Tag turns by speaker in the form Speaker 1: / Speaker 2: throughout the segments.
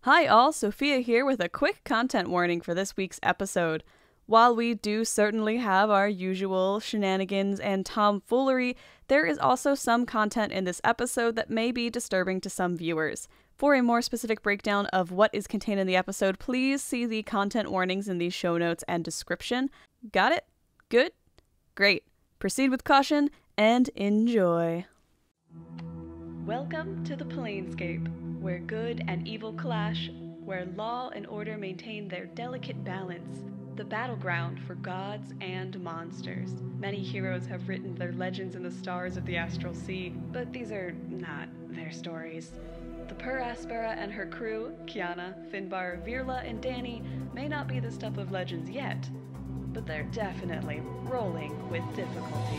Speaker 1: Hi all, Sophia here with a quick content warning for this week's episode. While we do certainly have our usual shenanigans and tomfoolery, there is also some content in this episode that may be disturbing to some viewers. For a more specific breakdown of what is contained in the episode, please see the content warnings in the show notes and description. Got it? Good? Great. Proceed with caution and enjoy. Welcome to the Planescape, where good and evil clash, where law and order maintain their delicate balance, the battleground for gods and monsters. Many heroes have written their legends in the stars of the astral sea, but these are not their stories. The Per Aspera and her crew, Kyana, Finbar, Virla, and Dani, may not be the stuff of legends yet, but they're definitely rolling with difficulty.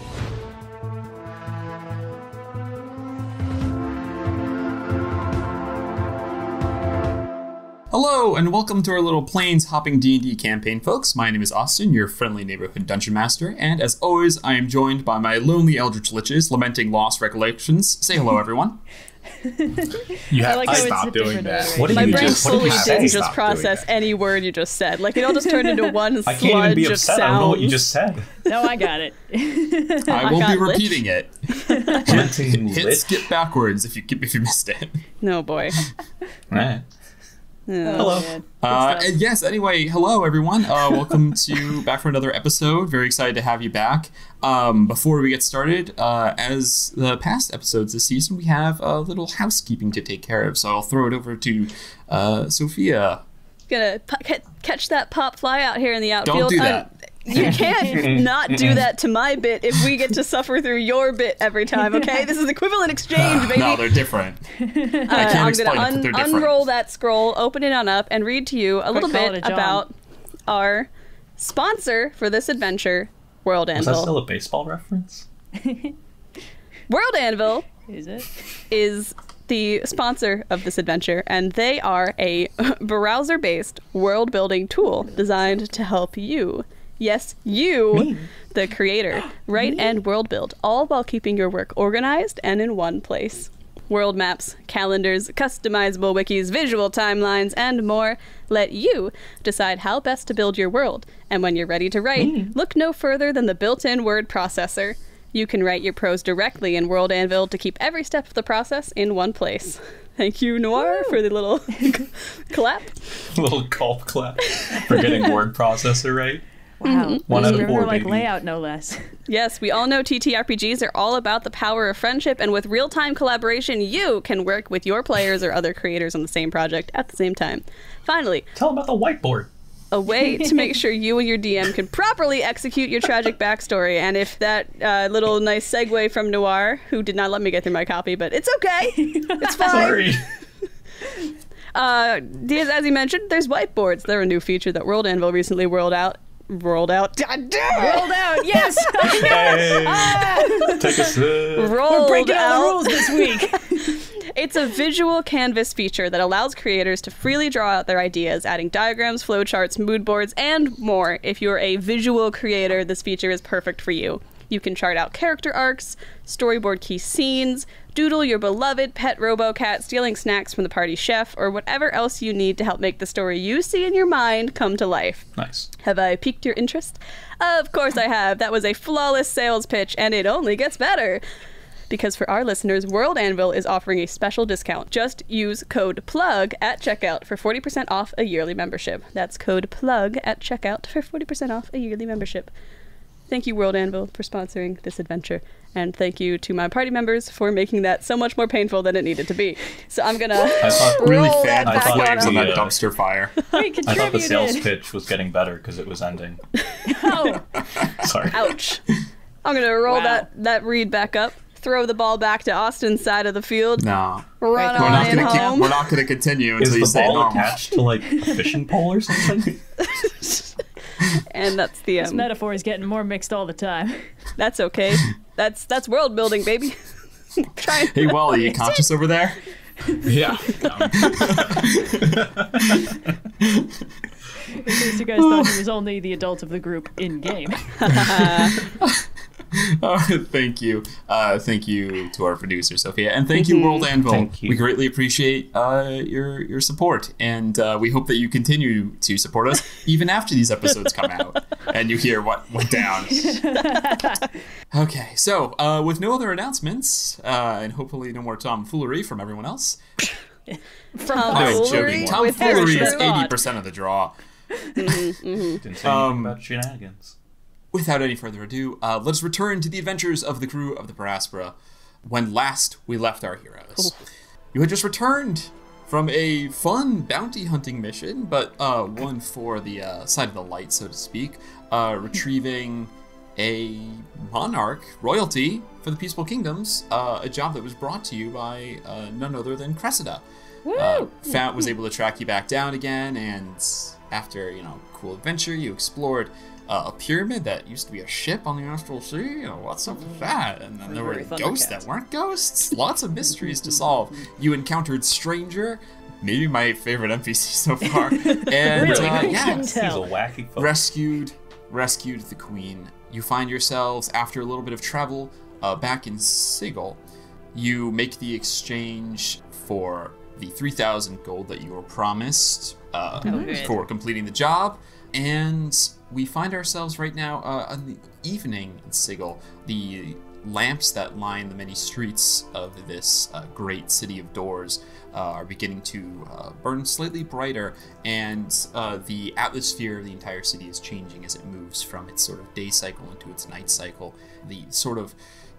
Speaker 2: Hello, and welcome to our little planes-hopping D&D campaign, folks. My name is Austin, your friendly neighborhood dungeon master, and as always, I am joined by my lonely eldritch liches, lamenting lost recollections. Say hello, everyone.
Speaker 3: You have to stop doing that.
Speaker 1: What did my brain fully didn't just process any word you just said. Like, it all just turned into one sludge of sound. I can't even be upset. I don't know what
Speaker 3: you just said.
Speaker 4: No, I got it.
Speaker 2: I will be repeating it. hit skip backwards if you missed it.
Speaker 1: No, boy.
Speaker 3: Right.
Speaker 1: Oh,
Speaker 2: hello. And yes, anyway, hello everyone. Welcome to back for another episode. Very excited to have you back. Before we get started, as the past episodes this season, we have a little housekeeping to take care of. So I'll throw it over to Sophia.
Speaker 1: Gonna catch that pop fly out here in the outfield.
Speaker 2: Don't do that.
Speaker 1: You can't not do that to my bit if we get to suffer through your bit every time, okay? This is equivalent exchange, baby.
Speaker 2: No, they're different. I can't explain it, but they're different.
Speaker 1: Unroll that scroll, open it on up, and read to you a little bit about our sponsor for this adventure, World Anvil.
Speaker 3: Is that still a baseball reference?
Speaker 1: World Anvil
Speaker 4: is
Speaker 1: the sponsor of this adventure, and they are a browser-based world-building tool designed to help you. Yes, you, the creator, write and world build, all while keeping your work organized and in one place. World maps, calendars, customizable wikis, visual timelines, and more let you decide how best to build your world. And when you're ready to write, look no further than the built-in word processor. You can write your prose directly in World Anvil to keep every step of the process in one place. Thank you, Noir, for the little clap.
Speaker 3: Little gulp clap for getting word processor right.
Speaker 4: Wow.
Speaker 3: One out of four,
Speaker 4: like
Speaker 3: baby.
Speaker 4: Layout, no less.
Speaker 1: Yes, we all know TTRPGs are all about the power of friendship, and with real-time collaboration, you can work with your players or other creators on the same project at the same time. Finally,
Speaker 3: tell them about the whiteboard.
Speaker 1: A way to make sure you and your DM can properly execute your tragic backstory. And if that little nice segue from Noir, who did not let me get through my copy, but it's okay. It's fine.
Speaker 3: Sorry.
Speaker 1: As he mentioned, there's whiteboards. They're a new feature that World Anvil recently rolled out. God damn!
Speaker 4: Rolled out, yes!
Speaker 3: Hey, take a sip.
Speaker 4: We're breaking all the rules this week.
Speaker 1: It's a visual canvas feature that allows creators to freely draw out their ideas, adding diagrams, flowcharts, mood boards, and more. If you're a visual creator, this feature is perfect for you. You can chart out character arcs, storyboard key scenes, doodle your beloved pet robo-cat stealing snacks from the party chef, or whatever else you need to help make the story you see in your mind come to life.
Speaker 3: Nice.
Speaker 1: Have I piqued your interest? Of course I have. That was a flawless sales pitch, and it only gets better. Because for our listeners, World Anvil is offering a special discount. Just use code PLUG at checkout for 40% off a yearly membership. That's code PLUG at checkout for 40% off a yearly membership. Thank you, World Anvil, for sponsoring this adventure. And thank you to my party members for making that so much more painful than it needed to be. So I'm going to
Speaker 2: really fan the flames on that dumpster fire.
Speaker 3: I thought the sales pitch was getting better because it was ending.
Speaker 4: Oh.
Speaker 3: Sorry.
Speaker 1: Ouch. I'm going to roll that read back up. Throw the ball back to Austin's side of the field.
Speaker 2: No.
Speaker 1: Run on in home.
Speaker 2: We're not going to continue until you say
Speaker 3: no. Is the ball
Speaker 2: normal.
Speaker 3: attached to like a fishing pole or something?
Speaker 1: And that's the
Speaker 4: This metaphor is getting more mixed all the time.
Speaker 1: That's okay. That's world building, baby.
Speaker 2: Hey, Wally, you conscious over there?
Speaker 3: Yeah.
Speaker 4: In case you guys thought he was only the adult of the group in game.
Speaker 2: Thank you. Thank you to our producer, Sophia. And thank you, World Anvil.
Speaker 3: Thank you.
Speaker 2: We greatly appreciate your support. And we hope that you continue to support us even after these episodes come out and you hear what went down. Okay, so with no other announcements, and hopefully no more tomfoolery from everyone else.
Speaker 1: Tomfoolery
Speaker 2: Tomfoolery is
Speaker 1: with
Speaker 2: 80% of the draw.
Speaker 3: Didn't say anything about shenanigans.
Speaker 2: Without any further ado, let's return to the adventures of the crew of the Per Aspera when last we left our heroes. You had just returned from a fun bounty hunting mission, but one for the side of the light, so to speak, retrieving a monarch, royalty, for the Peaceful Kingdoms, a job that was brought to you by none other than Cressida. Fount was able to track you back down again, and after, cool adventure, you explored a pyramid that used to be a ship on the Astral Sea. What's up with that? And then there were ghosts that weren't ghosts. Lots of mysteries to solve. You encountered Stranger, maybe my favorite NPC so far. And
Speaker 3: He's
Speaker 2: yeah,
Speaker 3: a wacky folk.
Speaker 2: rescued the queen. You find yourselves, after a little bit of travel, back in Sigil. You make the exchange for the 3,000 gold that you were promised for completing the job. And we find ourselves right now on the evening in Sigil. The lamps that line the many streets of this great city of doors are beginning to burn slightly brighter, and the atmosphere of the entire city is changing as it moves from its sort of day cycle into its night cycle. The sort of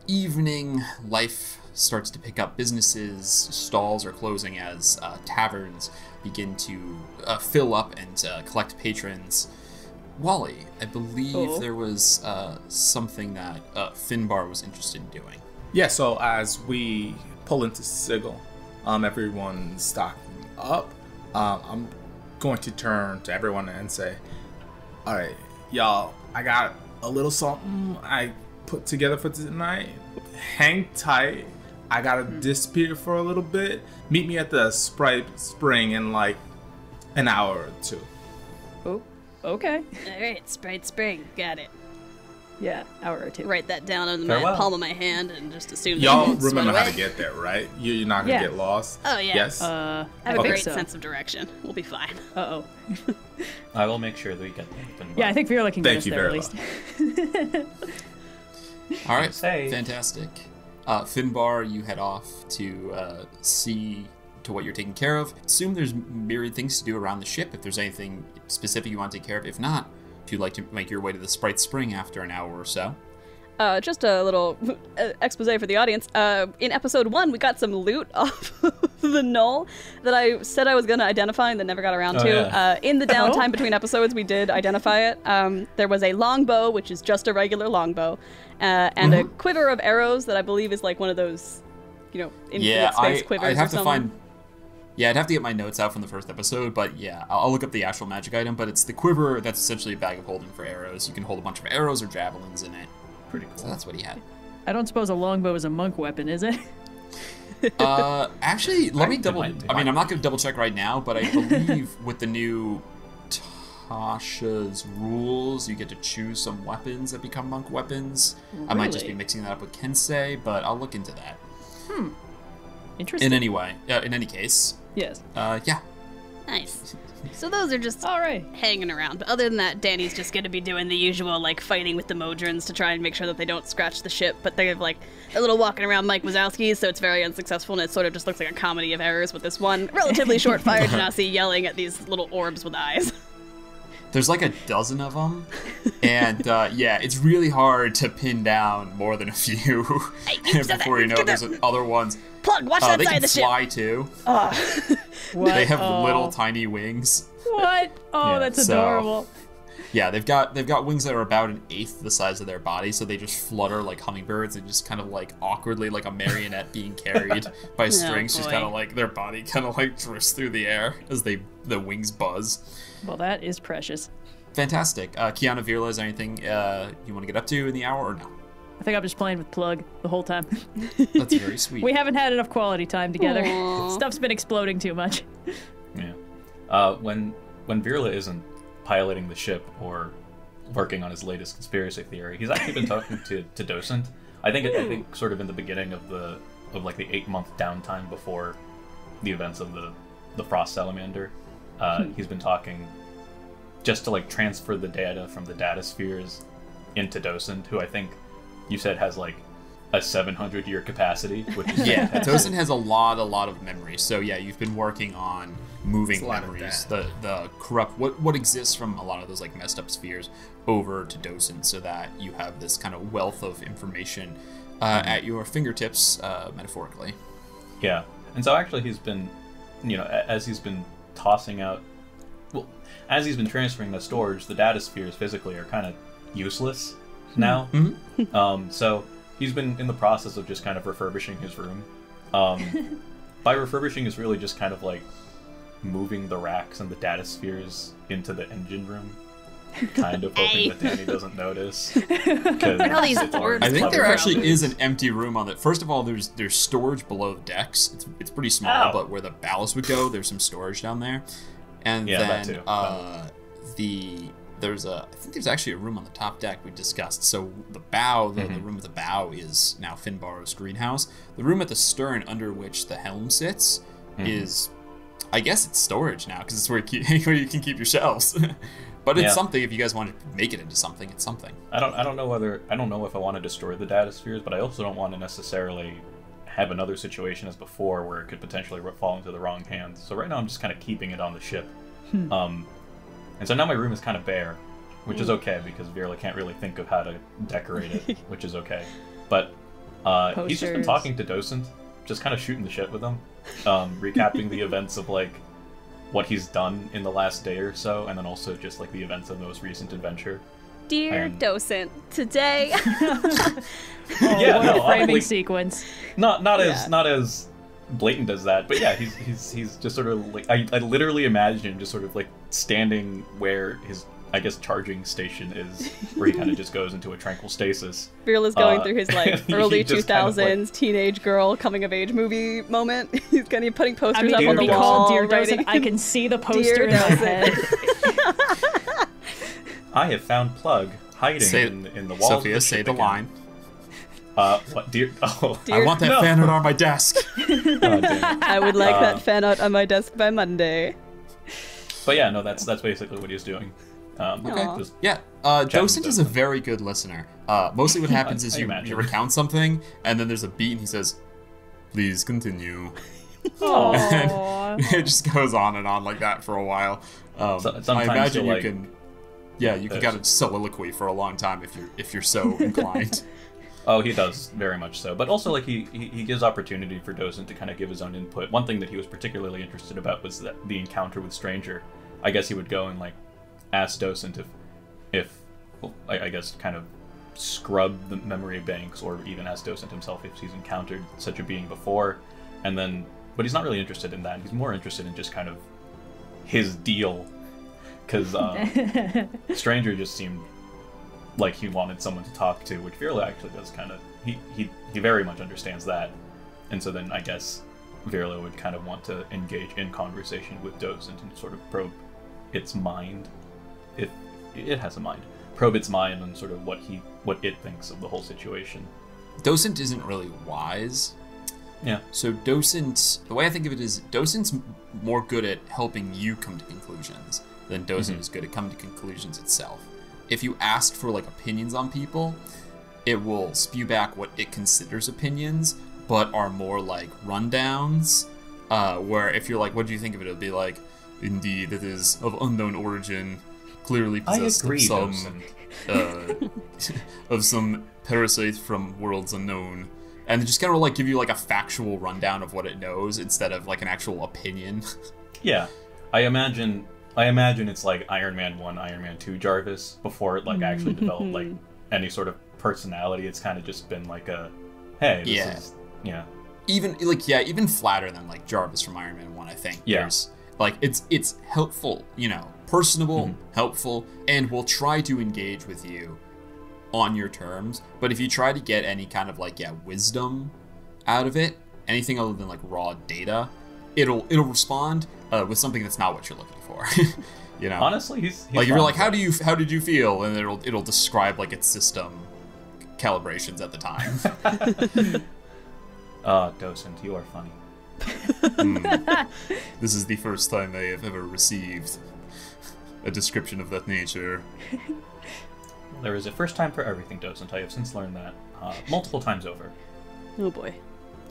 Speaker 2: evening life starts to pick up. Businesses, stalls are closing as taverns begin to fill up and collect patrons. Wally, I believe there was something that Finbar was interested in doing.
Speaker 5: Yeah, so as we pull into Sigil, everyone's stocking up. I'm going to turn to everyone and say, all right, y'all, I got a little something I put together for tonight. Hang tight. I gotta disappear for a little bit. Meet me at the Sprite Spring in like an hour or two.
Speaker 4: Oh, okay.
Speaker 1: All right, Sprite Spring, got it.
Speaker 4: Yeah, hour or two.
Speaker 1: Write that down on
Speaker 3: Farewell.
Speaker 1: my palm of my hand and just assume that
Speaker 5: Y'all
Speaker 1: it's
Speaker 5: remember
Speaker 1: right
Speaker 5: how
Speaker 1: away.
Speaker 5: to get there, right? You're not gonna
Speaker 4: Yeah.
Speaker 5: get lost.
Speaker 1: Oh yeah.
Speaker 5: Yes.
Speaker 1: I have a
Speaker 5: Okay.
Speaker 1: great
Speaker 4: so.
Speaker 1: sense of direction. We'll be fine.
Speaker 4: Uh-oh.
Speaker 3: I will make sure that we get them.
Speaker 4: Yeah, I think Viola can get
Speaker 5: Thank
Speaker 4: us
Speaker 5: you
Speaker 4: there at
Speaker 5: very
Speaker 4: least.
Speaker 2: All right,
Speaker 3: Say.
Speaker 2: fantastic. Finbar, you head off to see to what you're taking care of. Assume there's myriad things to do around the ship. If there's anything specific you want to take care of, if not, if you'd like to make your way to the Sprite Spring after an hour or so.
Speaker 1: Just a little expose for the audience. In episode 1, we got some loot off the knoll that I said I was going to identify and then never got around to.
Speaker 3: Yeah.
Speaker 1: In the downtime between episodes, we did identify it. There was a longbow, which is just a regular longbow, and a quiver of arrows that I believe is like one of those, infinite space quivers
Speaker 2: I'd have
Speaker 1: or
Speaker 2: to
Speaker 1: something.
Speaker 2: find. Yeah, I'd have to get my notes out from the first episode, but yeah, I'll look up the actual magic item. But it's the quiver that's essentially a bag of holding for arrows. You can hold a bunch of arrows or javelins in it.
Speaker 3: Pretty
Speaker 2: So
Speaker 3: cool.
Speaker 2: that's what he had.
Speaker 4: I don't suppose a longbow is a monk weapon, is it?
Speaker 2: Actually, let me double.
Speaker 3: might be.
Speaker 2: I mean, I'm not going to double check right now, but I believe with the new Tasha's rules, you get to choose some weapons that become monk weapons. I might just be
Speaker 4: Really?
Speaker 2: mixing that up with Kensei, but I'll look into that.
Speaker 4: Interesting.
Speaker 2: In any case,
Speaker 4: Yes.
Speaker 2: yeah.
Speaker 1: Nice. So those are just
Speaker 4: All right.
Speaker 1: hanging around. But other than that, Dani's just going to be doing the usual, like, fighting with the Modrons to try and make sure that they don't scratch the ship. But they have, like, a little walking around Mike Wazowski, so it's very unsuccessful, and it sort of just looks like a comedy of errors with this one relatively short-fired Genasi yelling at these little orbs with eyes.
Speaker 2: There's like a dozen of them, and yeah, it's really hard to pin down more than a few.
Speaker 1: Hey, you said
Speaker 2: Before
Speaker 1: that.
Speaker 2: you know,
Speaker 1: Get
Speaker 2: there's
Speaker 1: that.
Speaker 2: other ones.
Speaker 1: Plug, watch that
Speaker 2: They
Speaker 1: side
Speaker 2: can
Speaker 1: of the ship.
Speaker 2: fly too.
Speaker 4: What?
Speaker 2: They have
Speaker 4: Oh.
Speaker 2: little tiny wings.
Speaker 4: What? Oh,
Speaker 3: Yeah,
Speaker 4: that's
Speaker 2: so-
Speaker 4: adorable.
Speaker 2: Yeah, they've got wings that are about an eighth the size of their body, so they just flutter like hummingbirds and just kind of like awkwardly like a marionette being carried by strings. Just
Speaker 1: boy.
Speaker 2: kind of like their body kind of like drifts through the air as the wings buzz.
Speaker 4: Well, that is precious.
Speaker 2: Fantastic. Kyana, Virla, is there anything you want to get up to in the hour or no?
Speaker 4: I think I'm just playing with Plug the whole time.
Speaker 2: That's very sweet.
Speaker 4: We haven't had enough quality time together.
Speaker 1: Aw.
Speaker 4: Stuff's been exploding too much.
Speaker 3: Yeah. When Virla isn't piloting the ship or working on his latest conspiracy theory. He's actually been talking to Docent. I think sort of in the beginning of the 8-month downtime before the events of the Frost Salamander. He's been talking just to like transfer the data from the data spheres into Docent, who I think you said has like a 700-year capacity, which is
Speaker 2: Docent has a lot of memory. So yeah, you've been working on moving memories, the corrupt what exists from a lot of those like messed up spheres over to Docent, so that you have this kind of wealth of information at your fingertips, metaphorically.
Speaker 3: Yeah, and so actually he's been, as he's been tossing out, as he's been transferring the storage, the data spheres physically are kind of useless now. So he's been in the process of just kind of refurbishing his room. By refurbishing is really just kind of like moving the racks and the data spheres into the engine room, kind of hoping that Dani doesn't notice.
Speaker 1: I
Speaker 2: think there actually is an empty room on it. First of all, there's storage below the decks. It's pretty small, but where the ballast would go, there's some storage down there. And then I think there's actually a room on the top deck we discussed. So the bow, the room at the bow is now Finbar's greenhouse. The room at the stern, under which the helm sits, is, I guess it's storage now, because it's where you can keep your shelves. But it's something. If you guys want to make it into something, it's something.
Speaker 3: I don't know if I want to destroy the data spheres, but I also don't want to necessarily have another situation as before where it could potentially fall into the wrong hands. So right now I'm just kind of keeping it on the ship. And so now my room is kind of bare, which is okay because Virla can't really think of how to decorate it, which is okay. But he's just been talking to Docent, just kind of shooting the shit with him, recapping the events of like what he's done in the last day or so, and then also just like the events of the most recent adventure.
Speaker 1: Dear Docent, today.
Speaker 4: Framing sequence.
Speaker 3: Not as blatant as that, but yeah, he's just sort of like I literally imagine him just sort of like standing where his, I guess, charging station is, where he kind of just goes into a tranquil stasis.
Speaker 1: Virla's going through his like early 2000s
Speaker 3: kind of, like,
Speaker 1: teenage girl coming of age movie moment. He's gonna be putting posters up on the
Speaker 4: Dear
Speaker 1: wall.
Speaker 4: Dear Docent, I can see the poster in my head.
Speaker 3: I have found Plug hiding in the walls.
Speaker 2: Sophia, say the line.
Speaker 3: What, dear? Oh,
Speaker 2: I want that fan art on my desk.
Speaker 1: I would like that fan art on my desk by Monday.
Speaker 3: But yeah, no, that's basically what he's doing.
Speaker 2: Okay. Docent is a very good listener. Mostly what happens is you recount something, and then there's a beat, and he says, "Please continue." And it just goes on and on like that for a while. I imagine you can. Yeah, you can kind of soliloquy for a long time if you're so inclined.
Speaker 3: Oh, he does, very much so. But also, like, he gives opportunity for Docent to kind of give his own input. One thing that he was particularly interested about was the encounter with Stranger. I guess he would go and, like, ask Docent if I guess, kind of scrub the memory banks, or even ask Docent himself if he's encountered such a being before. And then, but he's not really interested in that. He's more interested in just kind of his deal. Because Stranger just seemed like he wanted someone to talk to, which Virla actually does kind of. He very much understands that, and so then I guess Virla would kind of want to engage in conversation with Docent and sort of probe its mind, if it has a mind, probe its mind and sort of what it thinks of the whole situation.
Speaker 2: Docent isn't really wise.
Speaker 3: Yeah.
Speaker 2: So Docent, the way I think of it is, Docent's more good at helping you come to conclusions than Docent is good at coming to conclusions itself. If you ask for like opinions on people, it will spew back what it considers opinions, but are more like rundowns. Where if you're like, "What do you think of it?" It'll be like, "Indeed, it is of unknown origin, clearly possessed of some parasite from worlds unknown," and just kind of like give you like a factual rundown of what it knows instead of like an actual opinion.
Speaker 3: Yeah, I imagine it's like Iron Man 1, Iron Man 2 Jarvis before it like actually developed like any sort of personality. It's kind of just been like a, hey, this is, yeah.
Speaker 2: Even flatter than like Jarvis from Iron Man 1, I think.
Speaker 3: Yeah.
Speaker 2: There's like it's helpful, personable, helpful, and will try to engage with you on your terms. But if you try to get any kind of like wisdom out of it, anything other than like raw data, it'll respond with something that's not what you're looking for. You know,
Speaker 3: Honestly, he's
Speaker 2: like you're
Speaker 3: fine
Speaker 2: like,
Speaker 3: with
Speaker 2: how did you feel, and it'll describe like its system calibrations at the time.
Speaker 3: Docent, you are funny.
Speaker 2: This is the first time I have ever received a description of that nature.
Speaker 3: There is a first time for everything, Docent. I have since learned that multiple times over.
Speaker 1: Oh boy,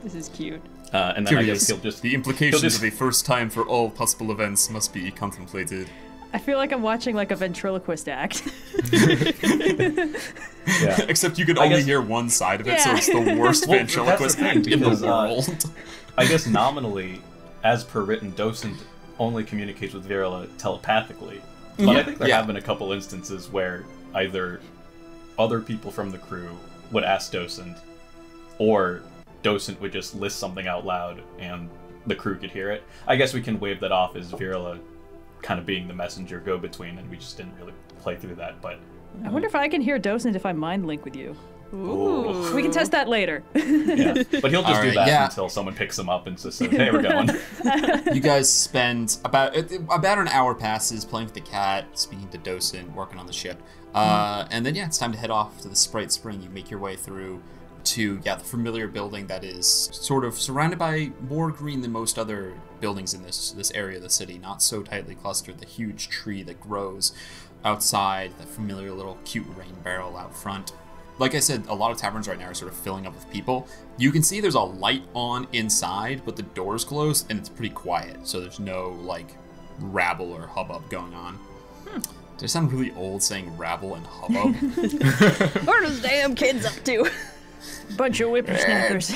Speaker 1: this is cute.
Speaker 3: And then I
Speaker 2: Curious.
Speaker 3: guess he'll just...
Speaker 2: The implications
Speaker 3: he'll just-
Speaker 2: of a first time for all possible events must be contemplated.
Speaker 4: I feel like I'm watching like a ventriloquist act.
Speaker 3: Yeah.
Speaker 2: Except you could
Speaker 3: I
Speaker 2: only
Speaker 3: guess-
Speaker 2: hear one side of it, so
Speaker 4: Yeah.
Speaker 2: it's the worst
Speaker 3: Well,
Speaker 2: ventriloquist
Speaker 3: that's the
Speaker 2: act
Speaker 3: thing,
Speaker 2: in the
Speaker 3: because,
Speaker 2: world.
Speaker 3: I guess nominally, as per written, Docent only communicates with Virila telepathically. But I think there
Speaker 2: Yeah.
Speaker 3: have been a couple instances where either other people from the crew would ask Docent, or Docent would just list something out loud and the crew could hear it. I guess we can wave that off as Virila kind of being the messenger go-between, and we just didn't really play through that, but...
Speaker 4: I wonder if I can hear Docent if I mind link with you.
Speaker 1: Ooh.
Speaker 4: We can test that later.
Speaker 3: Yeah. But he'll just do
Speaker 2: Alright,
Speaker 3: that
Speaker 2: yeah.
Speaker 3: until someone picks him up and just says, hey, we're going.
Speaker 2: You guys spend about an hour passes playing with the cat, speaking to Docent, working on the ship, and then it's time to head off to the Sprite Spring. You make your way through to the familiar building that is sort of surrounded by more green than most other buildings in this area of the city. Not so tightly clustered. The huge tree that grows outside, the familiar little cute rain barrel out front. Like I said, a lot of taverns right now are sort of filling up with people. You can see there's a light on inside, but the door's closed and it's pretty quiet. So there's no like rabble or hubbub going on. Does it sound really old saying rabble and hubbub?
Speaker 1: What are those damn kids up to?
Speaker 4: Bunch of whippersnappers.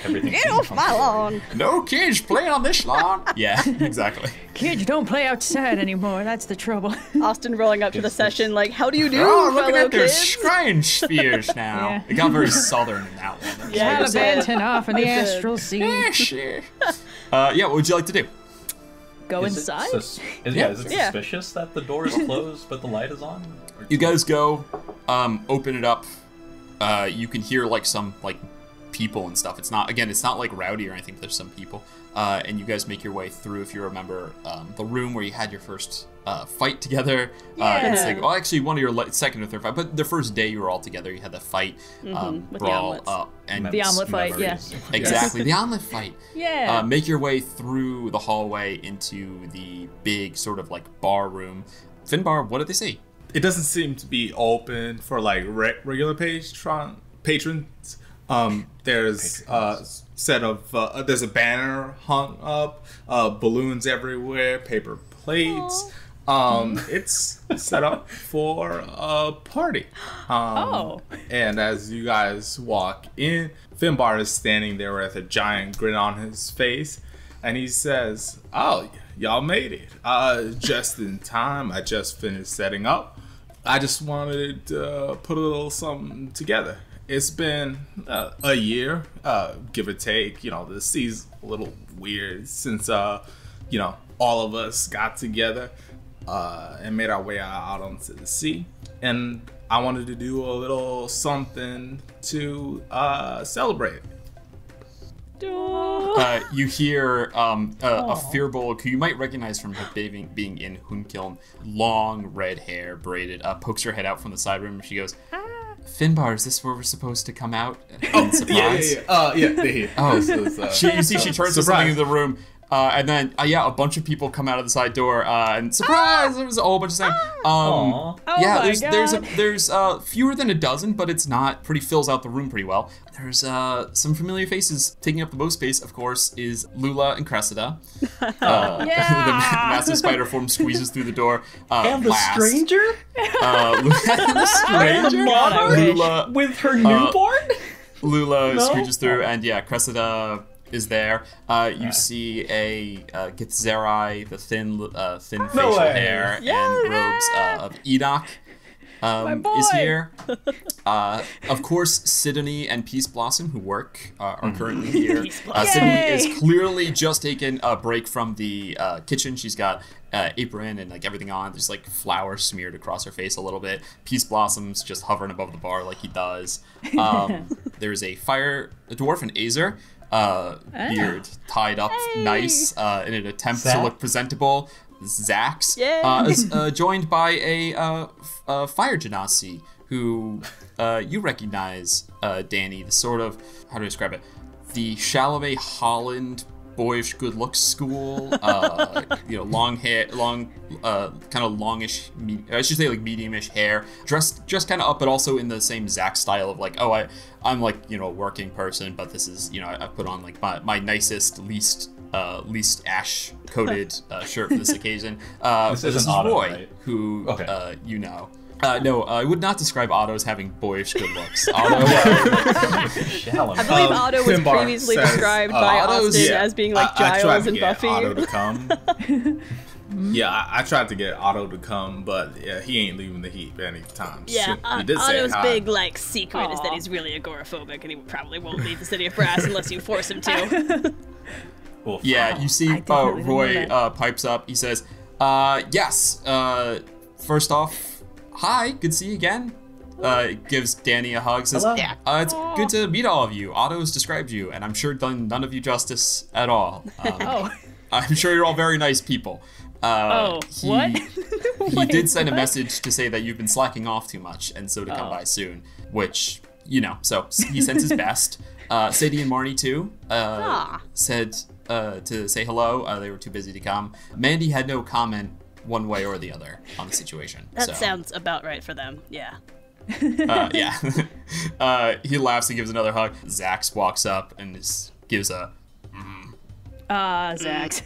Speaker 3: Everything
Speaker 1: Get
Speaker 3: seems
Speaker 1: off my
Speaker 3: comfortable.
Speaker 1: lawn!
Speaker 2: No kids playing on this lawn. Yeah, exactly.
Speaker 4: Kids don't play outside anymore. That's the trouble.
Speaker 1: Austin rolling up to the session like, how do you do,
Speaker 2: Oh, looking
Speaker 1: fellow
Speaker 2: at their
Speaker 1: kids?
Speaker 2: strange spheres now.
Speaker 4: Yeah.
Speaker 2: It got very southern in that one.
Speaker 1: Yeah, it did.
Speaker 4: Gallivanting off in the
Speaker 1: It did.
Speaker 4: astral sea.
Speaker 2: Yeah, sure. Yeah, what would you like to do?
Speaker 4: Go
Speaker 3: Is it
Speaker 4: inside?
Speaker 3: is it
Speaker 1: Yeah.
Speaker 3: suspicious that the door is closed but the light is on?
Speaker 2: You guys go, open it up. You can hear like some like people and stuff. It's not like rowdy or anything, but there's some people. And you guys make your way through, if you remember, the room where you had your first fight together. It's
Speaker 4: Yeah.
Speaker 2: like, well, actually, one of your second or third fight, but the first day you were all together, you had the fight,
Speaker 1: with the
Speaker 2: brawl,
Speaker 1: omelets.
Speaker 2: and
Speaker 4: The omelet fight, yeah.
Speaker 3: Memories.
Speaker 2: exactly the omelet fight.
Speaker 4: Yeah.
Speaker 2: Make your way through the hallway into the big sort of like bar room. Finbar, what did they say?
Speaker 5: It doesn't seem to be open for like regular patrons. There's there's a banner hung up, balloons everywhere, paper plates. It's set up for a party. And as you guys walk in, Finbar is standing there with a giant grin on his face, and he says, "Oh, y'all made it. Just in time. I just finished setting up. I just wanted to put a little something together. It's been a year, give or take. The sea's a little weird since, all of us got together and made our way out onto the sea. And I wanted to do a little something to celebrate."
Speaker 2: You hear a Firbolg, who you might recognize from her being in Hunkiln, long red hair, braided, pokes her head out from the side room, and she goes, "Finbar, is this where we're supposed to come out in surprise?" You see, she turns to something in the room, and then a bunch of people come out of the side door, and surprise! There's a whole bunch of stuff.
Speaker 3: Aw.
Speaker 2: There's fewer than a dozen, but it's not fills out the room pretty well. There's some familiar faces. Taking up the most space, of course, is Lula and Cressida. The massive spider form squeezes through the door.
Speaker 3: And the
Speaker 2: last.
Speaker 3: stranger?
Speaker 2: And the stranger. Lula,
Speaker 3: With her newborn?
Speaker 2: Lula
Speaker 3: No?
Speaker 2: screeches through, and Cressida is there. You see a Gitzerai, the thin facial
Speaker 3: way.
Speaker 2: hair
Speaker 1: Yes.
Speaker 2: and robes of Enoch. Is here. Of course, Sidonie and Peace Blossom, who work, are currently here. Sidonie is clearly just taken a break from the kitchen. She's got apron and like everything on. There's like flour smeared across her face a little bit. Peace Blossom's just hovering above the bar like he does. There's a dwarf, an Azer. beard tied up nice in an attempt to look presentable. Zax is joined by a fire genasi who you recognize, Dani, the sort of, how do I describe it? The Chalamet Holland boyish good looks school, long hair, kind of longish, I should say like medium-ish hair, dressed kind of up, but also in the same Zax style of like, I'm like, a working person, but this is, I put on like my nicest, least ash coated shirt for this occasion. This is Roy, right? Who no, I would not describe Otto as having boyish good looks. Otto,
Speaker 1: I believe Otto was
Speaker 5: Finbar
Speaker 1: previously
Speaker 5: says,
Speaker 1: described by Austin as being like Giles and Buffy.
Speaker 5: Otto to come. I tried to get Otto to come, but he ain't leaving the heap anytime soon.
Speaker 1: Otto's big secret is that he's really agoraphobic, and he probably won't leave the City of Brass unless you force him to.
Speaker 2: You see Roy pipes up. He says, yes, first off, hi, good to see you again. Gives Dani a hug, says, it's good to meet all of you. Otto's described you, and I'm sure done none of you justice at all. I'm sure you're all very nice people.
Speaker 4: What?
Speaker 2: He did send a message to say that you've been slacking off too much, and so to come by soon, which, so he sends his best. Sadie and Marnie, too, said to say hello. They were too busy to come. Mandy had no comment one way or the other on the situation.
Speaker 1: That sounds about right for them, yeah.
Speaker 2: He laughs and gives another hug. Zax walks up and gives a
Speaker 4: Zax.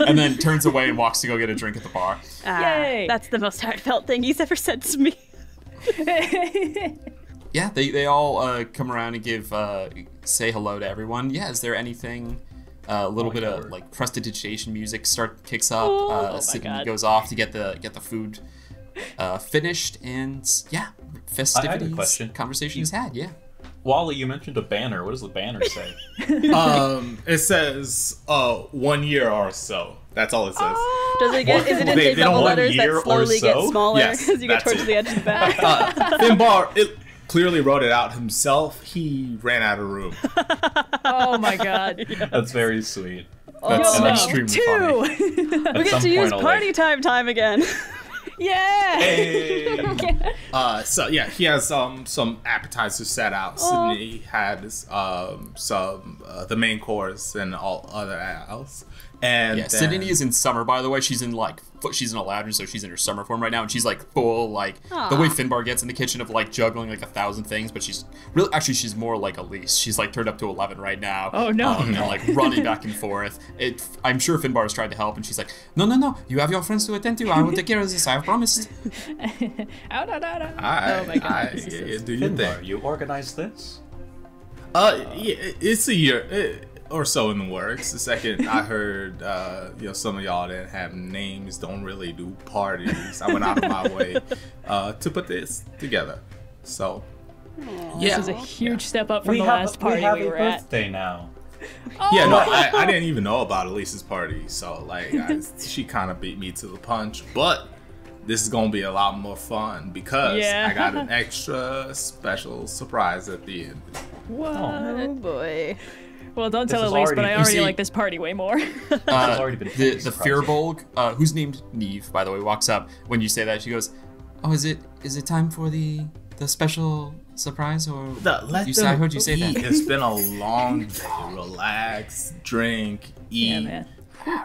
Speaker 2: And then turns away and walks to go get a drink at the bar.
Speaker 4: Yay!
Speaker 1: That's the most heartfelt thing he's ever said to me.
Speaker 2: Yeah, they all come around and say hello to everyone. Yeah, is there anything? A little bit of like prestidigitation music kicks up. Sydney goes off to get the food finished, and festivities, conversation is had. Yeah.
Speaker 3: Wally, you mentioned a banner. What does the banner say?
Speaker 5: It says 1 year or so. That's all it says.
Speaker 1: Does it get? Is it in big double letters that slowly get smaller as you get towards the edge of the back?
Speaker 5: Finbar clearly wrote it out himself. He ran out of room.
Speaker 4: Oh my god.
Speaker 3: That's very sweet.
Speaker 2: That's extremely funny.
Speaker 1: We get to use party time again.
Speaker 4: Yeah.
Speaker 3: Hey.
Speaker 5: He has some appetizers set out. Sydney had the main course and all other else. And
Speaker 2: Sydney is in summer, by the way. She's in Aladdin, so she's in her summer form right now, and she's like full the way Finbar gets in the kitchen of like juggling like 1,000 things, but she's more like Elise. She's like turned up to 11 right now.
Speaker 4: Oh no!
Speaker 2: And like running back and forth. I'm sure Finbar has tried to help, and she's like, no, you have your friends to attend to. I will take care of this. I have promised.
Speaker 4: Oh my god!
Speaker 5: Do you
Speaker 3: Finbar, you organized this?
Speaker 5: It's a year. Or so in the works. The second I heard, some of y'all that have names don't really do parties. I went out of my way to put this together. So,
Speaker 4: this is a huge step up from the last party we were at.
Speaker 3: Birthday now.
Speaker 5: I didn't even know about Elise's party. So, she kind of beat me to the punch. But this is gonna be a lot more fun because I got an extra special surprise at the end.
Speaker 4: What?
Speaker 1: Oh boy.
Speaker 4: Well, don't tell Elise, but I already like this party way more.
Speaker 2: The Firbolg, who's named Neve, by the way, walks up. When you say that, she goes, "Oh, is it time for the special surprise?" Or I heard you say that.
Speaker 5: It's been a long day. Relax, drink, eat.
Speaker 4: Yeah, man.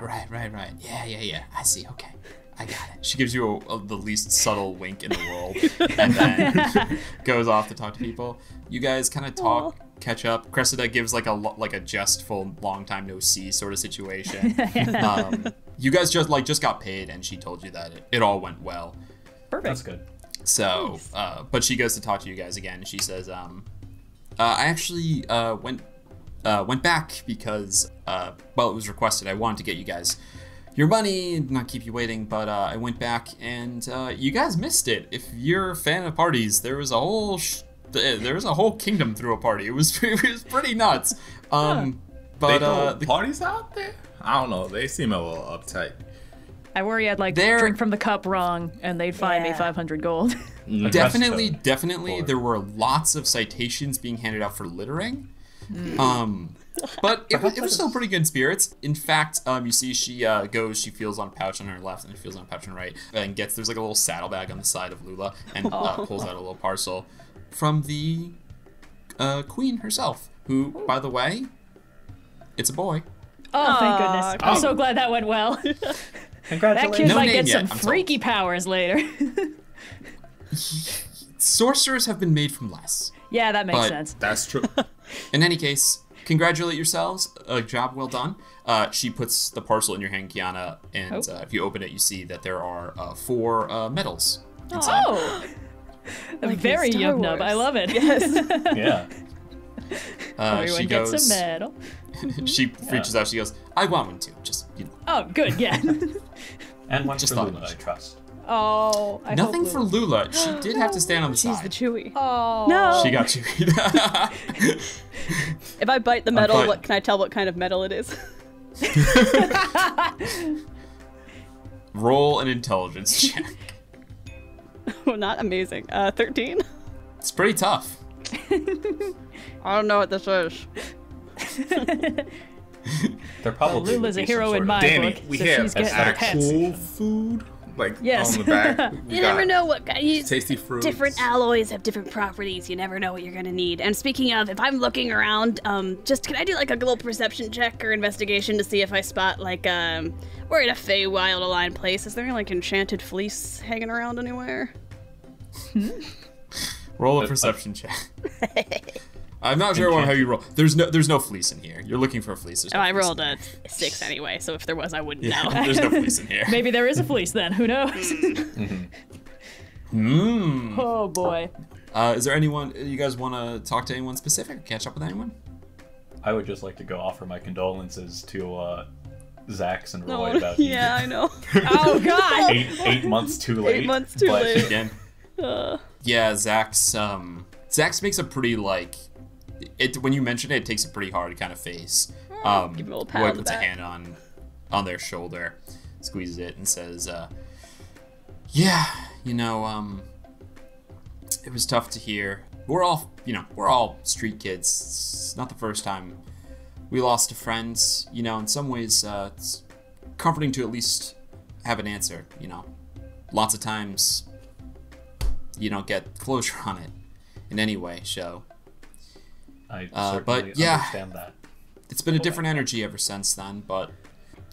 Speaker 2: Right. Yeah. I see. Okay, I got it. She gives you the least subtle wink in the world, and then goes off to talk to people. You guys kind of talk. Catch up. Cressida gives like a jestful long time no see sort of situation. You guys just got paid, and she told you that it all went well.
Speaker 4: Perfect.
Speaker 3: That's good.
Speaker 2: So, but she goes to talk to you guys again, and she says, I actually went back because it was requested. I wanted to get you guys your money and not keep you waiting, but I went back, and you guys missed it. If you're a fan of parties, there was a whole kingdom through a party. It was pretty nuts. But
Speaker 5: the parties out there, I don't know. They seem a little uptight.
Speaker 4: I worry I'd drink from the cup wrong, and they'd fine me 500 gold.
Speaker 2: Definitely. There were lots of citations being handed out for littering. But it was still pretty good spirits. In fact, you see she she feels on a pouch on her left and feels on a pouch on her right, and there's like a little saddlebag on the side of Lula, and pulls out a little parcel from the queen herself, who, by the way, it's a boy.
Speaker 4: Oh, thank goodness. I'm so glad that went well.
Speaker 3: Congratulations.
Speaker 4: That kid might get
Speaker 2: yet,
Speaker 4: some freaky powers later.
Speaker 2: Sorcerers have been made from less.
Speaker 4: Yeah, that makes sense.
Speaker 5: That's true.
Speaker 2: In any case, congratulate yourselves. A job well done. She puts the parcel in your hand, Kyana, and if you open it, you see that there are 4 medals inside.
Speaker 4: Oh! Like very Yub Nub. I love it.
Speaker 1: Yes.
Speaker 3: Yeah.
Speaker 4: Everyone
Speaker 2: She
Speaker 4: gets
Speaker 2: goes,
Speaker 4: a medal.
Speaker 2: she reaches out, she goes, I want one too. Just, you know.
Speaker 4: Oh, good, yeah.
Speaker 3: And one
Speaker 2: Just
Speaker 3: for
Speaker 2: thought
Speaker 3: Luna, I trust.
Speaker 4: Oh, I
Speaker 2: Nothing
Speaker 4: hope
Speaker 2: for Lula. She did have to stand on the
Speaker 1: She's
Speaker 2: side.
Speaker 1: the Chewy.
Speaker 4: Oh.
Speaker 1: No.
Speaker 2: She got Chewy.
Speaker 1: If I bite the metal,
Speaker 2: but-
Speaker 1: what can I tell what kind of metal it is?
Speaker 2: Roll an intelligence check.
Speaker 1: Not amazing. 13?
Speaker 2: It's pretty tough.
Speaker 1: I don't know what this is.
Speaker 3: They're probably
Speaker 4: Lula's a
Speaker 3: would be some
Speaker 4: hero
Speaker 3: sort
Speaker 4: in
Speaker 3: of-
Speaker 4: my
Speaker 5: Danny,
Speaker 4: book,
Speaker 5: we
Speaker 4: so
Speaker 5: have
Speaker 4: she's getting
Speaker 5: actual food, like
Speaker 4: Yes.
Speaker 5: on the back. We
Speaker 1: You
Speaker 5: got
Speaker 1: never know what kind.
Speaker 5: tasty fruits.
Speaker 1: Different alloys have different properties. You never know what you're gonna need. And speaking of, if I'm looking around, just can I do like a little perception check or investigation to see if I spot like we're in a Feywild aligned place. Is there like enchanted fleece hanging around anywhere?
Speaker 2: Roll a perception check. I'm not sure how you roll. There's no fleece in here. You're looking for a fleece. There's no
Speaker 1: I
Speaker 2: fleece
Speaker 1: rolled
Speaker 2: in
Speaker 1: a 6 anyway, so if there was, I wouldn't
Speaker 2: here.
Speaker 1: know.
Speaker 2: There's no fleece in here.
Speaker 4: Maybe there is a fleece then. Who knows? Oh boy.
Speaker 2: Is there anyone you guys want to talk to? Anyone specific? Catch up with anyone?
Speaker 3: I would just like to go offer my condolences to Zax and
Speaker 1: No,
Speaker 3: Roy about
Speaker 1: yeah, I know.
Speaker 4: Oh god.
Speaker 3: 8 months too late.
Speaker 1: 8 months too
Speaker 3: but
Speaker 1: late.
Speaker 2: Again. Yeah, Zax makes a pretty like it when you mention it, it takes a pretty hard kind of face.
Speaker 1: Give him a little pat
Speaker 2: Roy
Speaker 1: on the
Speaker 2: puts a
Speaker 1: back.
Speaker 2: hand on their shoulder, squeezes it, and says, "Yeah, you know, it was tough to hear. We're all street kids. It's not the first time we lost a friend. You know, in some ways, it's comforting to at least have an answer. You know, lots of times you don't get closure on it in any way. So,
Speaker 3: I certainly
Speaker 2: but yeah,
Speaker 3: understand that.
Speaker 2: it's been a different energy ever since then. But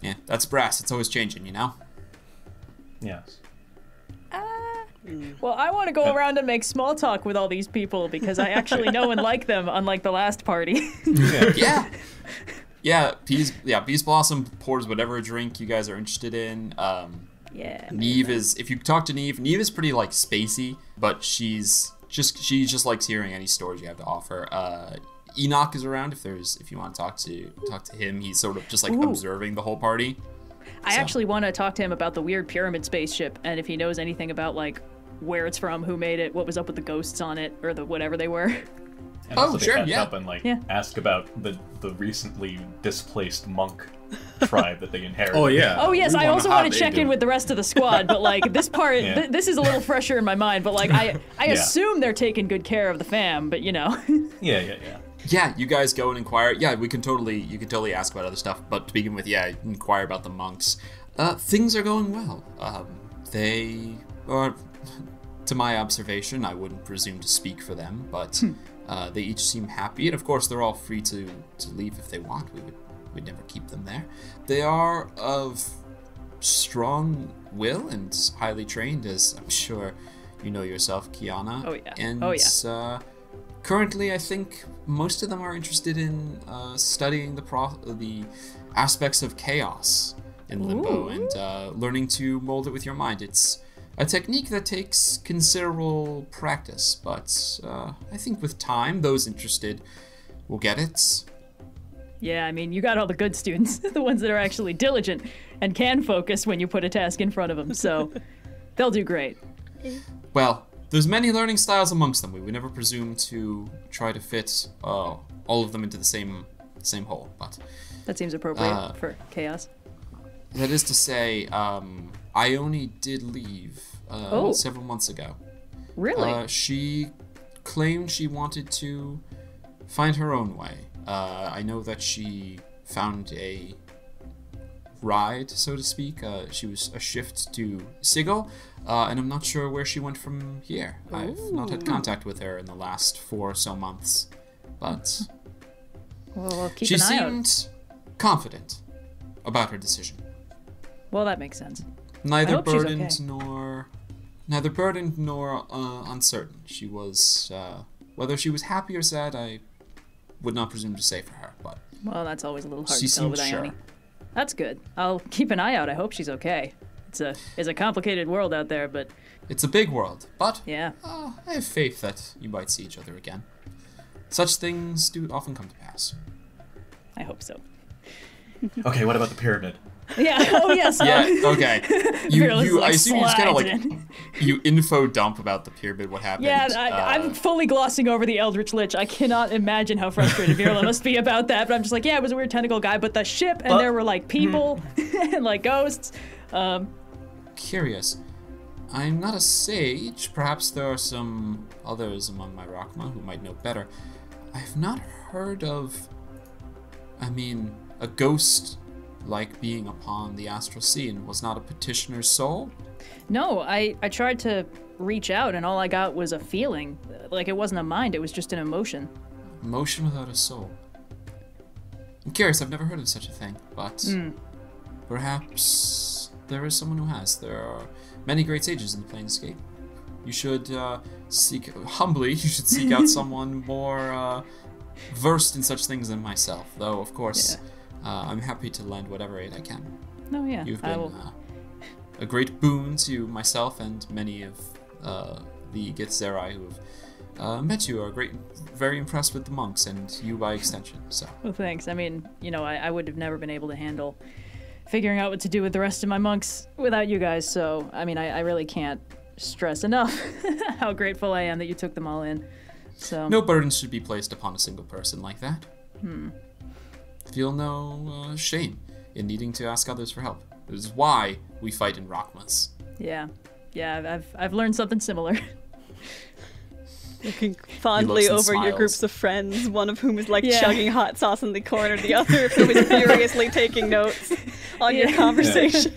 Speaker 2: yeah, that's brass. It's always changing, you know."
Speaker 3: Yes.
Speaker 4: Well, I want to go around and make small talk with all these people because I actually know and like them, unlike the last party.
Speaker 2: Yeah. Beast Blossom pours whatever drink you guys are interested in.
Speaker 4: Yeah.
Speaker 2: Neve if you talk to Neve is pretty like spacey, but she just likes hearing any stories you have to offer. Enoch is around if you want to talk to him. He's sort of just like observing the whole party.
Speaker 4: I actually want to talk to him about the weird pyramid spaceship and if he knows anything about like where it's from, who made it, what was up with the ghosts on it, or the whatever they were.
Speaker 3: And also
Speaker 2: sure,
Speaker 3: catch
Speaker 2: yeah.
Speaker 3: up and ask about the recently displaced monk tribe that they inherited.
Speaker 5: Oh yeah.
Speaker 4: Oh yes,
Speaker 5: We
Speaker 4: I
Speaker 5: wanna
Speaker 4: also
Speaker 5: how
Speaker 4: want to
Speaker 5: they
Speaker 4: check
Speaker 5: do.
Speaker 4: in with the rest of the squad, but like this part,
Speaker 3: Yeah.
Speaker 4: this is a little fresher in my mind. But like I assume they're taking good care of the fam, but you know.
Speaker 3: Yeah.
Speaker 2: Yeah, you guys go and inquire. Yeah, you can totally ask about other stuff, but to begin with, yeah, inquire about the monks. Things are going well. They are, to my observation, I wouldn't presume to speak for them, but they each seem happy, and of course they're all free to leave if they want. We'd never keep them there. They are of strong will and highly trained, as I'm sure you know yourself, Kyana.
Speaker 4: Oh, yeah.
Speaker 2: And
Speaker 4: Oh, yeah.
Speaker 2: Currently, I think most of them are interested in studying the aspects of chaos in Limbo and learning to mold it with your mind. It's a technique that takes considerable practice, but I think with time, those interested will get it.
Speaker 4: Yeah, I mean, you got all the good students, the ones that are actually diligent and can focus when you put a task in front of them. So they'll do great.
Speaker 2: Well, there's many learning styles amongst them. We would never presume to try to fit all of them into the same hole, but
Speaker 4: That seems appropriate for chaos.
Speaker 2: that is to say, Ione did leave several months ago.
Speaker 4: Really?
Speaker 2: She claimed she wanted to find her own way. I know that she found a ride, so to speak. She was a shift to Sigil, and I'm not sure where she went from here. I've not had contact with her in the last 4 or so months, but
Speaker 4: Well, we'll keep
Speaker 2: she
Speaker 4: an eye out.
Speaker 2: seemed confident about her decision.
Speaker 4: Well, that makes sense.
Speaker 2: Neither
Speaker 4: hope she's
Speaker 2: burdened
Speaker 4: okay.
Speaker 2: nor uncertain. She was whether she was happy or sad, I would not presume to say for her, but
Speaker 4: Well, that's always a little hard
Speaker 2: she
Speaker 4: to tell with
Speaker 2: seemed
Speaker 4: Ione.
Speaker 2: sure.
Speaker 4: That's good. I'll keep an eye out. I hope she's okay. It's a complicated world out there, but
Speaker 2: It's a big world, but
Speaker 4: yeah.
Speaker 2: I have faith that you might see each other again. Such things do often come to pass.
Speaker 4: I hope so.
Speaker 3: Okay, what about the pyramid?
Speaker 4: Yeah. Oh yes.
Speaker 2: Yeah, okay.
Speaker 4: Fearless,
Speaker 2: I
Speaker 4: like,
Speaker 2: assume you just kind of
Speaker 4: slides
Speaker 2: like you info dump about the pyramid, what happened.
Speaker 4: Yeah, I'm fully glossing over the Eldritch Lich. I cannot imagine how frustrated Virla must be about that. But I'm just like, yeah, it was a weird tentacle guy, but the ship, and there were like people and like ghosts.
Speaker 2: Curious. I'm not a sage. Perhaps there are some others among my Rockma who might know better. I've not heard of, a ghost like being upon the astral scene was not a petitioner's soul.
Speaker 4: No, I tried to reach out, and all I got was a feeling. Like it wasn't a mind; it was just an emotion.
Speaker 2: Emotion without a soul. I'm curious. I've never heard of such a thing, but perhaps there is someone who has. There are many great sages in the Planescape. You should seek out someone more versed in such things than myself. Though, of course, I'm happy to lend whatever aid I can.
Speaker 4: No, yeah,
Speaker 2: You've
Speaker 4: I
Speaker 2: been
Speaker 4: will.
Speaker 2: a great boon to myself and many of the Githzerai who have met you. Are very impressed with the monks and you by extension. So
Speaker 4: Well, thanks. I mean, I would have never been able to handle figuring out what to do with the rest of my monks without you guys. So, I mean, I really can't stress enough how grateful I am that you took them all in. So
Speaker 2: no burden should be placed upon a single person like that. Feel no shame in needing to ask others for help. This is why we fight in Rockmas.
Speaker 4: yeah, I've learned something similar.
Speaker 1: Looking fondly
Speaker 2: He looks and
Speaker 1: over your
Speaker 2: smiles.
Speaker 1: groups of friends, one of whom is like
Speaker 4: Yeah.
Speaker 1: chugging hot sauce in the corner, the other of whom is furiously taking notes on your
Speaker 4: Yeah.
Speaker 1: conversation.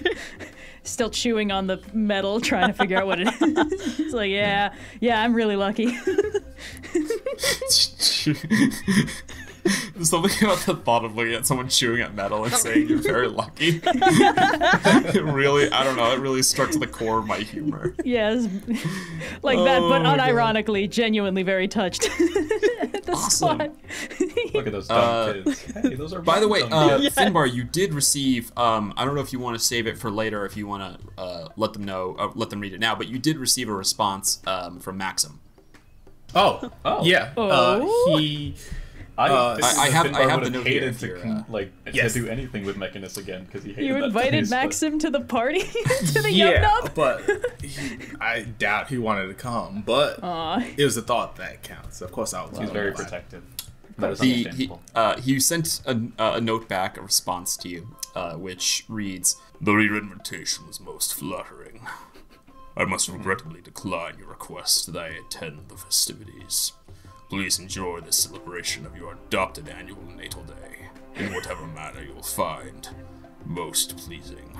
Speaker 4: Still chewing on the metal, trying to figure out what it is. It's like, yeah, I'm really lucky.
Speaker 2: There's something about the thought of looking at someone chewing at metal and saying you're very lucky. It really, I don't know, it really struck to the core of my humor.
Speaker 4: Yes, like that, but
Speaker 2: Oh my God.
Speaker 4: unironically, genuinely very touched. At the
Speaker 2: Awesome.
Speaker 4: spot.
Speaker 3: Look at those dumb kids. Hey, those are
Speaker 2: By the way,
Speaker 3: dumb kids.
Speaker 2: Finbar, you did receive, I don't know if you want to save it for later, if you want to let them know, let them read it now, but you did receive a response from Maxim.
Speaker 5: Oh,
Speaker 3: Oh.
Speaker 5: yeah.
Speaker 4: Oh.
Speaker 5: He.
Speaker 2: I have the note here
Speaker 3: hated
Speaker 2: if
Speaker 3: to
Speaker 2: you're,
Speaker 5: Yes.
Speaker 3: to do anything with Mechanus again because he hated
Speaker 4: You
Speaker 3: that
Speaker 4: invited
Speaker 3: taste, but-
Speaker 4: Maxim to the party? To the
Speaker 5: Yeah,
Speaker 4: Yum Nub?
Speaker 5: but I doubt he wanted to come. But
Speaker 4: Aw.
Speaker 5: it was the thought that counts. Of course, I was.
Speaker 3: He's very protective. That is
Speaker 2: he
Speaker 3: understandable.
Speaker 2: he sent a note back, a response to you, which reads, "The invitation was most flattering. I must regrettably decline your request that I attend the festivities. Please enjoy the celebration of your adopted annual natal day, in whatever manner you'll find most pleasing."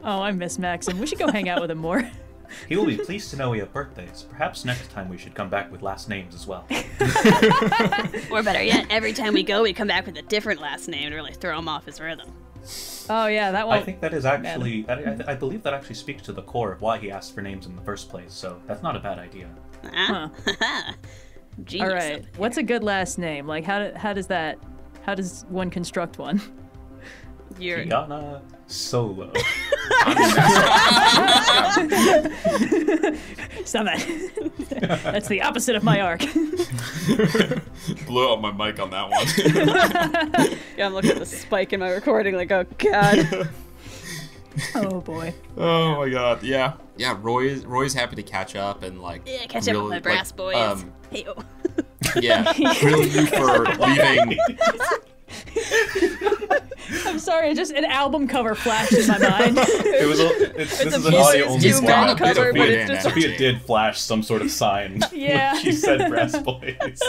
Speaker 4: Oh, I miss Maxim. We should go hang out with him more.
Speaker 3: He will be pleased to know we have birthdays. Perhaps next time we should come back with last names as well.
Speaker 1: Or better yet, every time we go, we come back with a different last name to really throw him off his rhythm.
Speaker 4: Oh, yeah, that one.
Speaker 3: I think that is actually, I believe that actually speaks to the core of why he asked for names in the first place, so that's not a bad idea.
Speaker 1: Huh? Genius.
Speaker 4: All right. What's a good last name? Like, how does one construct one?
Speaker 1: You're
Speaker 3: Kyana Solo.
Speaker 4: Stop that. That's the opposite of my arc.
Speaker 2: Blew up my mic on that one.
Speaker 1: Yeah, I'm looking at the spike in my recording like, oh god.
Speaker 4: Oh, boy.
Speaker 2: Oh my god, yeah. Yeah, Roy's happy to catch up and like
Speaker 1: Yeah, catch up with my brass boys. Hey, oh.
Speaker 2: Yeah, really you for leaving.
Speaker 4: I'm sorry, just an album cover flashed in my mind.
Speaker 3: This is an
Speaker 1: a
Speaker 3: audio
Speaker 1: Pieces
Speaker 3: only
Speaker 1: to Men
Speaker 3: spot.
Speaker 1: cover, but
Speaker 2: Sophia
Speaker 1: it's just
Speaker 3: Sophia did flash some sort of sign
Speaker 4: Yeah.
Speaker 3: when she said brass boys.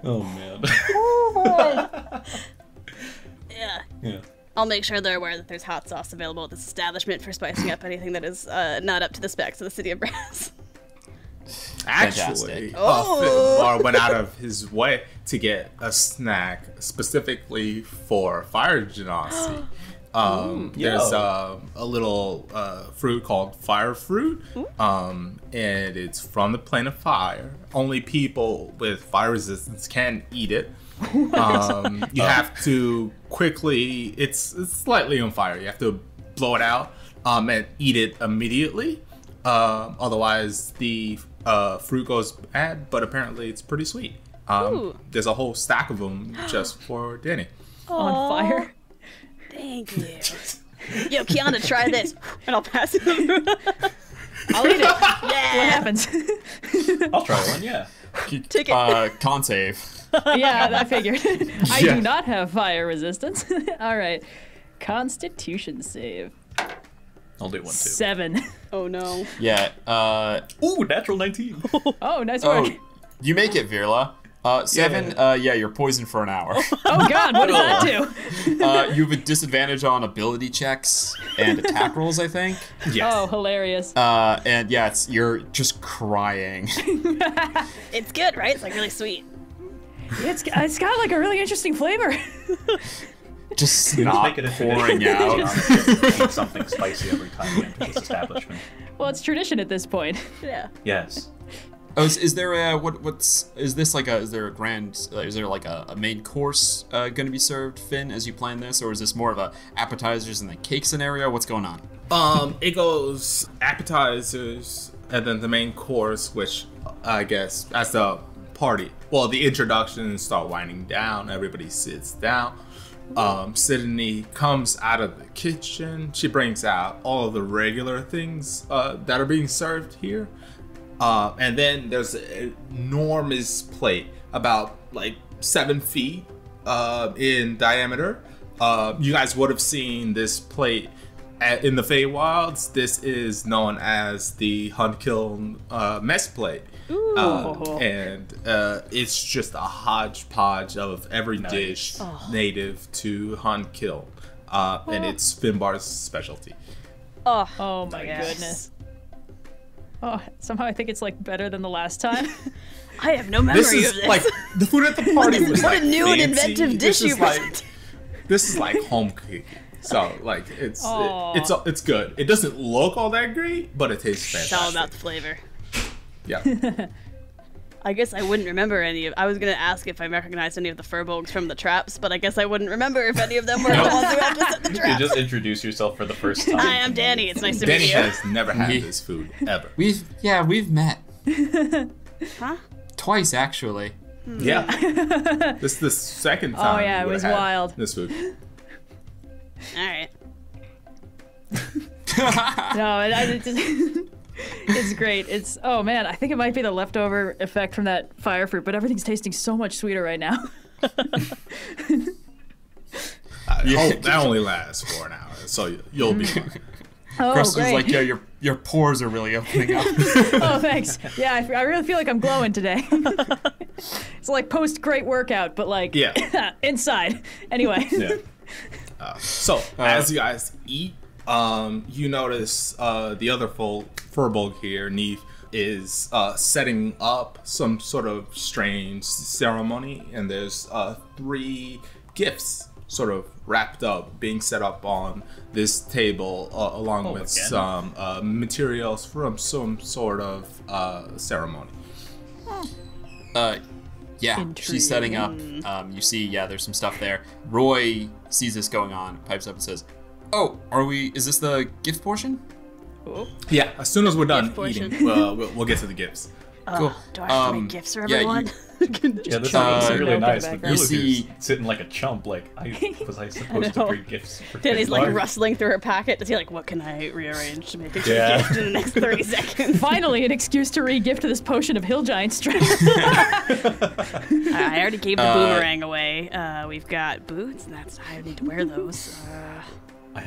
Speaker 3: Oh man.
Speaker 1: Yeah.
Speaker 3: Yeah.
Speaker 1: I'll make sure they're aware that there's hot sauce available at this establishment for spicing up anything that is not up to the specs of the City of Brass.
Speaker 5: Actually,
Speaker 2: Fantastic.
Speaker 5: Finbar went out of his way to get a snack specifically for fire genasi. There's a little fruit called fire fruit, and it's from the plane of fire. Only people with fire resistance can eat it. You have to quickly, it's slightly on fire. You have to blow it out and eat it immediately. Otherwise, the fruit goes bad, but apparently it's pretty sweet. There's a whole stack of them just for Dani.
Speaker 4: On fire.
Speaker 1: Thank you. Yo, Kyana, try this. And I'll pass it.
Speaker 4: I'll eat it.
Speaker 1: Yeah.
Speaker 4: What happens?
Speaker 3: I'll try one. Yeah.
Speaker 1: Take it.
Speaker 2: Con save.
Speaker 4: Yeah, I figured. I do not have fire resistance. All right. Constitution save.
Speaker 3: I'll do one too.
Speaker 4: 7.
Speaker 1: Oh, no.
Speaker 2: Yeah.
Speaker 3: Ooh, natural 19.
Speaker 4: Oh, nice work.
Speaker 2: Oh, you make it, Virla. 7. Yeah, you're poisoned for an hour.
Speaker 4: Oh God, what does that do?
Speaker 2: You have a disadvantage on ability checks and attack rolls, I think.
Speaker 5: Yes.
Speaker 4: Oh, hilarious.
Speaker 2: And yeah, you're just crying.
Speaker 1: It's good, right? It's like really sweet.
Speaker 4: It's got like a really interesting flavor.
Speaker 2: Just
Speaker 3: Just
Speaker 2: not
Speaker 3: make it a
Speaker 2: pouring
Speaker 3: tradition.
Speaker 2: out.
Speaker 3: Eat something spicy every time you enter this establishment.
Speaker 4: Well, it's tradition at this point.
Speaker 1: Yeah.
Speaker 3: Yes.
Speaker 2: Oh, is there a is this like is there a grand is there like a main course going to be served, Finn, as you plan this, or is this more of a appetizers and the cake scenario? What's going on?
Speaker 5: It goes appetizers and then the main course, which I guess as the party, well, the introductions start winding down. Everybody sits down. Sydney comes out of the kitchen. She brings out all of the regular things that are being served here. And then there's an enormous plate, about like 7 feet in diameter. You guys would have seen this plate in the Feywilds. This is known as the Hunt Kill mess plate. And it's just a hodgepodge of every dish native to Hunt Kill. And it's Finbar's specialty.
Speaker 4: Oh my
Speaker 1: Yes.
Speaker 4: goodness. Oh, somehow I think it's like better than the last time.
Speaker 1: I have no memory
Speaker 5: This is
Speaker 1: of this.
Speaker 5: like the food at the party was
Speaker 1: What
Speaker 5: like
Speaker 1: a new and
Speaker 5: fancy.
Speaker 1: inventive
Speaker 5: This
Speaker 1: dish
Speaker 5: is
Speaker 1: you
Speaker 5: like
Speaker 1: present.
Speaker 5: this is like home cooking. So like
Speaker 4: Aw.
Speaker 5: it's good. It doesn't look all that great, but it tastes
Speaker 1: It's
Speaker 5: fantastic.
Speaker 1: all about the flavor.
Speaker 5: Yeah.
Speaker 1: I guess I wouldn't remember any of. I was gonna ask if I recognized any of the furbolgs from the traps, but I guess I wouldn't remember if any of them were the ones who had to set the
Speaker 3: You
Speaker 1: traps.
Speaker 3: just introduce yourself for the first time.
Speaker 1: Hi, I'm Dani. It's nice to
Speaker 5: Dani
Speaker 1: meet you.
Speaker 5: has never had this food ever.
Speaker 2: We've met
Speaker 1: Huh?
Speaker 2: twice actually.
Speaker 5: Yeah. This is the second time.
Speaker 4: Oh, yeah,
Speaker 5: we
Speaker 4: it
Speaker 5: would've
Speaker 4: was
Speaker 5: had
Speaker 4: wild.
Speaker 5: This food.
Speaker 1: All right.
Speaker 4: No, it just, it's great. It's, oh man, I think it might be the leftover effect from that fire fruit, but everything's tasting so much sweeter right now.
Speaker 5: I hope that only lasts for an hour, so you'll be fine.
Speaker 4: Oh,
Speaker 2: Crust is
Speaker 4: great.
Speaker 2: like, yeah, your pores are really opening up.
Speaker 4: Oh, thanks. Yeah, I really feel like I'm glowing today. It's like post great workout, but like
Speaker 5: Yeah.
Speaker 4: inside. Anyway.
Speaker 3: Yeah.
Speaker 5: So as you guys eat, you notice the other furbolg here, Neve, is setting up some sort of strange ceremony, and there's 3 gifts sort of wrapped up, being set up on this table along with
Speaker 3: again?
Speaker 5: some materials from some sort of ceremony.
Speaker 2: Yeah, she's setting up. You see, yeah, there's some stuff there. Roy sees this going on, pipes up and says, "Oh, is this the gift portion?"
Speaker 5: Yeah, as soon as we're done
Speaker 1: Gift portion.
Speaker 5: eating, we'll get to the gifts.
Speaker 2: Cool.
Speaker 1: Do I have to make gifts for
Speaker 2: yeah,
Speaker 1: everyone?
Speaker 3: Yeah, this
Speaker 2: Uh,
Speaker 3: is really
Speaker 4: in the
Speaker 3: nice. But
Speaker 4: background.
Speaker 2: You see-
Speaker 3: sitting like a chump. Like, was I supposed to
Speaker 1: know.
Speaker 3: bring gifts? For
Speaker 1: Danny's like
Speaker 3: Finbar?
Speaker 1: rustling through her packet to see like what can I rearrange to make a good
Speaker 3: Yeah.
Speaker 1: gift in the next 30 seconds.
Speaker 4: Finally, an excuse to re-gift this potion of hill giant strength.
Speaker 1: I already gave the boomerang away. We've got boots, and I need to wear those.
Speaker 3: I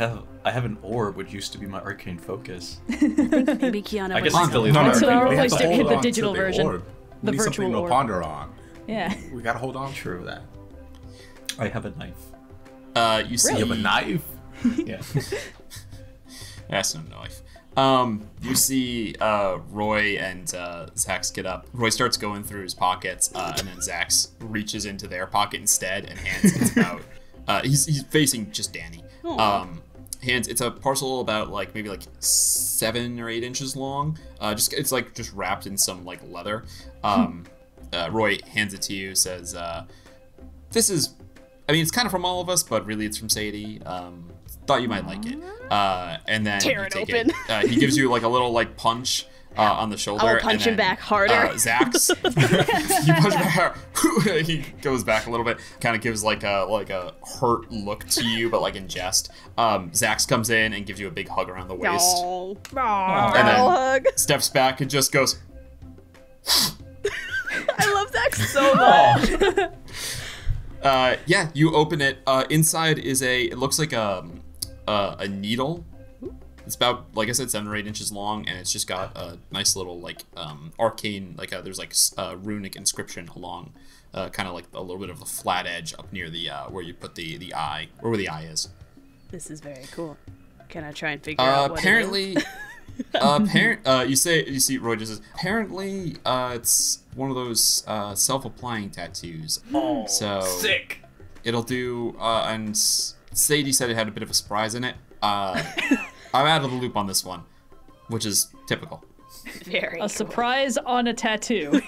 Speaker 3: have an orb, which used to be my arcane focus.
Speaker 1: Maybe Kyana
Speaker 3: I
Speaker 1: would
Speaker 3: guess
Speaker 1: like
Speaker 3: it's still
Speaker 1: to-
Speaker 3: is.
Speaker 4: So
Speaker 3: We
Speaker 4: I'll
Speaker 3: have
Speaker 4: replace
Speaker 3: to
Speaker 4: it with
Speaker 3: hold
Speaker 4: the
Speaker 5: on to
Speaker 4: digital version.
Speaker 5: orb. We
Speaker 4: The
Speaker 5: need something
Speaker 4: virtual
Speaker 5: to
Speaker 4: orb.
Speaker 5: ponder on.
Speaker 4: Yeah.
Speaker 5: We gotta hold on to that.
Speaker 3: I have a knife.
Speaker 2: You see,
Speaker 5: You have a knife?
Speaker 3: Yeah.
Speaker 2: That's no knife. You see Roy and Zax get up. Roy starts going through his pockets, and then Zax reaches into their pocket instead and hands it out. He's facing just Dani. Hands it's a parcel about maybe 7 or 8 inches long. It's just wrapped in some leather. Roy hands it to you, says, "This is, I mean, it's kind of from all of us, but really it's from Sadie. Thought you might like it." And then
Speaker 1: Tear it open.
Speaker 2: He gives you a little punch on the shoulder.
Speaker 1: I'll punch him back harder.
Speaker 2: Zax, you punch back. He goes back a little bit, kind of gives a hurt look to you, but in jest. Zax comes in and gives you a big hug around the waist,
Speaker 1: Oh,
Speaker 2: and then
Speaker 1: hug.
Speaker 2: steps back and just goes.
Speaker 1: I love Zax so much.
Speaker 2: Yeah, you open it. Inside is it looks like a needle. It's about, like I said, 7 or 8 inches long, and it's just got a nice little arcane, there's runic inscription along, kind of a little bit of a flat edge up near the where you put the eye, or where the eye is.
Speaker 1: This is very cool. Can I try and figure out what
Speaker 2: apparently, you see Roy just says, apparently, it's one of those self-applying tattoos.
Speaker 3: Oh,
Speaker 2: so
Speaker 3: sick.
Speaker 2: It'll do, and Sadie said it had a bit of a surprise in it. I'm out of the loop on this one, which is typical.
Speaker 1: Very
Speaker 4: A
Speaker 1: cool.
Speaker 4: surprise on a tattoo.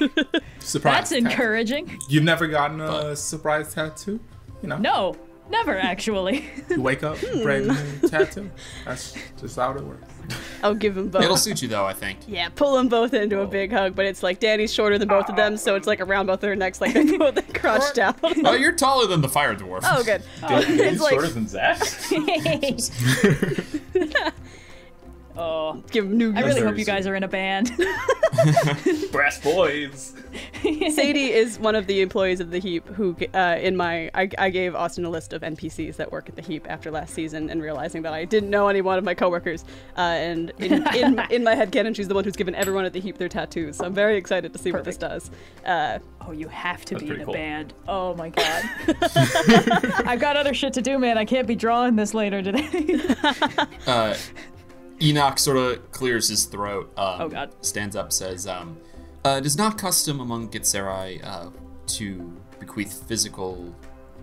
Speaker 5: Surprise
Speaker 4: That's
Speaker 5: tattoo.
Speaker 4: encouraging.
Speaker 5: You've never gotten a surprise tattoo?
Speaker 4: No, never actually.
Speaker 5: You wake up, brand new tattoo. That's just how it works.
Speaker 1: I'll give them both.
Speaker 2: It'll suit you though, I think.
Speaker 1: Yeah, pull them both into a big hug, but it's Dani's shorter than both of them, so it's around both their necks, they're both crouched down.
Speaker 2: Oh, you're taller than the fire dwarf.
Speaker 1: Oh, good.
Speaker 3: It's
Speaker 1: It's
Speaker 3: shorter than Zax.
Speaker 4: Oh,
Speaker 1: Give them new.
Speaker 4: I really
Speaker 3: very
Speaker 4: hope you guys are in a band.
Speaker 3: Brass boys.
Speaker 1: Sadie is one of the employees of the Heap who, I gave Austin a list of NPCs that work at the Heap after last season, and realizing that I didn't know any one of my coworkers. And in my headcanon, she's the one who's given everyone at the Heap their tattoos. So I'm very excited to see what this does.
Speaker 4: Oh, you have to
Speaker 3: That's
Speaker 4: be in
Speaker 3: pretty
Speaker 4: a
Speaker 3: cool.
Speaker 4: band. Oh my god. I've got other shit to do, man. I can't be drawing this later today.
Speaker 2: Enoch sort of clears his throat.
Speaker 4: Oh, God.
Speaker 2: Stands up, says, it is not custom among Gitzerai to bequeath physical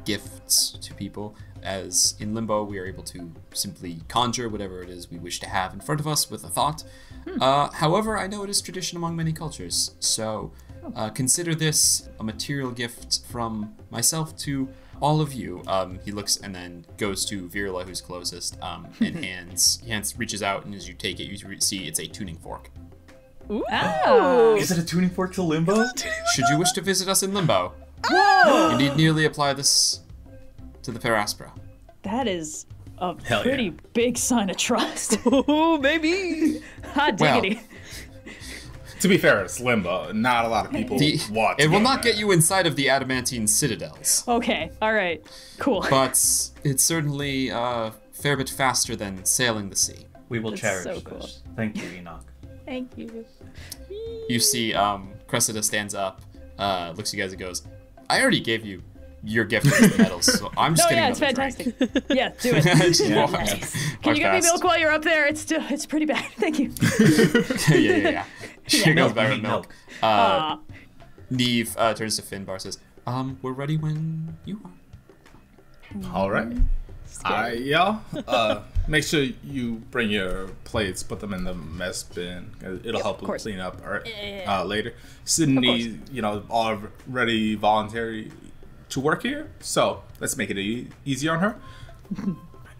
Speaker 2: gifts to people, as in Limbo we are able to simply conjure whatever it is we wish to have in front of us with a thought. However, I know it is tradition among many cultures, so consider this a material gift from myself to all of you. He looks and then goes to Virla, who's closest, and reaches out, and as you take it, you see it's a tuning fork.
Speaker 1: Ooh.
Speaker 4: Ah.
Speaker 3: Is it a tuning fork to Limbo?
Speaker 2: Should you wish to visit us in Limbo,
Speaker 4: Whoa!
Speaker 2: you need merely apply this to the Per Aspera.
Speaker 4: That is a
Speaker 3: Hell
Speaker 4: pretty
Speaker 3: yeah.
Speaker 4: big sign of trust.
Speaker 1: Oh, baby.
Speaker 4: Hot
Speaker 2: Well,
Speaker 4: diggity.
Speaker 5: To be fair, it's Limbo. Not a lot of people want to
Speaker 2: It will
Speaker 5: go
Speaker 2: not
Speaker 5: there.
Speaker 2: get you inside of the adamantine citadels,
Speaker 4: Okay, alright. Cool.
Speaker 2: but it's certainly a fair bit faster than sailing the sea.
Speaker 3: We will
Speaker 4: That's
Speaker 3: cherish
Speaker 4: so cool.
Speaker 3: this. Thank you, Enoch.
Speaker 1: Thank you.
Speaker 2: You see, Cressida stands up, looks at you guys and goes, I already gave you your gift of the medals, so I'm just
Speaker 4: No,
Speaker 2: getting
Speaker 4: yeah, it's
Speaker 2: another
Speaker 4: fantastic.
Speaker 2: drink.
Speaker 4: Yeah, do it.
Speaker 2: Just
Speaker 3: Yeah.
Speaker 2: walk-
Speaker 1: Nice.
Speaker 4: Can
Speaker 2: walk
Speaker 4: you get me
Speaker 2: past.
Speaker 4: milk while you're up there? It's pretty bad. Thank you.
Speaker 2: yeah. She goes
Speaker 3: Milk,
Speaker 2: back
Speaker 3: we
Speaker 2: with
Speaker 3: need
Speaker 2: milk.
Speaker 4: Aw.
Speaker 2: Neve turns to Finbar, says, we're ready when you are.
Speaker 5: All right. Y'all, make sure you bring your plates, put them in the mess bin. It'll help
Speaker 4: course.
Speaker 5: clean up later. Sydney, already voluntary to work here, so let's make it easier on her.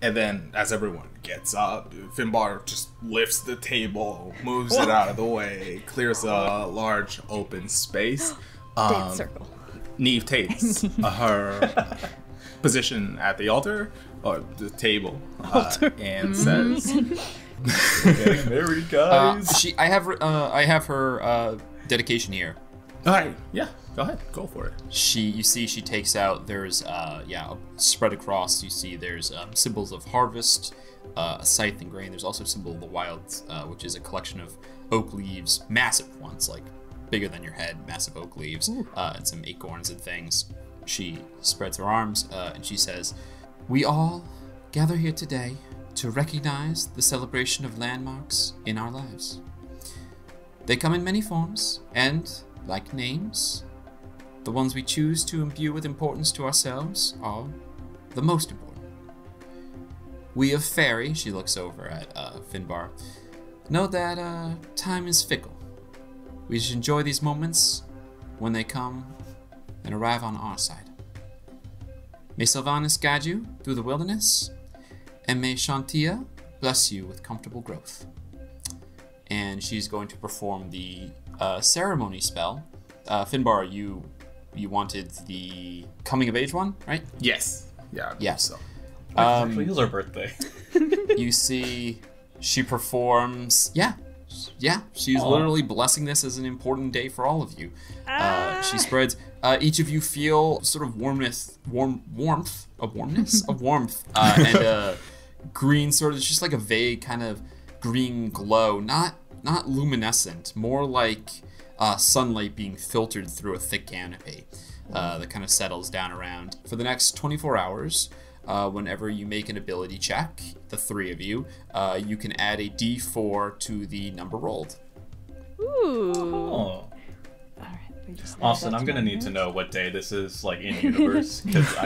Speaker 5: And then, as everyone gets up, Finbar just lifts the table, moves it out of the way, clears a large open space.
Speaker 1: Dance circle.
Speaker 5: Neve takes her position at the altar or the table and says,
Speaker 3: Getting married, guys.
Speaker 2: I have her dedication here.
Speaker 5: "All right, yeah, go ahead, go for it."
Speaker 2: You see she takes out, there's spread across, you see there's symbols of harvest, a scythe and grain. There's also a symbol of the wilds, which is a collection of oak leaves, massive ones, like bigger than your head, massive oak leaves, and some acorns and things. She spreads her arms and she says, "We all gather here today to recognize the celebration of landmarks in our lives. They come in many forms, and, like names, the ones we choose to imbue with importance to ourselves are the most important. We of Fairy," she looks over at Finbar, "know that time is fickle. We should enjoy these moments when they come and arrive on our side. May Sylvanas guide you through the wilderness, and may Shantia bless you with comfortable growth." And she's going to perform the ceremony spell. Finbar, you wanted the coming of age one, right?
Speaker 5: Yes. Yeah.
Speaker 2: Yes.
Speaker 5: So.
Speaker 3: Actually, it was our birthday.
Speaker 2: You see, she performs. Yeah, she's literally blessing this as an important day for all of you. She spreads. Each of you feel sort of warmth, and green sort of. It's just like a vague kind of green glow, not luminescent, more like sunlight being filtered through a thick canopy that kind of settles down around. For the next 24 hours. Whenever you make an ability check, the three of you, you can add a d4 to the number rolled.
Speaker 1: Ooh.
Speaker 3: Oh.
Speaker 4: Just
Speaker 3: Austin, I'm gonna need to know what day this is, like in universe, because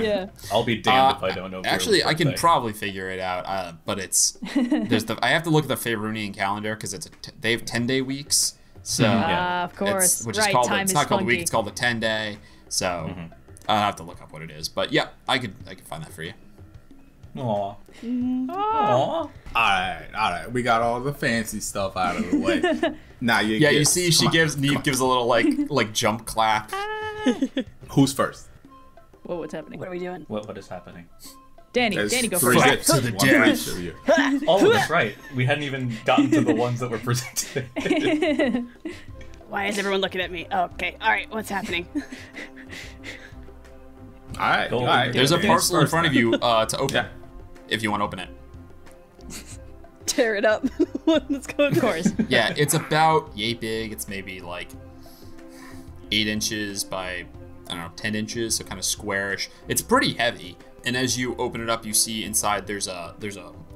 Speaker 3: I'll be damned if I don't know.
Speaker 2: Actually, I can probably figure it out, but it's I have to look at the Faerunian calendar because they have 10-day weeks. So
Speaker 4: of course,
Speaker 2: which is called it's not called a week, it's called a 10-day. So I'll have to look up what it is. But yeah, I could find that for you.
Speaker 3: Aww.
Speaker 5: All right. We got all the fancy stuff out of the way. Now
Speaker 2: you see, she gives a little like jump clap.
Speaker 5: Who's first?
Speaker 4: Whoa, what's happening?
Speaker 1: What are we doing?
Speaker 3: What is happening?
Speaker 4: Danny, go first.
Speaker 5: To the death.
Speaker 3: Oh, that's right. We hadn't even gotten to the ones that were presented.
Speaker 1: Why is everyone looking at me? Okay, all right, what's happening?
Speaker 5: All right.
Speaker 2: There's a parcel in front of you to open.
Speaker 5: Yeah.
Speaker 2: If you want to open it.
Speaker 1: Tear it up. Let's go.
Speaker 4: Of course.
Speaker 2: Yeah, it's about yay big. It's maybe like 8 inches by, 10 inches, so kind of squarish. It's pretty heavy. And as you open it up, you see inside there's a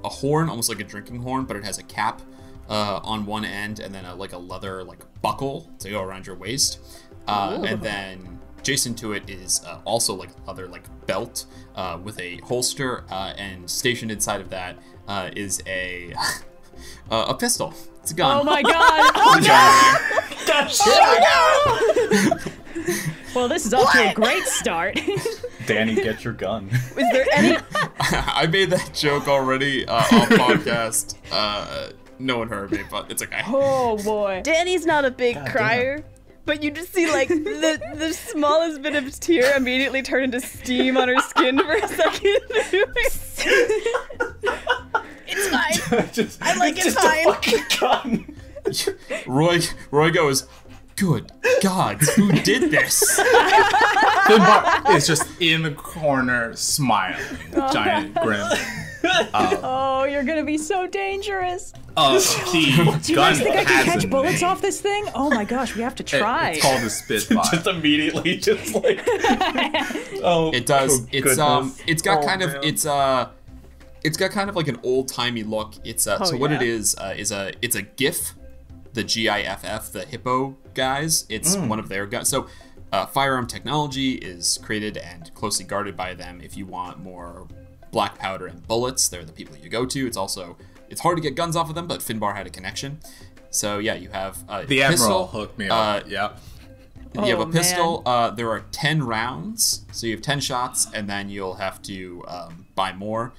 Speaker 2: horn, almost like a drinking horn, but it has a cap on one end, and then a leather buckle to go around your waist. And then adjacent to it is also like a leather belt with a holster, and stationed inside of that is a pistol. It's a gun.
Speaker 4: Oh my god! Oh no! Well, this is off to a great start.
Speaker 3: Dani, get your gun.
Speaker 1: Is there any?
Speaker 2: I made that joke already on podcast. No one heard me, but it's okay.
Speaker 4: Oh boy.
Speaker 1: Dani's not a big crier, but you just see the smallest bit of tear immediately turn into steam on her skin for a second. It's fine. I like it fine.
Speaker 2: Roy goes, "Good God, who did this?"
Speaker 5: Finbar is just in the corner smiling, giant grin.
Speaker 4: Oh, you're gonna be so dangerous.
Speaker 5: Do
Speaker 4: you guys think I can catch bullets off this thing? Oh my gosh, we have to try.
Speaker 5: It's called a Spitfire.
Speaker 3: Just immediately, just like. Oh,
Speaker 2: it does. It's got kind of like an old timey look. It's what it is it's a GIF, the GIFF, the hippo guys. It's one of their guns. So firearm technology is created and closely guarded by them. If you want more black powder and bullets, they're the people you go to. It's hard to get guns off of them, but Finbar had a connection. So yeah, you have
Speaker 5: the
Speaker 2: pistol,
Speaker 5: Admiral hooked me up.
Speaker 2: You have a pistol. There are 10 rounds, so you have 10 shots, and then you'll have to buy more,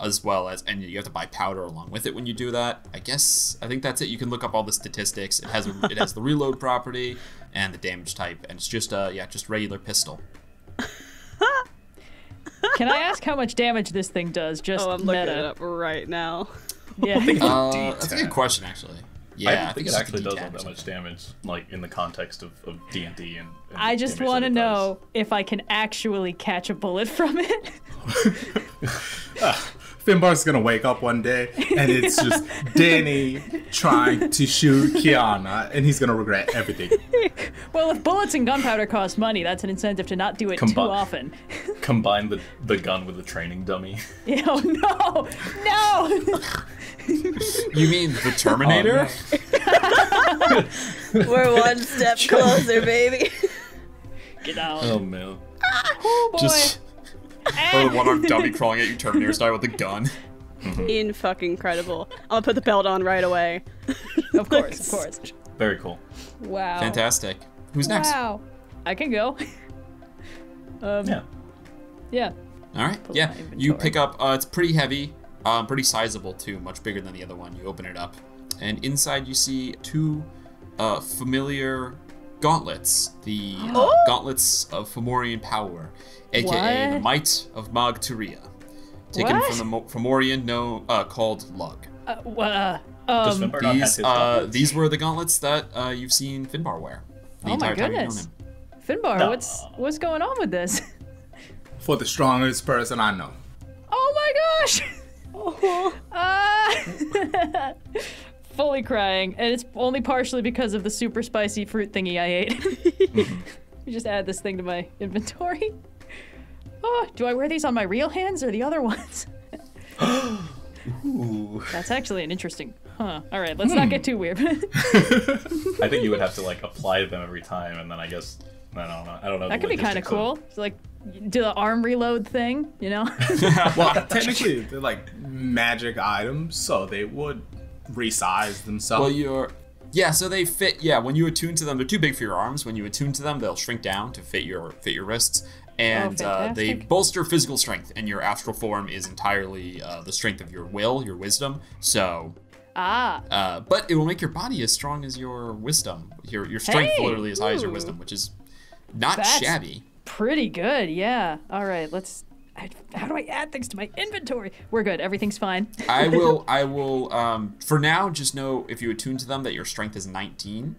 Speaker 2: as well as, and you have to buy powder along with it when you do that. I think that's it. You can look up all the statistics. It has the reload property and the damage type, and it's just just regular pistol.
Speaker 4: Can I ask how much damage this thing does? Just
Speaker 1: I'm looking it up right now.
Speaker 4: Yeah.
Speaker 2: That's a good question, actually. Yeah,
Speaker 3: I think it actually does not that much damage, like in the context of D&D and
Speaker 4: I just want to know if I can actually catch a bullet from it.
Speaker 5: Finbar's gonna wake up one day and it's just Dani trying to shoot Kyana, and he's gonna regret everything.
Speaker 4: Well, if bullets and gunpowder cost money, that's an incentive to not do it too often.
Speaker 3: Combine the gun with the training dummy.
Speaker 4: Oh no! No!
Speaker 2: You mean the Terminator?
Speaker 1: We're one step closer, baby.
Speaker 4: Get down.
Speaker 3: Oh man.
Speaker 4: Oh boy.
Speaker 2: Just or the one-armed dummy crawling at you, Terminator style with a gun.
Speaker 1: In fucking incredible. I'll put the belt on right away.
Speaker 4: Of course.
Speaker 3: Very cool.
Speaker 4: Wow.
Speaker 2: Fantastic. Who's next?
Speaker 4: Wow. I can go.
Speaker 3: Yeah.
Speaker 4: Yeah.
Speaker 2: All right.
Speaker 4: Pull
Speaker 2: Yeah.
Speaker 4: my inventory.
Speaker 2: You pick up. It's pretty heavy. Pretty sizable too. Much bigger than the other one. You open it up, and inside you see two familiar gauntlets. The gauntlets of Fomorian power, aka the Might of Mag Turia, taken
Speaker 4: What?
Speaker 2: from the Fomorian called Lug.
Speaker 3: Does Finbar not have his gauntlets?
Speaker 2: These were the gauntlets that you've seen Finbar wear. The
Speaker 4: Oh my
Speaker 2: entire time you've known
Speaker 4: goodness.
Speaker 2: him.
Speaker 4: Finbar,
Speaker 3: No.
Speaker 4: what's going on with this?
Speaker 5: For the strongest person I know.
Speaker 4: Oh my gosh! Fully crying, and it's only partially because of the super spicy fruit thingy I ate. You just add this thing to my inventory. Oh, do I wear these on my real hands or the other ones?
Speaker 3: Ooh.
Speaker 4: That's actually an interesting. Huh. All right, let's not get too weird.
Speaker 3: I think you would have to like apply them every time, and then I guess I don't know.
Speaker 4: That could be kind of cool. So, like, do the arm reload thing, you know?
Speaker 5: Well, technically, they're like magic items, so they would resize themselves.
Speaker 2: Well, so they fit. Yeah, when you attune to them, they're too big for your arms. When you attune to them, they'll shrink down to fit your wrists, and they
Speaker 4: fantastic.
Speaker 2: bolster physical strength. And your astral form is entirely the strength of your will, your wisdom. So, but it will make your body as strong as your wisdom. Your strength
Speaker 4: Hey!
Speaker 2: literally as high as your
Speaker 4: Ooh.
Speaker 2: wisdom, which is not
Speaker 4: That's-
Speaker 2: shabby.
Speaker 4: Pretty good, yeah. All right, let's. How do I add things to my inventory? We're good. Everything's fine.
Speaker 2: I will. For now, just know if you attune to them that your strength is 19.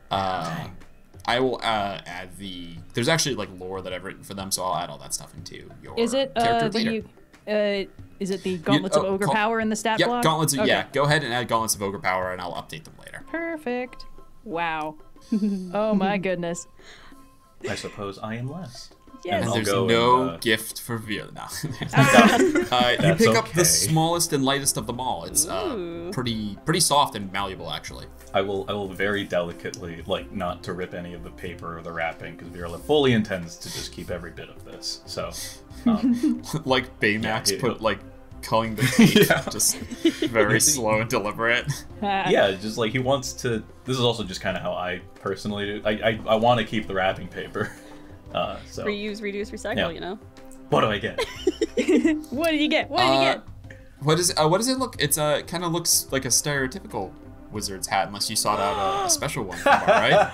Speaker 2: I will add the. There's actually like lore that I've written for them, so I'll add all that stuff into your
Speaker 4: Is it
Speaker 2: character later.
Speaker 4: is it the gauntlets of ogre power in the stat
Speaker 2: Yep,
Speaker 4: block?
Speaker 2: gauntlets.
Speaker 4: Okay.
Speaker 2: Yeah, go ahead and add gauntlets of ogre power, and I'll update them later.
Speaker 4: Perfect. Wow. Oh my goodness.
Speaker 3: I suppose I am last.
Speaker 4: Yes.
Speaker 2: And
Speaker 3: I'll
Speaker 2: there's
Speaker 3: go
Speaker 2: no
Speaker 3: and,
Speaker 2: gift for Via. No. You
Speaker 3: That's
Speaker 2: pick up
Speaker 3: okay.
Speaker 2: the smallest and lightest of them all. It's
Speaker 1: Ooh.
Speaker 2: pretty soft and malleable, actually.
Speaker 3: I will very delicately, like, not to rip any of the paper or the wrapping, because Virla fully intends to just keep every bit of this. So,
Speaker 2: Like Baymax
Speaker 3: Yeah,
Speaker 2: put
Speaker 3: he'll-
Speaker 2: like culling the tape,
Speaker 5: Yeah.
Speaker 2: just very slow and deliberate.
Speaker 3: yeah, just like he wants to. This is also just kind of how I personally do. I want to keep the wrapping paper. So
Speaker 1: Reuse, reduce, recycle,
Speaker 3: Yeah.
Speaker 1: you know?
Speaker 3: what do I get?
Speaker 4: What did you get? What did you get?
Speaker 2: What does it look? It's kind of looks like a stereotypical wizard's hat, unless you sought out a special one, right?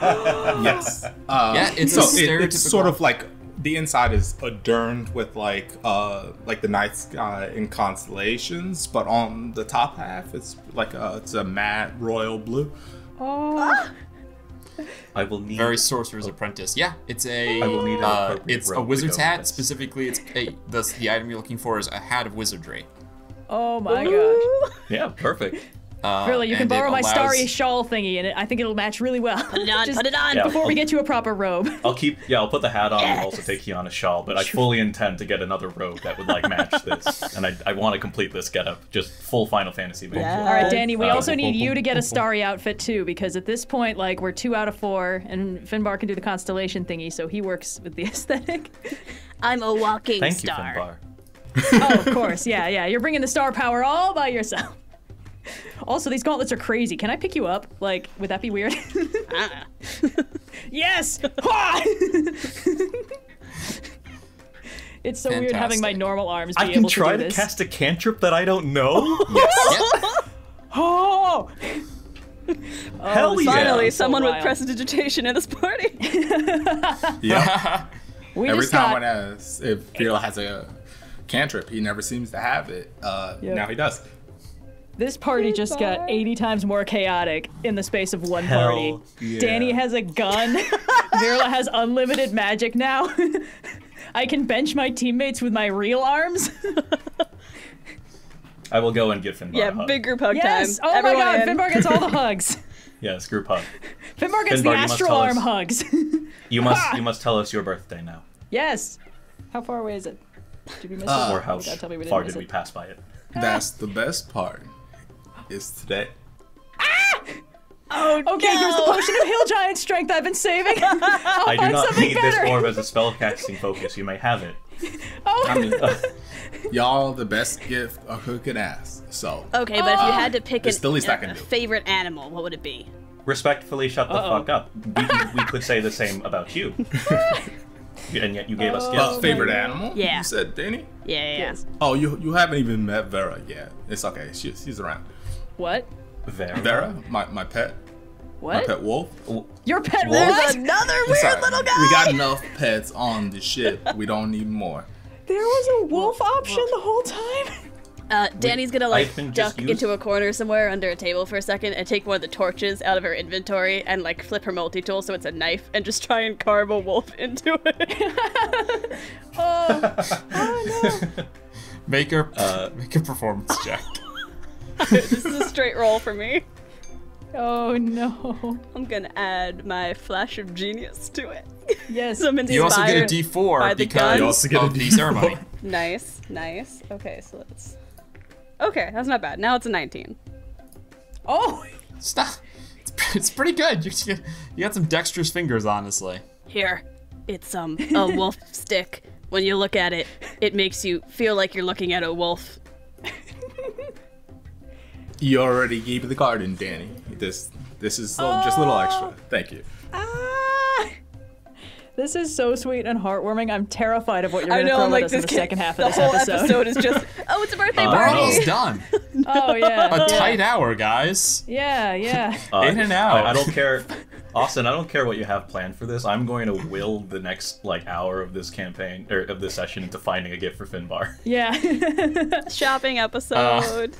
Speaker 5: Yes.
Speaker 2: Yeah, it's
Speaker 5: so
Speaker 2: a stereotypical.
Speaker 5: it's sort of like the inside is adorned with like the night sky in constellations, but on the top half it's like it's a matte royal blue.
Speaker 4: Oh.
Speaker 3: I will need.
Speaker 2: Very Sorcerer's Apprentice. Yeah, it's a.
Speaker 3: I will need an appropriate
Speaker 2: it's a
Speaker 3: robe to
Speaker 2: wizard's
Speaker 3: go with
Speaker 2: hat.
Speaker 3: this.
Speaker 2: Specifically, it's the item you're looking for is a hat of wizardry.
Speaker 4: Oh my gosh.
Speaker 3: Yeah, perfect.
Speaker 4: Really, you can
Speaker 2: and it
Speaker 4: borrow my
Speaker 2: allows-
Speaker 4: starry shawl thingy, and I think it'll match really well.
Speaker 1: Put it on,
Speaker 4: Just
Speaker 1: put it on!
Speaker 3: Yeah.
Speaker 4: Before we get you a proper robe.
Speaker 3: I'll put the hat on and also take Kyana's shawl, but I fully intend to get another robe that would like match this, and I want to complete this getup, just full Final Fantasy mode.
Speaker 1: Yeah.
Speaker 4: All right, Danny, we
Speaker 3: Uh,
Speaker 4: also need you to get a starry outfit too, because at this point, like, we're 2 out of 4, and Finbar can do the constellation thingy, so he works with the aesthetic.
Speaker 1: I'm a walking
Speaker 3: Thank you,
Speaker 1: star.
Speaker 3: Finbar.
Speaker 4: Oh, of course, yeah. You're bringing the star power all by yourself. Also, these gauntlets are crazy. Can I pick you up? Like, would that be weird? Yes! Ha! It's so weird having my
Speaker 2: Fantastic.
Speaker 4: normal arms be
Speaker 3: I can
Speaker 4: able
Speaker 3: try
Speaker 4: to do
Speaker 3: to
Speaker 4: this.
Speaker 3: cast a cantrip that I don't know.
Speaker 2: Yep.
Speaker 4: Oh!
Speaker 3: Hell yeah!
Speaker 1: Finally,
Speaker 4: so
Speaker 1: someone with
Speaker 4: wild.
Speaker 1: prestidigitation in this party.
Speaker 5: Yeah.
Speaker 4: We
Speaker 5: Every
Speaker 4: just
Speaker 5: time
Speaker 4: got,
Speaker 5: if Virla has a cantrip, he never seems to have it. Now he does.
Speaker 4: this party just got 80 times more chaotic in the space of one party.
Speaker 3: Hell yeah.
Speaker 4: Danny has a gun. Virla has unlimited magic now. I can bench my teammates with my real arms.
Speaker 3: I will go and give Finbar a hug.
Speaker 1: big group hug
Speaker 4: Yes!
Speaker 1: time.
Speaker 4: Oh
Speaker 1: Everyone
Speaker 4: my god,
Speaker 1: in.
Speaker 4: Finbar gets all the hugs.
Speaker 3: Yes, group hug.
Speaker 4: Finbar gets
Speaker 3: Finbar,
Speaker 4: the
Speaker 3: you must
Speaker 4: astral
Speaker 3: tell
Speaker 4: arm
Speaker 3: us-
Speaker 4: hugs.
Speaker 3: You must tell us your birthday now.
Speaker 4: Yes. How far away is it? Did we miss it?
Speaker 3: Or how
Speaker 4: Oh, God, tell me we didn't
Speaker 3: far
Speaker 4: miss
Speaker 3: did we
Speaker 4: it.
Speaker 3: pass by it?
Speaker 5: That's the best part. Is today.
Speaker 1: Oh,
Speaker 4: Okay, here's the potion of hill giant strength I've been saving.
Speaker 3: I do
Speaker 4: find
Speaker 3: not
Speaker 4: something
Speaker 3: need
Speaker 4: better.
Speaker 3: this orb as a spellcasting focus. You may have it.
Speaker 4: Oh,
Speaker 5: I mean, y'all the best gift a hook could ask. So
Speaker 1: Okay, but if you had to pick
Speaker 5: It's the least I can
Speaker 1: a
Speaker 5: do.
Speaker 1: favorite animal, what would it be?
Speaker 3: Respectfully, shut the
Speaker 4: Uh-oh.
Speaker 3: fuck up. We could say the same about you. And yet you gave us
Speaker 4: Oh.
Speaker 3: gifts.
Speaker 5: favorite animal?
Speaker 1: Yeah.
Speaker 5: You said Dani?
Speaker 1: Yeah.
Speaker 4: Yes.
Speaker 5: Oh, you haven't even met Vera yet. It's okay. She's around.
Speaker 4: what?
Speaker 5: Vera, my pet, my
Speaker 4: What?
Speaker 5: pet wolf.
Speaker 4: Your pet
Speaker 5: Wolf?
Speaker 4: what?
Speaker 1: Another
Speaker 5: It's
Speaker 1: weird
Speaker 5: alright.
Speaker 1: little guy.
Speaker 5: We got enough pets on the ship. We don't need more.
Speaker 4: There was a wolf option the whole time.
Speaker 1: Danny's gonna
Speaker 3: I've been just
Speaker 1: duck
Speaker 3: used-
Speaker 1: into a corner somewhere under a table for a second and take one of the torches out of her inventory and flip her multi-tool so it's a knife and just try and carve a wolf into it.
Speaker 4: Oh no.
Speaker 2: Make a performance check.
Speaker 1: This is a straight roll for me.
Speaker 4: Oh no.
Speaker 1: I'm gonna add my flash of genius to it.
Speaker 4: Yes.
Speaker 1: So I'm
Speaker 2: You also get a
Speaker 1: inspired
Speaker 2: D4
Speaker 1: by the
Speaker 2: because
Speaker 1: guns.
Speaker 5: You also get a
Speaker 2: of the
Speaker 5: D4.
Speaker 2: ceremony.
Speaker 1: Nice. Okay, so let's. Okay, that's not bad. Now it's a 19.
Speaker 4: Oh.
Speaker 2: Stop. It's pretty good. You got some dexterous fingers, honestly.
Speaker 1: Here, it's a wolf stick. When you look at it, it makes you feel like you're looking at a wolf.
Speaker 5: You already gave me the garden, Dani. This is just a little extra. Thank you.
Speaker 4: Ah. This is so sweet and heartwarming. I'm terrified of what you're
Speaker 1: I
Speaker 4: going to
Speaker 1: know,
Speaker 4: throw
Speaker 1: I'm
Speaker 4: at
Speaker 1: like
Speaker 4: us in
Speaker 1: this
Speaker 4: the second half of
Speaker 1: the
Speaker 4: this
Speaker 1: whole
Speaker 4: episode.
Speaker 1: is just, oh, it's a birthday
Speaker 2: We're
Speaker 1: party.
Speaker 2: almost done.
Speaker 4: Oh yeah.
Speaker 2: A
Speaker 4: yeah.
Speaker 2: tight hour, guys.
Speaker 4: Yeah, yeah.
Speaker 2: In and out.
Speaker 3: I don't care. Austin, I don't care what you have planned for this. I'm going to will the next hour of this campaign or of this session into finding a gift for Finbar.
Speaker 4: Yeah.
Speaker 1: Shopping episode.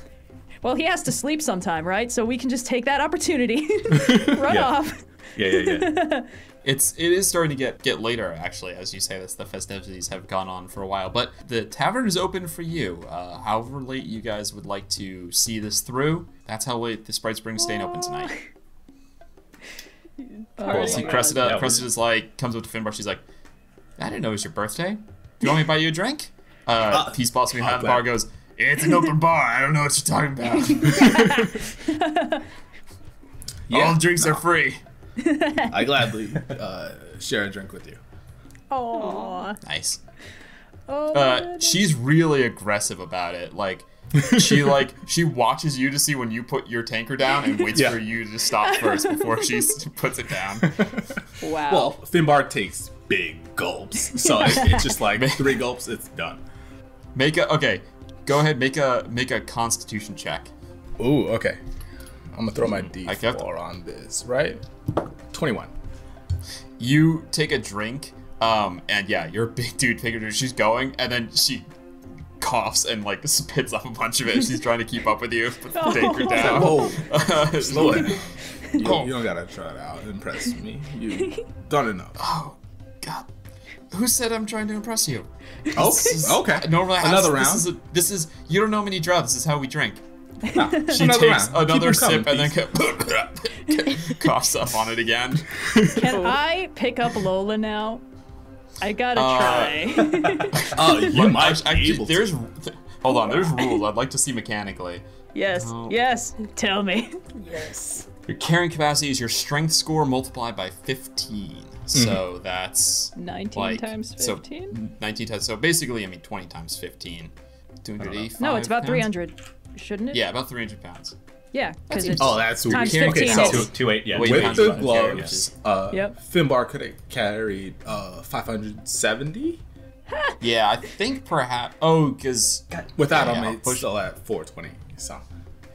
Speaker 4: Well, he has to sleep sometime, right? So we can just take that opportunity. Run
Speaker 3: Yeah.
Speaker 4: off.
Speaker 3: Yeah.
Speaker 2: It is starting to get later, actually, as you say this. The festivities have gone on for a while, but the tavern is open for you. However late you guys would like to see this through, that's how late the Sprite Spring's staying open tonight.
Speaker 1: Party.
Speaker 2: See,
Speaker 3: Yeah,
Speaker 2: Cressida
Speaker 3: we-
Speaker 2: is comes up to Finbar. She's like, I didn't know it was your birthday. Do you want me to buy you a drink? Peace Blossom behind the bar goes, it's an open bar. I don't know what you're talking about. All drinks are free.
Speaker 5: I gladly share a drink with you.
Speaker 4: Aww.
Speaker 2: Nice.
Speaker 4: Oh,
Speaker 2: She's really aggressive about it. She watches you to see when you put your tanker down and waits
Speaker 5: Yeah.
Speaker 2: for you to stop first before she puts it down.
Speaker 4: wow.
Speaker 5: Well, Finbar takes big gulps, so it's just like 3 gulps, it's done.
Speaker 2: Go ahead, make a Constitution check.
Speaker 5: Ooh, okay. I'm gonna throw my
Speaker 2: kept-
Speaker 5: D4 on this, right? 21.
Speaker 2: You take a drink, and yeah, you're a big dude. Take a drink. She's going, and then she coughs and spits up a bunch of it. She's trying to keep up with you. Put the tanker down.
Speaker 5: Whoa, slow down. You don't gotta try to out impress me. You done enough.
Speaker 2: Oh, God. Who said I'm trying to impress you?
Speaker 5: Okay.
Speaker 2: Normally,
Speaker 5: Another round.
Speaker 2: This is you don't know me, draw. This is how we drink. She
Speaker 5: Another
Speaker 2: takes
Speaker 5: round.
Speaker 2: another
Speaker 5: Keep 'em
Speaker 2: sip
Speaker 5: coming,
Speaker 2: and then coughs up on it again.
Speaker 4: Can I pick up Lola now? I gotta try.
Speaker 5: Oh, you might
Speaker 2: I-
Speaker 5: be able to.
Speaker 2: there's hold on. There's rules I'd like to see mechanically.
Speaker 1: Yes.
Speaker 4: Yes, tell me.
Speaker 1: Yes.
Speaker 2: Your carrying capacity is your strength score multiplied by 15. So that's
Speaker 4: 19 times 15?
Speaker 2: So 19 times. So basically, 20 times 15. 285
Speaker 4: No, it's about
Speaker 2: pounds?
Speaker 4: 300, shouldn't it?
Speaker 2: Yeah, about 300 pounds.
Speaker 4: Yeah, because
Speaker 2: That's
Speaker 4: it's
Speaker 5: Oh, that's what
Speaker 4: times
Speaker 5: we
Speaker 4: 15
Speaker 5: okay, so
Speaker 4: is-
Speaker 3: 2-8, yeah.
Speaker 2: Wait,
Speaker 5: with
Speaker 2: pounds
Speaker 5: the
Speaker 2: by
Speaker 5: gloves,
Speaker 4: Yep.
Speaker 5: Finbar could have carried 570.
Speaker 2: Yeah, I think perhaps. Oh, because
Speaker 5: Without
Speaker 2: Yeah,
Speaker 5: him, it's
Speaker 2: push-
Speaker 5: still at 420. So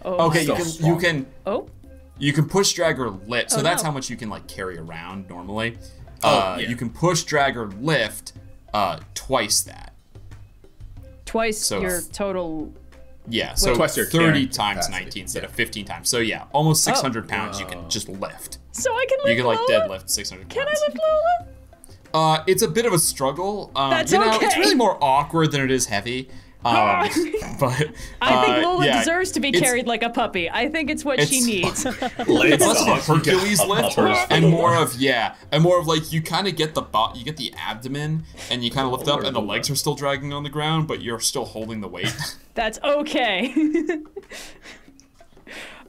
Speaker 4: Oh,
Speaker 2: okay,
Speaker 5: Still
Speaker 2: you
Speaker 5: strong.
Speaker 2: can
Speaker 4: oh,
Speaker 2: you can push, drag, or lift. So
Speaker 1: Oh,
Speaker 2: that's
Speaker 1: no.
Speaker 2: how much you can carry around normally.
Speaker 5: Yeah.
Speaker 2: You can push, drag, or lift twice that.
Speaker 4: twice
Speaker 2: So-
Speaker 4: your total.
Speaker 2: Yeah, so
Speaker 5: Twice your
Speaker 2: 30
Speaker 5: carrying
Speaker 2: times
Speaker 5: capacity.
Speaker 2: 19 instead
Speaker 5: Yeah.
Speaker 2: of 15 times. So yeah, almost 600 pounds you can just lift.
Speaker 4: So I can lift
Speaker 2: You can
Speaker 4: Lola?
Speaker 2: deadlift 600 pounds.
Speaker 4: Can I lift Lola?
Speaker 2: It's a bit of a struggle.
Speaker 4: That's
Speaker 2: It's
Speaker 4: okay.
Speaker 2: really more awkward than it is heavy. But
Speaker 4: I think Lola
Speaker 2: yeah,
Speaker 4: deserves to be carried like a puppy. I think it's what she needs.
Speaker 2: It's less of a Hercules lift and more of like you kind of get the abdomen and you kind of lift up and the legs are still dragging on the ground, but you're still holding the weight.
Speaker 4: That's okay.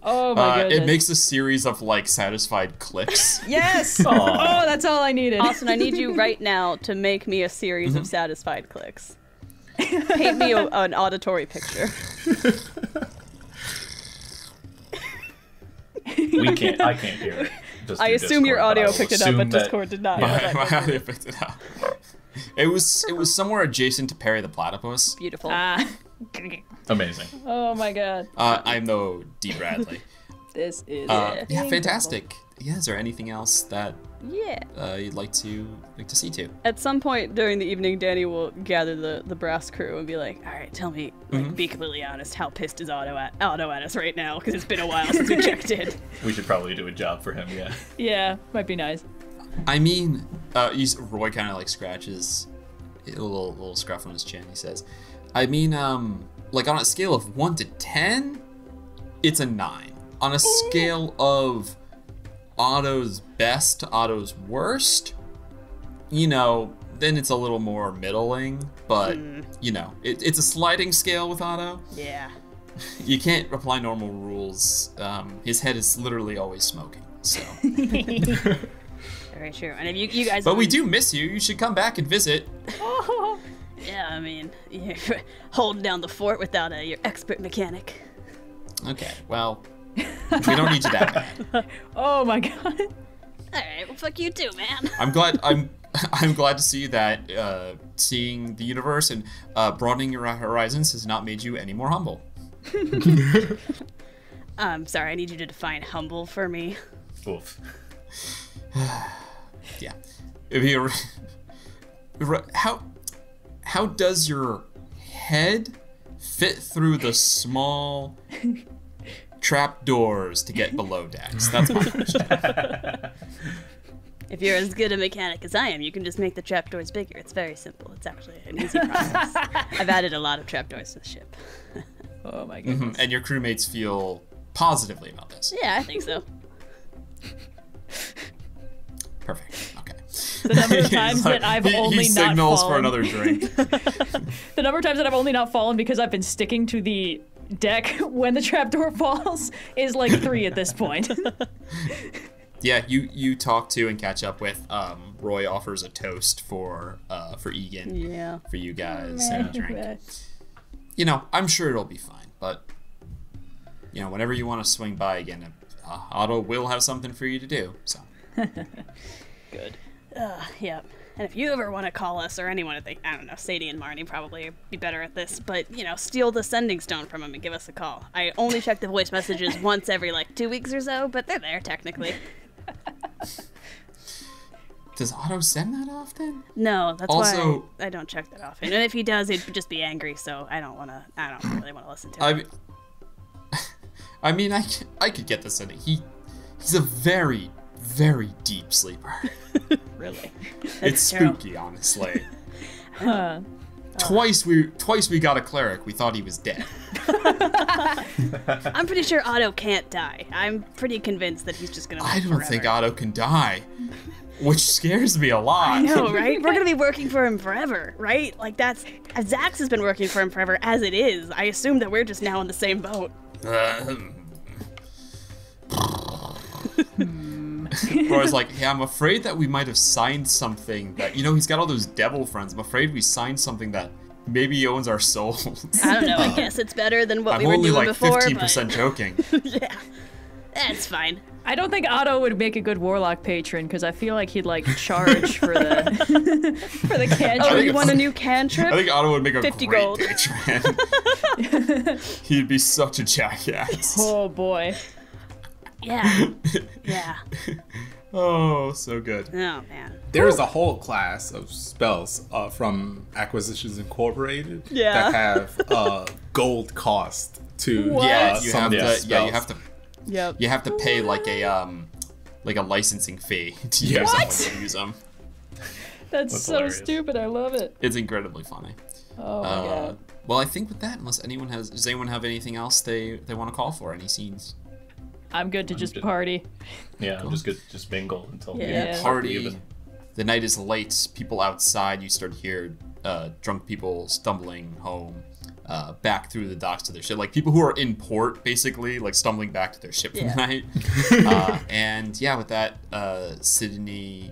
Speaker 4: Oh my goodness.
Speaker 2: It makes a series of like satisfied clicks.
Speaker 4: Yes. Oh, that's all I needed.
Speaker 1: Austin, I need you right now to make me a series of satisfied clicks. Paint me an auditory picture.
Speaker 3: I can't hear it. Just
Speaker 1: I
Speaker 3: through
Speaker 1: assume your
Speaker 3: Discord,
Speaker 1: audio
Speaker 3: but I will
Speaker 1: picked it up,
Speaker 3: assume
Speaker 1: but
Speaker 3: that-
Speaker 1: Discord did not.
Speaker 2: My audio picked it up. It was somewhere adjacent to Perry the Platypus.
Speaker 1: Beautiful.
Speaker 3: Amazing.
Speaker 4: Oh my god.
Speaker 2: I'm no D. Bradley.
Speaker 4: This is
Speaker 2: Yeah, fantastic. Yeah, is there anything else that
Speaker 1: Yeah.
Speaker 2: you'd like to see too?
Speaker 1: At some point during the evening, Dani will gather the brass crew and be like, "All right, tell me, like, be completely honest. How pissed is Otto at us right now? Because it's been a while since we checked in."
Speaker 3: We should probably do a job for him, yeah.
Speaker 4: Yeah, might be nice.
Speaker 2: I mean, Roy kind of like scratches a little scruff on his chin. He says, "I mean, like on a scale of 1 to 10, it's a 9. On a scale of Otto's best to Otto's worst, then it's a little more middling. But it's a sliding scale with Otto.
Speaker 1: Yeah.
Speaker 2: You can't apply normal rules. His head is literally always smoking. So."
Speaker 1: Very true. And if you guys.
Speaker 2: But we do miss you. You should come back and visit.
Speaker 1: Yeah, I mean, you're holding down the fort without your expert mechanic.
Speaker 2: Okay, well, we don't need you that bad.
Speaker 4: Oh my god.
Speaker 1: All right, well, fuck you too, man.
Speaker 2: I'm glad to see that seeing the universe and broadening your horizons has not made you any more humble.
Speaker 1: Sorry, I need you to define humble for me.
Speaker 3: Oof.
Speaker 2: Yeah. If you how does your head fit through the small trap doors to get below decks? That's my question.
Speaker 1: If you're as good a mechanic as I am, you can just make the trapdoors bigger. It's very simple. It's actually an easy process. I've added a lot of trapdoors to the ship.
Speaker 4: Oh my goodness.
Speaker 2: And your crewmates feel positively about this.
Speaker 1: Yeah, I think so.
Speaker 2: Perfect. Okay.
Speaker 4: The number of times that I've only
Speaker 2: he
Speaker 4: not
Speaker 2: signals
Speaker 4: fallen.
Speaker 2: for another drink.
Speaker 4: The number of times that I've only not fallen because I've been sticking to the deck when the trapdoor falls is like 3 at this point.
Speaker 2: Yeah, you talk to and catch up with. Roy offers a toast for Egan.
Speaker 1: Yeah.
Speaker 2: For you guys and a drink. I'm sure it'll be fine. But whenever you want to swing by again, Otto will have something for you to do. So.
Speaker 1: Good. Yeah. And if you ever want to call us or anyone, I don't know, Sadie and Marnie probably be better at this, but, steal the sending stone from them and give us a call. I only check the voice messages once every, 2 weeks or so, but they're there, technically.
Speaker 2: Does Otto send that often?
Speaker 1: No, that's
Speaker 2: Also,
Speaker 1: why I don't check that often. And if he does, he'd just be angry, so I don't really want to listen to him.
Speaker 2: I mean, I could get this in it. He's a very, very deep sleeper.
Speaker 1: Really?
Speaker 2: It's spooky, honestly. Twice we got a cleric. We thought he was dead.
Speaker 1: I'm pretty sure Otto can't die. I'm pretty convinced that he's just gonna live
Speaker 2: I don't
Speaker 1: forever.
Speaker 2: think Otto can die, which scares me a lot.
Speaker 1: I know, right? We're gonna be working for him forever, right? Zax has been working for him forever as it is. I assume that we're just now in the same boat.
Speaker 2: Roy's like, yeah, I'm afraid that we might have signed something that, he's got all those devil friends. I'm afraid we signed something that maybe he owns our souls.
Speaker 1: I don't know. I guess it's better than what
Speaker 2: I'm
Speaker 1: we were
Speaker 2: only
Speaker 1: doing
Speaker 2: like
Speaker 1: before.
Speaker 2: 15% joking.
Speaker 1: Yeah, that's fine.
Speaker 4: I don't think Otto would make a good warlock patron because I feel like he'd charge for the for the cantrip.
Speaker 1: Oh, you want a new cantrip?
Speaker 2: I think Otto would make a
Speaker 1: 50
Speaker 2: great
Speaker 1: gold.
Speaker 2: patron. He'd be such a jackass.
Speaker 4: Oh boy.
Speaker 1: Yeah. Yeah.
Speaker 2: Oh, so good.
Speaker 1: Oh man.
Speaker 5: There is a whole class of spells from Acquisitions Incorporated
Speaker 1: Yeah.
Speaker 5: that have gold cost to
Speaker 4: What?
Speaker 2: Yeah, you
Speaker 5: some
Speaker 2: have
Speaker 5: of
Speaker 2: to.
Speaker 5: these
Speaker 2: Yeah, you
Speaker 5: spells.
Speaker 2: have to.
Speaker 1: Yep.
Speaker 2: You have to pay like a licensing fee to use
Speaker 5: What?
Speaker 2: them when you use them.
Speaker 4: That's so
Speaker 3: hilarious.
Speaker 4: stupid. I love it.
Speaker 2: It's incredibly funny.
Speaker 4: Oh my god.
Speaker 2: Well, I think with that, does anyone have anything else they want to call for? Any scenes?
Speaker 4: I'm good to just party.
Speaker 3: Yeah, I'm just good. Just mingle until
Speaker 4: Yeah.
Speaker 2: Party.
Speaker 3: even.
Speaker 2: The night is late. People outside. You start to hear drunk people stumbling home, back through the docks to their ship. Like people who are in port, basically, like stumbling back to their ship for the night. And yeah, with that, Sydney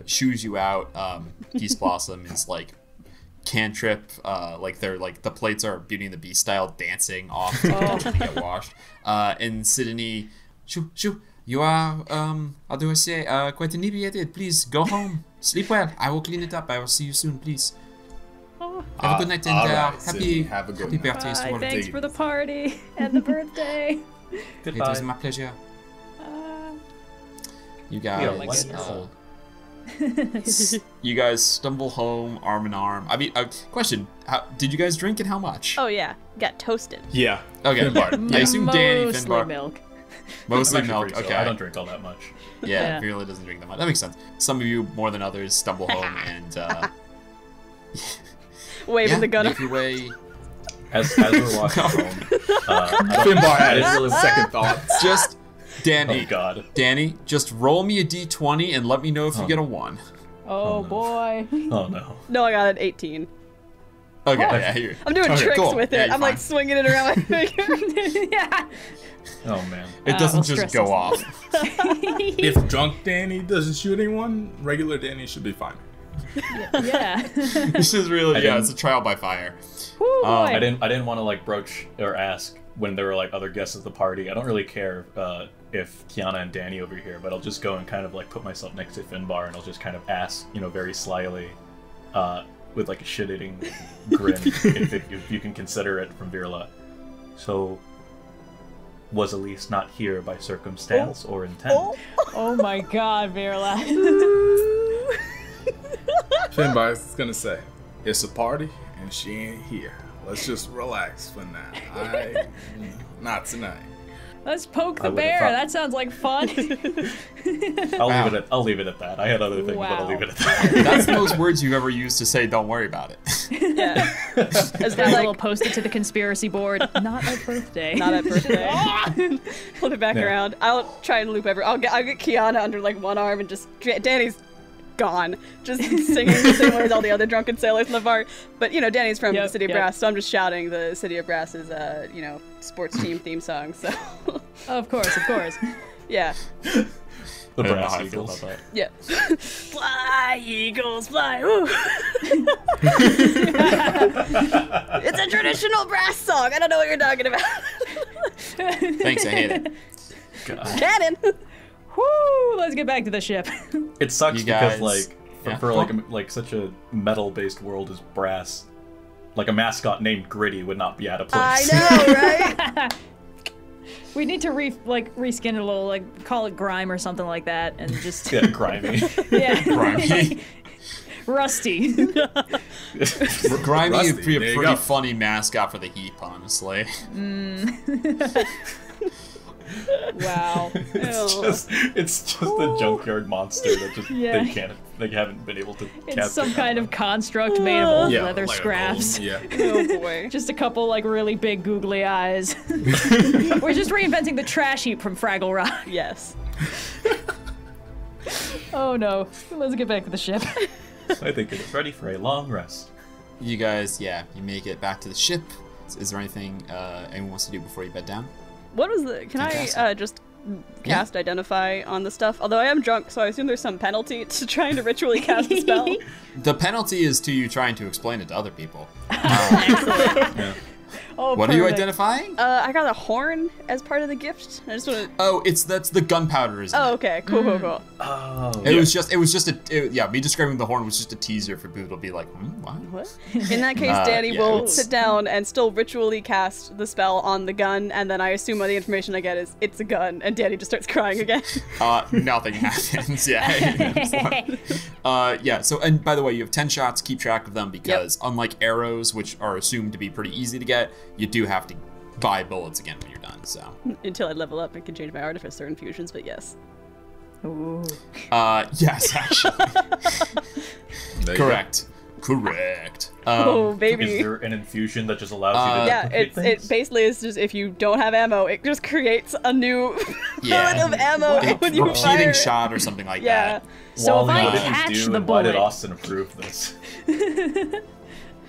Speaker 2: shoos you out. Peace Blossom is like cantrip. Like they're like the plates are Beauty and the Beast style dancing off to get washed. And Sydney, shoo. You are, how do I say, quite inebriated. Please go home. Sleep well. I will clean it up. I will see you soon, please. Have a good night and
Speaker 5: right, Sydney,
Speaker 2: happy
Speaker 5: have a good
Speaker 2: birthday,
Speaker 5: night.
Speaker 4: Bye,
Speaker 2: Storm.
Speaker 4: thanks for the party and the birthday.
Speaker 2: It was my pleasure. You guys,
Speaker 3: my goodness.
Speaker 2: you guys stumble home arm in arm. I mean, question: did you guys drink and how much?
Speaker 1: Oh yeah, got toasted.
Speaker 5: Yeah.
Speaker 2: Okay.
Speaker 5: Finbar.
Speaker 2: I assume Dani,
Speaker 4: Mostly
Speaker 2: Finbar,
Speaker 4: milk.
Speaker 2: mostly
Speaker 3: I'm actually
Speaker 2: milk.
Speaker 3: pretty
Speaker 2: Okay.
Speaker 3: chill. I don't drink all that much.
Speaker 2: Yeah,
Speaker 4: Yeah.
Speaker 2: really doesn't drink that much. That makes sense. Some of you more than others stumble home and
Speaker 1: Waving the gun.
Speaker 2: make your way.
Speaker 3: As we're walking home,
Speaker 5: Finbar had
Speaker 3: didn't
Speaker 5: his
Speaker 3: really-
Speaker 5: second thoughts.
Speaker 2: Just Dani.
Speaker 3: Oh God.
Speaker 2: Danny, just roll me a d20 and let me know if you get a 1.
Speaker 4: Oh boy.
Speaker 3: Oh no.
Speaker 1: No, I got an 18.
Speaker 2: Okay, yeah, here.
Speaker 1: I'm doing
Speaker 2: Okay,
Speaker 1: tricks
Speaker 2: cool.
Speaker 1: with
Speaker 2: Yeah,
Speaker 1: it.
Speaker 2: you're
Speaker 1: I'm like
Speaker 2: fine.
Speaker 1: swinging it around my finger.
Speaker 4: Yeah.
Speaker 3: Oh man.
Speaker 2: It doesn't
Speaker 4: I'll
Speaker 2: just
Speaker 4: stress
Speaker 2: go
Speaker 4: this.
Speaker 2: off.
Speaker 5: If drunk Danny doesn't shoot anyone, regular Danny should be fine.
Speaker 4: Yeah.
Speaker 2: This is really,
Speaker 3: didn't-
Speaker 2: it's a trial by fire.
Speaker 4: Woo, boy.
Speaker 3: I didn't want to like broach or ask when there were like other guests at the party. I don't really care if Kyana and Dani over here, but I'll just go and kind of like put myself next to Finbar and I'll just kind of ask, very slyly, with like a shit-eating grin, if you can consider it, from Virla. So, was Elise not here by circumstance or intent?
Speaker 4: Oh my god, Virla.
Speaker 5: Finbar's gonna say, it's a party and she ain't here. Let's just relax for now. Not tonight.
Speaker 4: Let's poke
Speaker 3: I
Speaker 4: the
Speaker 3: would've
Speaker 4: bear.
Speaker 3: thought-
Speaker 4: That sounds like fun.
Speaker 3: I'll leave it at that. I had other things, but I'll
Speaker 4: Wow.
Speaker 3: leave it at that.
Speaker 2: That's the most words you've ever used to say, don't worry about it.
Speaker 1: Yeah. As
Speaker 4: That
Speaker 1: they're
Speaker 4: little
Speaker 1: like,
Speaker 4: post it to the conspiracy board. Not at birthday.
Speaker 1: not at birthday. Flip it back
Speaker 3: Yeah.
Speaker 1: around. I'll try and loop I'll get Kyana under like one arm and just Danny's gone, just singing the same way as all the other drunken sailors in the bar. But Danny's from the City of Brass, so I'm just shouting the City of Brass's sports team theme song. So
Speaker 4: Of course.
Speaker 1: yeah,
Speaker 3: The
Speaker 2: I don't know
Speaker 3: brass
Speaker 2: how I feel
Speaker 3: eagles.
Speaker 2: about that.
Speaker 1: yeah. Fly Eagles fly! Woo. It's a traditional brass song. I don't know what you're talking about.
Speaker 2: Thanks, I hate it.
Speaker 3: God.
Speaker 1: Cannon.
Speaker 4: Woo! Let's get back to the ship.
Speaker 3: It sucks
Speaker 2: You
Speaker 3: because
Speaker 2: guys-
Speaker 3: for
Speaker 2: yeah.
Speaker 3: like such a metal-based world as Brass, like a mascot named Gritty would not be out of place.
Speaker 1: I know, right?
Speaker 4: We need to reskin it a little, like call it Grime or something like that, and just
Speaker 3: Yeah, grimy.
Speaker 4: yeah,
Speaker 2: Grimy.
Speaker 4: Rusty.
Speaker 2: Grimy
Speaker 5: Rusty,
Speaker 2: would be a
Speaker 5: there you
Speaker 2: pretty
Speaker 5: go.
Speaker 2: funny mascot for the heap, honestly.
Speaker 4: Wow.
Speaker 3: It's just a junkyard monster that just
Speaker 4: Yeah.
Speaker 3: they haven't been able to capture.
Speaker 4: It's some kind of construct made of old
Speaker 5: Yeah,
Speaker 4: leather
Speaker 5: like a
Speaker 4: scraps.
Speaker 5: golem, Yeah.
Speaker 1: Oh boy.
Speaker 4: Just a couple like really big googly eyes. We're just reinventing the trash heap from Fraggle Rock.
Speaker 1: Yes.
Speaker 4: Oh no. Let's get back to the ship.
Speaker 3: I think it's ready for a long rest.
Speaker 2: You guys, you make it back to the ship. Is there anything anyone wants to do before you bed down?
Speaker 1: What was the? Can I
Speaker 2: Fantastic.
Speaker 1: just cast identify on the stuff? Although I am drunk, so I assume there's some penalty to trying to ritually cast a spell.
Speaker 2: The penalty is to you trying to explain it to other people.
Speaker 3: Yeah.
Speaker 4: Oh,
Speaker 2: What are you
Speaker 4: perfect.
Speaker 2: identifying?
Speaker 1: I got a horn as part of the gift. I just want to.
Speaker 2: Oh, that's the gunpowder, isn't
Speaker 1: Oh,
Speaker 2: it?
Speaker 1: okay. Cool.
Speaker 3: Oh.
Speaker 2: It was just me describing the horn was just a teaser for people to be like, what?
Speaker 1: What? In that case, Dani
Speaker 2: yeah,
Speaker 1: will
Speaker 2: it's-
Speaker 1: sit down and still ritually cast the spell on the gun, and then I assume all the information I get is it's a gun, and Dani just starts crying again.
Speaker 2: Nothing happens. Yeah. So, and by the way, you have 10 shots. Keep track of them because unlike arrows, which are assumed to be pretty easy to get, you do have to buy bullets again when you're done. So,
Speaker 1: Until I level up and can change my artificer infusions, but yes.
Speaker 4: Ooh.
Speaker 2: yes, actually,
Speaker 5: There you go.
Speaker 2: correct. Correct.
Speaker 1: Oh,
Speaker 3: Is
Speaker 1: baby.
Speaker 3: there an infusion that just allows you to
Speaker 1: Yeah,
Speaker 3: duplicate things?
Speaker 1: it basically is just if you don't have ammo, it just creates a new
Speaker 2: Yeah.
Speaker 1: amount of ammo when you fire.
Speaker 2: Repeating shot or something like
Speaker 1: Yeah.
Speaker 2: that.
Speaker 4: So if
Speaker 3: Wally,
Speaker 4: I
Speaker 3: what did you
Speaker 4: catch
Speaker 3: do,
Speaker 4: the
Speaker 3: and why did
Speaker 4: bullet-
Speaker 3: Austin approve this?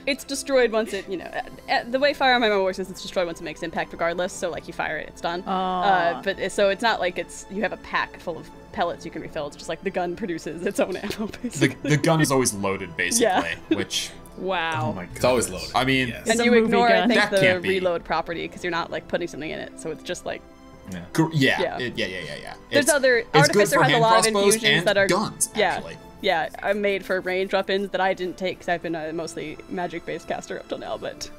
Speaker 1: It's destroyed once it, the way firearm ammo works is it's destroyed once it makes impact regardless, so like you fire it, it's done. So it's not like you have a pack full of pellets you can refill, it's just like the gun produces its own ammo, basically.
Speaker 2: The gun is always loaded, basically,
Speaker 1: Yeah.
Speaker 2: which,
Speaker 4: Wow.
Speaker 3: Oh my god.
Speaker 5: It's always loaded.
Speaker 2: I mean,
Speaker 5: Yes.
Speaker 1: And
Speaker 4: It's a
Speaker 1: you
Speaker 4: movie
Speaker 1: ignore, I
Speaker 4: gun.
Speaker 1: think,
Speaker 2: That
Speaker 1: the
Speaker 2: can't be.
Speaker 1: reload property because you're not like putting something in it, so it's just like
Speaker 3: Yeah.
Speaker 2: yeah.
Speaker 1: There's
Speaker 2: It's-
Speaker 1: other
Speaker 2: it's good
Speaker 1: Artificer
Speaker 2: for
Speaker 1: has a
Speaker 2: hand
Speaker 1: lot of
Speaker 2: crossbows
Speaker 1: infusions
Speaker 2: and
Speaker 1: that are
Speaker 2: guns, actually.
Speaker 1: Yeah, I'm made for ranged weapons that I didn't take because I've been a mostly magic-based caster up till now. But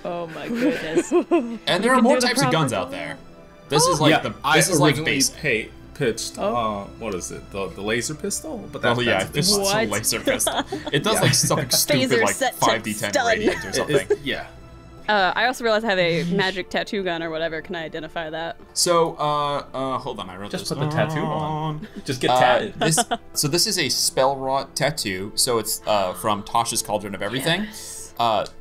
Speaker 4: Oh my goodness.
Speaker 2: And there are
Speaker 4: can
Speaker 2: more
Speaker 4: do the
Speaker 2: types of
Speaker 4: proper
Speaker 2: guns out there. This is like
Speaker 5: I
Speaker 2: this is like
Speaker 5: originally
Speaker 2: basic.
Speaker 5: pitched, what is it? The laser pistol? But that's,
Speaker 2: Oh yeah,
Speaker 5: that's
Speaker 2: this is a
Speaker 4: What?
Speaker 2: laser pistol. It does like something stupid
Speaker 1: Phaser
Speaker 2: like
Speaker 1: set to
Speaker 2: 5d10
Speaker 1: stun.
Speaker 2: radiant or something.
Speaker 5: yeah.
Speaker 1: I also realized I have a magic tattoo gun or whatever. Can I identify that?
Speaker 2: So, hold on, I wrote
Speaker 3: Just
Speaker 2: this
Speaker 3: put the tattoo on. Just get
Speaker 2: Uh,
Speaker 3: tatted.
Speaker 2: this is a spell wrought tattoo. So it's from Tasha's Cauldron of Everything.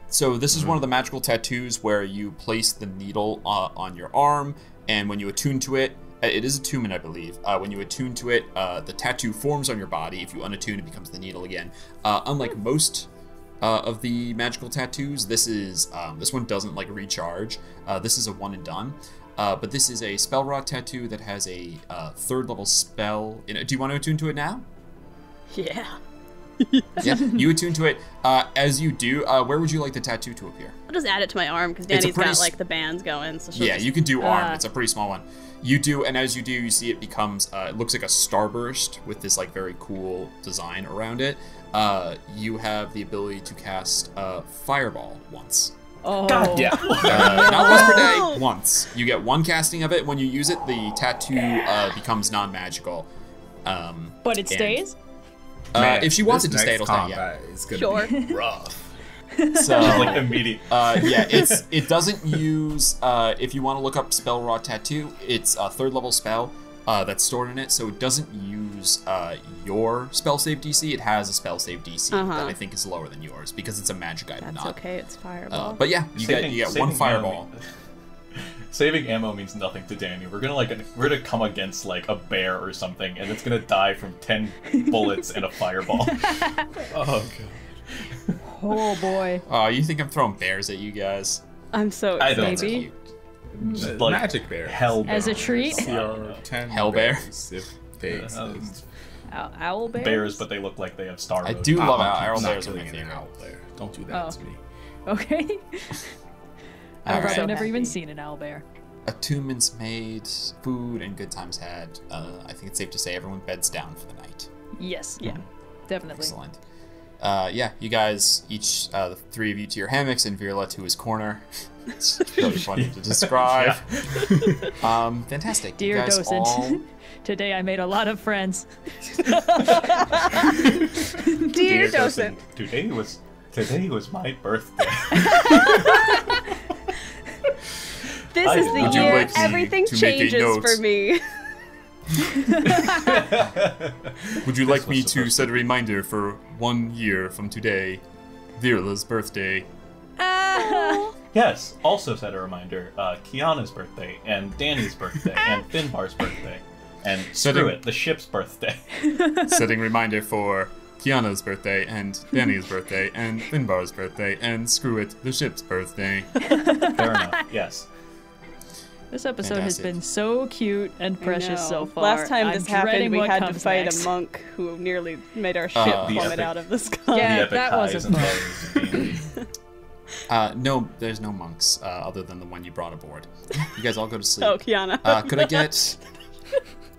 Speaker 2: So this is one of the magical tattoos where you place the needle on your arm, and when you attune to it, it is attunement, I believe. When you attune to it, the tattoo forms on your body. If you unattune, it becomes the needle again. Unlike most of the magical tattoos, this one doesn't like recharge. This is a one and done. But this is a spell wrought tattoo that has a third level spell in it. Do you want to attune to it now?
Speaker 1: Yeah.
Speaker 2: Yeah, you attune to it. As you do, where would you like the tattoo to appear?
Speaker 1: I'll just add it to my arm because
Speaker 2: It's a
Speaker 1: Danny's
Speaker 2: pretty
Speaker 1: got
Speaker 2: s-
Speaker 1: like the bands going. So she'll
Speaker 2: Yeah,
Speaker 1: just-
Speaker 2: you can do arm. It's a pretty small one. You do, and as you do, you see it becomes. It looks like a starburst with this like very cool design around it. You have the ability to cast Fireball once.
Speaker 4: Oh.
Speaker 3: God, yeah.
Speaker 2: Not once per day, once. You get one casting of it. When you use it, the tattoo becomes non-magical.
Speaker 4: But it
Speaker 2: and-
Speaker 4: stays?
Speaker 5: Man,
Speaker 2: if she wants it
Speaker 5: this
Speaker 2: to stay, it'll
Speaker 5: next
Speaker 2: stay. Yeah.
Speaker 5: combat is gonna
Speaker 1: Sure.
Speaker 5: be rough.
Speaker 2: So
Speaker 3: Like immediate.
Speaker 2: yeah, it doesn't use. If you want to look up spell raw tattoo, it's a third level spell that's stored in it, so it doesn't use your spell save DC. It has a spell save DC that I think is lower than yours because it's a magic item.
Speaker 1: That's
Speaker 2: not.
Speaker 1: okay. It's fireball.
Speaker 2: But yeah, you get one
Speaker 3: saving
Speaker 2: fireball.
Speaker 3: Saving ammo means nothing to Dani. We're gonna come against like a bear or something, and it's gonna die from 10 bullets and a fireball.
Speaker 5: Oh god.
Speaker 4: Oh boy.
Speaker 2: Oh, you think I'm throwing bears at you guys?
Speaker 1: I'm so
Speaker 3: I don't
Speaker 1: excited.
Speaker 3: know.
Speaker 5: Like, magic bear.
Speaker 3: Hell bear.
Speaker 4: As a treat?
Speaker 5: CR10
Speaker 2: Hell bear.
Speaker 5: bears, if they exist.
Speaker 4: Owl bears?
Speaker 3: Bears, but they look like they have star.
Speaker 2: I
Speaker 3: mode.
Speaker 2: do love
Speaker 5: I'm
Speaker 2: arrow
Speaker 5: not
Speaker 2: bears are my
Speaker 5: killing an
Speaker 2: favorite.
Speaker 5: owl bear. Don't do that
Speaker 4: Oh.
Speaker 5: to me.
Speaker 4: Okay. I've
Speaker 2: Alright.
Speaker 4: also never even
Speaker 1: happy.
Speaker 4: seen an owl bear.
Speaker 2: Attunements made, food, and good times had. I think it's safe to say everyone beds down for the night.
Speaker 4: Yes.
Speaker 1: Yeah.
Speaker 4: Definitely.
Speaker 2: Excellent. Yeah, you guys, each, the three of you to your hammocks and Virla to his corner. It's really funny to describe. Fantastic.
Speaker 4: Dear
Speaker 2: you guys
Speaker 4: docent,
Speaker 2: all...
Speaker 4: today I made a lot of friends.
Speaker 1: Dear docent.
Speaker 3: Today was my birthday.
Speaker 1: This is the
Speaker 3: Would you
Speaker 1: year
Speaker 2: like me
Speaker 1: everything
Speaker 2: to make a
Speaker 1: changes
Speaker 2: note?
Speaker 1: for me.
Speaker 2: Would you
Speaker 3: This
Speaker 2: like me
Speaker 3: was
Speaker 2: to
Speaker 3: supposed
Speaker 2: set a reminder for 1 year from today, Virla's birthday?
Speaker 3: Yes. Also set a reminder: Kyana's birthday, and Dani's birthday, and Finbar's birthday, and
Speaker 2: Setting-
Speaker 3: screw it, the ship's birthday.
Speaker 2: Setting reminder for Kyana's birthday, and Dani's birthday, and Finbar's birthday, and screw it, the ship's birthday.
Speaker 3: Fair enough. Yes.
Speaker 4: This episode has
Speaker 2: Fantastic.
Speaker 4: been so cute and precious
Speaker 1: I know.
Speaker 4: so far.
Speaker 1: Last time
Speaker 4: I'm
Speaker 1: this happened,
Speaker 4: dreading
Speaker 1: we
Speaker 4: what
Speaker 1: had to
Speaker 4: comes
Speaker 1: fight
Speaker 4: next.
Speaker 1: a monk who nearly made our ship
Speaker 2: The
Speaker 1: plummet
Speaker 3: epic-
Speaker 1: out of the sky.
Speaker 4: Yeah,
Speaker 3: the epic
Speaker 4: that
Speaker 3: highs
Speaker 4: wasn't
Speaker 3: and
Speaker 4: fun.
Speaker 3: lows of D&D.
Speaker 2: No, there's no monks, other than the one you brought aboard. You guys all go to sleep.
Speaker 1: Oh, Kyana.
Speaker 2: Could I get...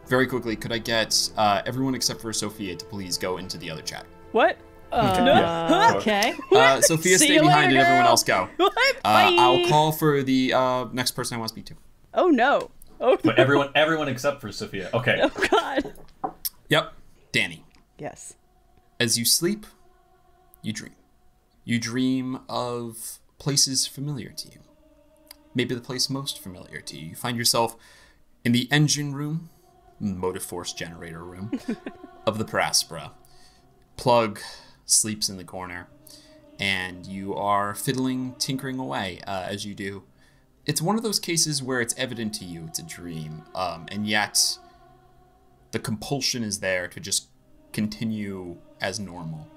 Speaker 2: Very quickly, could I get everyone except for Sophia to please go into the other chat?
Speaker 1: What?
Speaker 4: Okay.
Speaker 2: Sophia,
Speaker 1: See
Speaker 2: stay
Speaker 1: you
Speaker 2: behind
Speaker 1: later,
Speaker 2: and everyone
Speaker 1: girl.
Speaker 2: else go.
Speaker 1: What? Bye.
Speaker 2: I'll call for the next person I want to speak to.
Speaker 1: Oh no. Oh,
Speaker 3: But everyone except for Sophia. Okay.
Speaker 1: oh God.
Speaker 2: Yep. Danny.
Speaker 1: Yes.
Speaker 2: As you sleep, you dream. You dream of places familiar to you. Maybe the place most familiar to you. You find yourself in the engine room, motive force generator room, of the Per Aspera. Plug sleeps in the corner, and you are fiddling, tinkering away as you do. It's one of those cases where it's evident to you it's a dream, and yet the compulsion is there to just continue as normal.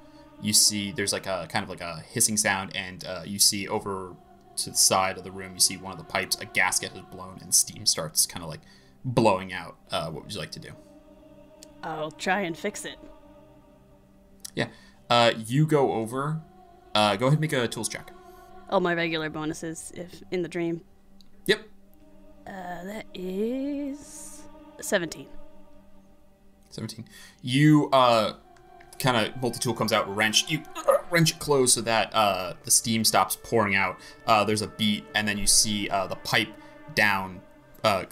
Speaker 2: You see there's like a kind of like a hissing sound, and you see over to the side of the room, you see one of the pipes, a gasket has blown, and steam starts kind of like blowing out. What would you like to do?
Speaker 1: I'll try and fix it.
Speaker 2: Yeah. You go over. Go ahead and make a tools check.
Speaker 1: All my regular bonuses if in the dream.
Speaker 2: Yep.
Speaker 1: That is 17.
Speaker 2: 17. You kind of multi-tool comes out, wrench. You wrench it closed so that the steam stops pouring out. There's a beat, and then you see the pipe down,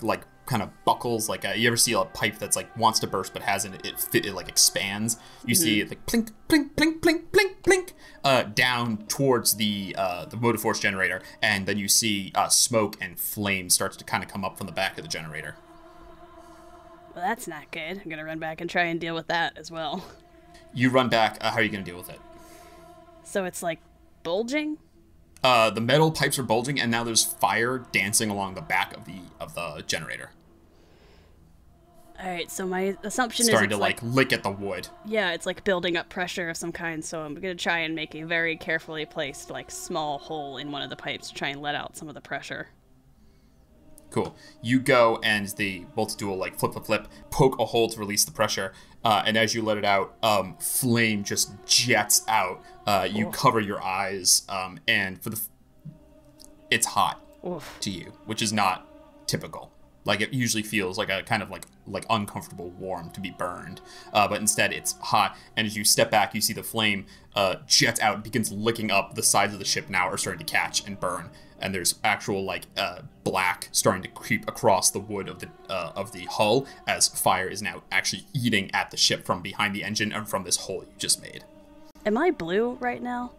Speaker 2: like kind of buckles. Like you ever see a pipe that's like wants to burst but hasn't? It like expands. You see it like plink, plink, plink, plink, plink, plink, down towards the motive force generator, and then you see smoke and flame starts to kind of come up from the back of the generator.
Speaker 1: Well, that's not good. I'm gonna run back and try and deal with that as well.
Speaker 2: You run back. How are you gonna deal with it?
Speaker 1: So it's like bulging.
Speaker 2: The metal pipes are bulging, and now there's fire dancing along the back of the generator.
Speaker 1: All right. So my assumption
Speaker 2: Starting
Speaker 1: is
Speaker 2: to like lick at the wood.
Speaker 1: Yeah, it's like building up pressure of some kind. So I'm gonna try and make a very carefully placed like small hole in one of the pipes to try and let out some of the pressure.
Speaker 2: Cool. You go and the multi-tool like flip, poke a hole to release the pressure, and as you let it out, flame just jets out. You cover your eyes, and it's hot to you, which is not typical. Like it usually feels like a kind of like uncomfortable warm to be burned, but instead it's hot. And as you step back, you see the flame jets out and begins licking up the sides of the ship. Now are starting to catch and burn. And there's actual like black starting to creep across the wood of the hull as fire is now actually eating at the ship from behind the engine and from this hole you just made.
Speaker 1: Am I blue right now?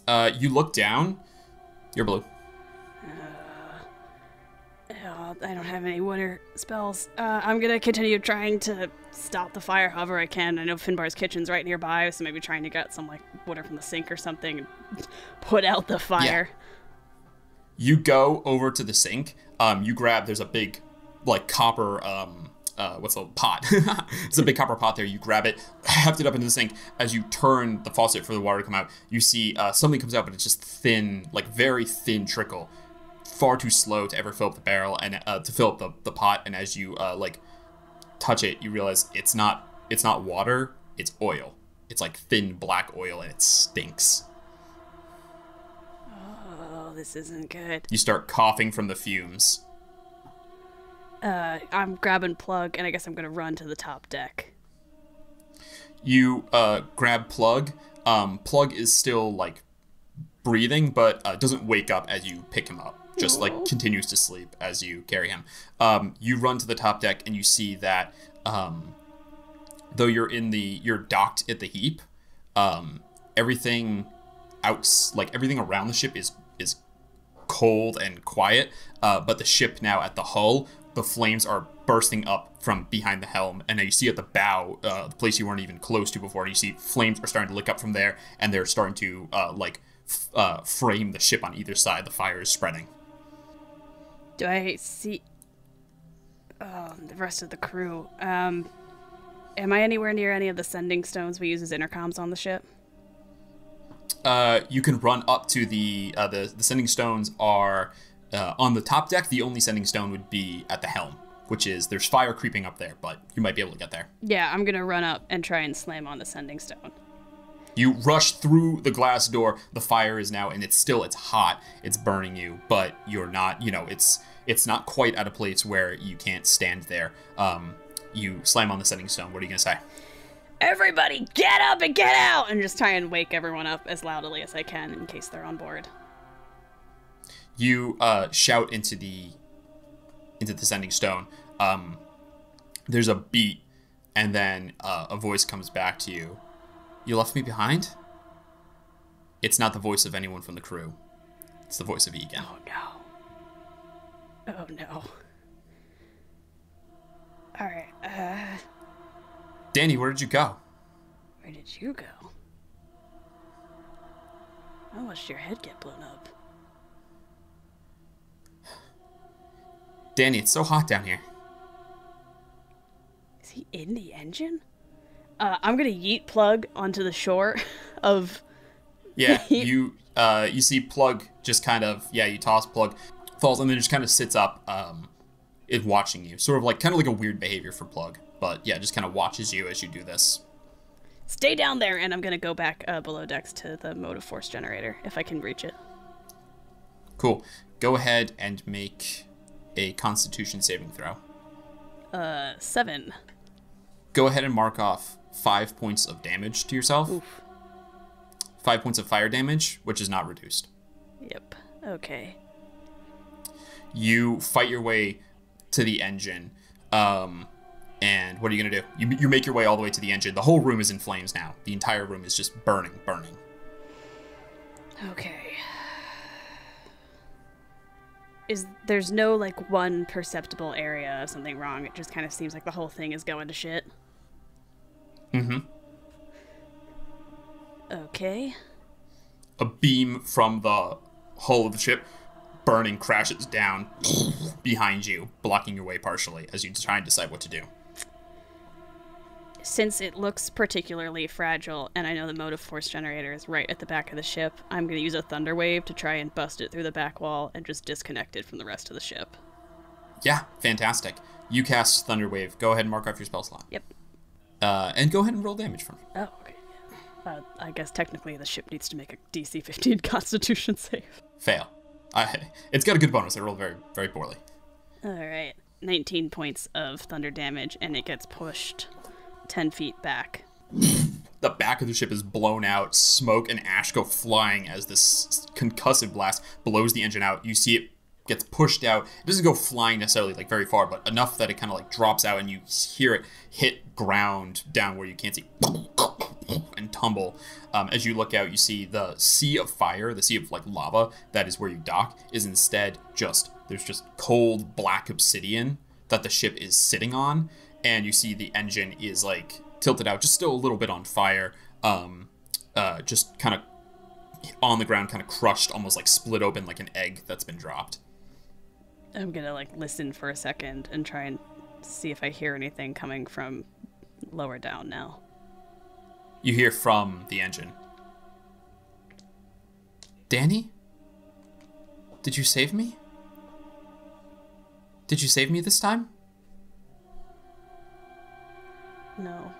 Speaker 2: You look down. You're blue.
Speaker 1: I don't have any water spells. I'm gonna continue trying to stop the fire however I can. I know Finbar's kitchen's right nearby, so maybe trying to get some like water from the sink or something and put out the fire.
Speaker 2: Yeah. You go over to the sink. You grab. There's a big, like copper. What's the pot? It's a big copper pot there. You grab it, heft it up into the sink. As you turn the faucet for the water to come out, you see something comes out, but it's just thin, like very thin trickle. Far too slow to ever fill up the barrel and to fill up the pot. And as you like touch it, you realize it's not water, it's oil. It's like thin black oil, and it stinks.
Speaker 1: Oh, this isn't good.
Speaker 2: You start coughing from the fumes.
Speaker 1: I'm grabbing Plug, and I guess I'm gonna run to the top deck.
Speaker 2: You grab Plug. Plug is still like breathing, but doesn't wake up as you pick him up. Just like continues to sleep as you carry him. You run to the top deck and you see that though you're docked at the heap, everything around the ship is cold and quiet. But the ship now at the hull, the flames are bursting up from behind the helm, and now you see at the bow, the place you weren't even close to before, and you see flames are starting to lick up from there, and they're starting to frame the ship on either side. The fire is spreading.
Speaker 1: Do I see the rest of the crew? Am I anywhere near any of the sending stones we use as intercoms on the ship?
Speaker 2: You can run up to the sending stones are on the top deck. The only sending stone would be at the helm, which is there's fire creeping up there, but you might be able to get there.
Speaker 1: Yeah, I'm gonna run up and try and slam on the sending stone.
Speaker 2: You rush through the glass door. The fire is now, and it's hot. It's burning you, but you're not, it's not quite at a place where you can't stand there. You slam on the sending stone. What are you going to say?
Speaker 1: Everybody get up and get out! And just try and wake everyone up as loudly as I can in case they're on board.
Speaker 2: You shout into the sending stone. There's a beat, and then a voice comes back to you. You left me behind? It's not the voice of anyone from the crew. It's the voice of Egan.
Speaker 1: Oh no. Oh no. Alright,
Speaker 2: Dani, where did you go?
Speaker 1: Where did did you go? I watched your head get blown up.
Speaker 2: Dani, it's so hot down here.
Speaker 1: Is he in the engine? I'm gonna yeet Plug onto the shore of...
Speaker 2: Yeah, you see Plug just kind of, you toss Plug, falls, and then just kind of sits up, is watching you. Sort of like, kind of like a weird behavior for Plug. But yeah, just kind of watches you as you do this.
Speaker 1: Stay down there, and I'm gonna go back below decks to the motive force generator, if I can reach it.
Speaker 2: Cool. Go ahead and make a Constitution saving throw.
Speaker 1: 7.
Speaker 2: Go ahead and mark off 5 points of damage to yourself.
Speaker 1: Oof.
Speaker 2: 5 points of fire damage, which is not reduced.
Speaker 1: Yep. Okay.
Speaker 2: You fight your way to the engine, and what are you gonna do? You make your way all the way to the engine. The whole room is in flames now. The entire room is just burning.
Speaker 1: Okay. There's no, like, one perceptible area of something wrong. It just kind of seems like the whole thing is going to shit.
Speaker 2: Mm-hmm.
Speaker 1: Okay.
Speaker 2: A beam from the hull of the ship, burning, crashes down behind you, blocking your way partially as you try and decide what to do.
Speaker 1: Since it looks particularly fragile, and I know the motive force generator is right at the back of the ship, I'm going to use a thunder wave to try and bust it through the back wall and just disconnect it from the rest of the ship.
Speaker 2: Yeah, fantastic. You cast Thunder Wave. Go ahead and mark off your spell slot.
Speaker 1: Yep.
Speaker 2: And go ahead and roll damage for me.
Speaker 1: Oh, okay. I guess technically the ship needs to make a DC 15 Constitution save.
Speaker 2: Fail. It's got a good bonus. I rolled very, very poorly.
Speaker 1: Alright. 19 points of thunder damage, and it gets pushed 10 feet back.
Speaker 2: The back of the ship is blown out. Smoke and ash go flying as this concussive blast blows the engine out. You see it gets pushed out. It doesn't go flying necessarily like very far, but enough that it kind of like drops out, and you hear it hit ground down where you can't see and tumble. As you look out, you see the sea of fire, the sea of like lava that is where you dock, is instead there's just cold black obsidian that the ship is sitting on. And you see the engine is like tilted out, just still a little bit on fire, just kind of on the ground, kind of crushed, almost like split open like an egg that's been dropped.
Speaker 1: I'm gonna like listen for a second and try and see if I hear anything coming from lower down now.
Speaker 2: You hear from the engine. Dani? Did you save me? Did you save me this time?
Speaker 1: No.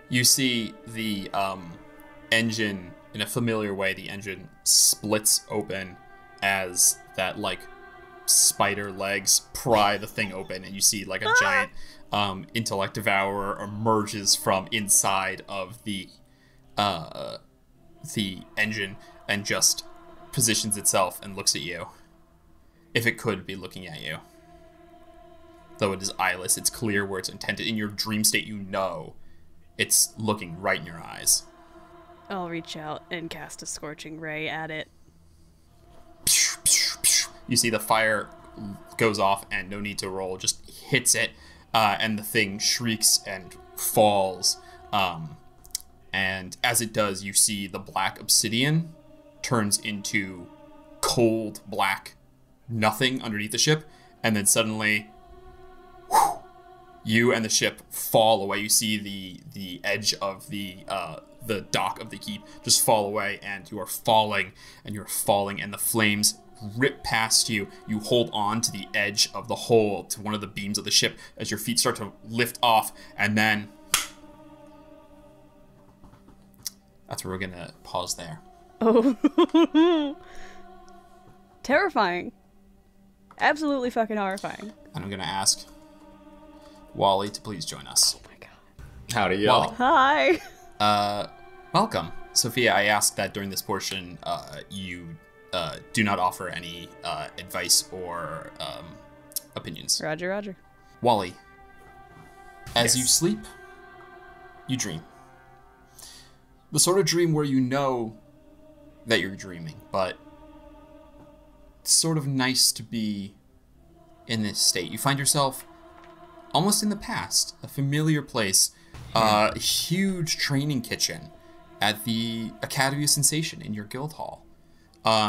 Speaker 2: You see the engine, in a familiar way, the engine splits open as that, like, spider legs pry the thing open, and you see, like, a giant intellect devourer emerges from inside of the engine and just positions itself and looks at you. If it could be looking at you. Though it is eyeless, it's clear where it's intended. In your dream state, you know it's looking right in your eyes.
Speaker 1: I'll reach out and cast a scorching ray at it.
Speaker 2: You see the fire goes off, and no need to roll, just hits it, and the thing shrieks and falls. And as it does, you see the black obsidian turns into cold black nothing underneath the ship, and then suddenly you and the ship fall away. You see the edge of the dock of the keep just fall away, and you are falling, and you're falling, and the flames rip past you. You hold on to the edge of the hole, to one of the beams of the ship, as your feet start to lift off, and then that's where we're gonna pause there.
Speaker 1: Oh. Terrifying. Absolutely fucking horrifying.
Speaker 2: And I'm gonna ask Wally to please join us.
Speaker 1: Oh my god.
Speaker 3: Howdy, y'all.
Speaker 2: Wally.
Speaker 1: Hi.
Speaker 2: Welcome. Sophia, I asked that during this portion you do not offer any advice or opinions.
Speaker 1: Roger, roger.
Speaker 2: Wally, as
Speaker 5: Yes.
Speaker 2: you sleep, you dream. The sort of dream where you know that you're dreaming, but it's sort of nice to be in this state. You find yourself almost in the past, a familiar place, a huge training kitchen at the Academy of Sensation in your guild hall.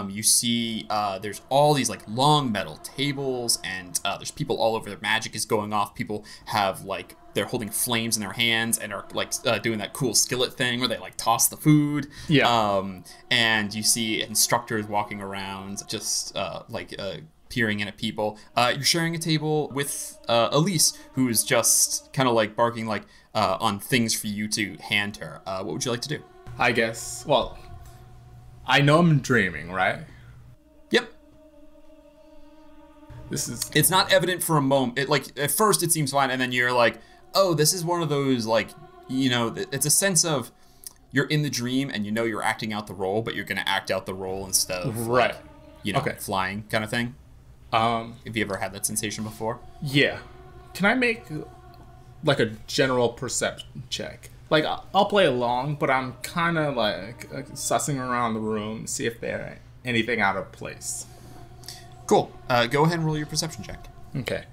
Speaker 2: You see there's all these like long metal tables, and there's people all over. Their magic is going off. People have like, they're holding flames in their hands and are like doing that cool skillet thing where they like toss the food.
Speaker 5: Yeah.
Speaker 2: And you see instructors walking around just peering in at people. You're sharing a table with Elise, who's just kind of like barking like on things for you to hand her. What would you like to do?
Speaker 5: I guess, well, I know I'm dreaming, right?
Speaker 2: Yep. It's not evident for a moment. It, like, at first it seems fine, and then you're like, oh, this is one of those, like, you know, it's a sense of you're in the dream and you know you're acting out the role, but you're going to act out the role instead of,
Speaker 5: right,
Speaker 2: like, you know, flying kind of thing. Have you ever had that sensation before?
Speaker 5: Yeah. Can I make, like, a general perception check? Like, I'll play along, but I'm kind of, like, sussing around the room, see if there's anything out of place.
Speaker 2: Cool. Go ahead and roll your perception check.
Speaker 5: Okay.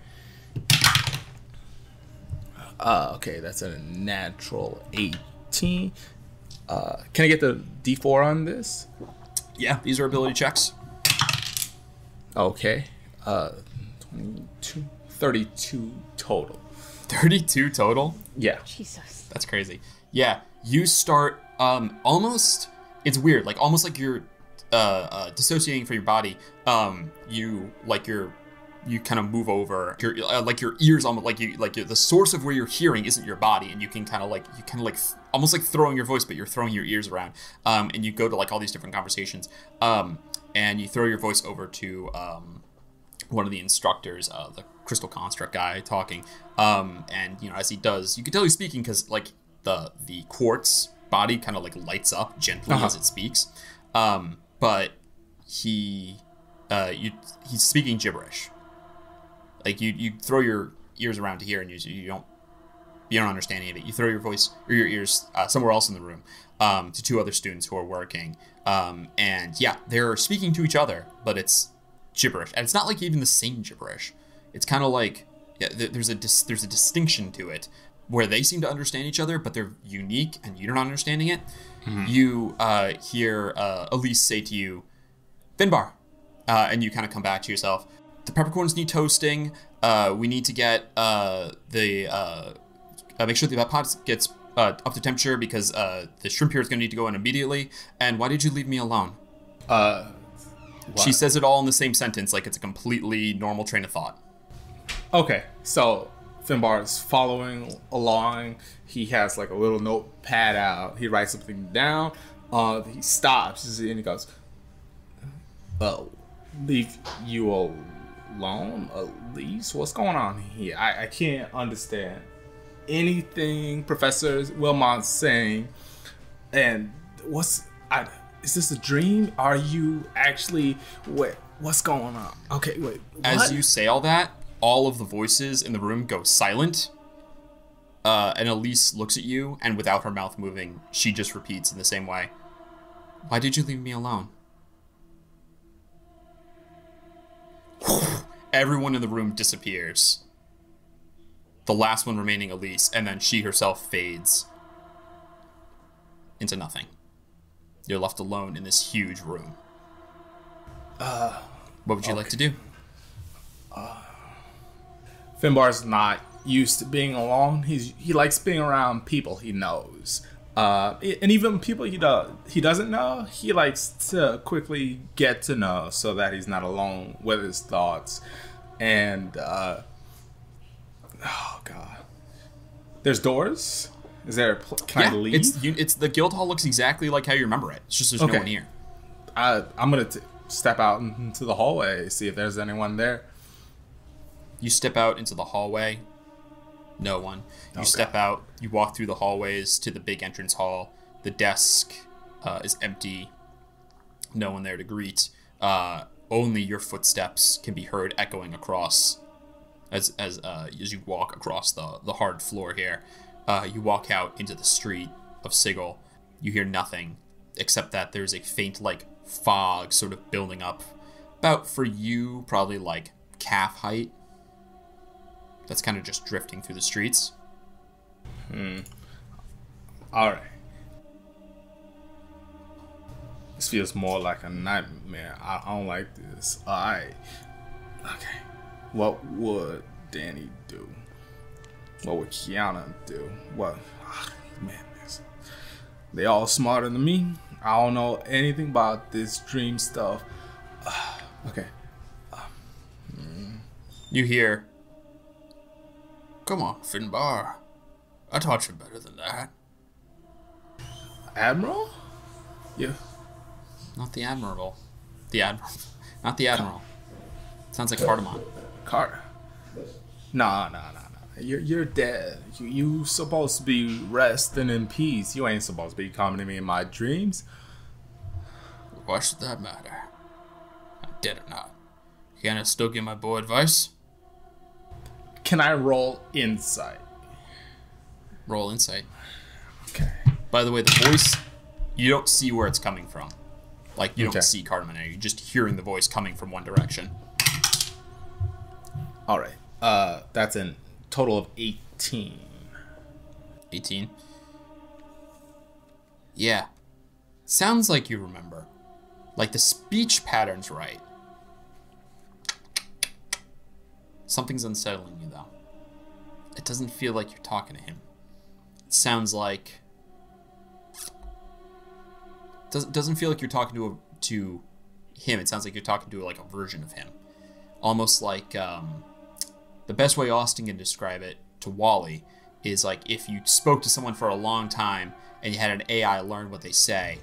Speaker 5: Okay, that's a natural 18. Can I get the D4 on this?
Speaker 2: Yeah, these are ability checks.
Speaker 5: Okay. 22, 32 total.
Speaker 2: 32 total?
Speaker 5: Yeah.
Speaker 1: Jesus.
Speaker 2: That's crazy. Yeah, you start almost, it's weird, like almost like you're dissociating from your body. You kind of move over. Your ears almost the source of where you're hearing isn't your body, and you can kind of like almost like throwing your voice, but you're throwing your ears around. And you go to like all these different conversations. And you throw your voice over to one of the instructors, the crystal construct guy talking. And you know, as he does, you can tell he's speaking because like the quartz body kind of like lights up gently as it speaks. But he's speaking gibberish. Like you throw your ears around to hear, and you don't understand any of it. You throw your voice or your ears somewhere else in the room to two other students who are working. And yeah, they're speaking to each other, but it's gibberish, and it's not like even the same gibberish. It's kind of like there's a distinction to it where they seem to understand each other, but they're unique, and you're not understanding it. Mm-hmm. You hear Elise say to you, "Finbar," and you kind of come back to yourself. The peppercorns need toasting. We need to get make sure the pot gets up to temperature because the shrimp here is going to need to go in immediately. And why did you leave me alone? She says it all in the same sentence, like it's a completely normal train of thought.
Speaker 5: Okay, so Finbar is following along. He has like a little notepad out. He writes something down. He stops and he goes, "Leave you alone, Elise? What's going on here? I can't understand anything Professor Wilmot's saying. And is this a dream? Are you actually, what's going on? Okay, wait, what?"
Speaker 2: As you say all that, all of the voices in the room go silent. And Elise looks at you, and without her mouth moving, she just repeats in the same way, "Why did you leave me alone?" Everyone in the room disappears. The last one remaining Elise, and then she herself fades into nothing. You're left alone in this huge room. What would you like to do?
Speaker 5: Finbar's not used to being alone. He likes being around people he knows. And even people he doesn't know, he likes to quickly get to know so that he's not alone with his thoughts. And oh god, there's doors. Is there? Can I leave?
Speaker 2: It's the guild hall looks exactly like how you remember it. It's just there's no one here.
Speaker 5: I'm gonna step out into the hallway, see if there's anyone there.
Speaker 2: You step out into the hallway. No one. You step out. You walk through the hallways to the big entrance hall. The desk is empty. No one there to greet. Only your footsteps can be heard echoing across as you walk across the hard floor here. You walk out into the street of Sigil. You hear nothing except that there's a faint like fog sort of building up. About for you, probably like calf height. that's kind of just drifting through the streets.
Speaker 5: Alright. This feels more like a nightmare. I don't like this. Alright. Okay. What would Dani do? What would Kyana do? What? Man, they all smarter than me. I don't know anything about this dream stuff. Okay.
Speaker 2: You hear, "Come on, Finbar. I taught you better than that."
Speaker 5: Admiral? Yeah.
Speaker 2: Not the Admiral. The Admiral. Not the Admiral. Sounds like Cardamom.
Speaker 5: Carter. Nah. You're dead. You supposed to be resting in peace. You ain't supposed to be coming to me in my dreams.
Speaker 2: Why should that matter? I'm dead or not. Can I still give my boy advice?
Speaker 5: Can I roll insight?
Speaker 2: Roll insight.
Speaker 5: Okay.
Speaker 2: By the way, the voice, you don't see where it's coming from. Like, you
Speaker 5: Okay.
Speaker 2: don't see Cardamom now. You're just hearing the voice coming from one direction.
Speaker 5: Alright. That's a total of 18.
Speaker 2: 18. Yeah. Sounds like you remember. Like, the speech pattern's right. Something's unsettling you, though. It doesn't feel like you're talking to him. It sounds like... Doesn't feel like you're talking to him. It sounds like you're talking to, like, a version of him. Almost like, the best way Austin can describe it to Wally is, like, if you spoke to someone for a long time and you had an AI learn what they say,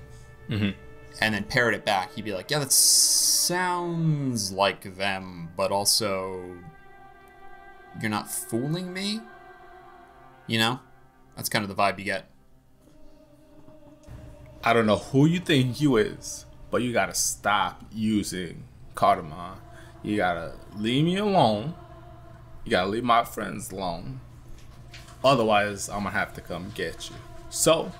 Speaker 2: and then parrot it back, he'd be like, yeah, that sounds like them, but also... you're not fooling me? You know? That's kind of the vibe you get.
Speaker 5: I don't know who you think you is, but you gotta stop using Cardamom. You gotta leave me alone. You gotta leave my friends alone. Otherwise, I'm gonna have to come get you. So,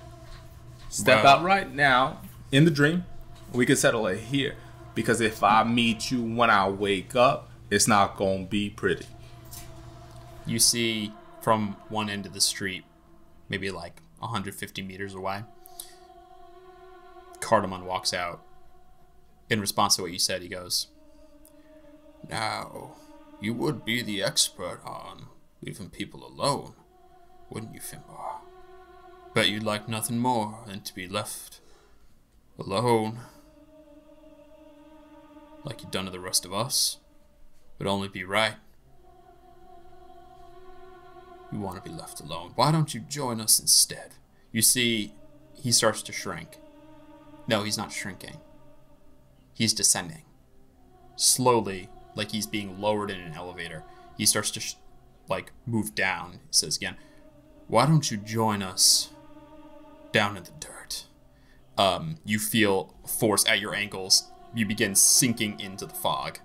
Speaker 5: step out right now in the dream. We can settle it here. Because if I meet you when I wake up, it's not gonna be pretty.
Speaker 2: You see from one end of the street, maybe like 150 meters away, Cardamom walks out. In response to what you said, he goes, "Now, you would be the expert on leaving people alone, wouldn't you, Finbar? Bet you'd like nothing more than to be left alone. Like you've done to the rest of us. Would only be right. You want to be left alone. Why don't you join us instead?" You see, he starts to shrink. No, he's not shrinking. He's descending. Slowly, like he's being lowered in an elevator. He starts to, move down. He says again, "Why don't you join us down in the dirt?" You feel force at your ankles. You begin sinking into the fog.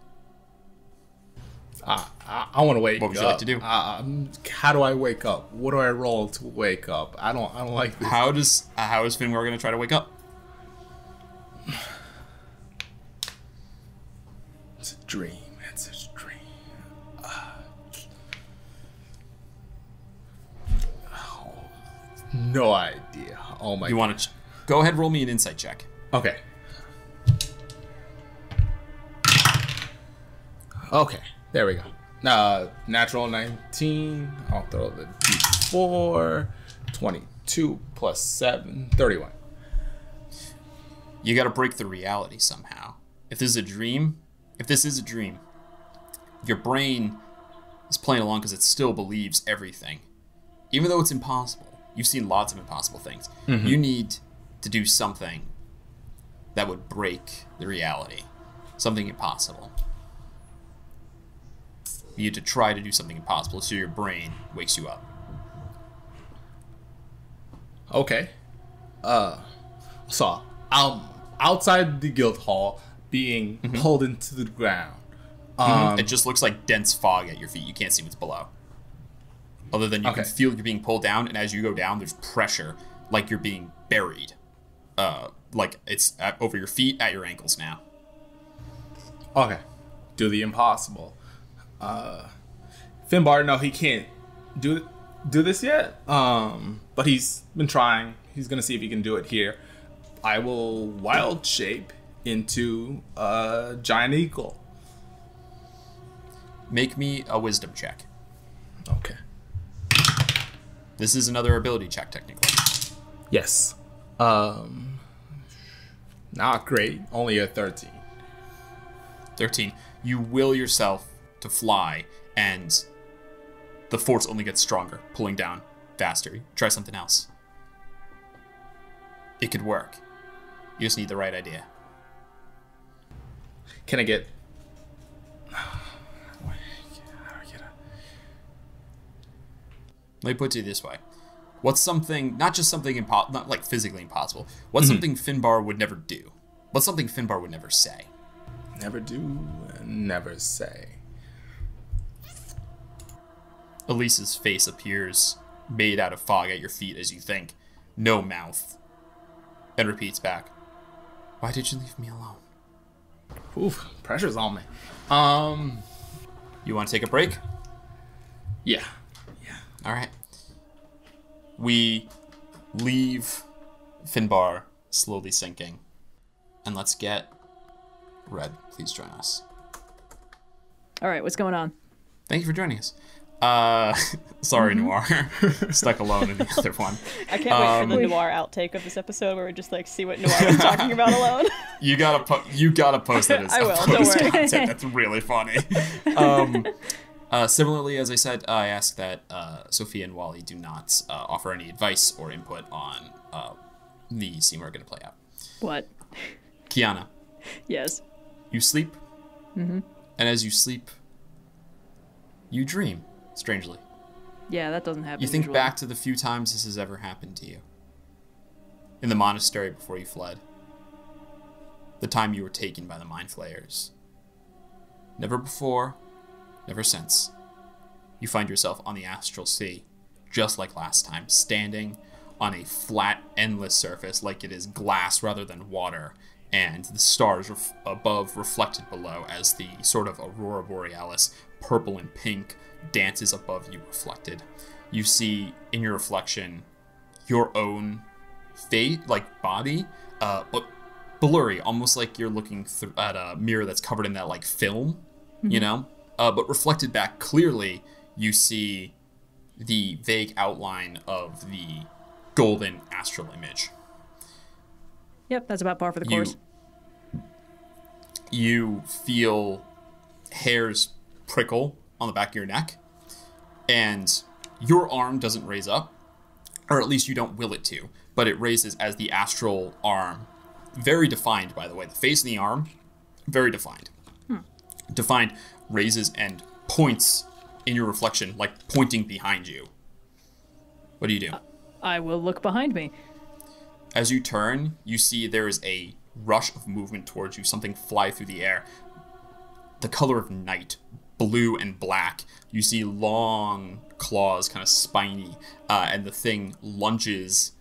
Speaker 5: I want to wake up.
Speaker 2: What would you like to do?
Speaker 5: How do I wake up? What do I roll to wake up? I don't like this.
Speaker 2: How is Finbar going to try to wake up?
Speaker 5: It's a dream. It's a dream. No idea. Oh my.
Speaker 2: You want to go ahead, roll me an insight check.
Speaker 5: Okay. Okay. There we go. Natural 19. I'll throw the D4. 22 plus 7. 31.
Speaker 2: You got to break the reality somehow. If this is a dream, your brain is playing along because it still believes everything. Even though it's impossible. You've seen lots of impossible things.
Speaker 5: Mm-hmm.
Speaker 2: You need to do something that would break the reality. Something impossible. You need to try to do something impossible so your brain wakes you up.
Speaker 5: Okay. So I'm outside the guild hall being pulled into the ground.
Speaker 2: It just looks like dense fog at your feet. You can't see what's below. Other than you can feel you're being pulled down, and as you go down, there's pressure, like you're being buried. Like it's over your feet, at your ankles now.
Speaker 5: Okay. Do the impossible. Finbar, no, he can't do this yet. But he's been trying. He's gonna see if he can do it here. I will wild shape into a giant eagle.
Speaker 2: Make me a wisdom check.
Speaker 5: Okay.
Speaker 2: This is another ability check, technically.
Speaker 5: Yes. Not great. Only a 13.
Speaker 2: 13. You will yourself to fly, and the force only gets stronger, pulling down faster. Try something else. It could work. You just need the right idea.
Speaker 5: Can I get...
Speaker 2: Let me put it this way. What's something, not just something not like physically impossible, what's something Finbar would never do? What's something Finbar would never say?
Speaker 5: Never do, never say.
Speaker 2: Elise's face appears made out of fog at your feet as you think, no mouth, and repeats back, why did you leave me alone?
Speaker 5: Oof, pressure's on me.
Speaker 2: You want to take a break?
Speaker 5: Yeah.
Speaker 2: All right. We leave Finbar slowly sinking. And let's get Red. Please join us.
Speaker 4: All right, what's going on?
Speaker 2: Thank you for joining us. Sorry, Noir. Stuck alone in the other one.
Speaker 1: I can't wait for the Noir outtake of this episode where we just like see what Noir was talking about alone.
Speaker 2: You gotta post it as
Speaker 1: I will,
Speaker 2: a
Speaker 1: don't
Speaker 2: post
Speaker 1: worry.
Speaker 2: content. That's really funny. Similarly, as I said, I ask that Sophia and Wally do not offer any advice or input on the scene we're going to play out.
Speaker 4: What?
Speaker 2: Kyana,
Speaker 4: Yes.
Speaker 2: you sleep, and as you sleep, you dream, strangely.
Speaker 4: Yeah, that doesn't happen.
Speaker 2: You think
Speaker 4: usually.
Speaker 2: back to the few times this has ever happened to you. In the monastery before you fled. The time you were taken by the mind flayers. Never before, never since. You find yourself on the astral sea, just like last time, standing on a flat, endless surface like it is glass rather than water, and the stars above reflected below as the sort of aurora borealis, purple and pink, dances above you reflected. You see in your reflection your own fate, like body, but blurry, almost like you're looking at a mirror that's covered in that like film, you know? But reflected back clearly, you see the vague outline of the golden astral image.
Speaker 4: Yep, that's about par for the course.
Speaker 2: You feel hairs prickle on the back of your neck, and your arm doesn't raise up, or at least you don't will it to, but it raises as the astral arm, very defined, by the way. The face and the arm, very defined. Defined, raises and points in your reflection, like pointing behind you. What do you do?
Speaker 4: I will look behind me.
Speaker 2: As you turn, you see there is a rush of movement towards you, something fly through the air. The color of night, blue and black. You see long claws, kind of spiny, and the thing lunges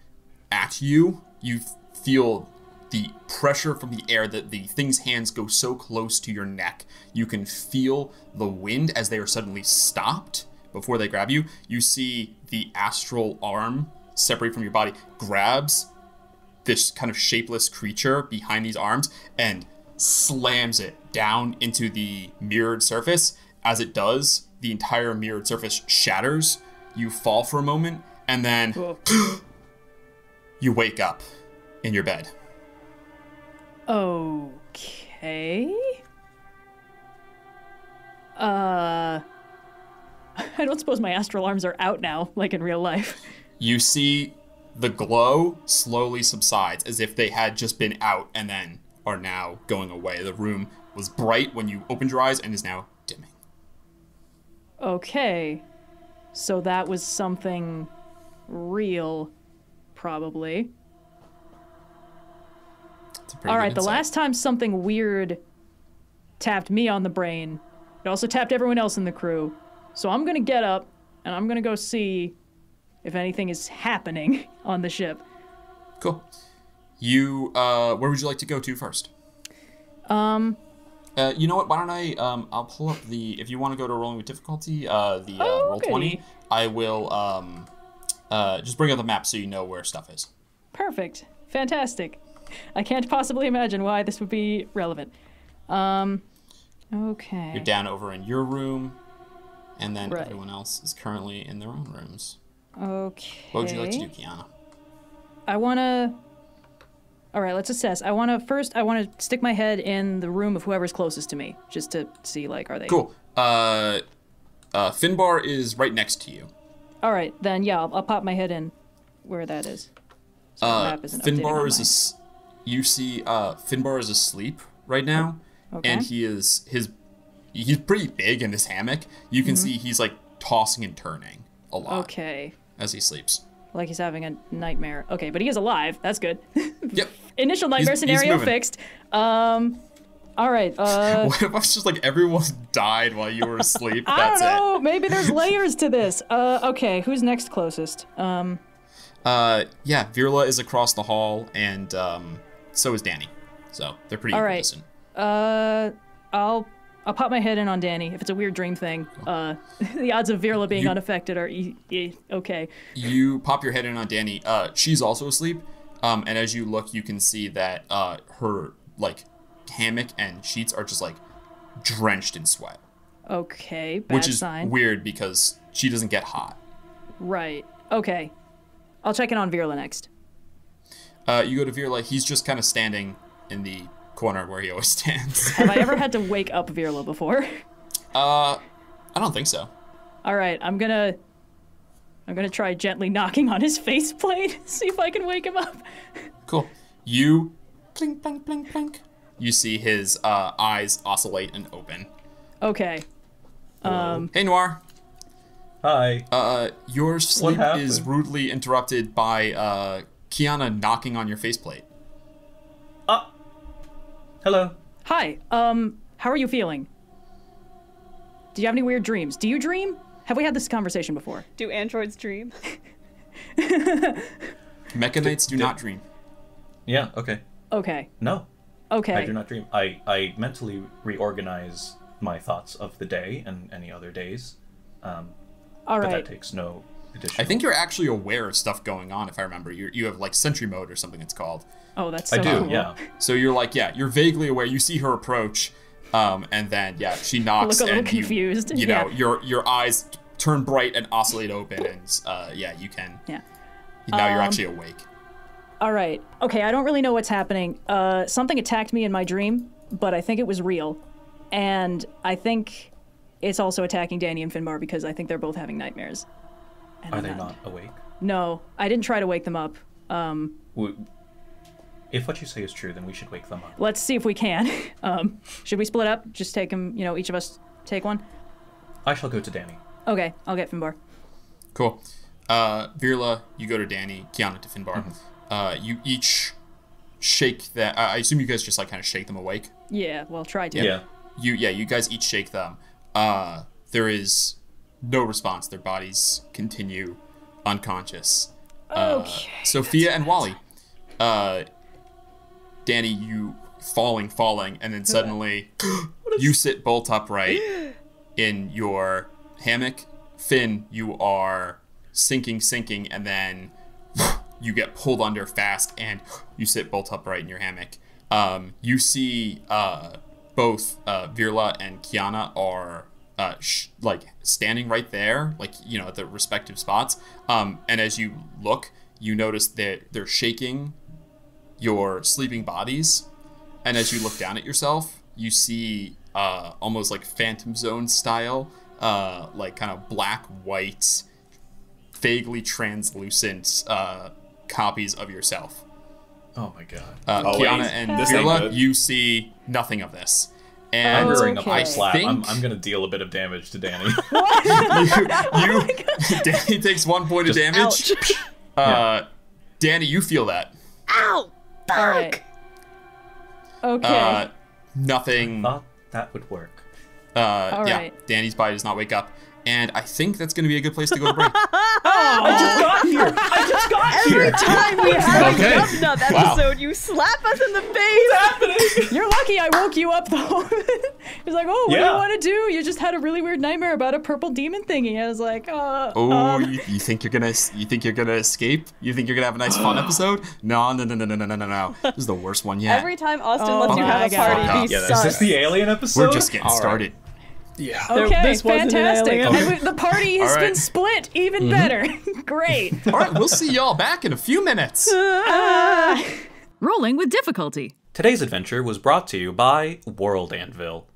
Speaker 2: at you. You feel the pressure from the air, that the thing's hands go so close to your neck. You can feel the wind as they are suddenly stopped before they grab you. You see the astral arm separate from your body, grabs this kind of shapeless creature behind these arms and slams it down into the mirrored surface. As it does, the entire mirrored surface shatters. You fall for a moment, and then you wake up in your bed.
Speaker 4: Okay. I don't suppose my astral arms are out now, like in real life.
Speaker 2: You see the glow slowly subsides as if they had just been out and then are now going away. The room was bright when you opened your eyes and is now dimming.
Speaker 4: Okay. So that was something real, probably. All right, the last time something weird tapped me on the brain, it also tapped everyone else in the crew. So I'm going to get up, and I'm going to go see if anything is happening on the ship.
Speaker 2: Cool. You, where would you like to go to first? You know what? Why don't I'll pull up if you want to go to rolling with difficulty, roll 20. I will just bring up the map so you know where stuff is.
Speaker 4: Perfect. Fantastic. I can't possibly imagine why this would be relevant. Okay.
Speaker 2: You're down over in your room, and then everyone else is currently in their own rooms.
Speaker 4: Okay.
Speaker 2: What would you like to do, Kyana?
Speaker 4: All right, let's assess. I want to stick my head in the room of whoever's closest to me, just to see, like, are they...
Speaker 2: Cool. Finbar is right next to you.
Speaker 4: All right, then, yeah, I'll pop my head in where that is. So the map isn't
Speaker 2: Finbar is you see Finbar is asleep right now, and he's pretty big in his hammock. You can see he's like tossing and turning a lot. As he sleeps.
Speaker 4: Like he's having a nightmare. Okay, but he is alive. That's good.
Speaker 2: Yep.
Speaker 4: Initial nightmare scenario fixed. All right.
Speaker 2: What if it's just like everyone died while you were asleep?
Speaker 4: I don't know. Maybe there's layers to this. Okay, who's next closest?
Speaker 2: Yeah, Virla is across the hall, and so is Dani. So they're pretty equidistant.
Speaker 4: I'll pop my head in on Dani if it's a weird dream thing. The odds of Virla being unaffected are okay.
Speaker 2: You pop your head in on Dani. She's also asleep. And as you look, you can see that her like hammock and sheets are just like drenched in sweat.
Speaker 4: Okay, bad
Speaker 2: which is
Speaker 4: sign.
Speaker 2: Weird because she doesn't get hot.
Speaker 4: Right. Okay. I'll check in on Virla next.
Speaker 2: You go to Virla. He's just kind of standing in the corner where he always stands.
Speaker 4: Have I ever had to wake up Virla before?
Speaker 2: I don't think so.
Speaker 4: All right, I'm gonna try gently knocking on his faceplate, see if I can wake him up.
Speaker 2: Cool. You blink, blink, blink, blink. You see his eyes oscillate and open.
Speaker 4: Okay.
Speaker 2: Hey, Noir.
Speaker 3: Hi.
Speaker 2: Your sleep is rudely interrupted by Kyana knocking on your faceplate.
Speaker 3: Hello.
Speaker 4: Hi. How are you feeling? Do you have any weird dreams? Do you dream? Have we had this conversation before?
Speaker 1: Do androids dream?
Speaker 2: Mechanites do not dream.
Speaker 3: Yeah, okay.
Speaker 4: Okay.
Speaker 3: No.
Speaker 4: Okay.
Speaker 3: I do not dream. I mentally reorganize my thoughts of the day and any other days.
Speaker 4: All
Speaker 3: but
Speaker 4: right.
Speaker 3: that takes no additional...
Speaker 2: I think you're actually aware of stuff going on, if I remember. You have, like, sentry mode or something it's called.
Speaker 4: Oh, that's so
Speaker 3: I do,
Speaker 4: cool.
Speaker 3: yeah.
Speaker 2: So you're like, you're vaguely aware. You see her approach, and then, she knocks.
Speaker 4: Look a little
Speaker 2: and
Speaker 4: confused.
Speaker 2: You know, your eyes turn bright and oscillate open, and, you can...
Speaker 4: Yeah.
Speaker 2: Now you're actually awake.
Speaker 4: All right. Okay, I don't really know what's happening. Something attacked me in my dream, but I think it was real. And I think it's also attacking Dani and Finbar because I think they're both having nightmares.
Speaker 3: Are they not awake?
Speaker 4: No, I didn't try to wake them up.
Speaker 3: If what you say is true, then we should wake them up.
Speaker 4: Let's see if we can. Should we split up? Just take them, each of us take one?
Speaker 3: I shall go to Dani.
Speaker 4: Okay, I'll get Finbar.
Speaker 2: Cool. Virla, you go to Dani, Kyana to Finbar.
Speaker 3: Mm-hmm.
Speaker 2: You each shake that. I assume you guys just like kind of shake them awake.
Speaker 4: Yeah, well, try to.
Speaker 3: Yeah.
Speaker 2: You guys each shake them. There is no response. Their bodies continue unconscious.
Speaker 4: Okay.
Speaker 2: Sophia and Wally. Dani, you falling, and then suddenly you sit bolt upright in your hammock. Finn, you are sinking, and then you get pulled under fast, and you sit bolt upright in your hammock. You see both Virla and Kyana are standing right there, at the respective spots. And as you look, you notice that they're shaking your sleeping bodies. And as you look down at yourself, you see almost like Phantom Zone style, kind of black, white, vaguely translucent copies of yourself.
Speaker 3: Oh my god.
Speaker 2: Kyana and Virla, you see nothing of this. And
Speaker 3: I'm rearing up my slap.
Speaker 2: think-
Speaker 3: I'm gonna deal a bit of damage to Dani.
Speaker 2: Dani takes 1 point of damage. Dani, you feel that.
Speaker 1: Ow! Fuck!
Speaker 4: All right. Okay.
Speaker 2: Nothing.
Speaker 3: Thought that would work.
Speaker 4: All right.
Speaker 2: Dani's body does not wake up. And I think that's going to be a good place to go to break.
Speaker 3: I just got here. I just got
Speaker 1: Every
Speaker 3: here.
Speaker 1: time we have
Speaker 2: Okay.
Speaker 1: a Nub Nub episode, you slap us in the face.
Speaker 4: You're lucky I woke you up, though. He was like, oh, what do you
Speaker 3: Yeah.
Speaker 4: want to do? You just had a really weird nightmare about a purple demon thingy. I was like,
Speaker 2: Oh, you think you're gonna escape? You think you're gonna have a nice fun episode? No. This is the worst one yet.
Speaker 1: Every time Austin
Speaker 4: Oh
Speaker 1: lets you
Speaker 4: my
Speaker 1: have a
Speaker 4: God.
Speaker 1: party, he
Speaker 3: Yeah, is
Speaker 1: sucks.
Speaker 3: this the alien episode?
Speaker 2: We're just getting
Speaker 5: All right.
Speaker 2: started.
Speaker 5: Yeah.
Speaker 4: Okay,
Speaker 1: This wasn't an
Speaker 4: fantastic.
Speaker 1: alien.
Speaker 4: And the party has
Speaker 2: All right.
Speaker 4: been split even better. Great.
Speaker 2: All right, we'll see y'all back in a few minutes.
Speaker 6: Rolling with difficulty.
Speaker 3: Today's adventure was brought to you by World Anvil.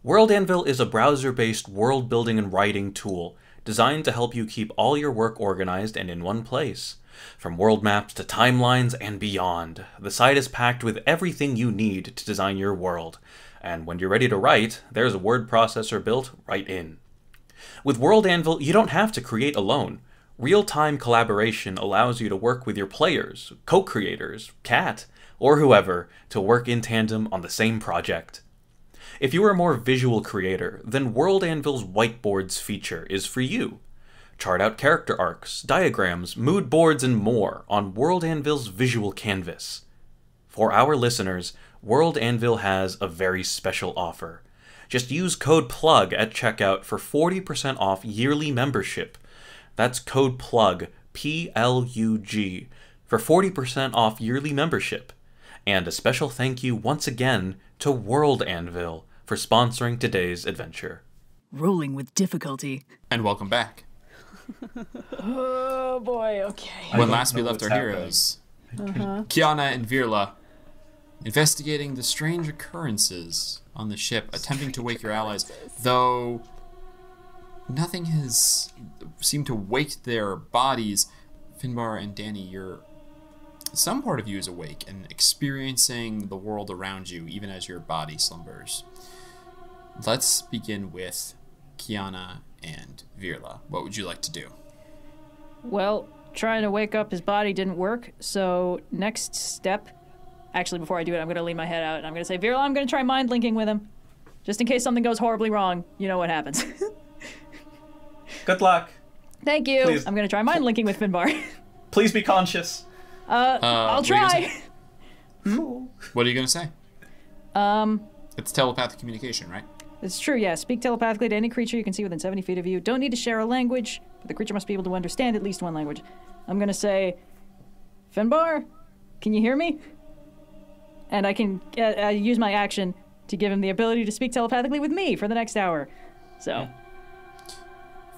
Speaker 3: World Anvil is a browser-based world building and writing tool designed to help you keep all your work organized and in one place. From world maps to timelines and beyond, the site is packed with everything you need to design your world. And when you're ready to write, there's a word processor built right in. With World Anvil, you don't have to create alone. Real-time collaboration allows you to work with your players, co-creators, Cat, or whoever to work in tandem on the same project. If you are a more visual creator, then World Anvil's Whiteboards feature is for you. Chart out character arcs, diagrams, mood boards, and more on World Anvil's visual canvas. For our listeners, World Anvil has a very special offer. Just use code PLUG at checkout for 40% off yearly membership. That's code PLUG, P-L-U-G, for 40% off yearly membership. And a special thank you once again to World Anvil for sponsoring today's adventure.
Speaker 6: Rolling with difficulty.
Speaker 2: And welcome back.
Speaker 4: Oh boy, okay.
Speaker 2: When last we
Speaker 3: know
Speaker 2: left our
Speaker 3: what's happening.
Speaker 2: heroes, Kyana and Virla, investigating the strange occurrences on the ship, attempting to wake your allies, though nothing has seemed to wake their bodies. Finbar and Dani, some part of you is awake and experiencing the world around you, even as your body slumbers. Let's begin with Kyana and Virla. What would you like to do?
Speaker 4: Well, trying to wake up his body didn't work, so next step... Actually, before I do it, I'm going to lean my head out, and I'm going to say, Virla, I'm going to try mind linking with him. Just in case something goes horribly wrong, you know what happens.
Speaker 3: Good luck.
Speaker 4: Thank you.
Speaker 3: Please.
Speaker 4: I'm going to try mind linking with Finbar.
Speaker 3: Please be conscious.
Speaker 4: I'll
Speaker 2: what are you gonna
Speaker 4: try.
Speaker 2: What are you going to say? It's telepathic communication, right?
Speaker 4: It's true, yeah. Speak telepathically to any creature you can see within 70 feet of you. Don't need to share a language, but the creature must be able to understand at least one language. I'm going to say, Finbar, can you hear me? And I can use my action to give him the ability to speak telepathically with me for the next hour. So,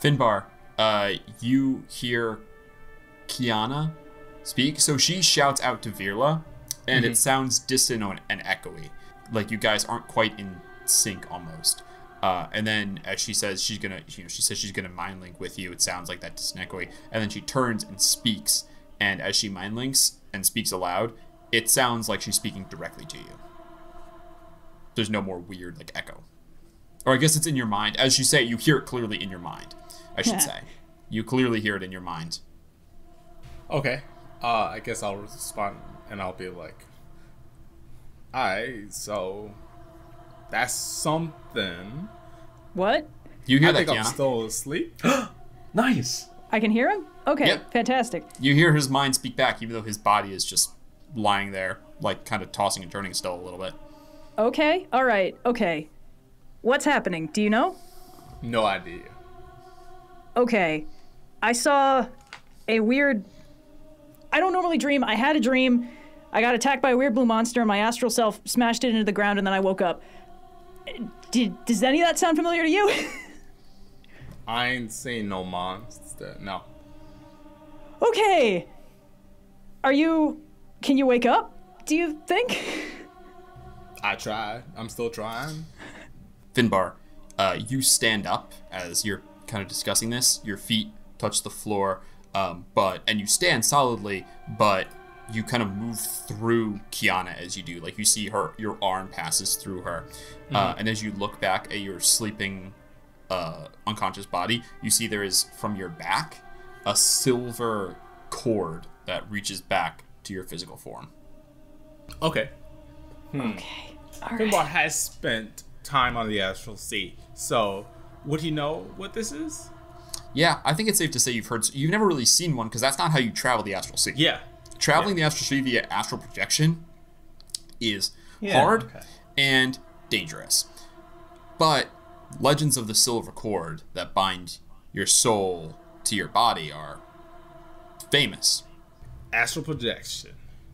Speaker 2: Finbar, you hear Kyana speak. So she shouts out to Virla, and it sounds distant and echoey. Like you guys aren't quite in sync almost. And then as she says she's gonna mind link with you, it sounds like that distant echoey. And then she turns and speaks, and as she mind links and speaks aloud, it sounds like she's speaking directly to you. There's no more weird like echo. Or I guess it's in your mind. As you say, you hear it clearly in your mind, I should say. You clearly hear it in your mind.
Speaker 5: Okay. I guess I'll respond and I'll be like, alright, so that's something.
Speaker 4: what?
Speaker 2: You hear
Speaker 5: I
Speaker 2: that,
Speaker 5: think I'm
Speaker 2: Kyana.
Speaker 5: still asleep.
Speaker 3: Nice.
Speaker 4: I can hear him? Okay,
Speaker 2: Yep.
Speaker 4: fantastic.
Speaker 2: You hear his mind speak back, even though his body is just lying there, like kind of tossing and turning still a little bit.
Speaker 4: Okay, alright, okay. What's happening? Do you know?
Speaker 5: No idea.
Speaker 4: Okay. I saw a weird... I don't normally dream. I had a dream. I got attacked by a weird blue monster and my astral self smashed it into the ground and then I woke up. Does any of that sound familiar to you?
Speaker 5: I ain't seen no monster. No.
Speaker 4: Okay. Can you wake up? Do you think?
Speaker 5: I tried. I'm still trying.
Speaker 2: Finbar, you stand up as you're kind of discussing this. Your feet touch the floor, and you stand solidly, but you kind of move through Kyana as you do. Like you see your arm passes through her. And as you look back at your sleeping, unconscious body, you see there is, from your back, a silver cord that reaches back to your physical form.
Speaker 5: Okay.
Speaker 4: Okay. All
Speaker 5: Finbar
Speaker 4: right.
Speaker 5: has spent time on the astral sea, so would he know what this is?
Speaker 2: Yeah, I think it's safe to say you've never really seen one because that's not how you travel the astral sea.
Speaker 5: Yeah.
Speaker 2: Traveling the astral sea via astral projection is hard and dangerous. But legends of the silver cord that bind your soul to your body are famous.
Speaker 5: Astral projection.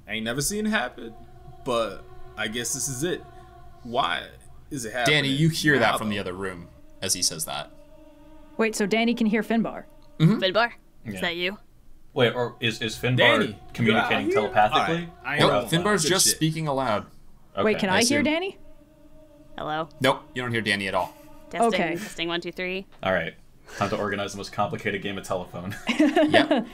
Speaker 5: I ain't never seen it happen, but I guess this is it. Why is it happening?
Speaker 2: Danny, you hear that from
Speaker 5: though?
Speaker 2: the other room as he says that.
Speaker 4: Wait, so Dani can hear Finbar?
Speaker 1: Finbar, is
Speaker 3: Yeah.
Speaker 1: that you?
Speaker 3: Wait, or is Finbar
Speaker 5: Danny,
Speaker 3: communicating
Speaker 5: you out here?
Speaker 3: telepathically?
Speaker 5: Alright, I
Speaker 2: Nope,
Speaker 5: know.
Speaker 2: Finbar's
Speaker 5: Good
Speaker 2: just
Speaker 5: shit.
Speaker 2: speaking aloud.
Speaker 3: Okay.
Speaker 4: Wait, can I hear
Speaker 2: assume.
Speaker 4: Dani?
Speaker 1: Hello?
Speaker 2: Nope, you don't hear Danny at all.
Speaker 1: Testing,
Speaker 4: Okay.
Speaker 1: testing 1, 2, 3.
Speaker 3: All right. Time to organize the most complicated game of telephone.
Speaker 2: Yep.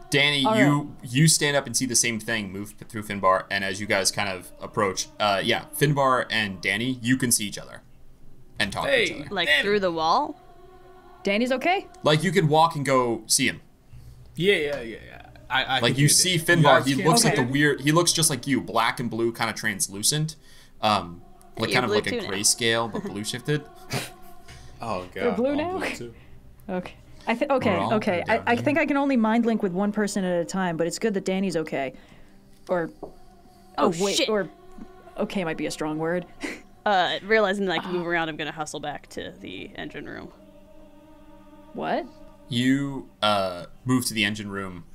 Speaker 2: Danny,
Speaker 4: All
Speaker 2: you stand up and see the same thing move through Finbar, and as you guys kind of approach, Finbar and Danny, you can see each other and talk to each
Speaker 5: Hey.
Speaker 2: other.
Speaker 1: Like
Speaker 5: Damn.
Speaker 1: through the wall?
Speaker 4: Dani's okay?
Speaker 2: Like you can walk and go see him.
Speaker 5: Yeah. I
Speaker 2: Like
Speaker 5: can
Speaker 2: you
Speaker 5: hear
Speaker 2: see
Speaker 5: that. You
Speaker 2: Finbar,
Speaker 5: guys
Speaker 2: he
Speaker 5: can't
Speaker 2: looks
Speaker 5: hear
Speaker 2: like the
Speaker 5: me?
Speaker 2: weird. He looks just like you, black and blue, kind of translucent, like
Speaker 1: You're
Speaker 2: kind of
Speaker 1: blue
Speaker 2: like a
Speaker 1: too now.
Speaker 2: grayscale, but blue shifted.
Speaker 5: Oh god.
Speaker 4: You're blue
Speaker 5: I'm
Speaker 4: now?
Speaker 5: too.
Speaker 4: Okay.
Speaker 2: We're all
Speaker 4: Okay.
Speaker 2: down
Speaker 4: I
Speaker 2: here.
Speaker 4: think I can only mind link with one person at a time, but it's good that Dani's okay. Or
Speaker 1: Oh,
Speaker 4: wait,
Speaker 1: shit.
Speaker 4: or okay might be a strong word.
Speaker 1: Realizing that I can move around, I'm gonna hustle back to the engine room.
Speaker 4: What?
Speaker 2: You move to the engine room.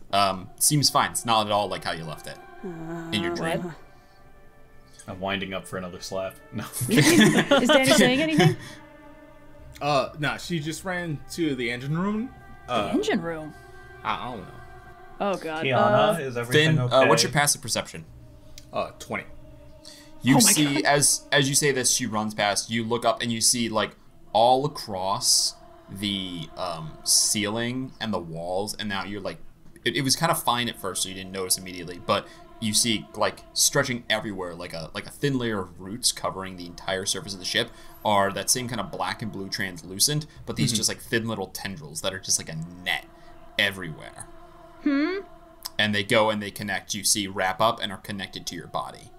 Speaker 2: Seems fine. It's not at all like how you left it in your dream.
Speaker 3: I'm winding up for another slap. No.
Speaker 4: Is Dani saying anything?
Speaker 5: Nah, she just ran to the engine room.
Speaker 4: Engine room.
Speaker 5: I don't know.
Speaker 4: Oh god.
Speaker 3: Kiana, is everything
Speaker 2: Finn,
Speaker 3: okay?
Speaker 2: what's your passive perception?
Speaker 5: 20.
Speaker 2: You
Speaker 4: Oh my
Speaker 2: see, as you say this, she runs past. You look up and you see like all across the ceiling and the walls, and now you're like, it was kind of fine at first, so you didn't notice immediately, but you see like stretching everywhere, like a thin layer of roots covering the entire surface of the ship, are that same kind of black and blue translucent, but these just like thin little tendrils that are just like a net everywhere. And they go and they connect. You see, wrap up and are connected to your body,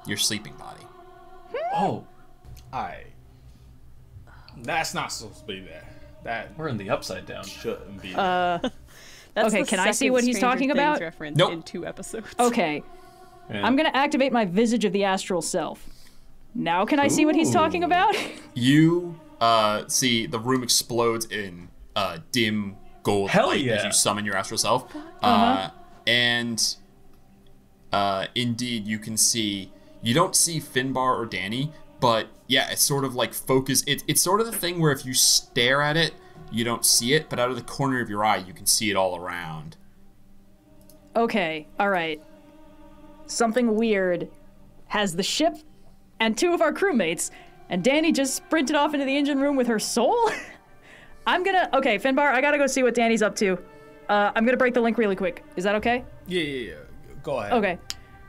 Speaker 2: your sleeping body.
Speaker 3: Oh,
Speaker 5: That's not supposed to be there. That
Speaker 3: we're in the upside down.
Speaker 5: shouldn't be there.
Speaker 1: That's
Speaker 4: Okay,
Speaker 1: the
Speaker 4: can I see
Speaker 1: second
Speaker 4: what he's
Speaker 1: Stranger
Speaker 4: talking
Speaker 1: Things
Speaker 4: about?
Speaker 1: reference
Speaker 2: Nope.
Speaker 1: in 2 episodes.
Speaker 4: Okay.
Speaker 3: Yeah.
Speaker 4: I'm gonna activate my visage of the astral self. Now can I see what he's talking
Speaker 3: Ooh.
Speaker 4: about?
Speaker 2: You see the room explodes in dim gold
Speaker 3: Hell
Speaker 2: light as
Speaker 3: yeah.
Speaker 2: you summon your astral self. And indeed, you can see, you don't see Finbar or Dani, but yeah, it's sort of like focus. It's sort of the thing where if you stare at it, you don't see it, but out of the corner of your eye, you can see it all around.
Speaker 4: Okay, alright. Something weird has the ship and 2 of our crewmates, and Dani just sprinted off into the engine room with her soul? Okay, Finbar, I gotta go see what Dani's up to. I'm gonna break the link really quick. Is that okay?
Speaker 5: Yeah. Go ahead.
Speaker 4: Okay.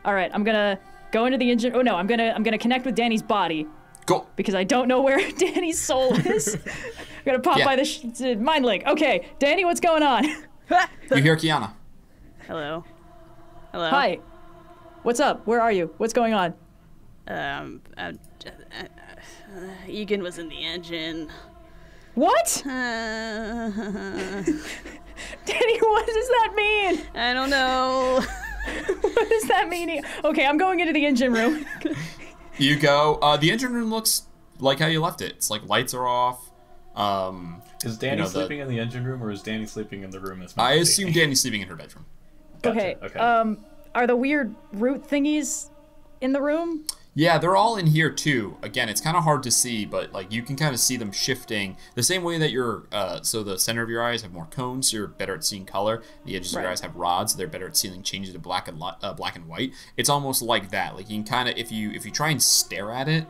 Speaker 4: Alright, I'm gonna go into the engine. Oh no, I'm gonna connect with Dani's body
Speaker 2: Go.
Speaker 4: because I don't know where Dani's soul is. I'm gonna pop
Speaker 2: Yeah.
Speaker 4: by the mind link. Okay, Dani, what's going on?
Speaker 2: You hear Kyana.
Speaker 1: Hello. Hello.
Speaker 4: Hi. What's up? Where are you? What's going on?
Speaker 1: Egan was in the engine.
Speaker 4: What?
Speaker 1: I
Speaker 4: Dani, what does that mean?
Speaker 1: don't know.
Speaker 4: What does that mean? Okay, I'm going into the engine room.
Speaker 2: You go. The engine room looks like how you left it. It's like lights are off.
Speaker 3: Is Dani
Speaker 2: you know,
Speaker 3: sleeping in the engine room, or is Dani sleeping in the room that's
Speaker 2: I
Speaker 3: meant to be?
Speaker 2: assume Dani's sleeping in her bedroom.
Speaker 3: Gotcha,
Speaker 4: Okay. Are the weird root thingies in the room?
Speaker 2: Yeah, they're all in here too. Again, it's kind of hard to see, but like you can kind of see them shifting the same way that your so the center of your eyes have more cones, so you're better at seeing color. The edges of your
Speaker 4: Right.
Speaker 2: eyes have rods, so they're better at seeing changes to black and white. It's almost like that. Like you can kind of if you try and stare at it,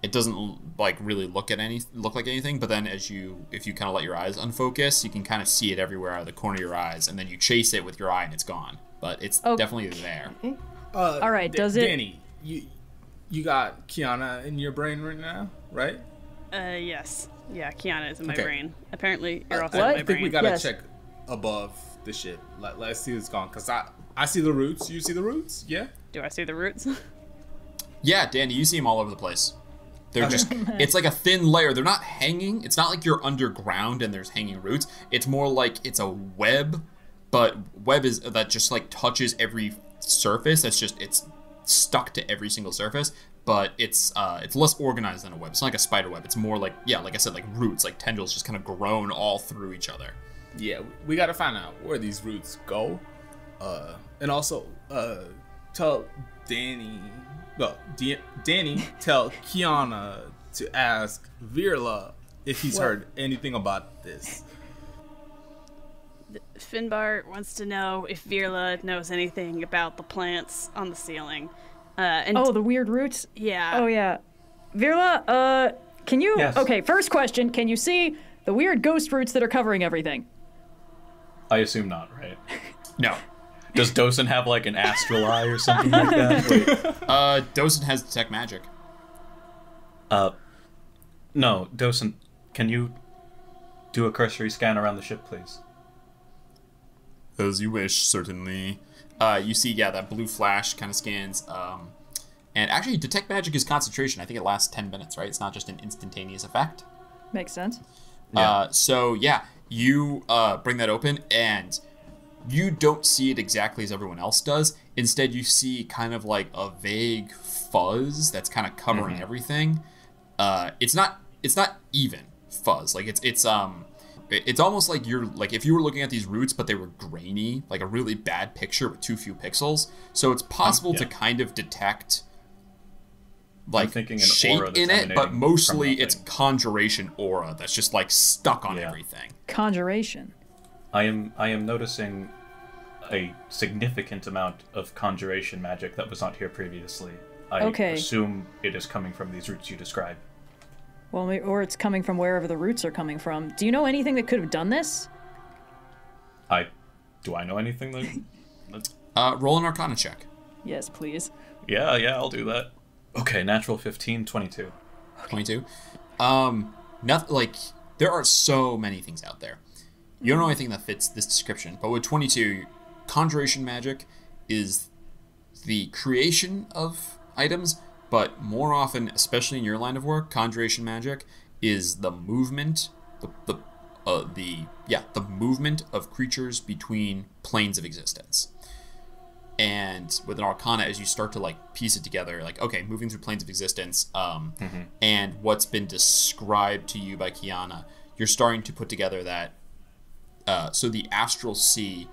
Speaker 2: it doesn't like really look like anything. But then if you kind of let your eyes unfocus, you can kind of see it everywhere out of the corner of your eyes, and then you chase it with your eye and it's gone. But it's definitely there.
Speaker 4: All right, does it-
Speaker 5: Dani, you got Kiana in your brain right now, right?
Speaker 1: Yes. Yeah, Kyana is in my
Speaker 5: Okay.
Speaker 1: brain. Apparently, you're also
Speaker 4: What?
Speaker 1: in
Speaker 5: I
Speaker 1: my
Speaker 5: think we
Speaker 1: brain.
Speaker 5: gotta
Speaker 4: Yes.
Speaker 5: check above the ship. Let's see what's gone. Cause I see the roots. You see the roots? Yeah.
Speaker 1: Do I see the roots?
Speaker 2: Yeah, Danny, you see them all over the place. They're just, it's like a thin layer. They're not hanging. It's not like you're underground and there's hanging roots. It's more like it's a web, but web is that just like touches every surface. It's stuck to every single surface, but it's less organized than a web. It's not like a spider web. It's more like, yeah, like I said, like roots, like tendrils just kind of grown all through each other.
Speaker 5: Yeah, we got to find out where these roots go. And also, tell Dani, Dani, tell Kyana to ask Virla if he's heard anything about this.
Speaker 1: Finbar wants to know if Virla knows anything about the plants on the ceiling. And
Speaker 4: the weird roots?
Speaker 1: Yeah.
Speaker 4: Oh, yeah. Virla, can you...
Speaker 3: Yes.
Speaker 4: Okay, first question. Can you see the weird ghost roots that are covering everything?
Speaker 3: I assume not, right?
Speaker 2: No.
Speaker 3: Does Dosen have like an astral eye or something like that? Wait.
Speaker 2: Dosen has detect magic.
Speaker 3: No, Dosen, can you do a cursory scan around the ship, please?
Speaker 2: As you wish, certainly. You see, yeah, that blue flash kind of scans. And actually, detect magic is concentration. I think it lasts 10 minutes, right? It's not just an instantaneous effect.
Speaker 4: Makes sense.
Speaker 3: Yeah.
Speaker 2: So, yeah, you bring that open, and you don't see it exactly as everyone else does. Instead, you see kind of like a vague fuzz that's kind of covering everything. It's not even fuzz. Like it's almost like you're like if you were looking at these roots, but they were grainy, like a really bad picture with too few pixels. So it's possible to kind of detect like shape in it, but mostly it's conjuration aura that's just like stuck on everything.
Speaker 4: Conjuration.
Speaker 3: I am noticing a significant amount of conjuration magic that was not here previously. I assume it is coming from these roots you described.
Speaker 4: Well, or it's coming from wherever the roots are coming from. Do you know anything that could have done this?
Speaker 3: Do I know anything that...
Speaker 2: Roll an Arcana check.
Speaker 4: Yes, please.
Speaker 3: Yeah, I'll do that. Okay, natural 15, 22.
Speaker 2: 22. Nothing, like, there are so many things out there. You don't know anything that fits this description, but with 22, conjuration magic is the creation of items, but more often, especially in your line of work, conjuration magic is the movement, the movement of creatures between planes of existence. And with an Arcana, as you start to like piece it together, like, okay, moving through planes of existence, and what's been described to you by Kyana, you're starting to put together that. So the astral sea.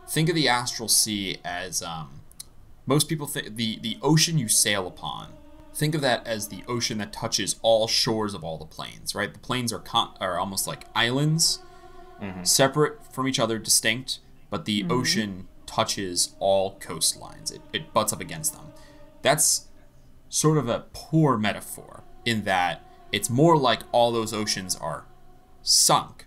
Speaker 2: Think of the astral sea as most people think the ocean you sail upon. Think of that as the ocean that touches all shores of all the planes, right? The planes are almost like islands, separate from each other, distinct, but the ocean touches all coastlines. It butts up against them. That's sort of a poor metaphor in that it's more like all those oceans are sunk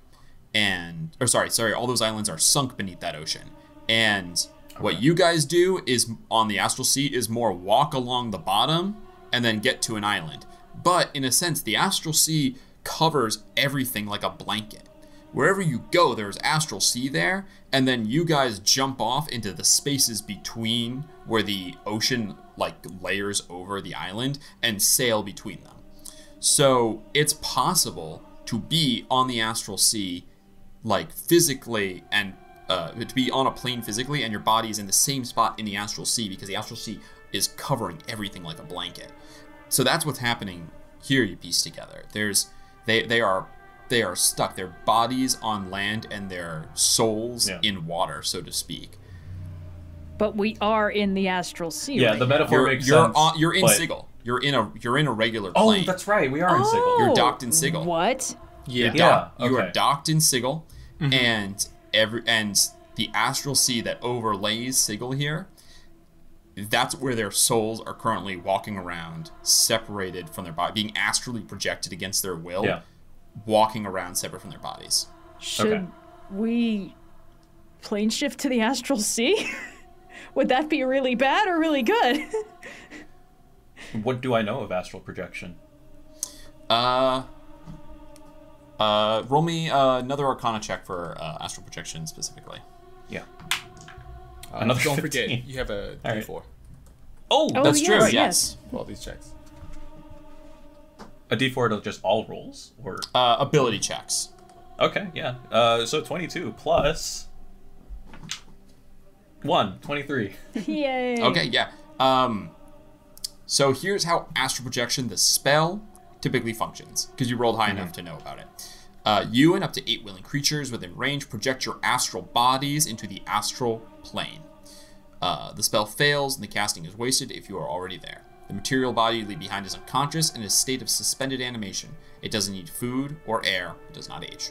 Speaker 2: all those islands are sunk beneath that ocean. And what you guys do is on the astral sea is more walk along the bottom and then get to an island. But in a sense, the astral sea covers everything like a blanket. Wherever you go, there's astral sea there, and then you guys jump off into the spaces between where the ocean like layers over the island and sail between them. So it's possible to be on the astral sea like physically and to be on a plane physically and your body is in the same spot in the astral sea because the astral sea is covering everything like a blanket. So that's what's happening here. You piece together. They are stuck. Their bodies on land and their souls in water, so to speak.
Speaker 4: But we are in the astral sea.
Speaker 3: Yeah,
Speaker 4: right
Speaker 3: the
Speaker 4: now.
Speaker 3: metaphor makes sense.
Speaker 2: You're in Sigil. You're in a regular plane.
Speaker 3: Oh, that's right. We are in Sigil.
Speaker 2: You're docked in Sigil.
Speaker 4: What?
Speaker 2: You are docked in Sigil, and the astral sea that overlays Sigil here. That's where their souls are currently walking around, separated from their body, being astrally projected against their will, walking around separate from their bodies.
Speaker 4: Should we plane shift to the astral sea? Would that be really bad or really good?
Speaker 3: What do I know of astral projection?
Speaker 2: Roll me another Arcana check for astral projection specifically.
Speaker 3: Yeah.
Speaker 5: Don't
Speaker 3: 15.
Speaker 5: forget, you have a D4.
Speaker 3: Oh,
Speaker 2: that's true.
Speaker 4: yes,
Speaker 2: Yes.
Speaker 5: For all these checks.
Speaker 3: a D4 to just all rolls, or
Speaker 2: ability checks.
Speaker 3: okay, yeah. So 22 plus 1, 23.
Speaker 4: Yay.
Speaker 2: Okay, yeah. So here's how astral projection, the spell, typically functions, because you rolled high enough to know about it. You and up to 8 willing creatures within range project your astral bodies into the astral plane. The spell fails and the casting is wasted if you are already there. The material body you leave behind is unconscious and in a state of suspended animation. It doesn't need food or air. It does not age.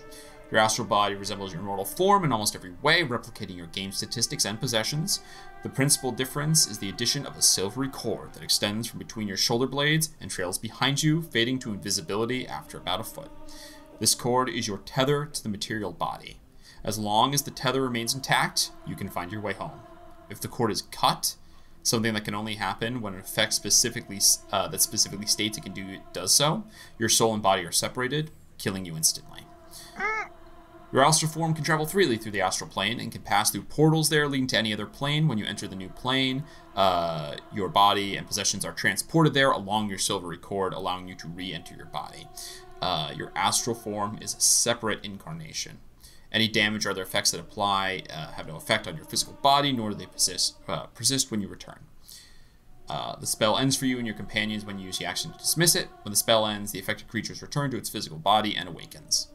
Speaker 2: Your astral body resembles your mortal form in almost every way, replicating your game statistics and possessions. The principal difference is the addition of a silvery cord that extends from between your shoulder blades and trails behind you, fading to invisibility after about a foot. This cord is your tether to the material body. As long as the tether remains intact, you can find your way home. If the cord is cut, something that can only happen when an effect specifically states it can do does so, your soul and body are separated, killing you instantly. Your astral form can travel freely through the astral plane and can pass through portals there leading to any other plane. When you enter the new plane, your body and possessions are transported there along your silvery cord, allowing you to re-enter your body. Your astral form is a separate incarnation. Any damage or other effects that apply have no effect on your physical body, nor do they persist when you return. The spell ends for you and your companions when you use the action to dismiss it. When the spell ends, the affected creatures return to its physical body and awakens.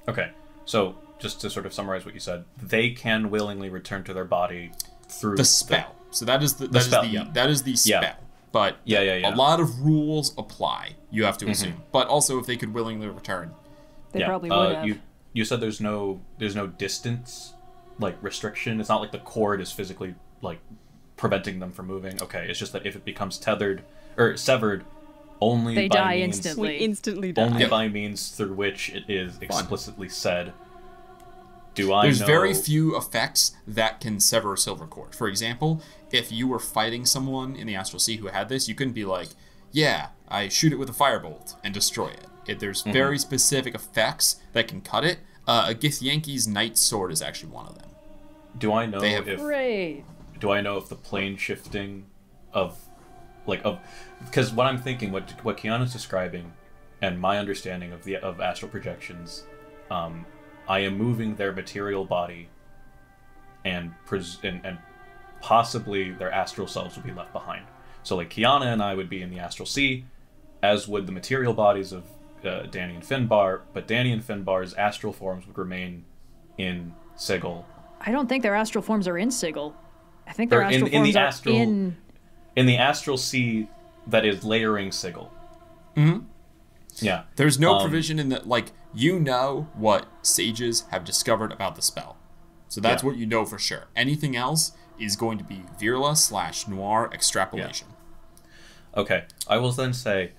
Speaker 3: Okay, so just to sort of summarize what you said, they can willingly return to their body through
Speaker 2: The spell. So that is the
Speaker 3: spell.
Speaker 2: spell.
Speaker 3: Yeah.
Speaker 2: But
Speaker 3: Yeah.
Speaker 2: a lot of rules apply, you have to assume. But also if they could willingly return.
Speaker 4: They probably would have.
Speaker 3: You said there's no distance like restriction. It's not like the cord is physically like preventing them from moving. Okay, it's just that if it becomes tethered or severed, only
Speaker 4: They
Speaker 3: by
Speaker 4: die
Speaker 3: means,
Speaker 4: instantly.
Speaker 1: We instantly die.
Speaker 3: only by means through which it is explicitly said.
Speaker 2: There's very few effects that can sever a silver cord. For example, if you were fighting someone in the Astral Sea who had this, you couldn't be like, yeah, I shoot it with a firebolt and destroy it. There's very specific effects that can cut it. A Githyanki's Night Sword is actually one of them.
Speaker 3: Do I know
Speaker 4: Great.
Speaker 3: Do I know if the plane shifting of because what I'm thinking, what Kyana's describing, and my understanding of astral projections, I am moving their material body, and possibly their astral selves would be left behind. So like Kyana and I would be in the astral sea, as would the material bodies of Dani and Finbar, but Dani and Finbar's astral forms would remain in Sigil.
Speaker 4: I don't think their astral forms are in Sigil. I think their astral forms are
Speaker 3: in the astral sea that is layering Sigil.
Speaker 2: Mm-hmm.
Speaker 3: Yeah.
Speaker 2: There's no provision in the, like, you know what sages have discovered about the spell. So that's what you know for sure. Anything else is going to be Virla/Noir extrapolation.
Speaker 3: Yeah. Okay. I will then say,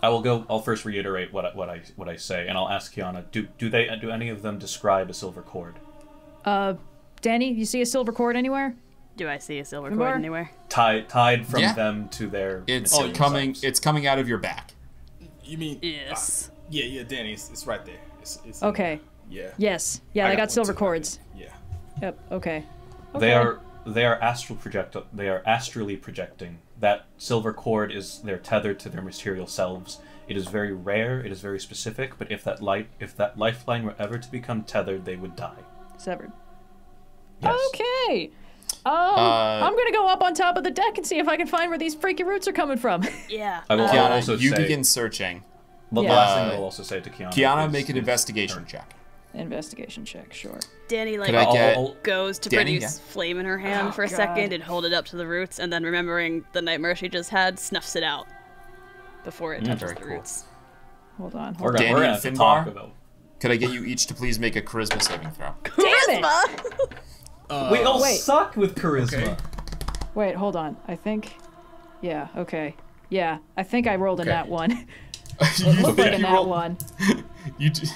Speaker 3: I'll first reiterate what I say, and I'll ask Kyana, do any of them describe a silver cord?
Speaker 4: Dani, you see a silver cord anywhere?
Speaker 1: Do I see a silver
Speaker 4: Finbar?
Speaker 1: cord anywhere?
Speaker 3: Tied from them to their
Speaker 2: It's
Speaker 3: material
Speaker 2: coming.
Speaker 3: selves.
Speaker 2: It's coming out of your back.
Speaker 5: You mean?
Speaker 1: Yes.
Speaker 5: Yeah, Dani, it's right there. It's
Speaker 4: Okay.
Speaker 5: Yeah.
Speaker 4: Yes. Yeah, I got
Speaker 5: one
Speaker 4: silver
Speaker 5: too.
Speaker 4: cords.
Speaker 5: Yeah.
Speaker 4: Yep. Okay.
Speaker 3: They are They are astrally projecting. That silver cord is they're tethered to their material selves. It is very rare. It is very specific. But if that lifeline were ever to become tethered, they would die.
Speaker 4: Severed.
Speaker 3: Yes.
Speaker 4: Okay. I'm gonna go up on top of the deck and see if I can find where these freaky roots are coming from.
Speaker 1: Yeah.
Speaker 3: I will
Speaker 2: Kyana,
Speaker 3: also
Speaker 2: you
Speaker 3: say,
Speaker 2: begin searching.
Speaker 3: The
Speaker 4: Yeah.
Speaker 3: last thing I will also say to Kyana.
Speaker 2: Kyana,
Speaker 3: is-
Speaker 2: make an
Speaker 3: is-
Speaker 2: investigation check.
Speaker 4: Investigation check, sure.
Speaker 1: Dani
Speaker 2: Could I get?
Speaker 1: goes to
Speaker 2: Dani,
Speaker 1: produce flame in her hand for a second and hold it up to the roots, and then remembering the nightmare she just had, snuffs it out before it touches
Speaker 2: very
Speaker 1: the
Speaker 2: cool.
Speaker 1: roots.
Speaker 4: Hold on.
Speaker 3: We're
Speaker 4: Hold on.
Speaker 2: Dani
Speaker 3: gonna
Speaker 2: and
Speaker 3: have to
Speaker 2: Finbar?
Speaker 3: talk about.
Speaker 2: Could I get you each to please make a charisma saving throw?
Speaker 4: Damn it!
Speaker 3: We all
Speaker 4: Wait.
Speaker 3: suck with charisma.
Speaker 5: Okay.
Speaker 4: Wait, hold on. I think. Yeah. Okay. Yeah. I think I rolled a nat one. It looked like a nat one.
Speaker 2: You d-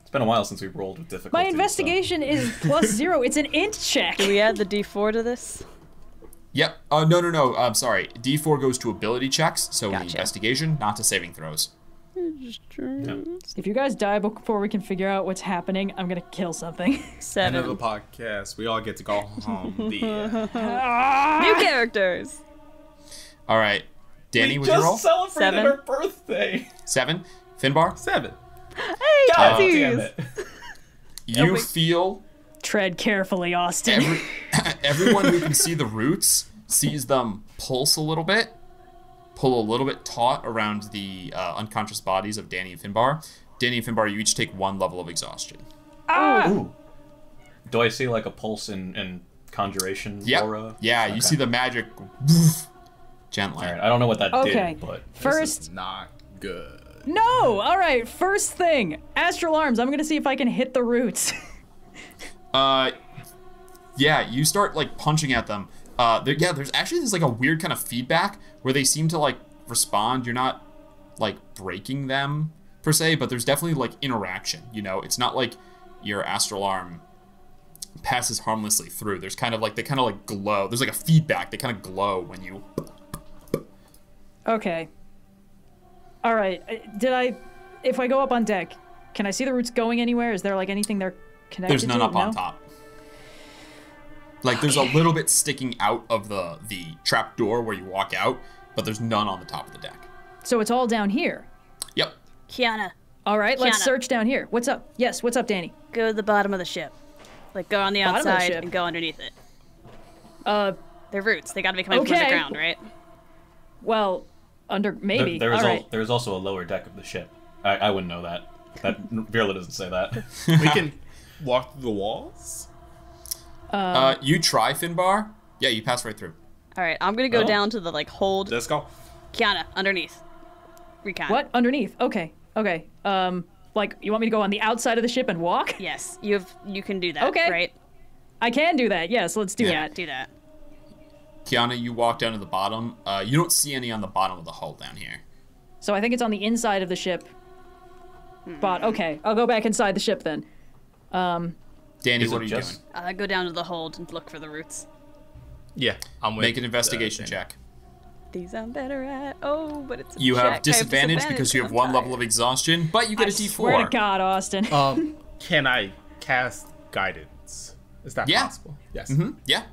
Speaker 3: It's been a while since we rolled with difficulty.
Speaker 4: My investigation is +0. It's an int check.
Speaker 1: Do we add the D4 to this?
Speaker 2: Yep. No. I'm sorry. D4 goes to ability checks, so the
Speaker 1: Gotcha.
Speaker 2: investigation, not to saving throws.
Speaker 4: If you guys die before we can figure out what's happening, I'm gonna kill something.
Speaker 5: End of the
Speaker 1: 7.
Speaker 5: podcast. We all get to go home.
Speaker 1: New characters.
Speaker 2: All right. Danny,
Speaker 3: We
Speaker 2: would you roll?
Speaker 3: just celebrated
Speaker 1: 7.
Speaker 3: her birthday.
Speaker 2: 7. Finbar,
Speaker 5: 7.
Speaker 1: Hey,
Speaker 3: God
Speaker 1: geez.
Speaker 3: damn it.
Speaker 2: you feel
Speaker 4: Tread carefully, Austin.
Speaker 2: everyone who can see the roots sees them pulse a little bit, pull a little bit taut around the unconscious bodies of Dani and Finbar. Dani and Finbar, you each take 1 level of exhaustion.
Speaker 3: Ooh. Do I see like a pulse in conjuration
Speaker 2: Yep.
Speaker 3: aura?
Speaker 2: Yeah,
Speaker 3: Okay.
Speaker 2: you see the magic woof, gently.
Speaker 3: All right, I don't know what that
Speaker 4: Okay.
Speaker 3: did, but
Speaker 4: First,
Speaker 5: Not good.
Speaker 4: no. All right. First thing, astral arms. I'm gonna see if I can hit the roots.
Speaker 2: Yeah, you start like punching at them. There's like a weird kind of feedback where they seem to like respond. You're not like breaking them per se, but there's definitely like interaction. You know, it's not like your astral arm passes harmlessly through. There's kind of like they kind of like glow. There's like a feedback. They kind of glow when you.
Speaker 4: Okay. All right. If I go up on deck, can I see the roots going anywhere? Is there like anything they're connected
Speaker 2: There's none
Speaker 4: to?
Speaker 2: up on top. Like there's a little bit sticking out of the trap door where you walk out, but there's none on the top of the deck.
Speaker 4: So it's all down here.
Speaker 2: Yep.
Speaker 1: Kyana,
Speaker 4: All right, let's
Speaker 1: Kyana.
Speaker 4: search down here. What's up? Yes, what's up, Dani?
Speaker 1: go to the bottom of the ship. Like, go on the
Speaker 4: Bottom of the
Speaker 1: outside
Speaker 4: ship?
Speaker 1: and go underneath it.
Speaker 4: Uh,
Speaker 1: They're roots. They gotta be coming from
Speaker 4: Okay.
Speaker 1: underground, right?
Speaker 4: well, maybe.
Speaker 3: There
Speaker 4: All
Speaker 3: is
Speaker 4: right.
Speaker 3: there is also a lower deck of the ship. I wouldn't know that. Virla doesn't say that.
Speaker 5: We can walk through the walls.
Speaker 2: You try Finbar. Yeah, you pass right through.
Speaker 1: All right, I'm gonna go
Speaker 3: Oh.
Speaker 1: down to the, like, hold.
Speaker 5: Let's go.
Speaker 1: Kyana, underneath. Recon.
Speaker 4: What? Underneath? Okay. Okay. Like, you want me to go on the outside of the ship and walk?
Speaker 1: Yes, you can do that,
Speaker 4: Okay.
Speaker 1: right?
Speaker 4: I can do that. Yes, let's do
Speaker 1: Yeah,
Speaker 4: that.
Speaker 1: do that.
Speaker 2: Kyana, you walk down to the bottom. You don't see any on the bottom of the hull down here.
Speaker 4: So I think it's on the inside of the ship. But okay, I'll go back inside the ship then.
Speaker 2: Dani,
Speaker 3: Is
Speaker 2: what
Speaker 3: it
Speaker 2: are you
Speaker 3: just-
Speaker 2: doing?
Speaker 1: Go down to the hold and look for the roots.
Speaker 5: Yeah, I'm with
Speaker 2: Make an investigation
Speaker 5: Dani.
Speaker 2: check.
Speaker 1: These I'm better at. Oh, but it's a
Speaker 2: You
Speaker 1: check. I
Speaker 2: have disadvantage because you have 1 level of exhaustion, but you get a D4.
Speaker 4: Swear to God, Austin.
Speaker 5: Can I cast guidance? Is that
Speaker 2: Yeah.
Speaker 5: possible? Yes.
Speaker 2: Yeah.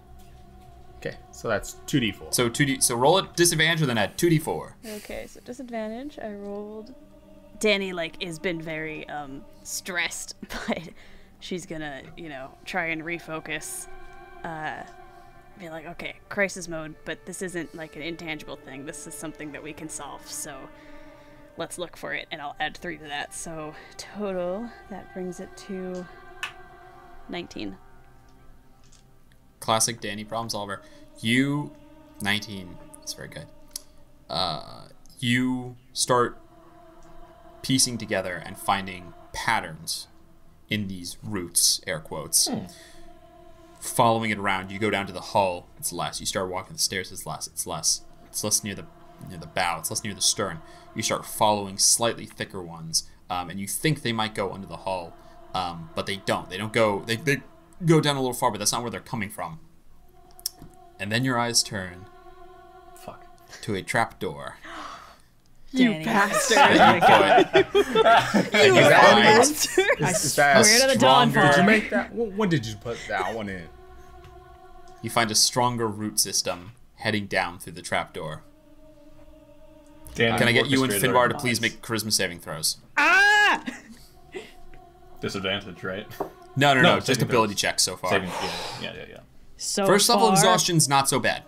Speaker 5: Okay, so that's 2d4.
Speaker 2: So 2D. So roll at disadvantage and then add 2d4.
Speaker 1: Okay, so disadvantage. I rolled. Dani has been very stressed, but she's gonna try and refocus. Be like, okay, crisis mode, but this isn't like an intangible thing. This is something that we can solve. So let's look for it, and I'll add 3 to that. So total, that brings it to 19.
Speaker 2: Classic Dani problem solver. You 19. That's very good. You start piecing together and finding patterns in these roots, air quotes. Following it around, you go down to the hull. It's less. You start walking the stairs. It's less. It's less. It's less near the bow. It's less near the stern. You start following slightly thicker ones, and you think they might go under the hull, but they don't. They don't go. They go down a little far, but that's not where they're coming from. And then your eyes turn
Speaker 3: Fuck.
Speaker 2: to a trap door.
Speaker 4: Dani.
Speaker 1: Bastard.
Speaker 2: And you find
Speaker 5: Is that
Speaker 4: Swear to the dawn
Speaker 2: stronger-
Speaker 5: Did you make that? When did you put that one in?
Speaker 2: you find a stronger root system heading down through the trap door.
Speaker 3: Dan,
Speaker 2: Can I get you and
Speaker 3: orchestrated
Speaker 2: Finbar
Speaker 3: our
Speaker 2: to please
Speaker 3: demise.
Speaker 2: make charisma saving throws?
Speaker 4: Ah!
Speaker 3: Disadvantage, right?
Speaker 2: No,
Speaker 3: No,
Speaker 2: just
Speaker 3: saving
Speaker 2: ability
Speaker 3: throws.
Speaker 2: checks so far.
Speaker 3: Saving, yeah.
Speaker 4: So
Speaker 2: First level
Speaker 4: far,
Speaker 2: exhaustion's not so bad.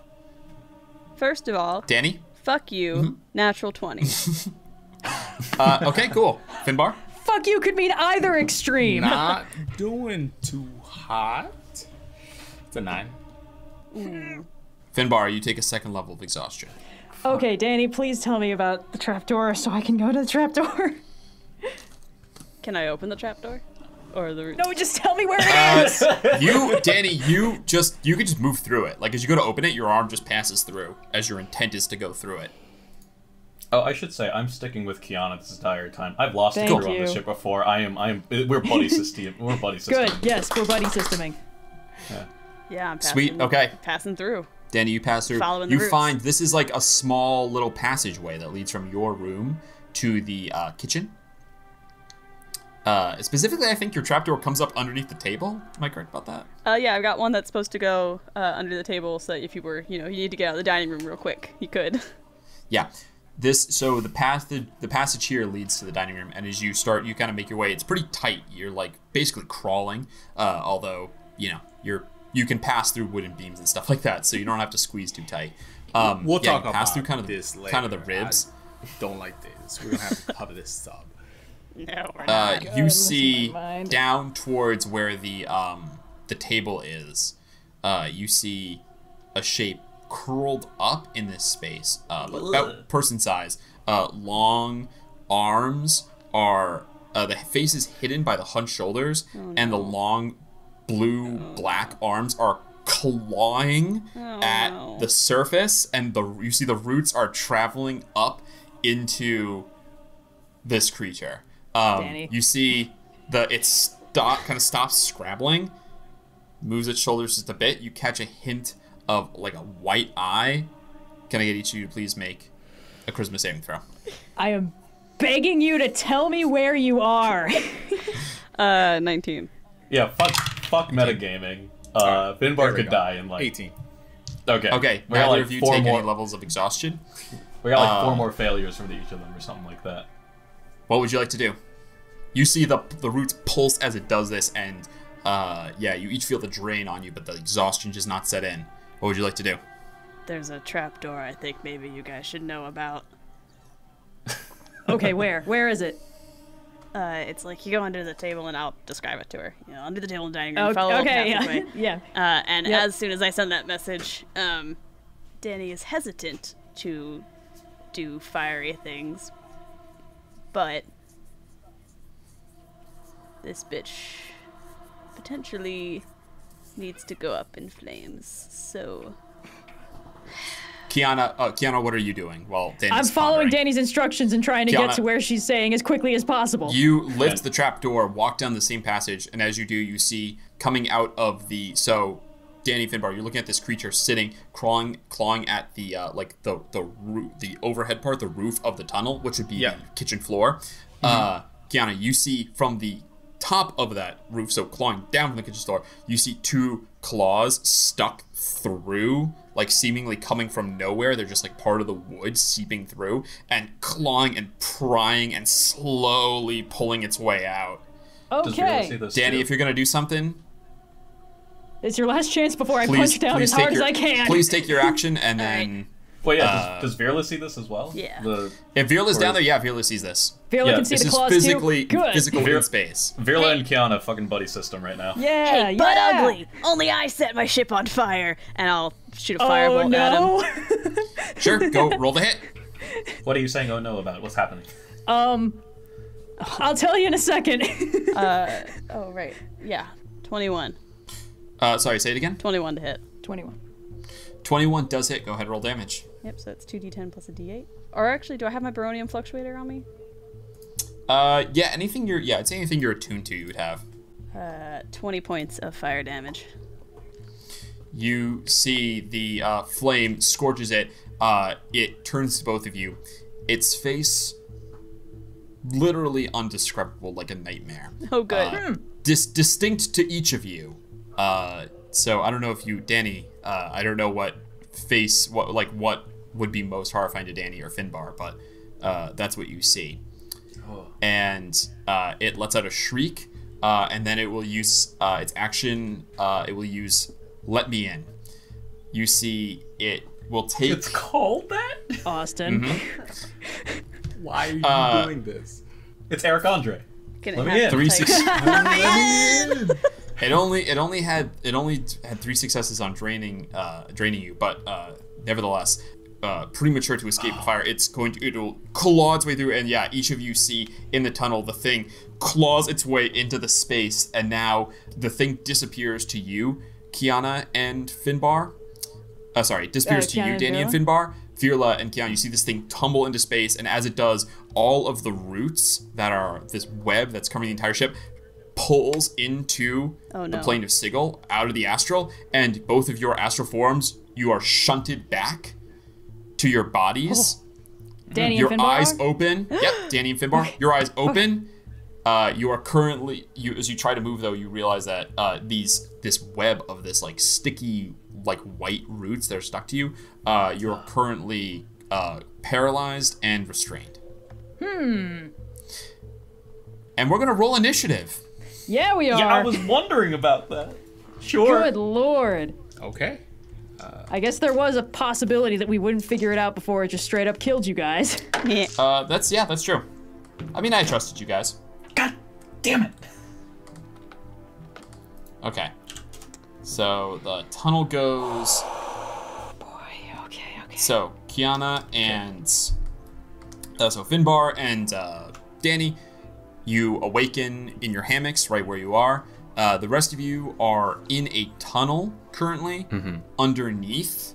Speaker 1: First of all,
Speaker 2: Dani?
Speaker 1: fuck you, natural 20.
Speaker 2: Okay, cool. Finbar?
Speaker 4: Fuck you could mean either extreme.
Speaker 5: Not doing too hot. It's a 9.
Speaker 2: Finbar, you take a second level of exhaustion.
Speaker 4: Okay, Dani, please tell me about the trapdoor so I can go to the trapdoor.
Speaker 1: Can I open the trapdoor? Or the roots?
Speaker 4: No, just tell me where it is.
Speaker 2: Dani, you could just move through it. Like as you go to open it, your arm just passes through, as your intent is to go through it.
Speaker 3: Oh, I should say I'm sticking with Kyana this entire time. I've lost a
Speaker 4: Thank
Speaker 3: crew on
Speaker 4: you.
Speaker 3: this ship before. We're buddy system. We're buddy system.
Speaker 4: Good, yes, we're buddy systeming.
Speaker 1: Yeah, I'm passing.
Speaker 2: Sweet, okay.
Speaker 1: Passing through.
Speaker 2: Dani, you pass through.
Speaker 1: Following the
Speaker 2: You
Speaker 1: roots.
Speaker 2: find this is like a small little passageway that leads from your room to the kitchen. Specifically, I think your trapdoor comes up underneath the table. Am I correct about that?
Speaker 1: Yeah, I've got one that's supposed to go under the table, so that if you were, you need to get out of the dining room real quick, you could.
Speaker 2: Yeah. So the passage here leads to the dining room, and as you start, you kind of make your way. It's pretty tight. You're like basically crawling, although you can pass through wooden beams and stuff like that, so you don't have to squeeze too tight.
Speaker 5: We'll talk about
Speaker 2: pass through kind of
Speaker 5: this later.
Speaker 2: Kind of the ribs.
Speaker 5: I don't like this. We're gonna have to cover this up.
Speaker 1: No, we're not.
Speaker 2: You see down towards where the table is. You see a shape curled up in this space, about person size. Long arms are the face is hidden by the hunched shoulders, and the long black arms are clawing at the surface, and you see the roots are traveling up into this creature.
Speaker 4: Dani.
Speaker 2: You see kind of stops scrabbling, moves its shoulders just a bit. You catch a hint of like a white eye. Can I get each of you to please make a charisma saving throw?
Speaker 4: I am begging you to tell me where you are.
Speaker 1: 19.
Speaker 3: Yeah, fuck metagaming. Finbar could die in like
Speaker 5: 18.
Speaker 3: Okay.
Speaker 2: Neither
Speaker 3: got, like,
Speaker 2: of you
Speaker 3: 4
Speaker 2: take
Speaker 3: more.
Speaker 2: any levels of exhaustion.
Speaker 3: We got like 4 more failures from each of them, or something like that.
Speaker 2: What would you like to do? You see the roots pulse as it does this, and you each feel the drain on you, but the exhaustion just not set in. What would you like to do?
Speaker 1: There's a trapdoor I think maybe you guys should know about.
Speaker 4: Okay, where? Where is it?
Speaker 1: It's like you go under the table and I'll describe it to her. Under the table in the dining room. Follow
Speaker 4: Okay,
Speaker 1: the pathway.
Speaker 4: yeah.
Speaker 1: And as soon as I send that message, Dani is hesitant to do fiery things, but this bitch potentially needs to go up in flames. So,
Speaker 2: Kyana, what are you doing? Well,
Speaker 4: I'm following
Speaker 2: pondering.
Speaker 4: Dani's instructions and trying to
Speaker 2: Kyana,
Speaker 4: get to where she's saying as quickly as possible.
Speaker 2: You lift the trapdoor, walk down the same passage, and as you do, you see coming out of the Dani, Finbar, you're looking at this creature sitting, clawing at the the overhead part, the roof of the tunnel, which would be the kitchen floor. Kyana, you see from the top of that roof, so clawing down from the kitchen floor, you see 2 claws stuck through, like seemingly coming from nowhere. They're just like part of the wood seeping through and clawing and prying and slowly pulling its way out.
Speaker 4: Okay.
Speaker 2: Dani, if you're gonna do something,
Speaker 4: it's your last chance before I punch down as hard as I can.
Speaker 2: Please take your action and then...
Speaker 3: Well, yeah, does Virla see this as well?
Speaker 1: Yeah.
Speaker 2: If Virla's down there, Virla sees this.
Speaker 4: Virla can see the claws
Speaker 2: this is
Speaker 4: too. Good.
Speaker 2: physical in space.
Speaker 3: Virla and Kyana fucking buddy system right now.
Speaker 4: Yeah,
Speaker 1: hey, butt ugly! Only I set my ship on fire! And I'll shoot a firebolt at him.
Speaker 2: Sure, go roll the hit.
Speaker 3: What are you saying oh no about? What's happening?
Speaker 4: I'll tell you in a second.
Speaker 1: Oh, right. Yeah. 21.
Speaker 2: Sorry, say it again.
Speaker 1: 21 to hit.
Speaker 4: 21.
Speaker 2: 21 does hit. Go ahead, roll damage.
Speaker 1: Yep, so it's 2d10 plus a d8. Or actually, do I have my baronium fluctuator on me?
Speaker 2: I'd say anything you're attuned to, you would have.
Speaker 1: 20 points of fire damage.
Speaker 2: You see the flame scorches it. It turns to both of you. Its face, literally undescribable, like a nightmare.
Speaker 1: Oh, good.
Speaker 2: Distinct to each of you. So I don't know if you, Dani, I don't know what would be most horrifying to Dani or Finbar, but that's what you see. And it lets out a shriek, and then it will use its action. It will use Let Me In. You see, it will take.
Speaker 3: It's called that?
Speaker 4: Austin.
Speaker 2: Mm-hmm.
Speaker 5: Why are you doing this?
Speaker 3: It's Eric Andre.
Speaker 1: Let
Speaker 3: me in.
Speaker 2: 3 successes. It only had 3 successes on draining you, but nevertheless, premature to escape the fire. It'll claw its way through, and each of you see in the tunnel the thing claws its way into the space, and now the thing disappears to you, Kyana and Finbar. Disappears to you, Dani and Finbar. Virla and Kyana, you see this thing tumble into space, and as it does, all of the roots that are this web that's covering the entire ship pulls into the plane of Sigil out of the astral, and both of your astral forms, you are shunted back to your bodies.
Speaker 4: Dani
Speaker 2: your
Speaker 4: and Finbar?
Speaker 2: eyes open. Yep, Dani and Finbar. Your eyes open. You are currently as you try to move though, you realize that this web of this like sticky like white roots that are stuck to you. You're currently paralyzed and restrained. And we're gonna roll initiative.
Speaker 4: Yeah, we are.
Speaker 3: Yeah, I was wondering about that. Sure.
Speaker 4: Good lord.
Speaker 5: Okay.
Speaker 4: I guess there was a possibility that we wouldn't figure it out before it just straight up killed you guys.
Speaker 2: That's true. I mean, I trusted you guys.
Speaker 3: God damn it.
Speaker 2: Okay. So the tunnel goes.
Speaker 4: Boy, okay.
Speaker 2: So Kyana and so Finbar and Dani, you awaken in your hammocks right where you are. The rest of you are in a tunnel currently underneath,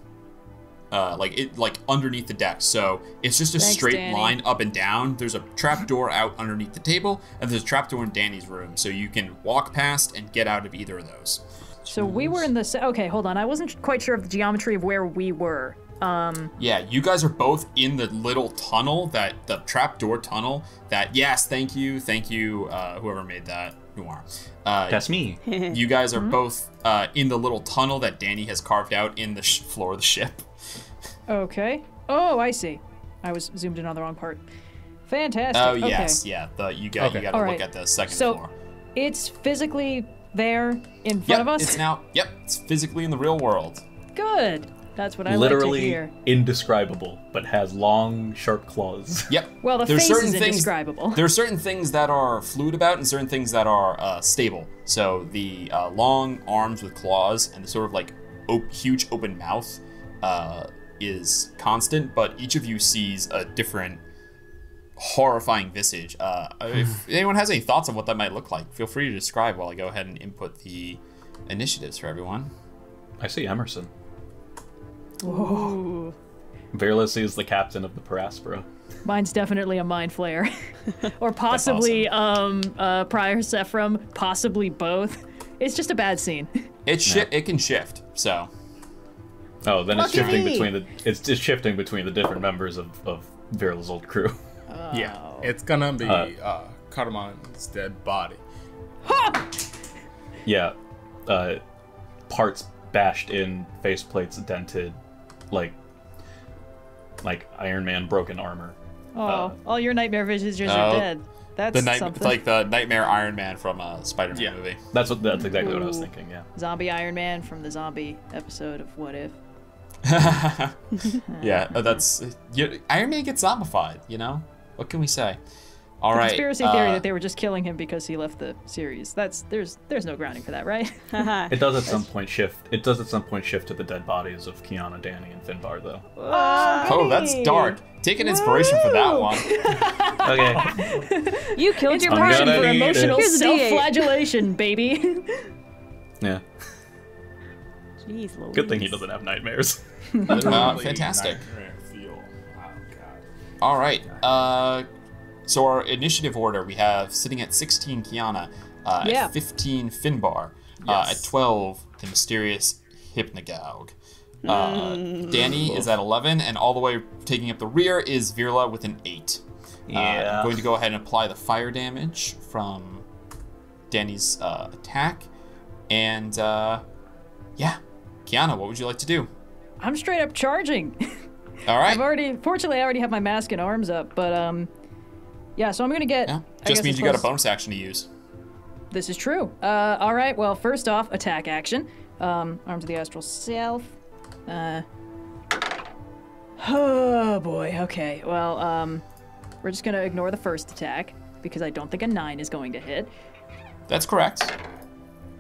Speaker 2: like underneath the deck. So it's just a straight
Speaker 4: Dani.
Speaker 2: line up and down. There's a trapdoor out underneath the table, and there's a trapdoor in Dani's room, so you can walk past and get out of either of those.
Speaker 4: So we were in the... Okay, hold on. I wasn't quite sure of the geometry of where we were.
Speaker 2: Yeah, you guys are both in the little tunnel, the trapdoor tunnel. Yes, thank you, whoever made that, Noir.
Speaker 3: That's me.
Speaker 2: You guys are both in the little tunnel that Dani has carved out in the floor of the ship.
Speaker 4: Okay. Oh, I see. I was zoomed in on the wrong part. Fantastic.
Speaker 2: Oh,
Speaker 4: okay.
Speaker 2: yes, yeah. You got to
Speaker 4: All
Speaker 2: look
Speaker 4: right.
Speaker 2: at the second
Speaker 4: So
Speaker 2: floor.
Speaker 4: it's physically there in front of us?
Speaker 2: It's physically in the real world.
Speaker 4: Good. That's what I
Speaker 3: Literally
Speaker 4: like to hear.
Speaker 3: indescribable, but has long, sharp claws.
Speaker 2: Yep.
Speaker 4: Well, the
Speaker 2: There's
Speaker 4: face
Speaker 2: certain
Speaker 4: is
Speaker 2: things,
Speaker 4: indescribable.
Speaker 2: There are certain things that are fluid about and certain things that are stable. So the long arms with claws and the sort of like huge open mouth is constant, but each of you sees a different horrifying visage. If anyone has any thoughts on what that might look like, feel free to describe while I go ahead and input the initiatives for everyone.
Speaker 3: I see Emerson.
Speaker 4: Ooh.
Speaker 3: Verla sees the captain of the Per Aspera.
Speaker 4: Mine's definitely a mind flare. Or possibly Prior Sephram, possibly both. It's just a bad scene.
Speaker 2: It can shift, so.
Speaker 3: Oh, then it's
Speaker 5: Lucky
Speaker 3: shifting
Speaker 5: me.
Speaker 3: it's shifting between the different members of Verla's old crew.
Speaker 5: Yeah, it's gonna be Cardamom's dead body.
Speaker 3: Yeah, parts bashed in, faceplates dented, like Iron Man broken armor.
Speaker 4: Oh, all your nightmare visions are dead. That's something.
Speaker 2: Like the Nightmare Iron Man from a Spider-Man movie.
Speaker 3: That's exactly what I was thinking. Yeah.
Speaker 4: Zombie Iron Man from the zombie episode of What If.
Speaker 2: Yeah, Iron Man gets zombified. You know, what can we say? All right.
Speaker 4: Conspiracy theory that they were just killing him because he left the series. There's no grounding for that, right?
Speaker 3: It does at some point shift. It does at some point shift to the dead bodies of Kyana, Dani, and Finbar, though.
Speaker 2: Oh, that's dark. Take an inspiration for that one.
Speaker 3: Okay.
Speaker 1: You killed your
Speaker 4: Inspiration
Speaker 3: gonna
Speaker 4: for
Speaker 3: need
Speaker 4: emotional
Speaker 3: it.
Speaker 1: Here's a D8.
Speaker 4: self-flagellation, baby.
Speaker 3: Yeah.
Speaker 1: Jeez, Louise.
Speaker 3: Good thing he doesn't have nightmares.
Speaker 2: Fantastic. All right. So our initiative order, we have sitting at 16 Kyana,
Speaker 4: Yeah.
Speaker 2: at 15 Finbar,
Speaker 5: Yes.
Speaker 2: at 12 the mysterious Hypnagogue. Dani is at 11, and all the way taking up the rear is Virla with an 8.
Speaker 3: Yeah.
Speaker 2: I'm going to go ahead and apply the fire damage from Dani's attack. And yeah, Kyana, what would you like to do?
Speaker 4: I'm straight up charging.
Speaker 2: All right.
Speaker 4: Fortunately, I already have my mask and arms up, but yeah, so I'm gonna get.
Speaker 2: Yeah.
Speaker 4: I
Speaker 2: Just
Speaker 4: guess
Speaker 2: means
Speaker 4: I
Speaker 2: you got a
Speaker 4: suppose-
Speaker 2: bonus action to use.
Speaker 4: This is true. All right. Well, first off, attack action. Arms of the Astral Self. Oh boy. Okay. Well, we're just gonna ignore the first attack because I don't think a 9 is going to hit.
Speaker 2: That's correct.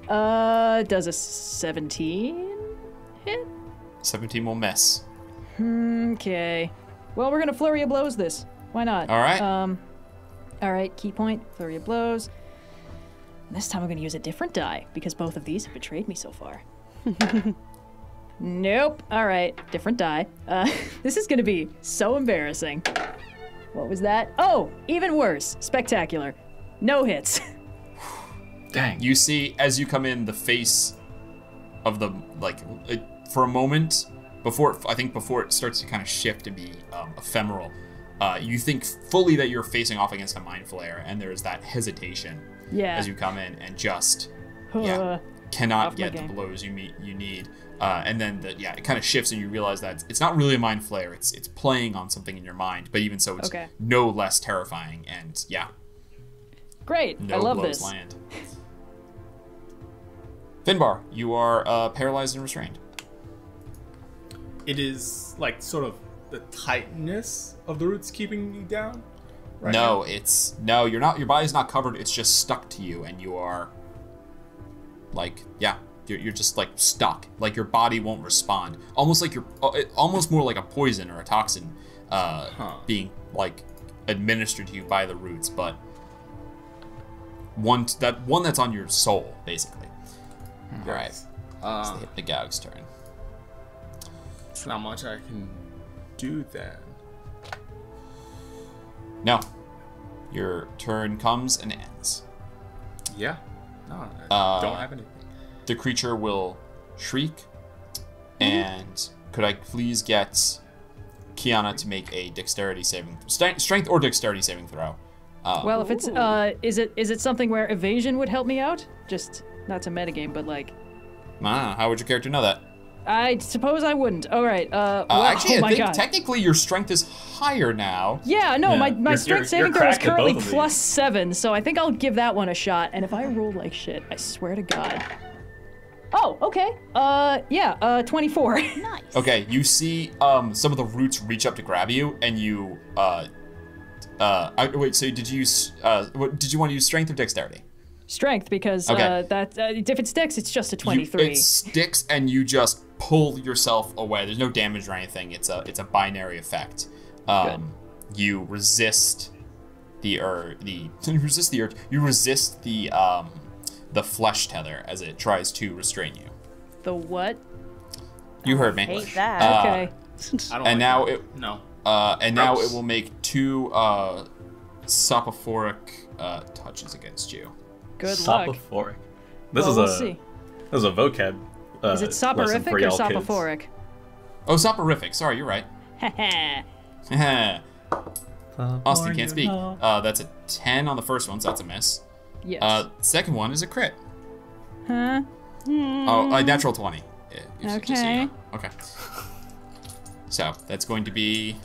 Speaker 4: Does a 17 hit?
Speaker 2: 17 will miss.
Speaker 4: Okay. Well, we're gonna flurry of blows this. Why not?
Speaker 2: All right.
Speaker 4: All right. Key point. Flurry of blows. This time I'm gonna use a different die because both of these have betrayed me so far. Nope. All right. Different die. This is gonna be so embarrassing. What was that? Oh, even worse. Spectacular. No hits.
Speaker 3: Dang.
Speaker 2: You see, as you come in, the face of the, for a moment, before it starts to kind of shift and be ephemeral, you think fully that you're facing off against a mind flare, and there's that hesitation as you come in and just cannot get the blows you need. And then it kind of shifts, and you realize that it's not really a mind flare. It's playing on something in your mind, but even so, it's no less terrifying. And
Speaker 4: great.
Speaker 2: No
Speaker 4: I love
Speaker 2: blows
Speaker 4: this.
Speaker 2: land. Finbar, you are paralyzed and restrained.
Speaker 5: It is like sort of the tightness of the roots keeping you down. Right
Speaker 2: No,
Speaker 5: now?
Speaker 2: you're not. Your body's not covered. It's just stuck to you, and you are like you're just like stuck. Like your body won't respond. Almost like almost more like a poison or a toxin being like administered to you by the roots, but one that's on your soul basically. All right. It's the Hypnagog's turn.
Speaker 5: It's not much I can do then.
Speaker 2: No. Your turn comes and ends.
Speaker 5: Yeah. No, I don't have anything.
Speaker 2: The creature will shriek. And could I please get Kyana to make a dexterity saving, strength or dexterity saving throw?
Speaker 4: Well, if it's is it something where evasion would help me out? Just not to metagame, but like.
Speaker 2: How would your character know that?
Speaker 4: I suppose I wouldn't. All right.
Speaker 2: Actually,
Speaker 4: oh
Speaker 2: I think
Speaker 4: God.
Speaker 2: technically your strength is higher now.
Speaker 4: Yeah, no, my
Speaker 3: You're-
Speaker 4: strength
Speaker 3: you're
Speaker 4: saving throw is
Speaker 3: cracked at
Speaker 4: currently
Speaker 3: both of these.
Speaker 4: +7, so I think I'll give that one a shot. And if I roll like shit, I swear to God. Oh, okay. 24.
Speaker 1: Nice.
Speaker 2: Okay, you see some of the roots reach up to grab you, and you wait. So did you use did you want to use strength or dexterity?
Speaker 4: Strength, because
Speaker 2: Okay.
Speaker 4: if it sticks, it's just a 23.
Speaker 2: It sticks, and you just pull yourself away. There's no damage or anything. It's a binary effect. You resist the urge. You resist the flesh tether as it tries to restrain you.
Speaker 4: The what?
Speaker 2: You heard me.
Speaker 1: Hate that.
Speaker 4: Okay.
Speaker 5: I don't
Speaker 2: And
Speaker 5: like
Speaker 2: now
Speaker 5: that.
Speaker 2: it
Speaker 5: No.
Speaker 2: and now
Speaker 5: Gross.
Speaker 2: it will make 2 sopophoric touches against you.
Speaker 4: Good luck.
Speaker 3: Sopophoric. This
Speaker 4: Well, we'll
Speaker 3: is
Speaker 4: see.
Speaker 3: a vocab.
Speaker 4: Is it
Speaker 3: lesson
Speaker 4: soporific
Speaker 3: for
Speaker 4: or
Speaker 3: y'all kids.
Speaker 4: sopophoric?
Speaker 2: Oh, soporific. Sorry, you're right. Austin can't speak. That's a 10 on the first one, so that's a miss.
Speaker 4: Yes.
Speaker 2: Second one is a crit.
Speaker 4: Huh?
Speaker 2: Oh, a natural 20. Just so you
Speaker 4: Okay.
Speaker 2: know. Okay. So that's going to be.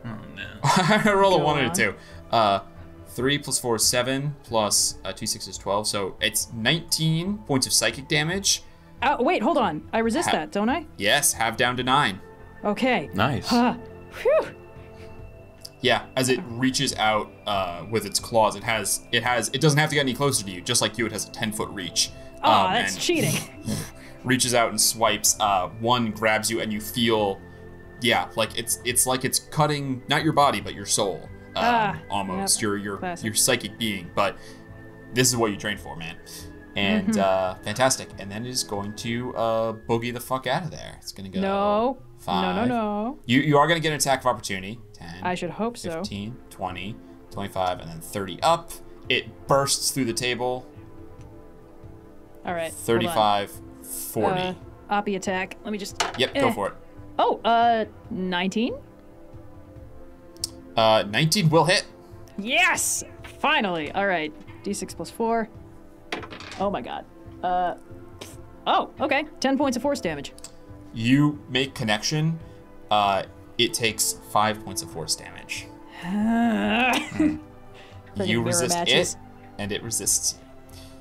Speaker 3: Oh no.
Speaker 2: I roll a
Speaker 4: Go
Speaker 2: 1 and a
Speaker 4: on.
Speaker 2: 2. 3 plus 4 is 7, plus 2 6 is 12. So it's 19 points of psychic damage.
Speaker 4: Wait, hold on. I resist that, don't I?
Speaker 2: Yes, half down to 9.
Speaker 4: Okay.
Speaker 3: Nice.
Speaker 4: Whew.
Speaker 2: Yeah, as it reaches out with its claws, it doesn't have to get any closer to you. Just like you, it has a 10-foot reach.
Speaker 4: Oh, that's
Speaker 2: and
Speaker 4: cheating.
Speaker 2: Reaches out and swipes. One grabs you, and you feel, like it's like it's cutting not your body but your soul, almost
Speaker 4: yep.
Speaker 2: your
Speaker 4: Classic.
Speaker 2: psychic being. But this is what you trained for, man. And fantastic. And then it is going to boogie the fuck out of there. It's gonna go.
Speaker 4: No.
Speaker 2: 5.
Speaker 4: No.
Speaker 2: You are gonna get an attack of opportunity. 10.
Speaker 4: I should hope so.
Speaker 2: 15, 20, 25, and then 30 up. It bursts through the table.
Speaker 4: All right.
Speaker 2: 35, 40.
Speaker 4: Oppie attack. Let me just.
Speaker 2: Yep, go for it.
Speaker 4: Oh, 19?
Speaker 2: 19 will hit.
Speaker 4: Yes! Finally. All right. D6 plus 4. Oh my god. Oh, okay. 10 points of force damage.
Speaker 2: You make connection. It takes 5 points of force damage.
Speaker 4: Friggin'
Speaker 2: You
Speaker 4: mirror
Speaker 2: resist
Speaker 4: matches.
Speaker 2: it, and it resists you.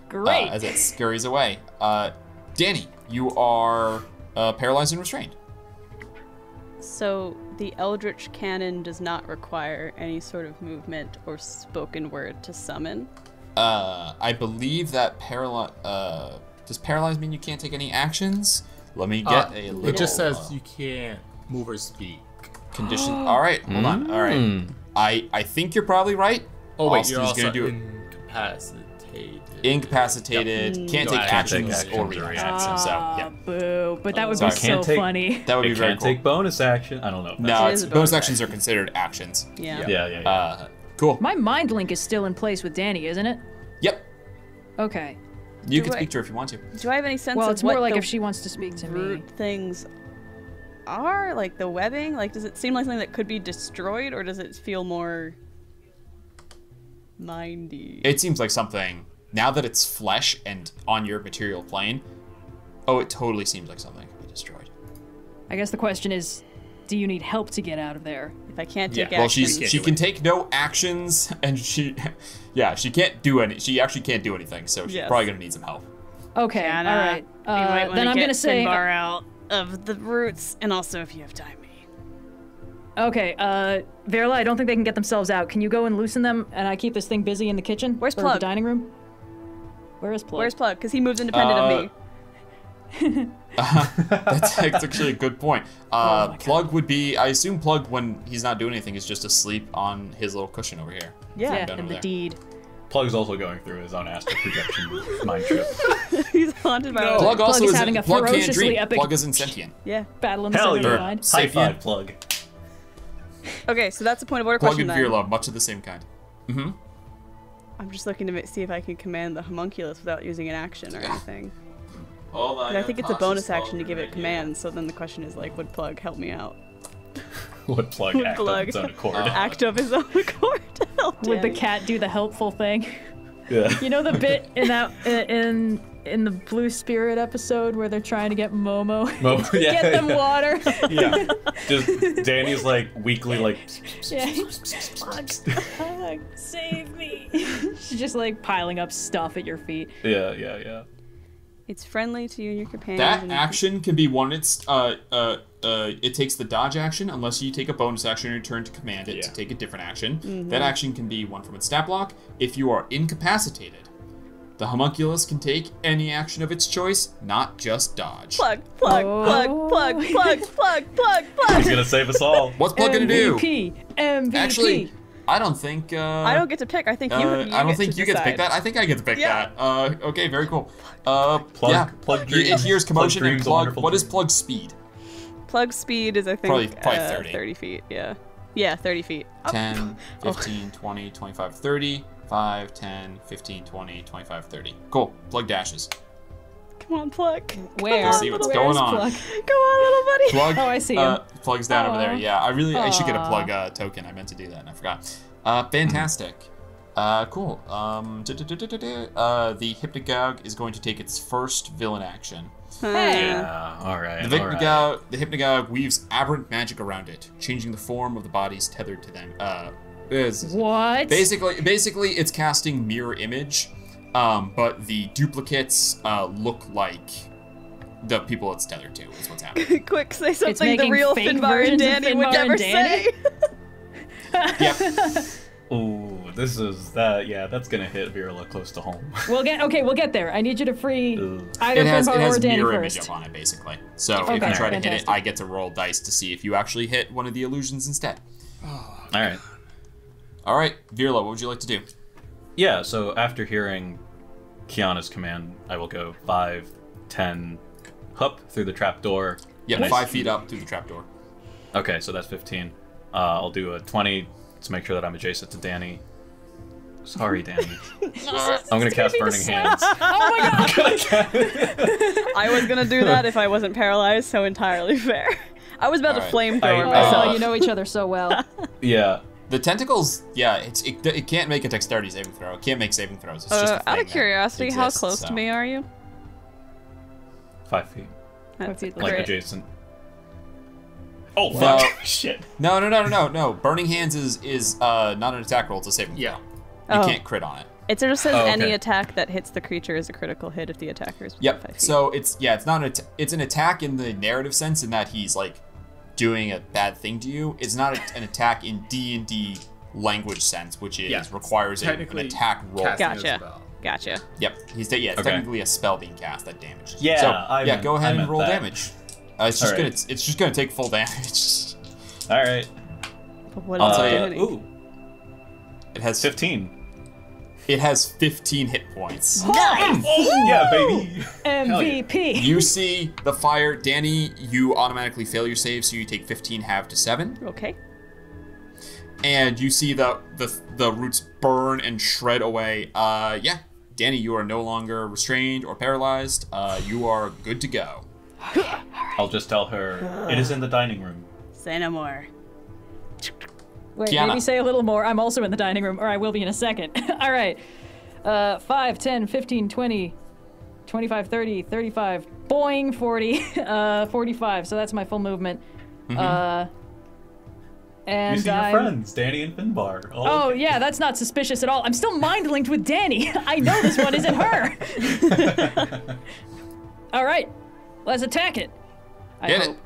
Speaker 4: Great.
Speaker 2: As it scurries away. Dani, you are paralyzed and restrained.
Speaker 1: So the Eldritch Cannon does not require any sort of movement or spoken word to summon.
Speaker 2: I believe that does paralyze mean you can't take any actions? Let me get a little.
Speaker 5: It just says you can't move or speak.
Speaker 2: Condition. All right, hold on. All right, I think you're probably right.
Speaker 5: Oh wait,
Speaker 2: Austin's
Speaker 5: you're also
Speaker 2: gonna do it.
Speaker 5: incapacitated.
Speaker 2: Incapacitated, can't take
Speaker 3: Can't take
Speaker 2: actions
Speaker 3: actions
Speaker 2: or
Speaker 3: or
Speaker 2: reactions. So yeah,
Speaker 4: Boo. But that would
Speaker 2: Sorry.
Speaker 4: be so
Speaker 3: Can't take-
Speaker 4: funny.
Speaker 2: that would be
Speaker 3: It
Speaker 2: very
Speaker 3: can't
Speaker 2: cool.
Speaker 3: take bonus action. I don't know. If
Speaker 2: No,
Speaker 1: It
Speaker 2: it's,
Speaker 1: is a
Speaker 2: bonus
Speaker 1: bonus
Speaker 2: actions are considered actions.
Speaker 1: Yeah.
Speaker 3: Yeah.
Speaker 2: Cool.
Speaker 4: My mind link is still in place with Dani, isn't it?
Speaker 2: Yep.
Speaker 4: Okay.
Speaker 2: You
Speaker 1: Do
Speaker 2: can
Speaker 1: I-
Speaker 2: speak to her if you want to.
Speaker 1: Do I have any sense
Speaker 4: Well,
Speaker 1: of
Speaker 4: it's
Speaker 1: what
Speaker 4: more like
Speaker 1: the
Speaker 4: if she wants to speak to me.
Speaker 1: root things are? Like the webbing? Like, does it seem like something that could be destroyed, or does it feel more mindy?
Speaker 2: It seems like something, now that it's flesh and on your material plane, it totally seems like something could be destroyed.
Speaker 4: I guess the question is, do you need help to get out of there?
Speaker 1: If I can't take
Speaker 2: Well,
Speaker 1: action...
Speaker 2: she can take no actions, and she can't do any. She actually can't do anything, so she's probably gonna need some help.
Speaker 4: Okay,
Speaker 1: Kyana,
Speaker 4: all right.
Speaker 1: you might want
Speaker 4: then
Speaker 1: to
Speaker 4: I'm
Speaker 1: get
Speaker 4: gonna say.
Speaker 1: Finbar out of the roots, and also if you have time.
Speaker 4: Okay, Verla, I don't think they can get themselves out. Can you go and loosen them, and I keep this thing busy in the kitchen?
Speaker 1: Where's
Speaker 4: or
Speaker 1: Plug?
Speaker 4: the dining room? Where is Plug?
Speaker 1: Where's Plug? Because he moves independent of me.
Speaker 2: That's actually a good point.
Speaker 4: my
Speaker 2: Plug would be, I assume Plug, when he's not doing anything, is just asleep on his little cushion over here.
Speaker 1: Yeah,
Speaker 2: Down
Speaker 4: and
Speaker 2: over
Speaker 4: the
Speaker 2: there.
Speaker 4: deed.
Speaker 3: Plug's also going through his own astral projection mind trip.
Speaker 1: He's haunted by
Speaker 2: Plug
Speaker 4: Plug
Speaker 2: also
Speaker 4: is
Speaker 2: isn't.
Speaker 4: having a
Speaker 2: Plug can't
Speaker 4: ferociously
Speaker 2: dream.
Speaker 4: epic-
Speaker 2: Plug isn't sentient.
Speaker 1: Yeah.
Speaker 4: Battle in the
Speaker 3: Hell
Speaker 4: center of the
Speaker 3: yeah!
Speaker 4: mind.
Speaker 3: High
Speaker 2: Sapient.
Speaker 3: five, Plug.
Speaker 1: Okay, so that's a point of order
Speaker 2: Plug
Speaker 1: question
Speaker 2: and
Speaker 1: then.
Speaker 2: Virla, much of the same kind. Mm-hmm.
Speaker 1: I'm just looking to see if I can command the homunculus without using an action or anything.
Speaker 2: Hold on.
Speaker 1: But I think it's a bonus action to give it command, so then the question is, like, would Plug help me out?
Speaker 3: Would Plug
Speaker 1: Would
Speaker 3: act on
Speaker 1: Plug
Speaker 3: its own accord?
Speaker 1: act of his own accord to help
Speaker 4: Would the
Speaker 1: Dani?
Speaker 4: cat do the helpful thing?
Speaker 3: Yeah.
Speaker 4: You know the bit in that in the Blue Spirit episode where they're trying to get Momo
Speaker 3: Yeah,
Speaker 4: get them water?
Speaker 3: Yeah. Just Danny's like weekly like.
Speaker 4: Yeah. Plug, save me. She's just like piling up stuff at your feet.
Speaker 3: Yeah.
Speaker 1: It's friendly to you and your companions.
Speaker 2: That
Speaker 1: and
Speaker 2: action can be one. It takes the dodge action unless you take a bonus action in your turn to command it to take a different action. That action can be one from its stat block. If you are incapacitated, the homunculus can take any action of its choice, not just dodge.
Speaker 1: Plug, plug, plug, plug, plug, plug, plug, plug.
Speaker 3: He's gonna save us all.
Speaker 2: What's Plug gonna do?
Speaker 4: MVP.
Speaker 2: Actually, I don't think.
Speaker 1: I don't get to pick. I think you.
Speaker 2: I don't think you get to pick
Speaker 1: decide.
Speaker 2: that. I think I get to pick
Speaker 1: Yeah.
Speaker 2: that. Okay, very cool.
Speaker 3: Plug
Speaker 2: It
Speaker 3: dreams.
Speaker 2: hears commotion
Speaker 3: Plug
Speaker 2: and
Speaker 3: dreams a
Speaker 2: Plug.
Speaker 3: wonderful
Speaker 2: What is
Speaker 3: dream.
Speaker 2: Plug speed?
Speaker 1: Plug speed is, I think,
Speaker 2: Probably 30.
Speaker 1: 30 feet. Yeah. Yeah, 30 feet. Up.
Speaker 2: 10, 15, 20, 25, 30. 5, 10, 15, 20, 25, 30. Cool. Plug dashes.
Speaker 1: Come on, Plug.
Speaker 4: Where?
Speaker 2: Let's see what's
Speaker 4: Where's
Speaker 2: going on.
Speaker 4: Plug?
Speaker 1: Come on, little buddy.
Speaker 2: Plug.
Speaker 4: Oh, I see him.
Speaker 2: Plug's down over there.
Speaker 4: Aw.
Speaker 2: Yeah, I should get a
Speaker 4: Aw.
Speaker 2: Plug token. I meant to do that and I forgot. Fantastic. Cool. The Hypnagogue is going to take its first villain action.
Speaker 4: Hey.
Speaker 3: Yeah. All right.
Speaker 2: The
Speaker 3: all right.
Speaker 2: Hypnagogue weaves aberrant magic around it, changing the form of the bodies tethered to them.
Speaker 4: What?
Speaker 2: Basically, it's casting mirror image, but the duplicates look like the people it's tethered to. Is what's happening.
Speaker 1: Quick, say something the
Speaker 4: making
Speaker 1: real
Speaker 4: fake
Speaker 1: Finbar and
Speaker 4: versions of
Speaker 1: Dani would
Speaker 4: Finbar
Speaker 1: never
Speaker 4: and Dani?
Speaker 1: say.
Speaker 2: Yep.
Speaker 3: Ooh, this is that. Yeah, that's gonna hit Virla close to home.
Speaker 4: We'll get there. I need you to free
Speaker 3: Ugh.
Speaker 4: either
Speaker 2: It has
Speaker 4: Finbar or Dani
Speaker 2: mirror image
Speaker 4: first.
Speaker 2: up on it, basically. So if
Speaker 4: Okay,
Speaker 2: you try to hit it,
Speaker 4: fantastic.
Speaker 2: I get to roll dice to see if you actually hit one of the illusions instead.
Speaker 3: All right.
Speaker 2: All right, Virla, what would you like to do?
Speaker 3: Yeah. So after hearing Kyana's command, I will go 5, 10, hup through the trapdoor.
Speaker 2: Yep,
Speaker 3: And
Speaker 2: 5 feet up through the trapdoor.
Speaker 3: Okay, so that's 15. I'll do a 20 to make sure that I'm adjacent to Dani. Sorry, Dani. I'm gonna cast Burning Hands.
Speaker 4: Oh my god!
Speaker 1: I was gonna do that if I wasn't paralyzed, so entirely fair. I was about to
Speaker 2: Alright.
Speaker 1: flamethrower
Speaker 3: I-
Speaker 1: myself.
Speaker 4: Oh, you know each other so well.
Speaker 3: Yeah.
Speaker 2: The tentacles, yeah, it can't make a dexterity saving throw. It can't make saving throws. It's just a
Speaker 1: Out
Speaker 2: thing
Speaker 1: of
Speaker 2: that
Speaker 1: curiosity, how
Speaker 2: exists,
Speaker 1: close
Speaker 2: so.
Speaker 1: to me are you?
Speaker 3: 5 feet.
Speaker 1: That's
Speaker 4: feet,
Speaker 3: Like
Speaker 1: great.
Speaker 3: adjacent. Oh,
Speaker 2: No.
Speaker 3: fuck. Shit.
Speaker 2: No. Burning Hands is not an attack roll. It's a saving throw.
Speaker 5: Yeah.
Speaker 2: You
Speaker 1: Oh.
Speaker 2: can't crit on it.
Speaker 1: It just says
Speaker 3: Oh, okay.
Speaker 1: any attack that hits the creature is a critical hit if the attacker is within
Speaker 2: Yep.
Speaker 1: 5 feet.
Speaker 2: So it's not it's an attack in the narrative sense in that he's like doing a bad thing to you. It's not an attack in D&D language sense, which is
Speaker 5: Yeah,
Speaker 2: requires an
Speaker 5: technically
Speaker 2: attack roll.
Speaker 5: casting a
Speaker 1: Gotcha.
Speaker 5: spell.
Speaker 1: Gotcha.
Speaker 2: Yep. It's
Speaker 3: Okay.
Speaker 2: technically a spell being cast that damage.
Speaker 3: Yeah,
Speaker 2: So
Speaker 3: I
Speaker 2: yeah,
Speaker 3: meant-
Speaker 2: go
Speaker 3: I
Speaker 2: ahead and
Speaker 3: meant
Speaker 2: roll
Speaker 3: that.
Speaker 2: damage. It's just
Speaker 3: Alright.
Speaker 2: it's just gonna take full damage.
Speaker 3: All right.
Speaker 1: But what else
Speaker 2: tell
Speaker 1: are
Speaker 2: you-
Speaker 1: you doing?
Speaker 3: Ooh,
Speaker 2: It has
Speaker 3: 15.
Speaker 2: It has 15 hit points.
Speaker 3: Oh, yeah, baby.
Speaker 4: MVP.
Speaker 2: You see the fire, Dani. You automatically fail your save, so you take 15 half to 7.
Speaker 1: Okay.
Speaker 2: And you see the roots burn and shred away. Yeah, Dani, you are no longer restrained or paralyzed. You are good to go.
Speaker 4: All right.
Speaker 3: I'll just tell her it is in the dining room.
Speaker 1: Say no more.
Speaker 4: Wait,
Speaker 2: Kyana.
Speaker 4: maybe say a little more. I'm also in the dining room, or I will be in a second. All right. 5, 10, 15, 20, 25, 30, 35, boing, 40, 45. So that's my full movement. And
Speaker 3: You see your
Speaker 4: I'm...
Speaker 3: friends, Dani and Finbar.
Speaker 4: Oh, yeah, that's not suspicious at all. I'm still mind-linked with Dani. I know this one isn't her. All right, let's attack it. I
Speaker 2: Hit
Speaker 4: hope.
Speaker 2: it.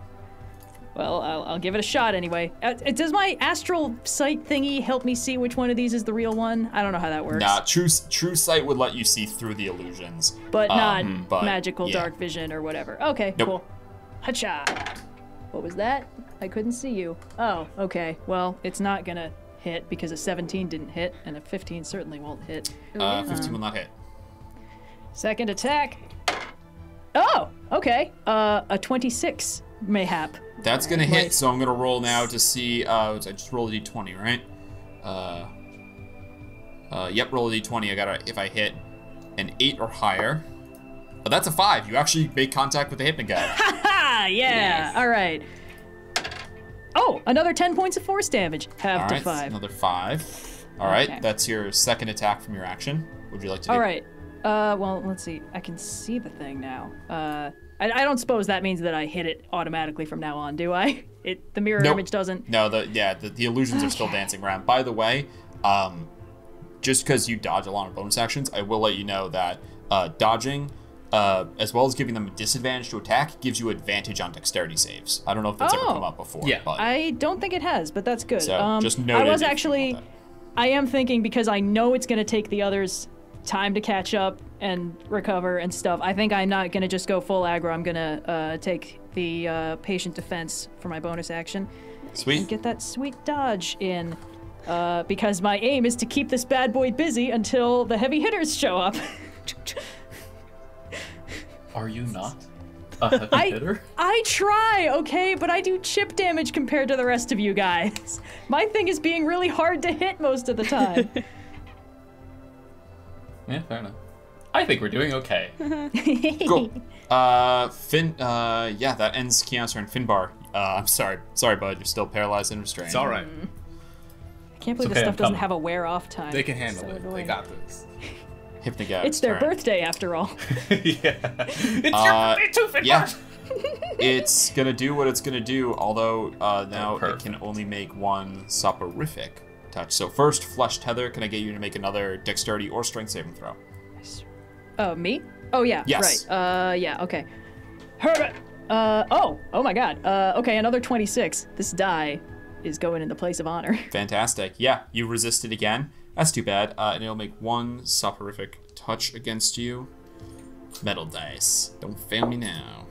Speaker 4: Well, I'll give it a shot anyway. Does my astral sight thingy help me see which one of these is the real one? I don't know how that works.
Speaker 2: Nah, true sight would let you see through the illusions.
Speaker 4: But not
Speaker 2: but,
Speaker 4: magical
Speaker 2: yeah.
Speaker 4: dark vision or whatever. Okay,
Speaker 2: Nope.
Speaker 4: cool. Hacha. What was that? I couldn't see you. Oh, okay. Well, it's not gonna hit because a 17 didn't hit, and a 15 certainly won't hit.
Speaker 2: 15 will not hit.
Speaker 4: Second attack. Oh, okay. A 26, mayhap.
Speaker 2: That's gonna hit, so I'm gonna roll now to see. I just rolled a d20, right? Yep, roll a d20. I gotta, if I hit an 8 or higher. Oh, that's a 5. You actually make contact with the hitman guy.
Speaker 4: Ha! Yeah.
Speaker 1: Nice.
Speaker 4: All right. Oh, another 10 points of force damage. Half
Speaker 2: All
Speaker 4: to
Speaker 2: right,
Speaker 4: 5.
Speaker 2: another 5. All right,
Speaker 4: Okay.
Speaker 2: that's your second attack from your action. What would you like to do?
Speaker 4: All right. Well, let's see. I can see the thing now. I don't suppose that means that I hit it automatically from now on, do I? The mirror
Speaker 2: Nope.
Speaker 4: image doesn't.
Speaker 2: No, the illusions are still dancing around. By the way, just because you dodge a lot of bonus actions, I will let you know that dodging, as well as giving them a disadvantage to attack, gives you advantage on dexterity saves. I don't know if that's ever
Speaker 4: Oh.
Speaker 2: come up before.
Speaker 5: Yeah.
Speaker 2: but
Speaker 4: I don't think it has, but that's good.
Speaker 2: so just note
Speaker 4: I
Speaker 2: it
Speaker 4: was
Speaker 2: if you
Speaker 4: actually,
Speaker 2: want that.
Speaker 4: I am thinking because I know it's going to take the others time to catch up and recover and stuff. I think I'm not going to just go full aggro. I'm going to take the patient defense for my bonus action and
Speaker 2: Sweet.
Speaker 4: get that sweet dodge in. Because my aim is to keep this bad boy busy until the heavy hitters show up.
Speaker 3: Are you not a heavy hitter?
Speaker 4: I try, okay, but I do chip damage compared to the rest of you guys. My thing is being really hard to hit most of the time.
Speaker 3: Yeah, fair enough. I think we're doing okay.
Speaker 2: Cool. Yeah, that ends Kyana's turn. Finbar, I'm sorry, bud. You're still paralyzed and restrained.
Speaker 5: It's all right.
Speaker 4: I can't believe
Speaker 3: It's
Speaker 4: this
Speaker 3: okay,
Speaker 4: stuff
Speaker 3: I'm
Speaker 4: doesn't
Speaker 3: coming.
Speaker 4: have a wear-off time.
Speaker 5: They can handle
Speaker 4: So
Speaker 5: it. They
Speaker 4: annoying.
Speaker 5: got this.
Speaker 2: Hypnogat.
Speaker 4: It's their
Speaker 2: turn.
Speaker 4: birthday, after all.
Speaker 3: Yeah. It's your birthday too, Finbar!
Speaker 2: Yeah. It's gonna do what it's gonna do, although now it
Speaker 3: perfect.
Speaker 2: can only make one soporific touch. So first, flesh tether. Can I get you to make another dexterity or strength saving throw?
Speaker 4: Oh, me? Oh, yeah,
Speaker 2: Yes.
Speaker 4: right. Yeah, okay. Herbert! Oh my god. Okay, another 26. This die is going in the place of honor.
Speaker 2: Fantastic. Yeah, you resist it again. That's too bad. And it'll make one soporific touch against you. Metal dice. Don't fail me now.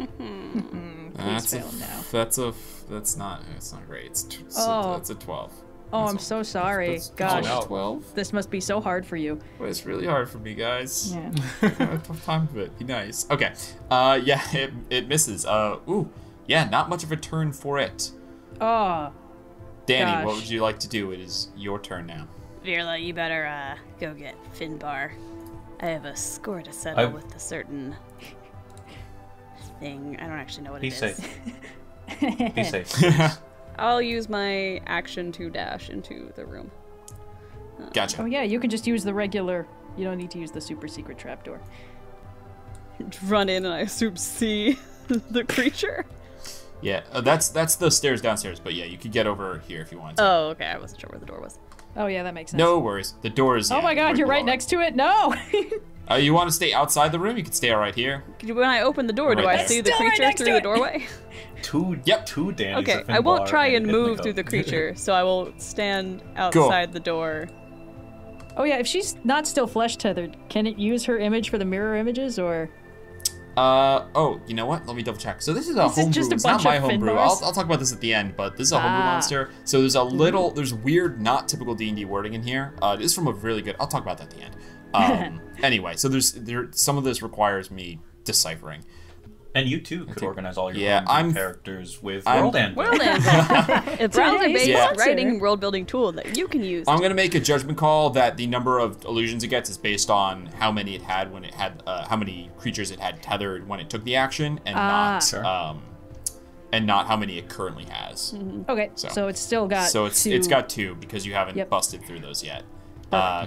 Speaker 4: Please fail now.
Speaker 2: That's not great. That's a 12.
Speaker 4: Oh, I'm so sorry. Gosh,
Speaker 5: no.
Speaker 2: 12.
Speaker 4: this must be so hard for you.
Speaker 2: Well, it's really hard for me, guys.
Speaker 4: Yeah.
Speaker 2: I have a tough time with it. Be nice. Okay. Yeah, it misses. Ooh. Yeah, not much of a turn for it.
Speaker 4: Oh,
Speaker 2: Dani, what
Speaker 4: Gosh.
Speaker 2: would you like to do? It is your turn now.
Speaker 1: Virla, you better go get Finbar. I have a score to settle with a certain thing. I don't actually know what
Speaker 3: Be
Speaker 1: it is.
Speaker 3: safe. Be safe.
Speaker 1: I'll use my action to dash into the room.
Speaker 2: Gotcha.
Speaker 4: oh yeah, you can just use the regular. You don't need to use the super secret trapdoor.
Speaker 1: Run in and I assume see the creature.
Speaker 2: Yeah, that's the stairs downstairs, but yeah, you could get over here if you wanted to.
Speaker 1: Oh, okay. I wasn't sure where the door was.
Speaker 4: Oh yeah, that makes sense.
Speaker 2: No worries. The door is.
Speaker 4: Oh my god, you're right next to it. No.
Speaker 2: You want to stay outside the room? You can stay right here.
Speaker 1: When I open the door, do
Speaker 2: Right
Speaker 1: I
Speaker 2: there.
Speaker 1: see the
Speaker 4: Still right
Speaker 1: creature
Speaker 4: next
Speaker 1: through
Speaker 4: to
Speaker 1: the
Speaker 4: it.
Speaker 1: doorway?
Speaker 3: Two Danis.
Speaker 1: Okay,
Speaker 3: a
Speaker 1: I won't
Speaker 3: Finbar,
Speaker 1: try and move
Speaker 3: Hypnago.
Speaker 1: through the creature, so I will stand outside the door.
Speaker 4: Oh yeah, if she's not still flesh tethered, can it use her image for the mirror images or?
Speaker 2: Oh, you know what? Let me double check. So this is a
Speaker 4: Is this
Speaker 2: homebrew.
Speaker 4: just a
Speaker 2: It's not
Speaker 4: bunch
Speaker 2: my
Speaker 4: of
Speaker 2: homebrew.
Speaker 4: Finbars?
Speaker 2: I'll talk about this at the end, but this is a homebrew
Speaker 4: Ah.
Speaker 2: monster. So there's there's weird, not typical D&D wording in here. This is from a really good. I'll talk about that at the end. Anyway, so some of this requires me deciphering.
Speaker 3: And you too could organize all your
Speaker 2: Yeah,
Speaker 3: own characters with
Speaker 2: I'm-
Speaker 3: World Anvil.
Speaker 1: World Anvil. A browser-based
Speaker 2: Yeah.
Speaker 1: writing world-building tool that you can use.
Speaker 2: I'm gonna make a judgment call that the number of illusions it gets is based on how many it had when it had, how many creatures it had tethered when it took the action, and not
Speaker 3: Sure.
Speaker 2: and not how many it currently has.
Speaker 4: Okay, so it's still got
Speaker 2: it's got 2 because you haven't busted through those yet.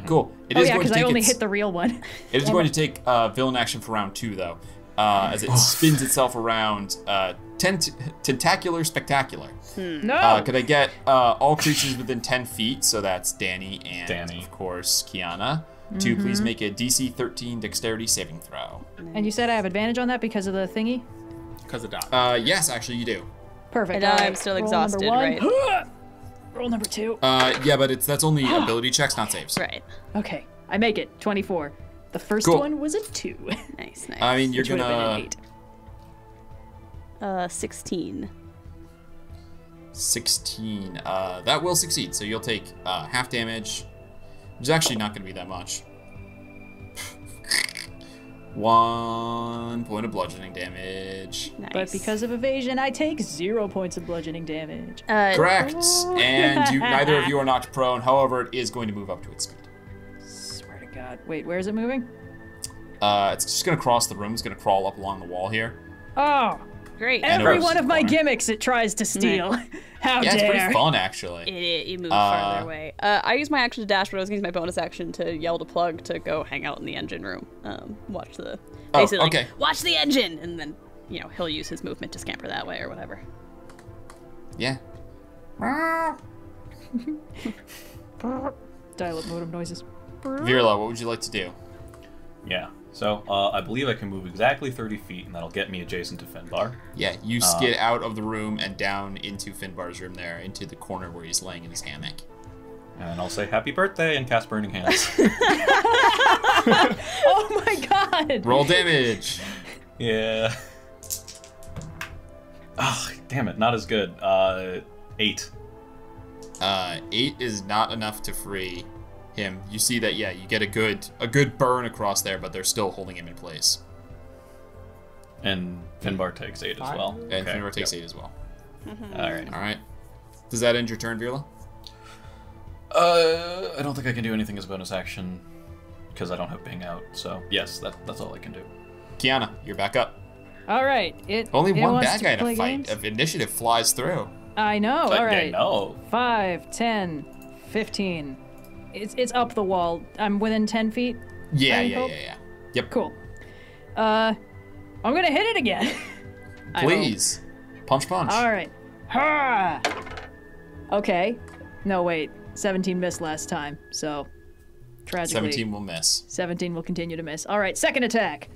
Speaker 2: Cool. It
Speaker 4: Oh
Speaker 2: is
Speaker 4: yeah,
Speaker 2: going to
Speaker 4: because I
Speaker 2: take
Speaker 4: only
Speaker 2: its-
Speaker 4: hit the real one.
Speaker 2: It is going to take villain action for round 2 though, as it spins itself around. Tentacular spectacular.
Speaker 4: No.
Speaker 2: Could I get all creatures within 10 feet? So that's Dani and
Speaker 3: Dani.
Speaker 2: of course Kyana. To please make a DC 13 Dexterity saving throw.
Speaker 4: And you said I have advantage on that because of the thingy?
Speaker 5: Because of dodge.
Speaker 2: Yes, actually you do.
Speaker 4: Perfect.
Speaker 1: And
Speaker 4: all
Speaker 1: I'm
Speaker 4: right.
Speaker 1: still
Speaker 4: Roll
Speaker 1: exhausted,
Speaker 4: number 1.
Speaker 1: right?
Speaker 4: Roll number 2.
Speaker 2: Yeah, but that's only ability checks, not saves.
Speaker 1: Right.
Speaker 4: Okay, I make it. 24. The first
Speaker 2: Cool.
Speaker 4: one was a 2.
Speaker 1: Nice.
Speaker 2: I mean, you're
Speaker 4: Which would have been
Speaker 2: gonna
Speaker 4: an 8.
Speaker 1: 16.
Speaker 2: 16. That will succeed. So you'll take half damage, which is actually not going to be that much. 1 point of bludgeoning damage.
Speaker 1: Nice.
Speaker 4: But because of evasion, I take 0 points of bludgeoning damage.
Speaker 2: Correct. And neither of you are knocked prone. However, it is going to move up to its speed.
Speaker 4: Swear to God. Wait, where is it moving?
Speaker 2: It's just going to cross the room. It's going to crawl up along the wall here.
Speaker 4: Oh,
Speaker 1: Great.
Speaker 2: And
Speaker 4: every
Speaker 2: over
Speaker 4: one
Speaker 2: to
Speaker 4: of
Speaker 2: the
Speaker 4: my
Speaker 2: corner.
Speaker 4: gimmicks it tries to steal. How
Speaker 2: Yeah, it's
Speaker 4: dare.
Speaker 2: pretty fun, actually.
Speaker 1: You move farther away. I use my action to dash, but I was going to use my bonus action to yell to Plug to go hang out in the engine room. Watch the... Basically,
Speaker 2: okay.
Speaker 1: like, watch the engine! And then, he'll use his movement to scamper that way or whatever.
Speaker 2: Yeah.
Speaker 4: Dial-up modem noises.
Speaker 2: Virla, what would you like to do?
Speaker 3: Yeah. So I believe I can move exactly 30 feet, and that'll get me adjacent to Finbar.
Speaker 2: Yeah, you skid out of the room and down into Finbar's room there, into the corner where he's laying in his hammock.
Speaker 3: And I'll say happy birthday and cast Burning Hands.
Speaker 4: Oh my God!
Speaker 2: Roll damage.
Speaker 3: Yeah. Oh, damn it, not as good. 8.
Speaker 2: 8 is not enough to free him. You see that, yeah, you get a good burn across there, but they're still holding him in place.
Speaker 3: And Finbar takes 8 as well.
Speaker 2: And
Speaker 3: Okay,
Speaker 2: Finbar takes
Speaker 3: yep.
Speaker 2: 8 as well.
Speaker 3: Alright.
Speaker 2: All right. Does that end your turn, Virla?
Speaker 3: I don't think I can do anything as a bonus action because I don't have Bing out. So yes, that's all I can do.
Speaker 2: Kyana, you're back up.
Speaker 4: All right.
Speaker 2: Only
Speaker 4: it
Speaker 2: one
Speaker 4: wants
Speaker 2: bad
Speaker 4: to
Speaker 2: guy in a
Speaker 4: play
Speaker 2: fight.
Speaker 4: games?
Speaker 2: If initiative flies through.
Speaker 4: I know.
Speaker 3: But
Speaker 4: All right.
Speaker 3: no.
Speaker 4: 5, 10, 15. It's up the wall. I'm within 10 feet.
Speaker 2: Yeah.
Speaker 4: I hope.
Speaker 2: Yep.
Speaker 4: Cool. I'm gonna hit it again. I hope.
Speaker 2: Please. Punch.
Speaker 4: All right. Ha! Okay. No, wait. 17 missed last time, so tragically
Speaker 2: 17 will miss.
Speaker 4: 17 will continue to miss. All right, second attack.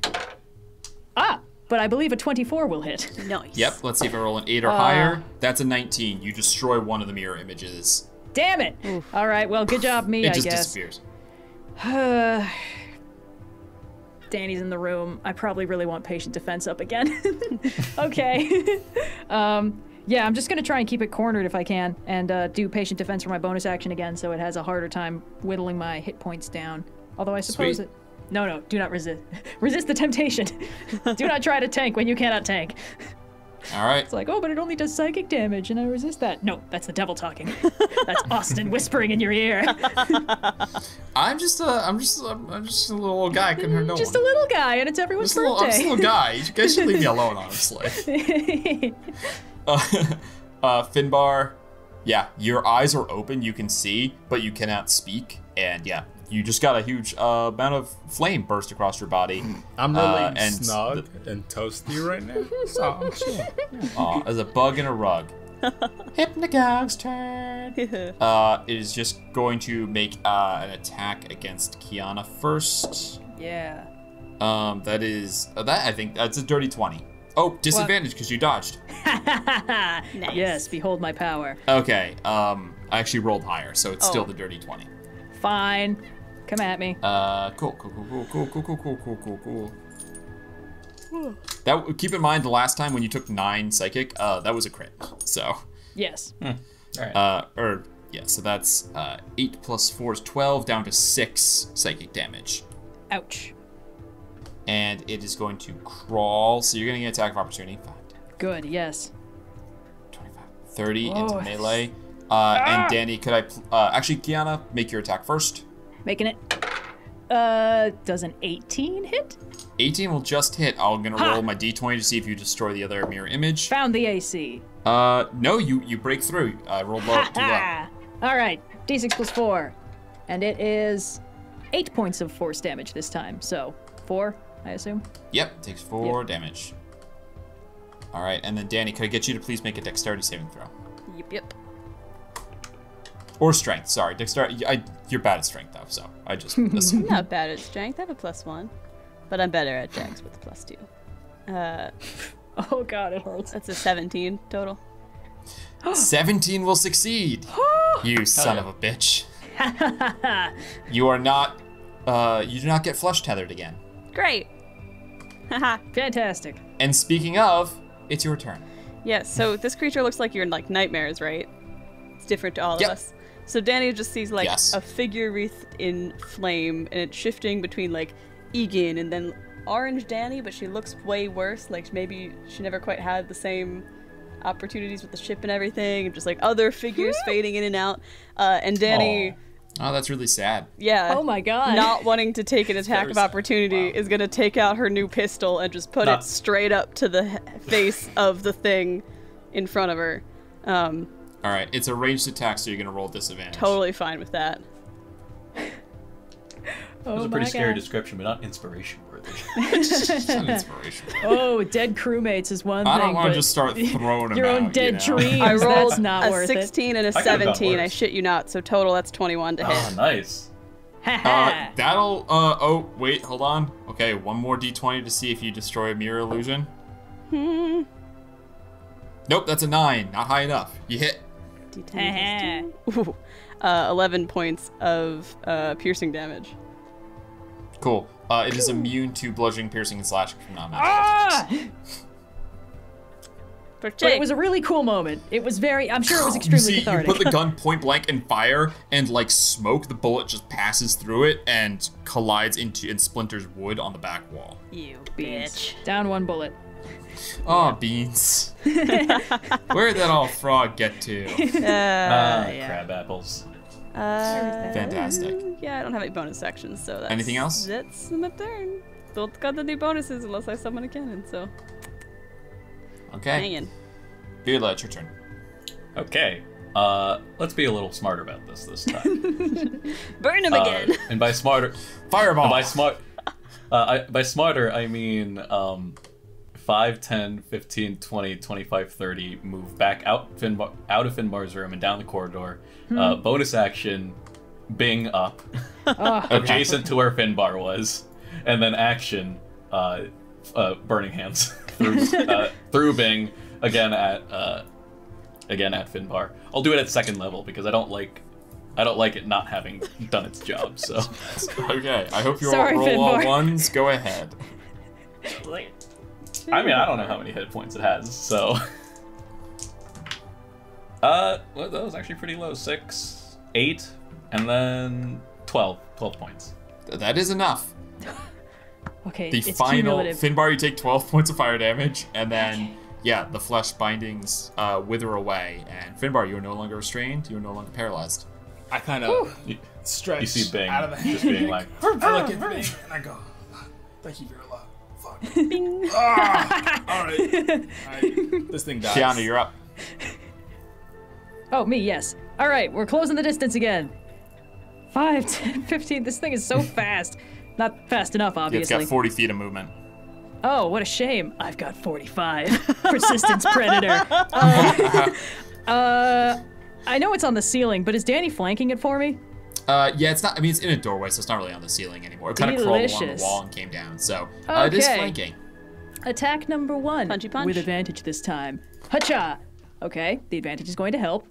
Speaker 4: But I believe a 24 will hit.
Speaker 1: Nice.
Speaker 2: Yep, let's see if I roll an 8 or higher. That's a 19. You destroy one of the mirror images.
Speaker 4: Damn it! All right, well, good job, me,
Speaker 2: It
Speaker 4: I
Speaker 2: just
Speaker 4: guess.
Speaker 2: disappears.
Speaker 4: Danny's in the room. I probably really want patient defense up again. Okay. Yeah, I'm just gonna try and keep it cornered if I can, and do patient defense for my bonus action again, so it has a harder time whittling my hit points down. Although I suppose
Speaker 2: Sweet.
Speaker 4: it. No, do not resist. Resist the temptation. Do not try to tank when you cannot tank.
Speaker 2: All right.
Speaker 4: It's like, oh, but it only does psychic damage, and I resist that. No, that's the devil talking. That's Austin whispering in your ear.
Speaker 2: I'm just a little old guy. I couldn't hurt no
Speaker 4: Just
Speaker 2: one.
Speaker 4: a little guy, and it's everyone's
Speaker 2: I'm just
Speaker 4: birthday.
Speaker 2: a little guy. You guys should leave me alone, honestly. Finbar, yeah, your eyes are open. You can see, but you cannot speak. And yeah, you just got a huge amount of flame burst across your body.
Speaker 5: I'm really
Speaker 2: and
Speaker 5: snug and toasty right now, so I'm chill.
Speaker 2: As a bug in a rug. Hypnagog's turn. It is just going to make an attack against Kyana first.
Speaker 4: Yeah.
Speaker 2: That is I think that's a dirty 20. Oh, disadvantage because you dodged.
Speaker 1: Nice.
Speaker 4: Yes, behold my power.
Speaker 2: Okay. I actually rolled higher, so it's still the dirty 20.
Speaker 4: Fine. Come at me.
Speaker 2: Cool. That keep in mind the last time when you took 9 psychic, that was a crit. So.
Speaker 4: Yes.
Speaker 3: All right.
Speaker 2: So that's 8 plus 4 is 12, down to 6 psychic damage.
Speaker 4: Ouch.
Speaker 2: And it is going to crawl, so you're getting an attack of opportunity. 5, 10,
Speaker 4: Good, yes.
Speaker 2: 25, 30
Speaker 4: Oh.
Speaker 2: into melee. And Dani, could I actually, Kyana, make your attack first?
Speaker 4: Making it. Does an 18 hit?
Speaker 2: 18 will just hit. I'm gonna roll my d20 to see if you destroy the other mirror image.
Speaker 4: Found the AC.
Speaker 2: No, you break through. I rolled low, too low.
Speaker 4: All right, d6 plus 4. And it is 8 points of force damage this time. So 4, I assume?
Speaker 2: Yep, takes 4 damage. All right, and then Dani, could I get you to please make a dexterity saving throw?
Speaker 1: Yep.
Speaker 2: Or strength, sorry. Dexterity, you're bad at strength, though, so I just assumed.
Speaker 1: I'm not bad at strength. I have a +1. But I'm better at dex with a +2.
Speaker 4: Oh god, it hurts.
Speaker 1: That's a 17 total.
Speaker 2: 17 will succeed. You son of a bitch. You are not, you do not get flesh tethered again.
Speaker 1: Great. Haha.
Speaker 4: Fantastic.
Speaker 2: And speaking of, it's your turn.
Speaker 1: Yeah, so this creature looks like you're in like nightmares, right? It's different to all of us. So Dani just sees like a figure wreathed in flame, and it's shifting between like Egan and then orange Dani, but she looks way worse. Like maybe she never quite had the same opportunities with the ship and everything, and just like other figures fading in and out. And Dani.
Speaker 2: Oh, that's really sad.
Speaker 1: Yeah.
Speaker 4: Oh my god.
Speaker 1: Not wanting to take an attack of opportunity is going to take out her new pistol and just put it straight up to the face of the thing in front of her.
Speaker 2: All right, it's a ranged attack, so you're going to roll disadvantage.
Speaker 1: Totally fine with that.
Speaker 3: It was a pretty scary description, but not inspiration worthy.
Speaker 2: It's not inspirational.
Speaker 4: Oh, dead crewmates is one thing.
Speaker 2: I don't want to just start throwing them
Speaker 4: your
Speaker 2: out,
Speaker 4: own dead dreams.
Speaker 1: I rolled
Speaker 4: that's not
Speaker 1: a
Speaker 4: worth
Speaker 1: 16 and a
Speaker 3: I could've done
Speaker 1: 17. I
Speaker 3: worse.
Speaker 1: shit you not. So total, that's 21 to hit.
Speaker 3: Oh, nice.
Speaker 2: That'll, oh, wait, hold on. Okay, one more d20 to see if you destroy a mirror illusion. Nope, that's a 9. Not high enough. You hit.
Speaker 1: D10 plus 2. Ooh. 11 points of piercing damage.
Speaker 2: Cool. It is immune to bludgeoning, piercing, and slashing from non-magic attacks.
Speaker 4: But it was a really cool moment. It was very, I'm sure it was extremely cathartic.
Speaker 2: You put the gun point blank and fire, and like smoke, the bullet just passes through it and collides into and splinters wood on the back wall.
Speaker 1: You
Speaker 4: Beans.
Speaker 1: bitch.
Speaker 4: Down one bullet.
Speaker 2: Oh, beans. Where'd that all frog get to?
Speaker 3: Crab apples.
Speaker 2: Fantastic.
Speaker 1: Yeah, I don't have any bonus actions, so that's...
Speaker 2: Anything else?
Speaker 1: That's my turn. Don't got any bonuses unless I summon a cannon, so...
Speaker 2: Okay.
Speaker 1: Hanging.
Speaker 2: Beardla, it's your turn.
Speaker 3: Okay. Let's be a little smarter about this time.
Speaker 1: Burn him again!
Speaker 3: And by smarter...
Speaker 2: Fireball!
Speaker 3: By smarter, I mean 5, 10, 15, 20, 25, 30, move back out of Finbar's room and down the corridor. Bonus action, Bing up, adjacent to where Finbar was. And then action, Burning Hands through Bing, again at Finbar. I'll do it at second level because I don't like it not having done its job, so.
Speaker 2: Okay, I hope you
Speaker 4: Sorry,
Speaker 2: roll all
Speaker 4: Finbar.
Speaker 2: ones. Go ahead.
Speaker 3: I mean, I don't know how many hit points it has, so. Well, that was actually pretty low. 6, 8, and then 12. 12 points.
Speaker 2: That is enough.
Speaker 4: Okay,
Speaker 2: The
Speaker 4: it's
Speaker 2: final
Speaker 4: cumulative.
Speaker 2: Finbar, you take 12 points of fire damage, and then the flesh bindings wither away. And Finbar, you are no longer restrained. You are no longer paralyzed.
Speaker 5: I kind of stretch
Speaker 3: You see Bing
Speaker 5: out of the hand.
Speaker 3: just being like,
Speaker 5: I look at Bing and I go, thank you for your love. Fuck. All right. This thing dies.
Speaker 2: Kyana, you're up.
Speaker 4: Oh, me, yes. All right, we're closing the distance again. 5, 10, 15. This thing is so fast. Not fast enough,
Speaker 2: It's
Speaker 4: obviously.
Speaker 2: got 40 feet of movement.
Speaker 4: Oh, what a shame. I've got 45. Persistence predator. I know it's on the ceiling, but is Dani flanking it for me?
Speaker 2: Yeah, it's not. I mean, it's in a doorway, so it's not really on the ceiling anymore. It kind of crawled along the
Speaker 4: Delicious.
Speaker 2: wall and came down. So it is
Speaker 4: Okay.
Speaker 2: flanking.
Speaker 4: Attack number 1.
Speaker 1: Punchy punch.
Speaker 4: With advantage this time. Hacha! Okay, the advantage is going to help.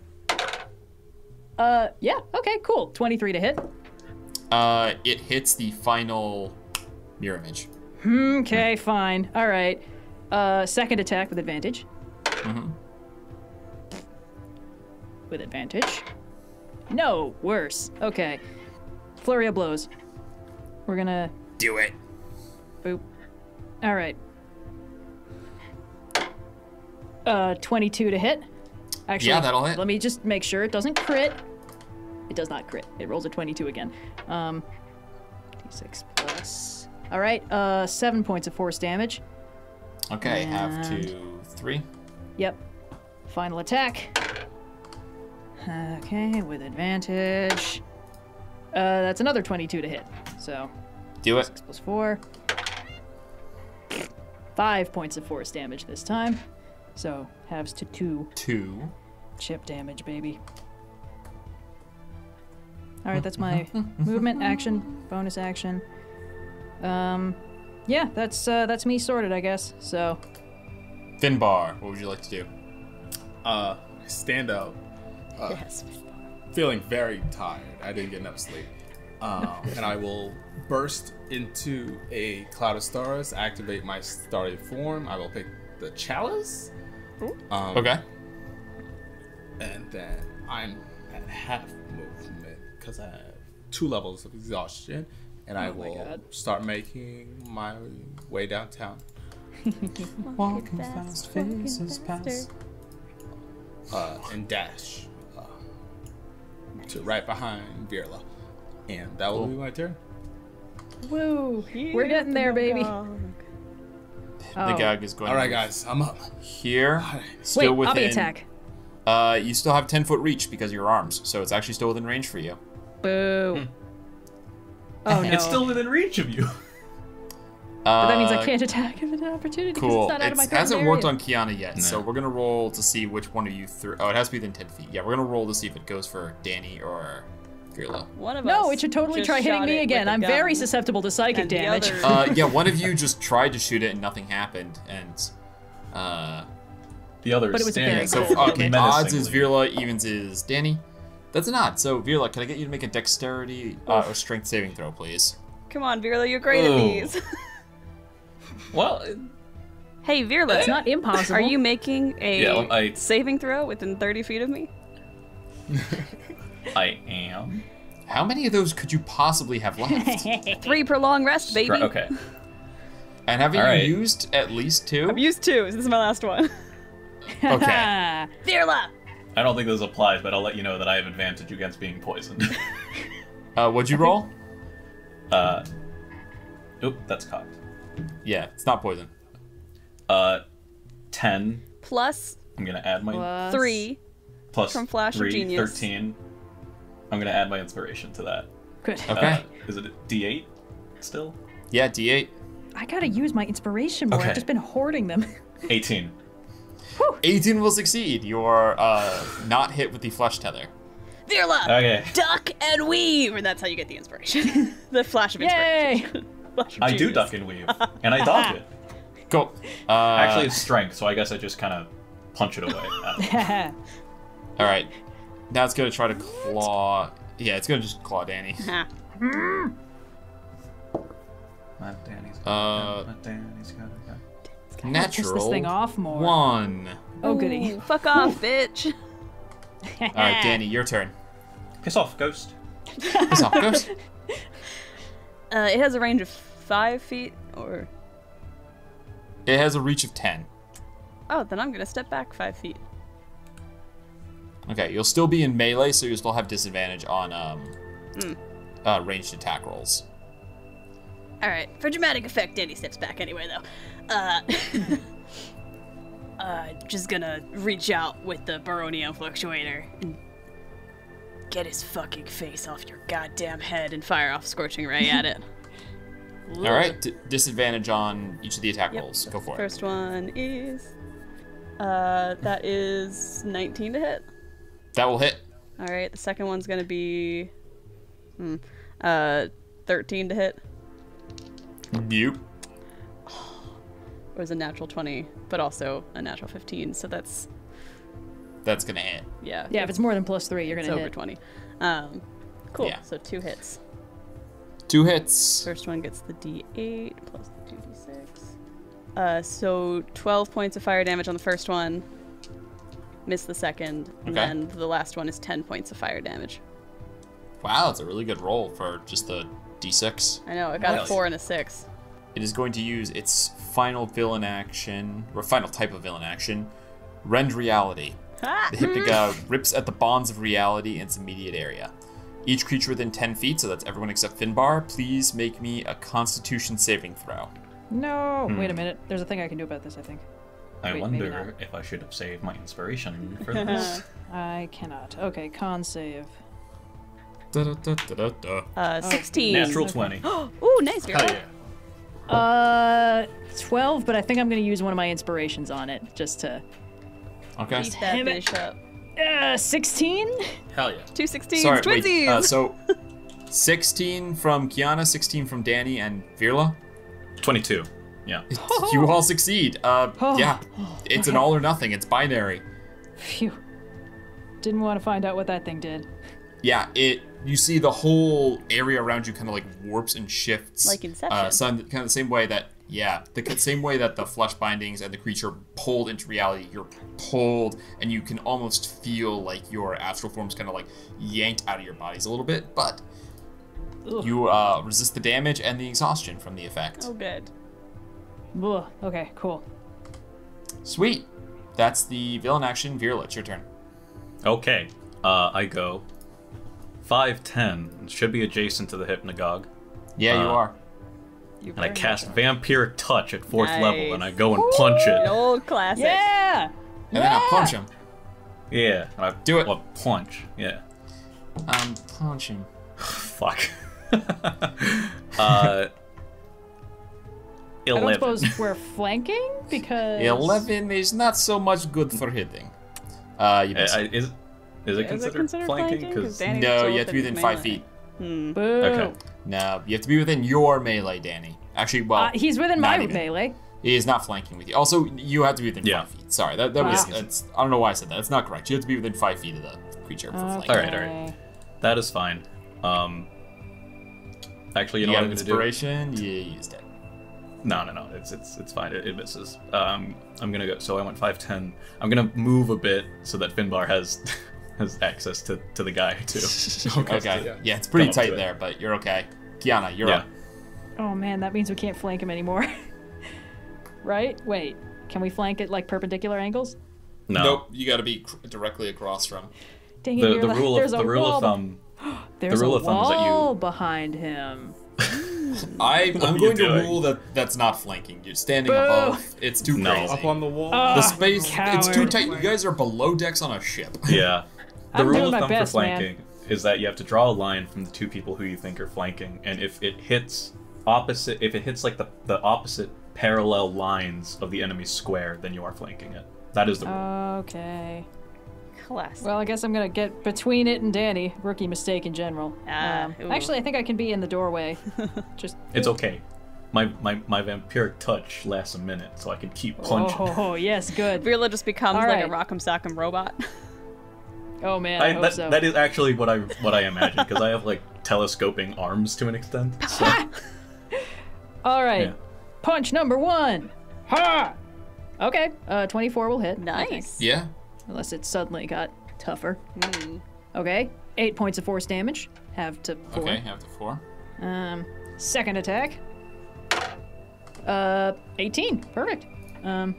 Speaker 4: Yeah, okay, cool. 23 to hit.
Speaker 2: It hits the final mirror image.
Speaker 4: Okay, fine. All right. Second attack with advantage. With advantage. No, worse. Okay. Flurry of blows. We're gonna
Speaker 2: Do it.
Speaker 4: boop. All right. 22 to hit. Actually,
Speaker 2: Yeah, that'll hit.
Speaker 4: Let me just make sure it doesn't crit. It does not crit. It rolls a 22 again. D6 plus. All right, 7 points of force damage.
Speaker 2: Okay, have
Speaker 4: And-
Speaker 2: 2, 3.
Speaker 4: Yep. Final attack. Okay, with advantage. That's another 22 to hit. So,
Speaker 2: Do it.
Speaker 4: 6 plus 4. 5 points of force damage this time. So, halves to 2
Speaker 2: 2.
Speaker 4: chip damage, baby. Alright, that's my movement, action, bonus action. Yeah, that's me sorted, I guess. So,
Speaker 2: Finbar, what would you like to do?
Speaker 5: Stand up.
Speaker 1: Yes.
Speaker 5: Feeling very tired. I didn't get enough sleep. And I will burst into a cloud of stars, activate my starry form. I will pick the chalice.
Speaker 2: Okay.
Speaker 5: And then I'm at half movement because I have 2 levels of exhaustion. And I will
Speaker 4: God.
Speaker 5: start making my way downtown.
Speaker 2: Walking fast, faces past.
Speaker 5: And dash to right behind Virla. And that will be my turn.
Speaker 4: woo! We're getting there, baby.
Speaker 2: The gag is going.
Speaker 5: All right,
Speaker 2: to
Speaker 5: guys, I'm up.
Speaker 2: Here,
Speaker 4: Wait,
Speaker 2: still within.
Speaker 4: Obby attack.
Speaker 2: You still have 10-foot reach because of your arms, so it's actually still within range for you.
Speaker 4: Boo. Oh no.
Speaker 3: It's still within reach of you.
Speaker 4: But that means I can't attack if it's an opportunity because
Speaker 2: Cool.
Speaker 4: it's not out of my
Speaker 2: It hasn't
Speaker 4: area.
Speaker 2: worked on Kyana yet, so
Speaker 3: No.
Speaker 2: we're gonna roll to see which one of you threw. Oh, it has to be within 10 feet. Yeah, we're gonna roll to see if it goes for Dani or Virla.
Speaker 1: One of us.
Speaker 4: No, it should totally
Speaker 1: just
Speaker 4: try hitting
Speaker 1: shot
Speaker 4: me
Speaker 1: it
Speaker 4: again.
Speaker 1: with a
Speaker 4: I'm
Speaker 1: gun,
Speaker 4: very susceptible to psychic
Speaker 1: and the
Speaker 4: damage.
Speaker 1: other-
Speaker 2: Yeah, one of you just tried to shoot it and nothing happened, and
Speaker 3: The other
Speaker 4: But it was a very
Speaker 2: so
Speaker 4: cool
Speaker 2: okay, odds is
Speaker 3: menacingly.
Speaker 2: Virla, evens is Dani. That's an odd. So Virla, can I get you to make a dexterity or strength saving throw, please?
Speaker 1: Come on, Virla, you're great at
Speaker 3: Ooh.
Speaker 1: these.
Speaker 3: Well,
Speaker 1: Hey, Virla,
Speaker 4: It's not impossible.
Speaker 1: are you making a
Speaker 3: Yeah, I-
Speaker 1: saving throw within 30 feet of me?
Speaker 3: I am.
Speaker 2: How many of those could you possibly have left?
Speaker 1: 3 per long rest, baby.
Speaker 3: Okay.
Speaker 2: And haven't
Speaker 3: All right.
Speaker 2: you used at least 2?
Speaker 1: I've used 2. This is my last one.
Speaker 2: Okay.
Speaker 1: Virla!
Speaker 3: I don't think this applies, but I'll let you know that I have advantage against being poisoned.
Speaker 2: What'd you roll?
Speaker 3: Oop, that's cocked.
Speaker 2: Yeah, it's not poison.
Speaker 3: 10.
Speaker 1: Plus
Speaker 3: I'm gonna add my
Speaker 4: Plus-
Speaker 1: 3.
Speaker 3: plus
Speaker 1: from Flash of
Speaker 3: 3,
Speaker 1: Genius.
Speaker 3: 13. I'm gonna add my inspiration to that.
Speaker 4: Good.
Speaker 2: Okay.
Speaker 3: Is it a D8 still?
Speaker 2: Yeah, D8.
Speaker 4: I gotta use my inspiration more.
Speaker 3: Okay.
Speaker 4: I've just been hoarding them.
Speaker 3: 18.
Speaker 2: 18 will succeed. You're not hit with the flesh tether.
Speaker 1: Virla!
Speaker 3: Okay.
Speaker 1: Duck and weave! And that's how you get the inspiration. The flash of inspiration.
Speaker 4: Yay!
Speaker 1: Flash of
Speaker 3: I do
Speaker 1: genius.
Speaker 3: duck and weave, and I dodge it.
Speaker 2: Cool.
Speaker 3: Actually, it's strength, so I guess I just kind of punch it away.
Speaker 2: All right. Now it's gonna try to claw. Yeah, it's gonna just claw Dani.
Speaker 1: Ha.
Speaker 3: My Danny's
Speaker 2: Uh,
Speaker 3: my Danny's got it.
Speaker 2: Natural.
Speaker 4: Piss this thing off more.
Speaker 2: 1.
Speaker 4: Oh, goody.
Speaker 1: Ooh, fuck off, bitch.
Speaker 2: All right, Dani, your turn.
Speaker 3: Piss off, ghost.
Speaker 2: Piss off, ghost.
Speaker 1: It has a range of 5 feet, or...
Speaker 2: It has a reach of 10.
Speaker 1: Oh, then I'm gonna step back 5 feet.
Speaker 2: Okay, you'll still be in melee, so you'll still have disadvantage on ranged attack rolls.
Speaker 1: Alright, for dramatic effect, Danny steps back anyway, though. Just gonna reach out with the Baronium Fluctuator and get his fucking face off your goddamn head and fire off Scorching Ray at it.
Speaker 2: All right, disadvantage on each of the attack
Speaker 1: Yep.
Speaker 2: rolls. Go for it.
Speaker 1: First one is... that is 19 to hit.
Speaker 2: That will hit.
Speaker 1: Alright, the second one's gonna be... 13 to hit.
Speaker 2: Nope.
Speaker 1: Or is a natural 20, but also a natural 15, so that's...
Speaker 2: That's gonna hit.
Speaker 1: Yeah.
Speaker 4: Yeah, if it's more than +3, you're
Speaker 1: it's
Speaker 4: gonna
Speaker 1: over
Speaker 4: hit.
Speaker 1: 20. Cool,
Speaker 2: Yeah.
Speaker 1: so 2 hits.
Speaker 2: 2 hits.
Speaker 1: First one gets the D8 plus the 2D6. So 12 points of fire damage on the first one. Miss the second. And
Speaker 2: Okay.
Speaker 1: then the last one is 10 points of fire damage.
Speaker 2: Wow, it's a really good roll for just the D6.
Speaker 1: I know, I got a
Speaker 3: Nice.
Speaker 1: 4 and a 6.
Speaker 2: It is going to use its final villain action, or final type of villain action, Rend Reality.
Speaker 1: Ha!
Speaker 2: The Hypnoga rips at the bonds of reality in its immediate area. Each creature within 10 feet, so that's everyone except Finbar, please make me a Constitution saving throw.
Speaker 4: No. Wait a minute. There's a thing I can do about this, I think.
Speaker 3: I
Speaker 4: Wait, maybe
Speaker 3: wonder
Speaker 4: not.
Speaker 3: if I should have saved my inspiration for this.
Speaker 4: I cannot. Okay, con save.
Speaker 1: 16.
Speaker 3: Natural 20.
Speaker 1: Ooh, nice. Girl.
Speaker 5: Hell yeah.
Speaker 4: 12, but I think I'm gonna use one of my inspirations on it, just to...
Speaker 2: Okay.
Speaker 1: Keep that
Speaker 4: Damn it.
Speaker 1: bitch up.
Speaker 4: 16?
Speaker 5: Hell yeah.
Speaker 1: 216.
Speaker 2: Sorry,
Speaker 1: Twinsies.
Speaker 2: wait. So 16 from Kyana, 16 from Dani and Virla.
Speaker 3: 22. Yeah.
Speaker 2: You all succeed. Yeah. It's an all or nothing. It's binary.
Speaker 4: Phew. Didn't want to find out what that thing did.
Speaker 2: Yeah, you see the whole area around you kind of like warps and shifts.
Speaker 1: Like Inception.
Speaker 2: Kind of the same way that, same way that the flesh bindings and the creature pulled into reality, you're pulled and you can almost feel like your astral form's kind of like yanked out of your bodies a little bit, but you resist the damage and the exhaustion from the effect.
Speaker 1: Oh, good.
Speaker 4: Ugh. Okay, cool.
Speaker 2: Sweet. That's the villain action. Virla, it's your turn.
Speaker 3: Okay. I go 5'10". Should be adjacent to the Hypnagogue.
Speaker 2: Yeah, you are.
Speaker 1: You
Speaker 3: And I
Speaker 1: very
Speaker 3: cast
Speaker 1: much
Speaker 3: Vampiric Touch at 4th
Speaker 1: Nice.
Speaker 3: level, and I go and punch
Speaker 1: are.
Speaker 3: it.
Speaker 1: Old classic.
Speaker 4: Yeah!
Speaker 2: And then I punch him.
Speaker 3: Yeah. And I
Speaker 2: Do it.
Speaker 3: Well, punch. Yeah.
Speaker 2: Punch him.
Speaker 3: Fuck.
Speaker 4: I
Speaker 3: 11.
Speaker 4: don't suppose we're flanking, because...
Speaker 2: 11 is not so much good for hitting. You miss.
Speaker 3: Is it
Speaker 1: Is it
Speaker 3: considered flanking?
Speaker 1: Because
Speaker 2: No, you have to be within 5 feet.
Speaker 4: Boo.
Speaker 3: Okay.
Speaker 2: No, you have to be within your melee, Dani. Actually, well,
Speaker 4: He's within
Speaker 2: not
Speaker 4: my
Speaker 2: even.
Speaker 4: melee.
Speaker 2: He is not flanking with you. Also, you have to be within
Speaker 3: Yeah.
Speaker 2: 5 feet. Sorry, that
Speaker 4: Wow.
Speaker 2: was. That's, I don't know why I said that. That's not correct. You have to be within 5 feet of the creature for flanking.
Speaker 3: Alright, alright. That is fine. Actually, you know
Speaker 2: You
Speaker 3: what
Speaker 2: got
Speaker 3: I'm gonna do?
Speaker 2: inspiration. You used it.
Speaker 3: No. It's fine. It misses. I'm gonna go. So I went 5'10". I'm gonna move a bit so that Finbar has access to the guy too.
Speaker 2: Okay. Yeah, it's pretty
Speaker 3: Come up
Speaker 2: tight
Speaker 3: to it.
Speaker 2: there, but you're okay. Kiana, you're
Speaker 3: Yeah.
Speaker 2: up.
Speaker 4: Oh man, that means we can't flank him anymore. Right? Wait, can we flank at like perpendicular angles?
Speaker 3: No.
Speaker 2: Nope. You got to be directly across from.
Speaker 4: Dang it,
Speaker 3: The
Speaker 4: you're like,
Speaker 3: rule
Speaker 4: there's
Speaker 3: of
Speaker 4: a
Speaker 3: thumb.
Speaker 4: There's
Speaker 3: rule
Speaker 4: a
Speaker 3: of thumb is that you-
Speaker 4: wall behind him.
Speaker 2: I'm
Speaker 3: are you
Speaker 2: going to
Speaker 3: doing?
Speaker 2: rule that's not flanking. You're standing
Speaker 4: Boo.
Speaker 2: above. It's too
Speaker 3: No.
Speaker 2: crazy.
Speaker 5: Up on the wall.
Speaker 2: The space, it's too
Speaker 4: coward.
Speaker 2: tight. You guys are below decks on a ship.
Speaker 3: Yeah. The
Speaker 4: I'm
Speaker 3: rule
Speaker 4: doing
Speaker 3: of
Speaker 4: my
Speaker 3: thumb
Speaker 4: best,
Speaker 3: for
Speaker 4: man.
Speaker 3: flanking is that you have to draw a line from the two people who you think are flanking, and if it hits like the opposite parallel lines of the enemy's square, then you are flanking it. That is the rule.
Speaker 4: Okay.
Speaker 1: Classic.
Speaker 4: Well, I guess I'm gonna get between it and Dani. Rookie mistake in general.
Speaker 1: Ooh.
Speaker 4: Actually, I think I can be in the doorway. Just.
Speaker 3: It's okay. My vampiric touch lasts a minute, so I can keep punching.
Speaker 4: Oh, yes, good.
Speaker 1: Virla just becomes
Speaker 4: All
Speaker 1: like a
Speaker 4: right.
Speaker 1: rock'em sock'em robot.
Speaker 4: Oh man, I hope so.
Speaker 3: That is actually what I imagine, because I have like telescoping arms to an extent. So.
Speaker 4: All right.
Speaker 3: Yeah.
Speaker 4: Punch number 1. Ha! Okay. 24 will hit. I think.
Speaker 1: Nice.
Speaker 2: Yeah.
Speaker 4: Unless it suddenly got tougher.
Speaker 1: Mm.
Speaker 4: Okay. 8 points of force damage. Have to 4.
Speaker 2: Okay. Have the 4.
Speaker 4: Second attack. 18. Perfect.
Speaker 2: Yeah,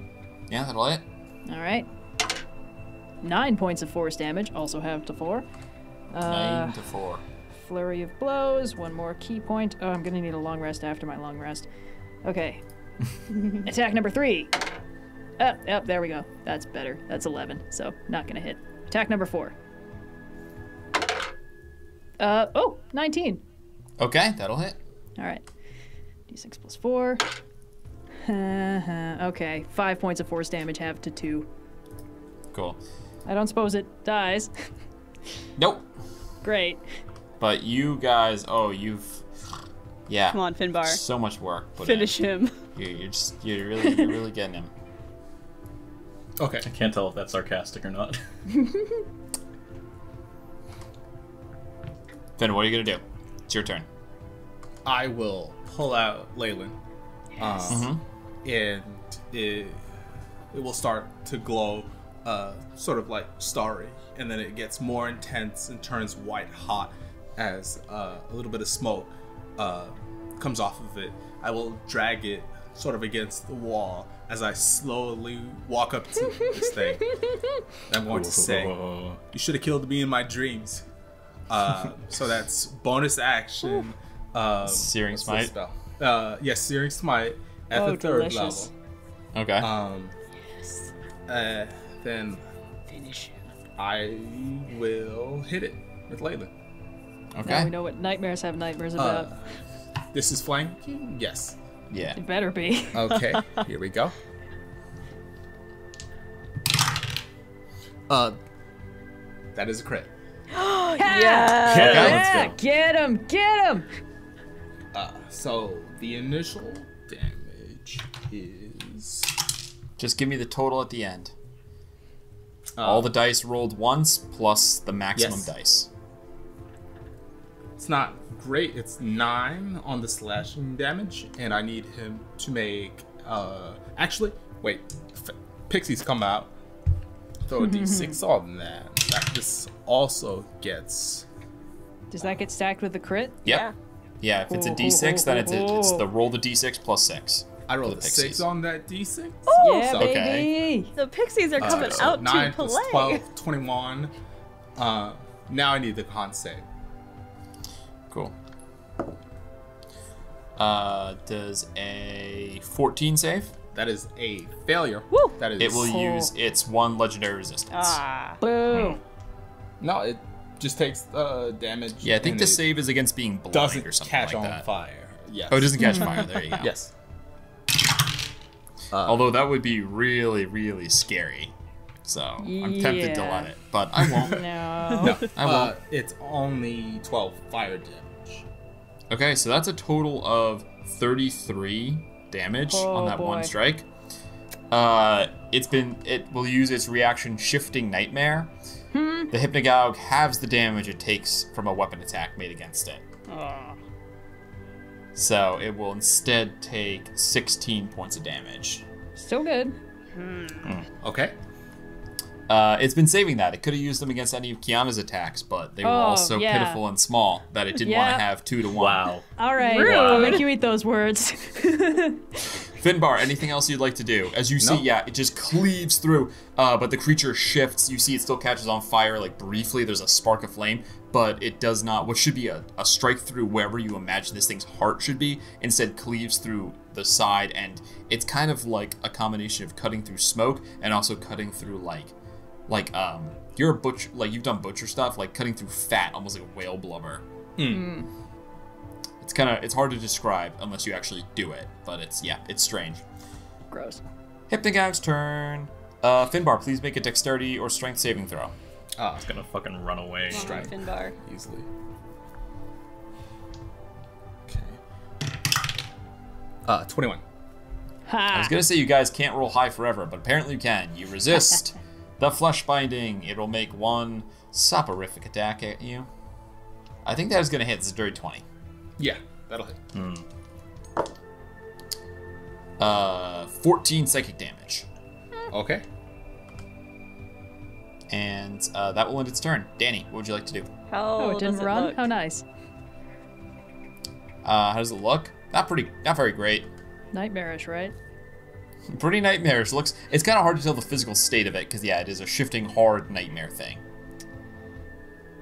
Speaker 2: that'll hit.
Speaker 4: All right. 9 points of force damage. Also have to 4.
Speaker 2: 9 to 4.
Speaker 4: Flurry of blows. 1 more key point. Oh, I'm gonna need a long rest after my long rest. Okay. Attack number 3. Up, there we go. That's better. That's 11, so not gonna hit. Attack number 4. 19.
Speaker 2: Okay, that'll hit.
Speaker 4: All right. D6 plus 4. Okay, 5 points of force damage. Have to 2.
Speaker 2: Cool.
Speaker 4: I don't suppose it dies.
Speaker 2: Nope.
Speaker 4: Great.
Speaker 2: But you guys, yeah.
Speaker 1: Come on, Finbar.
Speaker 2: So much work. Put
Speaker 1: Finish
Speaker 2: in.
Speaker 1: him.
Speaker 2: You're really getting him.
Speaker 5: Okay.
Speaker 3: I can't tell if that's sarcastic or not.
Speaker 2: Then what are you gonna do? It's your turn.
Speaker 5: I will pull out Leyland. And it will start to glow, sort of like starry, and then it gets more intense and turns white hot as a little bit of smoke comes off of it. I will drag it sort of against the wall as I slowly walk up to this thing. I'm going to say, "You should have killed me in my dreams." So that's bonus action.
Speaker 2: Searing
Speaker 5: what's the
Speaker 2: Smite?
Speaker 5: spell? Yes, Searing Smite at the third
Speaker 4: delicious.
Speaker 2: Okay.
Speaker 5: Then I will hit it with Layla.
Speaker 4: Now
Speaker 2: Okay.
Speaker 4: we know what nightmares have nightmares about.
Speaker 5: This is flanking? Yes.
Speaker 2: Yeah.
Speaker 4: It better be.
Speaker 5: Okay, here we go. That is a crit.
Speaker 1: Yeah.
Speaker 2: Okay, let's
Speaker 4: Yeah,
Speaker 2: go.
Speaker 4: get him, get him.
Speaker 5: So the initial damage is
Speaker 2: Just give me the total at the end. All the dice rolled once plus the maximum
Speaker 5: Yes.
Speaker 2: dice.
Speaker 5: it's not great. It's 9 on the slashing damage, and I need him to make. Actually, wait. Pixies come out. Throw a d6 on that. This also gets.
Speaker 4: Does that get stacked with the crit?
Speaker 2: Yep. Yeah, if it's a d6, then it's the roll the d6 plus 6.
Speaker 5: I rolled
Speaker 2: the
Speaker 5: a
Speaker 2: pixies.
Speaker 5: 6 on that d6.
Speaker 4: Yeah,
Speaker 5: So-
Speaker 4: baby.
Speaker 2: Okay.
Speaker 1: The pixies are coming
Speaker 5: So
Speaker 1: out
Speaker 5: 9
Speaker 1: to
Speaker 5: plus
Speaker 1: play.
Speaker 5: 12, 21. Now I need the con save.
Speaker 2: Cool. Does a 14 save?
Speaker 5: That is a failure.
Speaker 1: Woo!
Speaker 5: That is.
Speaker 2: It will use its one legendary resistance.
Speaker 1: Ah.
Speaker 4: Boo.
Speaker 5: No, it just takes damage.
Speaker 2: Yeah, I think
Speaker 5: and
Speaker 2: the
Speaker 5: it
Speaker 2: save is against being blind
Speaker 5: doesn't
Speaker 2: or something
Speaker 5: catch
Speaker 2: like
Speaker 5: on
Speaker 2: that.
Speaker 5: fire. Yes.
Speaker 2: Oh, it doesn't catch fire. There you go.
Speaker 5: Yes.
Speaker 2: Although that would be really, really scary. So I'm tempted to
Speaker 4: Yeah.
Speaker 2: let it, but I won't.
Speaker 4: No.
Speaker 2: I won't.
Speaker 5: It's only 12 fire damage.
Speaker 2: Okay, so that's a total of 33 damage on that one
Speaker 4: boy.
Speaker 2: strike. It will use its reaction Shifting Nightmare. The Hypnagogue halves the damage it takes from a weapon attack made against it. So it will instead take 16 points of damage.
Speaker 4: Still good.
Speaker 5: Okay.
Speaker 2: It's been saving that. It could have used them against any of Kyana's attacks, but they were all so
Speaker 4: yeah.
Speaker 2: pitiful and small that it didn't want
Speaker 4: Yeah.
Speaker 2: to have 2 to 1.
Speaker 3: Wow.
Speaker 4: All right.
Speaker 1: Rude.
Speaker 4: I'll make you eat those words.
Speaker 2: Finbar, anything else you'd like to do? As you see,
Speaker 5: No.
Speaker 2: yeah, it just cleaves through, but the creature shifts. You see it still catches on fire, like briefly. There's a spark of flame, but it does not. What should be a strike through wherever you imagine this thing's heart should be, instead cleaves through the side, and it's kind of like a combination of cutting through smoke and also cutting through you're a butcher, like you've done butcher stuff, like cutting through fat, almost like whale blubber. It's hard to describe unless you actually do it, but it's strange.
Speaker 4: Gross.
Speaker 2: Hypnagogue's turn. Finbar, please make a dexterity or strength saving throw.
Speaker 3: It's gonna fucking run away.
Speaker 5: Strike.
Speaker 1: Finbar.
Speaker 5: Easily. Okay. 21.
Speaker 2: I was gonna say you guys can't roll high forever, but apparently you can. You resist the flesh binding. It will make one soporific attack at you. I think that is gonna hit. It's a dirty 20.
Speaker 5: Yeah, that'll hit.
Speaker 2: 14 psychic damage.
Speaker 5: Okay.
Speaker 2: And that will end its turn. Dani, what would you like to do?
Speaker 1: How
Speaker 4: It didn't
Speaker 1: does it
Speaker 4: run?
Speaker 1: look?
Speaker 4: How nice.
Speaker 2: How does it look? Not very great.
Speaker 4: Nightmarish, right?
Speaker 2: Pretty nightmarish. It's kind of hard to tell the physical state of it, because yeah, it is a shifting, hard nightmare thing.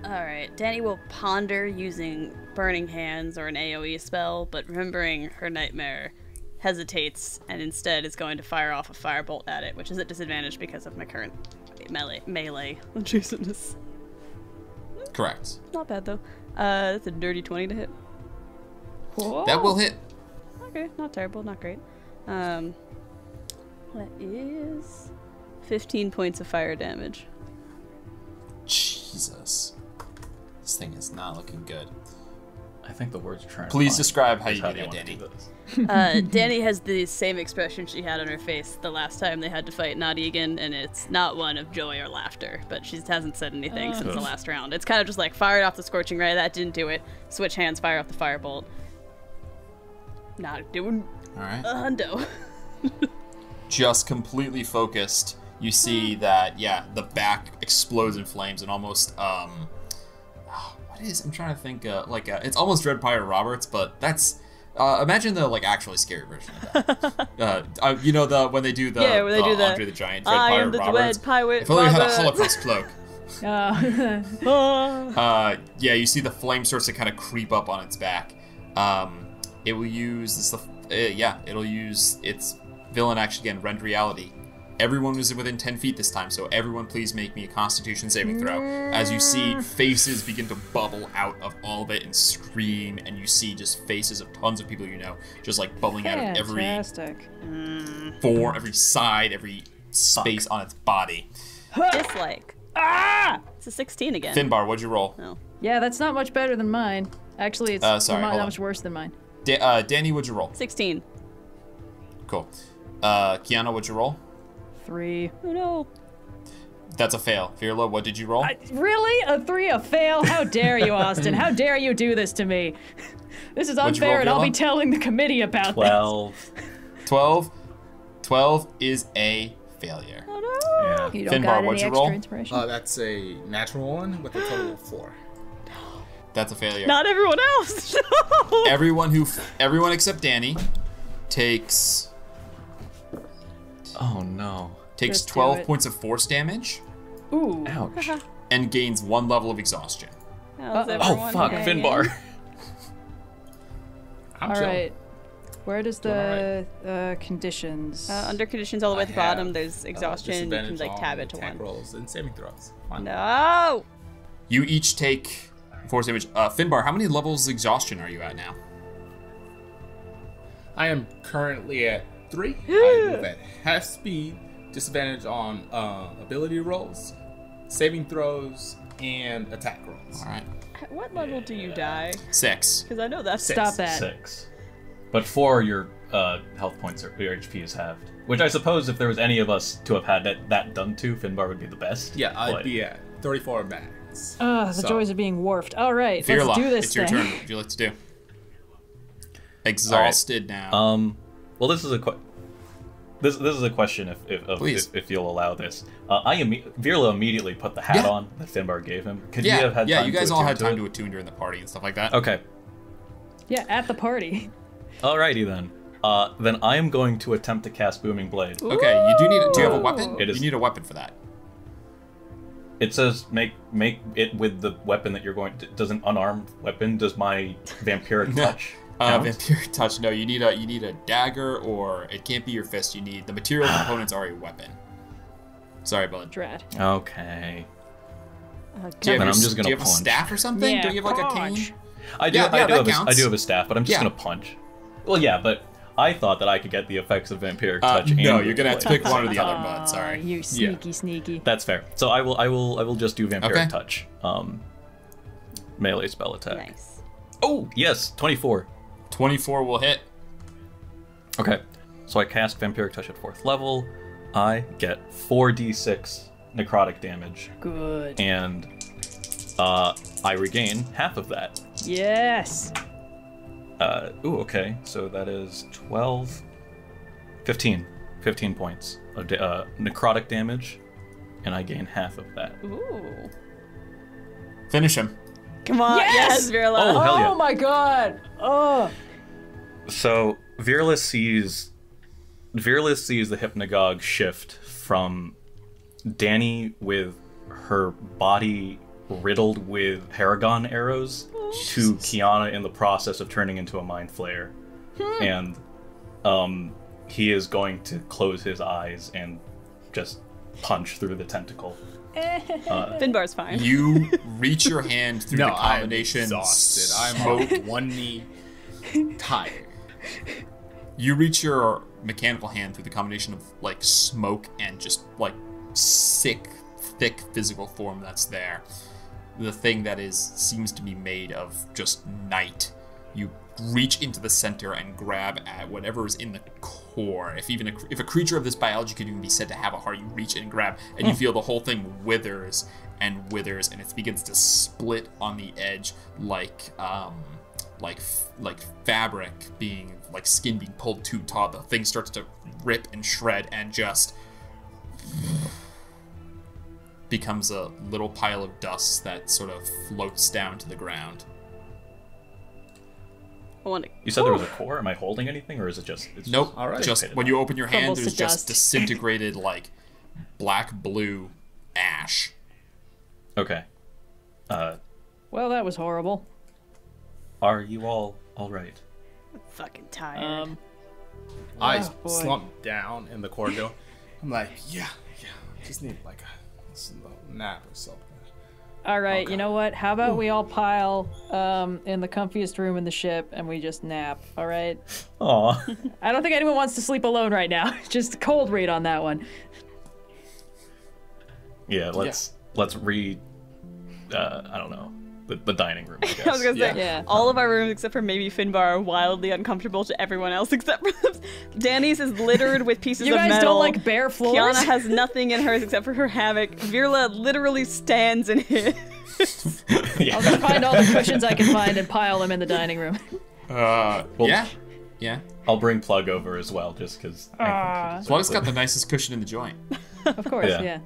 Speaker 1: Alright, Dani will ponder using Burning Hands or an AoE spell, but remembering her nightmare, hesitates and instead is going to fire off a firebolt at it, which is at disadvantage because of my current melee adjaceness.
Speaker 2: Correct.
Speaker 1: Not bad though. That's a dirty 20 to hit.
Speaker 2: That will hit.
Speaker 1: Okay, not terrible, not great. That is 15 points of fire damage.
Speaker 2: Jesus. This thing is not looking good.
Speaker 3: I think the words trying.
Speaker 2: Please describe how you
Speaker 3: how
Speaker 2: do that,
Speaker 3: they want to
Speaker 2: Dani.
Speaker 3: do this.
Speaker 1: Dani has the same expression she had on her face the last time they had to fight Nadigan, and it's not one of joy or laughter, but she hasn't said anything since the last round. It's kind of just like, fired off the Scorching Ray, that didn't do it. Switch hands, fire off the Firebolt. Not doing
Speaker 2: All right.
Speaker 1: a hundo.
Speaker 2: Just completely focused. You see that, yeah, the back explodes in flames and almost, what is, I'm trying to think, it's almost Dread Pirate Roberts, but that's, imagine the, actually scary version of that. You know, when they do the,
Speaker 1: Yeah, when they do the,
Speaker 2: Andre the Giant Dread
Speaker 1: I
Speaker 2: Pirate
Speaker 1: am the
Speaker 2: Roberts.
Speaker 1: Dread Pirate
Speaker 2: If only we had a
Speaker 1: Roberts.
Speaker 2: Holocaust cloak. Yeah, you see the flame starts to kind of creep up on its back. It will use this. It'll use its villain action again, Rend Reality. Everyone was within 10 feet this time, so everyone please make me a Constitution saving throw. As you see faces begin to bubble out of all of it and scream, and you see just faces of tons of people you know, just like bubbling out of every side, every space on its body.
Speaker 1: Dislike. Ah! It's a 16 again.
Speaker 2: Finbar, what'd you roll?
Speaker 1: No.
Speaker 4: Yeah, that's not much better than mine. Actually, it's not much worse than mine.
Speaker 2: Dani, what'd you roll?
Speaker 1: 16.
Speaker 2: Cool. Kyana, what'd you roll?
Speaker 4: 3.
Speaker 1: Oh no.
Speaker 2: That's a fail. Virla, what did you roll?
Speaker 4: Really? A 3, a fail? How dare you, Austin? How dare you do this to me? This is unfair, and I'll be telling the committee about
Speaker 3: 12.
Speaker 4: this.
Speaker 2: 12. 12 is a failure.
Speaker 1: Oh no.
Speaker 3: Yeah.
Speaker 4: You don't
Speaker 2: Finbar,
Speaker 4: got
Speaker 2: what'd
Speaker 4: any
Speaker 2: you roll?
Speaker 4: extra inspiration?
Speaker 5: That's a natural one with a total of 4.
Speaker 2: That's a failure.
Speaker 1: Not everyone else. No.
Speaker 2: Everyone except Dani takes
Speaker 3: Oh no.
Speaker 4: Just do
Speaker 2: 12
Speaker 4: it.
Speaker 2: points of force damage
Speaker 4: Ooh.
Speaker 3: Ouch.
Speaker 2: and gains 1 level of exhaustion.
Speaker 1: How's
Speaker 3: Oh
Speaker 1: everyone
Speaker 3: fuck,
Speaker 1: hanging?
Speaker 3: Finbar.
Speaker 5: I'm
Speaker 4: All
Speaker 5: chilling.
Speaker 4: right. Where does the conditions?
Speaker 1: Under conditions all the way at the bottom, there's exhaustion. You can
Speaker 5: Disadvantage
Speaker 1: like tab
Speaker 5: on
Speaker 1: it to
Speaker 5: attack
Speaker 1: 1.
Speaker 5: rolls and saving throws. Fine.
Speaker 1: No.
Speaker 2: You each take force damage. Finbar, how many levels of exhaustion are you at now?
Speaker 5: I am currently at 3. I move at half speed. Disadvantage on ability rolls, saving throws, and attack rolls.
Speaker 2: All right.
Speaker 1: At what level do you die?
Speaker 2: 6.
Speaker 1: Because I know that's
Speaker 4: Stop that.
Speaker 3: 6. But 4, your health points or your HP is halved. Which I suppose if there was any of us to have had that done to, Finbar would be the best.
Speaker 5: Yeah, I'd
Speaker 3: but-
Speaker 5: be at 34 max.
Speaker 4: The
Speaker 5: So-
Speaker 4: joys of being dwarfed. All right,
Speaker 2: Virla,
Speaker 4: let's do this
Speaker 2: it's your
Speaker 4: thing.
Speaker 2: turn. What would you like to do? Exhausted now.
Speaker 3: Well, this is a this is a question if you'll allow this. Virla immediately put the hat on that Finbar gave him. Could you have had time
Speaker 2: you guys
Speaker 3: to
Speaker 2: all
Speaker 3: attune
Speaker 2: had time
Speaker 3: it?
Speaker 2: to attune during the party and stuff like that.
Speaker 3: Okay.
Speaker 4: Yeah, at the party.
Speaker 3: Alrighty then. Then I am going to attempt to cast Booming Blade.
Speaker 2: Okay, you do need. Do you have a weapon?
Speaker 3: It is-
Speaker 2: You need a weapon for that.
Speaker 3: It says make it with the weapon that you're going to. Does an unarmed weapon? Does my vampiric touch count?
Speaker 2: Vampiric touch. No, you need a dagger, or it can't be your fist. You need the material components are a weapon. Sorry, bud.
Speaker 4: Drat.
Speaker 3: Okay.
Speaker 2: Do you
Speaker 3: Then
Speaker 2: have,
Speaker 3: I'm just gonna
Speaker 2: do you have a
Speaker 3: punch.
Speaker 2: staff or something?
Speaker 4: Yeah,
Speaker 2: do you have like a
Speaker 4: punch.
Speaker 2: cane?
Speaker 3: I do.
Speaker 2: Yeah,
Speaker 3: I
Speaker 2: that
Speaker 3: do
Speaker 2: counts.
Speaker 3: have a staff, but I'm just
Speaker 2: Yeah.
Speaker 3: gonna punch. Well, yeah, but I thought that I could get the effects of vampiric touch.
Speaker 2: No,
Speaker 3: and
Speaker 2: you're gonna have to
Speaker 3: blade.
Speaker 2: pick one or the other, bud. Sorry.
Speaker 4: You sneaky.
Speaker 3: That's fair. So I will just do vampiric
Speaker 2: Okay.
Speaker 3: touch. Melee spell attack.
Speaker 1: Nice.
Speaker 3: Oh yes, 24.
Speaker 2: 24 will hit.
Speaker 3: Okay, so I cast vampiric touch at 4th level. I get 4d6 necrotic damage,
Speaker 4: Good.
Speaker 3: and I regain half of that.
Speaker 4: Yes.
Speaker 3: Okay, so that is 12, 15 points of necrotic damage, and I gain half of that.
Speaker 1: Ooh.
Speaker 2: Finish him.
Speaker 1: Come on.
Speaker 4: Yes!
Speaker 1: Yes, Virla.
Speaker 3: Oh, hell yeah.
Speaker 4: Oh my god. Oh.
Speaker 3: So Virla sees the hypnagogue shift from Dani with her body riddled with Paragon arrows to Kyana in the process of turning into a mind flayer. And he is going to close his eyes and just punch through the tentacle.
Speaker 1: Finbar's fine.
Speaker 2: You reach your hand through
Speaker 5: No,
Speaker 2: the
Speaker 5: I'm
Speaker 2: combination.
Speaker 5: exhausted. I'm
Speaker 2: smoke.
Speaker 5: on one knee, tired.
Speaker 2: You reach your mechanical hand through the combination of like smoke and just like sick, thick physical form that's there. The thing that seems to be made of just night. You reach into the center and grab at whatever is in the core. If a creature of this biology could even be said to have a heart, you reach in and grab, and you feel the whole thing withers, and it begins to split on the edge like fabric being like skin being pulled too taut. The thing starts to rip and shred and just becomes a little pile of dust that sort of floats down to the ground.
Speaker 1: I want to.
Speaker 3: You said there was a core? Am I holding anything, or is it just... It's
Speaker 2: Nope.
Speaker 5: All right.
Speaker 2: Just when you open your hand,
Speaker 1: Crumbles
Speaker 2: there's
Speaker 1: to
Speaker 2: just
Speaker 1: dust.
Speaker 2: disintegrated like black blue ash.
Speaker 3: Okay.
Speaker 4: Well, that was horrible.
Speaker 3: Are you all right?
Speaker 1: I'm fucking tired.
Speaker 5: I
Speaker 4: Oh, boy.
Speaker 5: slump down in the corridor. I'm like, yeah, just need like a nap or something.
Speaker 4: All right,
Speaker 5: Okay.
Speaker 4: you know what? How about we all pile in the comfiest room in the ship and we just nap, all right?
Speaker 3: Aw.
Speaker 4: I don't think anyone wants to sleep alone right now. Just a cold read on that one.
Speaker 3: Yeah, let's read, I don't know, the dining room, I guess.
Speaker 1: I was gonna say,
Speaker 4: Yeah.
Speaker 1: all of our rooms except for maybe Finbar are wildly uncomfortable to everyone else except for them. Danny's is littered with pieces
Speaker 4: You
Speaker 1: of
Speaker 4: guys
Speaker 1: metal.
Speaker 4: don't like bare floors?
Speaker 1: Kiana has nothing in hers except for her hammock. Virla literally stands in his.
Speaker 4: I'll just find all the cushions I can find and pile them in the dining room.
Speaker 2: Yeah.
Speaker 3: I'll bring Plug over as well, just because.
Speaker 2: Plug's got the nicest cushion in the joint.
Speaker 4: Of course,
Speaker 3: Yeah.
Speaker 4: yeah.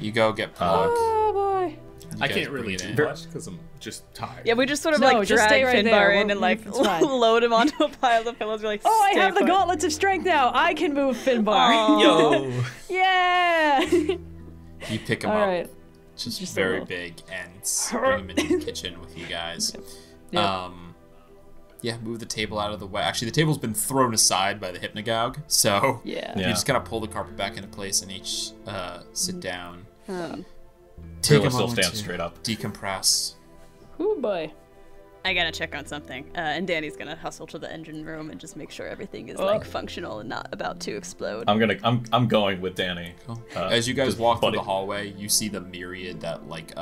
Speaker 2: You go get Plug.
Speaker 4: Oh boy.
Speaker 2: You
Speaker 5: I
Speaker 2: guys
Speaker 5: can't
Speaker 2: bring
Speaker 5: really
Speaker 2: it
Speaker 5: do
Speaker 2: in.
Speaker 5: much because I'm just tired.
Speaker 1: Yeah, we just sort of
Speaker 4: No,
Speaker 1: like
Speaker 4: just
Speaker 1: drag
Speaker 4: stay right
Speaker 1: Finbar
Speaker 4: there.
Speaker 1: in and like
Speaker 4: It's fine.
Speaker 1: load him onto a pile of pillows. We're like,
Speaker 4: Oh, I
Speaker 1: "Stay
Speaker 4: have the
Speaker 1: put."
Speaker 4: gauntlets of strength now. I can move Finbar.
Speaker 3: Yo!
Speaker 4: Yeah.
Speaker 2: You pick him
Speaker 4: All
Speaker 2: up.
Speaker 4: right.
Speaker 2: Just
Speaker 4: a
Speaker 2: very
Speaker 4: little-
Speaker 2: big, and bring him into the kitchen with you guys.
Speaker 4: Yep.
Speaker 2: Yeah, move the table out of the way. Actually, the table's been thrown aside by the hypnagogue, so
Speaker 4: Yeah.
Speaker 2: you
Speaker 3: Yeah.
Speaker 2: just gotta pull the carpet back into place and each sit down.
Speaker 1: Um,
Speaker 2: Take a
Speaker 3: Virla still
Speaker 2: moment
Speaker 3: stands
Speaker 2: to
Speaker 3: straight up.
Speaker 2: decompress.
Speaker 4: Oh boy.
Speaker 1: I gotta check on something, and Danny's gonna hustle to the engine room and just make sure everything is like functional and not about to explode.
Speaker 3: I'm going with Dani.
Speaker 2: As you guys
Speaker 3: just
Speaker 2: walk through
Speaker 3: buddy.
Speaker 2: the hallway, you see the myriad that like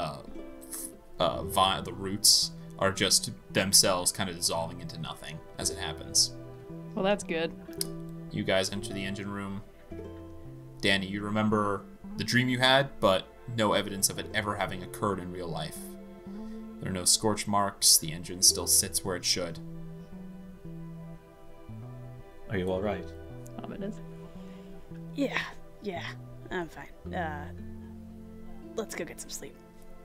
Speaker 2: the roots are just themselves kind of dissolving into nothing as it happens.
Speaker 4: Well, that's good.
Speaker 2: You guys enter the engine room. Dani, you remember the dream you had, but no evidence of it ever having occurred in real life. There are no scorch marks. The engine still sits where it should.
Speaker 3: Are you all right?
Speaker 4: Ominous.
Speaker 1: Yeah, I'm fine. Let's go get some sleep.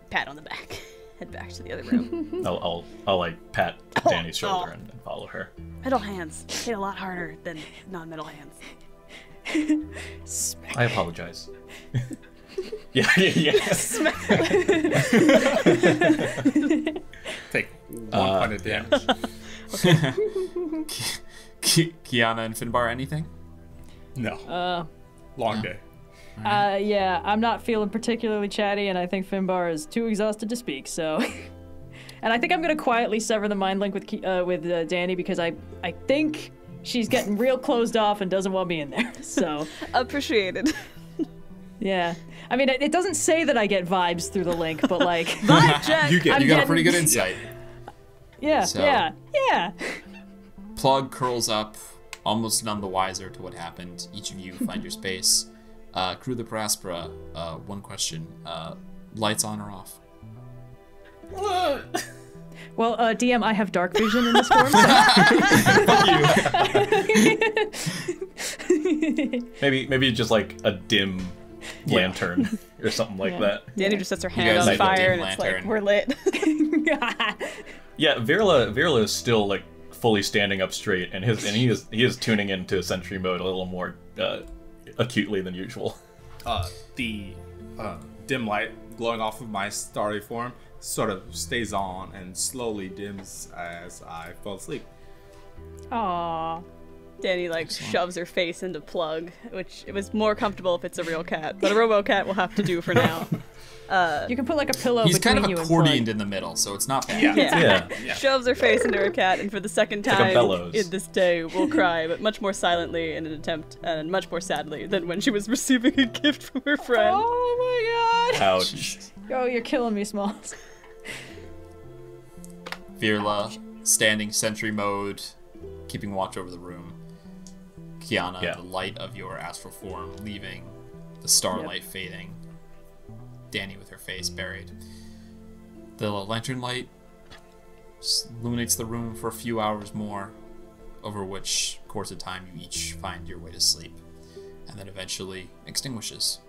Speaker 1: Pat on the back. Head back to the other room.
Speaker 3: I'll like pat Dani's shoulder and follow her.
Speaker 1: Metal hands hit a lot harder than non-metal hands.
Speaker 3: I apologize. yeah.
Speaker 5: Take 1 point of damage.
Speaker 2: Kyana and Finbar, anything?
Speaker 5: No. Long day.
Speaker 4: Yeah, I'm not feeling particularly chatty, and I think Finbar is too exhausted to speak, so... And I think I'm gonna quietly sever the mind link with Dani, because I think she's getting real closed off and doesn't want me in there, so...
Speaker 1: Appreciated.
Speaker 4: Yeah. I mean, it doesn't say that I get vibes through the link, but like...
Speaker 1: Vibe check!
Speaker 5: You get
Speaker 4: I'm
Speaker 2: You got a
Speaker 4: getting-
Speaker 2: pretty good insight.
Speaker 4: Yeah,
Speaker 2: So-
Speaker 4: yeah.
Speaker 2: Plug curls up, almost none the wiser to what happened. Each of you find your space. Crew the Per Aspera, one question. Lights on or off?
Speaker 4: Well, DM, I have dark vision in this form, so...
Speaker 3: Maybe just like a dim lantern or something like that.
Speaker 1: Danny just sets her hand
Speaker 2: guys
Speaker 1: on
Speaker 2: light the
Speaker 1: fire
Speaker 2: dim
Speaker 1: and it's
Speaker 2: lantern.
Speaker 1: like, we're lit.
Speaker 3: Yeah, Virla is still like fully standing up straight, and he is tuning into sentry mode a little more acutely than usual.
Speaker 5: The dim light glowing off of my starry form sort of stays on and slowly dims as I fall asleep.
Speaker 4: Aww.
Speaker 1: Danny like shoves her face into Plug, which it was more comfortable if it's a real cat, but a robo cat will have to do for now.
Speaker 4: You can put like a pillow
Speaker 2: He's
Speaker 4: between
Speaker 2: kind of
Speaker 4: you and
Speaker 2: accordioned
Speaker 4: Plug.
Speaker 2: in the middle, so it's not bad.
Speaker 3: Yeah.
Speaker 1: Shoves her face into her cat, and for the second
Speaker 3: like a
Speaker 1: time
Speaker 3: bellows.
Speaker 1: in this day will cry, but much more silently in an attempt, and much more sadly than when she was receiving a gift from her friend.
Speaker 4: Oh my god!
Speaker 3: Ouch.
Speaker 4: Oh, you're killing me, Smalls.
Speaker 2: Virla, standing sentry mode, keeping watch over the room. Kyana,
Speaker 3: Yeah.
Speaker 2: the light of your astral form leaving, the starlight fading. Dani with her face buried. The lantern light illuminates the room for a few hours more, over which course of time you each find your way to sleep, and then eventually extinguishes.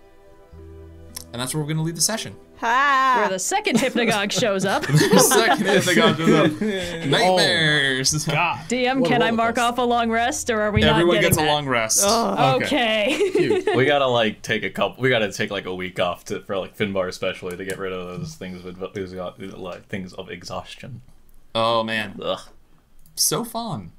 Speaker 2: and that's where we're going to leave the session.
Speaker 4: Where the second hypnagogue shows up.
Speaker 2: The second hypnagogue shows up. Nightmares.
Speaker 5: God.
Speaker 4: DM,
Speaker 5: What a
Speaker 4: can I
Speaker 5: roller
Speaker 4: mark
Speaker 5: coaster.
Speaker 4: off a long rest, or are we not
Speaker 2: Everyone
Speaker 4: getting
Speaker 2: gets
Speaker 4: that?
Speaker 2: a long rest.
Speaker 4: Okay.
Speaker 3: We gotta like take like a week off for like Finbar especially to get rid of those things with like things of exhaustion.
Speaker 2: Oh man,
Speaker 3: Ugh.
Speaker 2: so fun.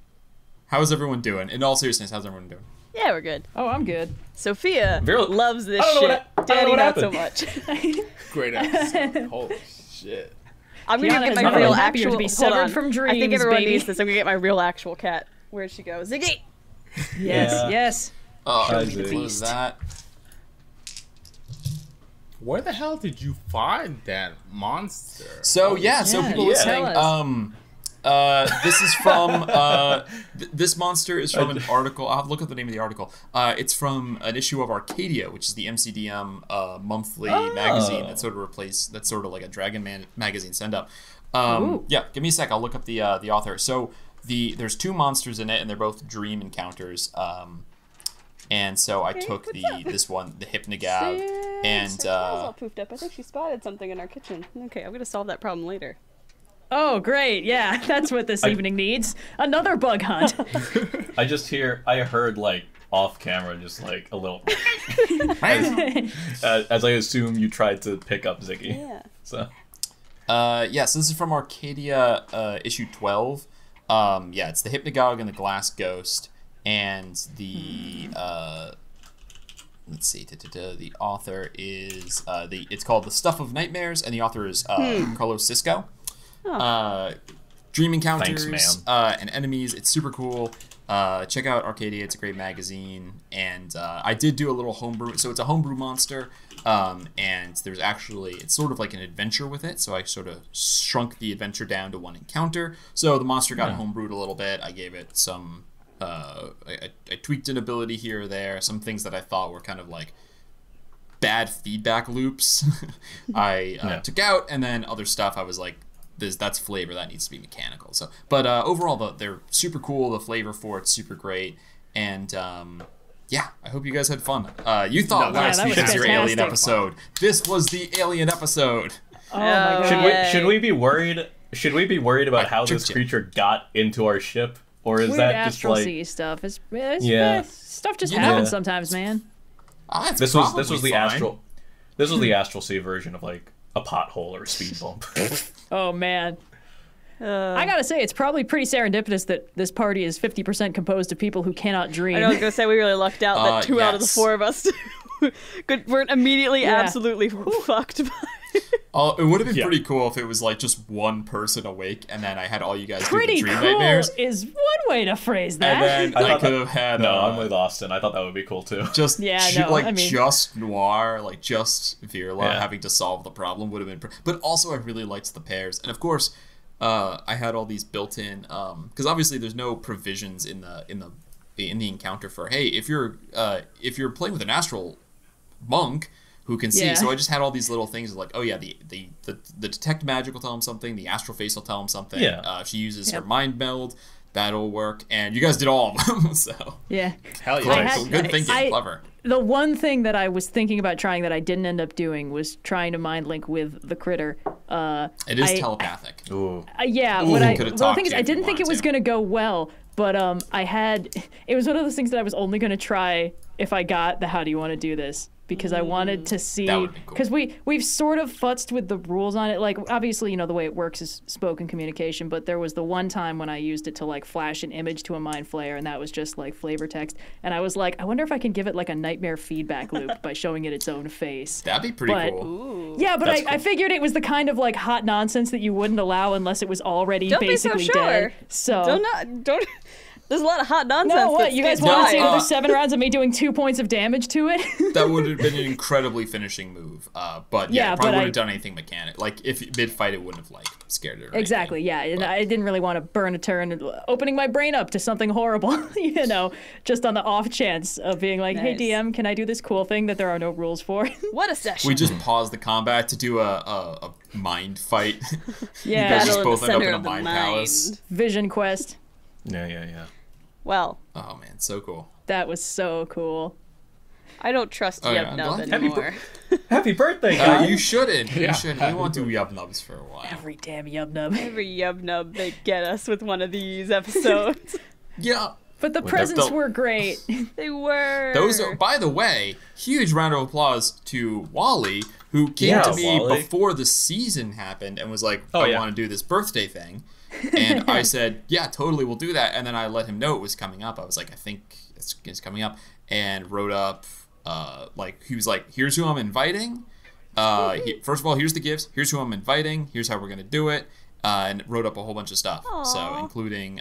Speaker 2: How is everyone doing? In all seriousness, how's everyone doing?
Speaker 1: Yeah, we're good.
Speaker 4: Oh, I'm good.
Speaker 1: Sophia
Speaker 3: Very-
Speaker 1: loves this
Speaker 3: I don't know
Speaker 1: shit.
Speaker 3: what I don't know
Speaker 1: Dani,
Speaker 3: what
Speaker 1: not so
Speaker 3: happened.
Speaker 1: much.
Speaker 5: Great episode. Holy shit.
Speaker 1: I'm gonna
Speaker 4: Kyana
Speaker 1: get
Speaker 4: has
Speaker 1: my
Speaker 4: never
Speaker 1: real
Speaker 4: been happier to
Speaker 1: actual.
Speaker 4: be
Speaker 1: Hold
Speaker 4: severed
Speaker 1: on.
Speaker 4: from
Speaker 1: I think
Speaker 4: dreams,
Speaker 1: everyone
Speaker 4: baby.
Speaker 1: needs this. I'm gonna get my real actual cat. Where'd she go? Ziggy.
Speaker 4: Yes,
Speaker 3: Yeah.
Speaker 4: yes.
Speaker 2: Oh,
Speaker 3: Hi,
Speaker 2: what
Speaker 3: Ziggy.
Speaker 2: is that?
Speaker 5: Where the hell did you find that monster?
Speaker 2: So yeah, so
Speaker 4: Yeah,
Speaker 2: people
Speaker 4: yeah.
Speaker 2: listening,
Speaker 4: Tell us.
Speaker 2: this is from this monster is from an article. I'll have to look up the name of the article. It's from an issue of Arcadia, which is the MCDM monthly magazine that sort of like a Dragon Man magazine send up. Yeah, give me a sec. I'll look up the author. So there's two monsters in it, and they're both dream encounters. And so I took this one, the Hypnagogue, and
Speaker 1: Her tail's all poofed up. I think she spotted something in our kitchen. Okay, I'm gonna solve that problem later.
Speaker 4: Oh, great. Yeah, that's what this evening needs. Another bug hunt.
Speaker 3: I heard like off camera just like a little as I assume you tried to pick up Ziggy.
Speaker 1: Yeah.
Speaker 3: So
Speaker 2: so this is from Arcadia issue 12. Yeah, it's the Hypnagogue and the Glass Ghost, and the let's see, the author is it's called The Stuff of Nightmares, and the author is Carlos Cisco. Dream Encounters
Speaker 3: Thanks, man.
Speaker 2: and Enemies. It's super cool. Check out Arcadia. It's a great magazine. And I did do a little homebrew. So it's a homebrew monster. And there's actually, it's sort of like an adventure with it. So I sort of shrunk the adventure down to one encounter. So the monster got homebrewed a little bit. I gave it some, I tweaked an ability here or there. Some things that I thought were kind of like bad feedback loops. I took out, and then other stuff I was like, that's flavor that needs to be mechanical. So, but overall, they're super cool. The flavor for it's super great, and yeah, I hope you guys had fun. You thought last
Speaker 4: that
Speaker 2: week
Speaker 4: was
Speaker 2: was your alien
Speaker 4: fantastic.
Speaker 2: episode. This was the alien episode.
Speaker 4: Oh my god.
Speaker 1: Yay.
Speaker 3: should we be worried? Should we be worried about how this
Speaker 2: tricked you.
Speaker 3: creature got into our ship, or is
Speaker 4: Weird
Speaker 3: that just
Speaker 4: astral
Speaker 3: like
Speaker 4: sea stuff. It's
Speaker 3: Yeah.
Speaker 4: stuff just
Speaker 2: You know-
Speaker 4: happens sometimes, man.
Speaker 2: It's
Speaker 3: this was
Speaker 2: probably
Speaker 3: the
Speaker 2: fine.
Speaker 3: astral? This was the astral sea version of like a pothole or a speed bump.
Speaker 4: Oh man. I gotta say, it's probably pretty serendipitous that this party is 50% composed of people who cannot dream.
Speaker 1: I was gonna say we really lucked out that two out of the
Speaker 2: yes.
Speaker 1: four of us weren't immediately
Speaker 4: Yeah.
Speaker 1: absolutely fucked by.
Speaker 2: It would have been pretty cool if it was like just one person awake, and then I had all you guys do
Speaker 4: Pretty
Speaker 2: the dream
Speaker 4: cool
Speaker 2: nightmares,
Speaker 4: is one way to phrase that.
Speaker 2: and then I could have had
Speaker 3: No, I'm with Austin. I thought that would be cool too.
Speaker 2: just
Speaker 4: Yeah, no, I mean-
Speaker 2: just Noir, like just Virla
Speaker 3: Yeah.
Speaker 2: having to solve the problem would have been. But also, I really liked the pairs, and of course, I had all these built-in because obviously there's no provisions in the encounter for hey if you're playing with an astral monk who can see.
Speaker 4: Yeah.
Speaker 2: So I just had all these little things like, oh yeah, the detect magic will tell him something, the astral face will tell him something.
Speaker 3: Yeah.
Speaker 2: If she uses her
Speaker 4: Yep.
Speaker 2: mind meld, that'll work. And you guys did all of them, so
Speaker 4: Yeah.
Speaker 5: Hell
Speaker 2: Great.
Speaker 5: yeah.
Speaker 4: had-
Speaker 2: Good thinking,
Speaker 4: I-
Speaker 2: clever.
Speaker 4: The one thing that I was thinking about trying that I didn't end up doing was trying to mind link with the critter.
Speaker 2: It is
Speaker 4: I-
Speaker 2: telepathic.
Speaker 3: Ooh.
Speaker 4: Yeah,
Speaker 2: Ooh,
Speaker 4: what I
Speaker 2: could've
Speaker 4: the
Speaker 2: talked
Speaker 4: thing is,
Speaker 2: to you
Speaker 4: I
Speaker 2: if you
Speaker 4: didn't think it
Speaker 2: wanted
Speaker 4: was
Speaker 2: to.
Speaker 4: gonna go well, but it was one of those things that I was only gonna try if I got the how do you want to do this, because I wanted to see,
Speaker 2: That would've been cool.
Speaker 4: because we've sort of futzed with the rules on it. Like obviously, the way it works is spoken communication, but there was the one time when I used it to like flash an image to a mind flayer, and that was just like flavor text, and I was like, I wonder if I can give it like a nightmare feedback loop by showing it its own face.
Speaker 2: That'd be pretty
Speaker 4: But-
Speaker 2: cool.
Speaker 4: Yeah, but
Speaker 3: That's
Speaker 4: I figured it was the kind of like hot nonsense that you wouldn't allow unless it was already
Speaker 1: Don't be so
Speaker 4: basically
Speaker 1: sure.
Speaker 4: dead. So
Speaker 1: Don't. There's a lot of hot nonsense.
Speaker 4: no, what
Speaker 1: that's-
Speaker 4: you guys
Speaker 1: it's
Speaker 4: want to
Speaker 1: fine.
Speaker 4: see another 7 rounds of me doing 2 points of damage to it?
Speaker 2: That would have been an incredibly finishing move. But yeah,
Speaker 4: Yeah,
Speaker 2: it probably
Speaker 4: but
Speaker 2: would have done anything mechanic. Like if mid-fight it wouldn't have like scared it or
Speaker 4: Exactly,
Speaker 2: anything.
Speaker 4: yeah. And I didn't really want to burn a turn opening my brain up to something horrible, just on the off chance of being like, hey,
Speaker 1: Nice.
Speaker 4: DM, can I do this cool thing that there are no rules for?
Speaker 1: What a session.
Speaker 2: We just paused the combat to do a mind fight.
Speaker 4: Yeah.
Speaker 2: You guys just
Speaker 1: Battle in the
Speaker 2: both end up
Speaker 1: center
Speaker 2: in a
Speaker 1: of the
Speaker 2: mind
Speaker 1: mind.
Speaker 2: palace.
Speaker 4: Vision quest.
Speaker 3: Yeah.
Speaker 1: Well,
Speaker 2: Oh man, so cool.
Speaker 4: That was so cool.
Speaker 1: I don't trust
Speaker 2: Oh, yeah,
Speaker 1: Yub Nub
Speaker 2: Happy
Speaker 1: anymore.
Speaker 3: Happy birthday, guys!
Speaker 2: You shouldn't.
Speaker 5: Yeah.
Speaker 2: You shouldn't. We won't do Yub Nubs for a while.
Speaker 4: Every damn Yub Nub.
Speaker 1: Every Yub Nub, they get us with one of these episodes.
Speaker 2: Yeah.
Speaker 4: But the presents were great.
Speaker 1: They were.
Speaker 2: Those are, by the way, huge round of applause to Wally, who came
Speaker 3: Yeah,
Speaker 2: to me
Speaker 3: Wally.
Speaker 2: before the season happened and was like,
Speaker 3: Oh,
Speaker 2: I
Speaker 3: yeah.
Speaker 2: want to do this birthday thing. And I said, yeah, totally, we'll do that. And then I let him know it was coming up. I was like, I think it's coming up. And wrote up, he was like, here's who I'm inviting. First of all, here's the gifts. Here's who I'm inviting. Here's how we're going to do it. And wrote up a whole bunch of stuff.
Speaker 1: Aww.
Speaker 2: So including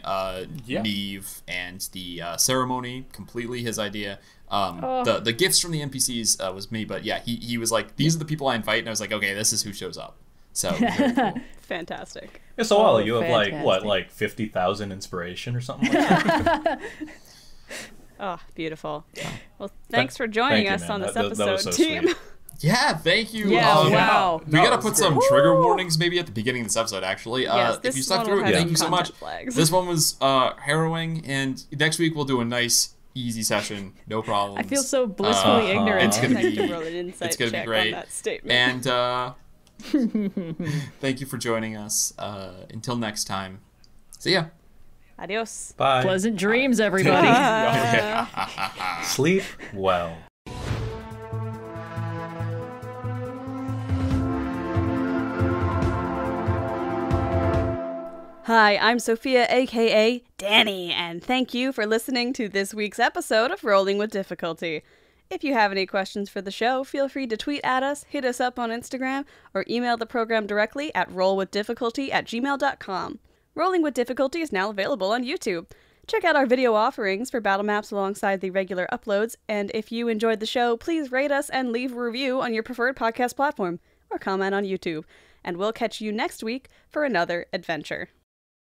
Speaker 2: Neve and the ceremony, completely his idea. The gifts from the NPCs was me, but yeah, he was like, these are the people I invite, and I was like, okay, this is who shows up. So very cool.
Speaker 1: Fantastic.
Speaker 3: Yeah, so Wally, you have
Speaker 4: fantastic.
Speaker 3: like 50,000 inspiration or something like that?
Speaker 1: Oh, beautiful. Well, thanks for joining
Speaker 3: Thank you,
Speaker 1: us
Speaker 3: man.
Speaker 1: on this
Speaker 3: That
Speaker 1: episode,
Speaker 3: was so
Speaker 1: team.
Speaker 3: sweet.
Speaker 2: Yeah, thank you.
Speaker 1: Yeah, wow.
Speaker 2: We gotta
Speaker 5: No,
Speaker 2: put
Speaker 5: it's
Speaker 2: some
Speaker 5: great.
Speaker 2: trigger warnings maybe at the beginning of this episode, actually.
Speaker 1: Yes,
Speaker 2: If
Speaker 1: this
Speaker 2: you stuck
Speaker 1: one
Speaker 2: through
Speaker 1: will
Speaker 2: it,
Speaker 1: have
Speaker 2: thank you so much.
Speaker 1: content flags.
Speaker 2: This one was harrowing, and next week we'll do a nice, easy session. No problems.
Speaker 4: I feel so blissfully ignorant.
Speaker 2: It's gonna
Speaker 1: I'd like
Speaker 2: be-
Speaker 1: to roll an insight
Speaker 2: it's gonna be
Speaker 1: check
Speaker 2: great.
Speaker 1: on that statement.
Speaker 2: And thank you for joining us. Until next time. See ya.
Speaker 1: Adios.
Speaker 3: Bye.
Speaker 4: Pleasant dreams, everybody.
Speaker 3: Sleep well.
Speaker 1: Hi, I'm Sophia, aka Dani, and thank you for listening to this week's episode of Rolling with Difficulty. If you have any questions for the show, feel free to tweet at us, hit us up on Instagram, or email the program directly at rollwithdifficulty@gmail.com. Rolling with Difficulty is now available on YouTube. Check out our video offerings for battle maps alongside the regular uploads, and if you enjoyed the show, please rate us and leave a review on your preferred podcast platform, or comment on YouTube. And we'll catch you next week for another adventure.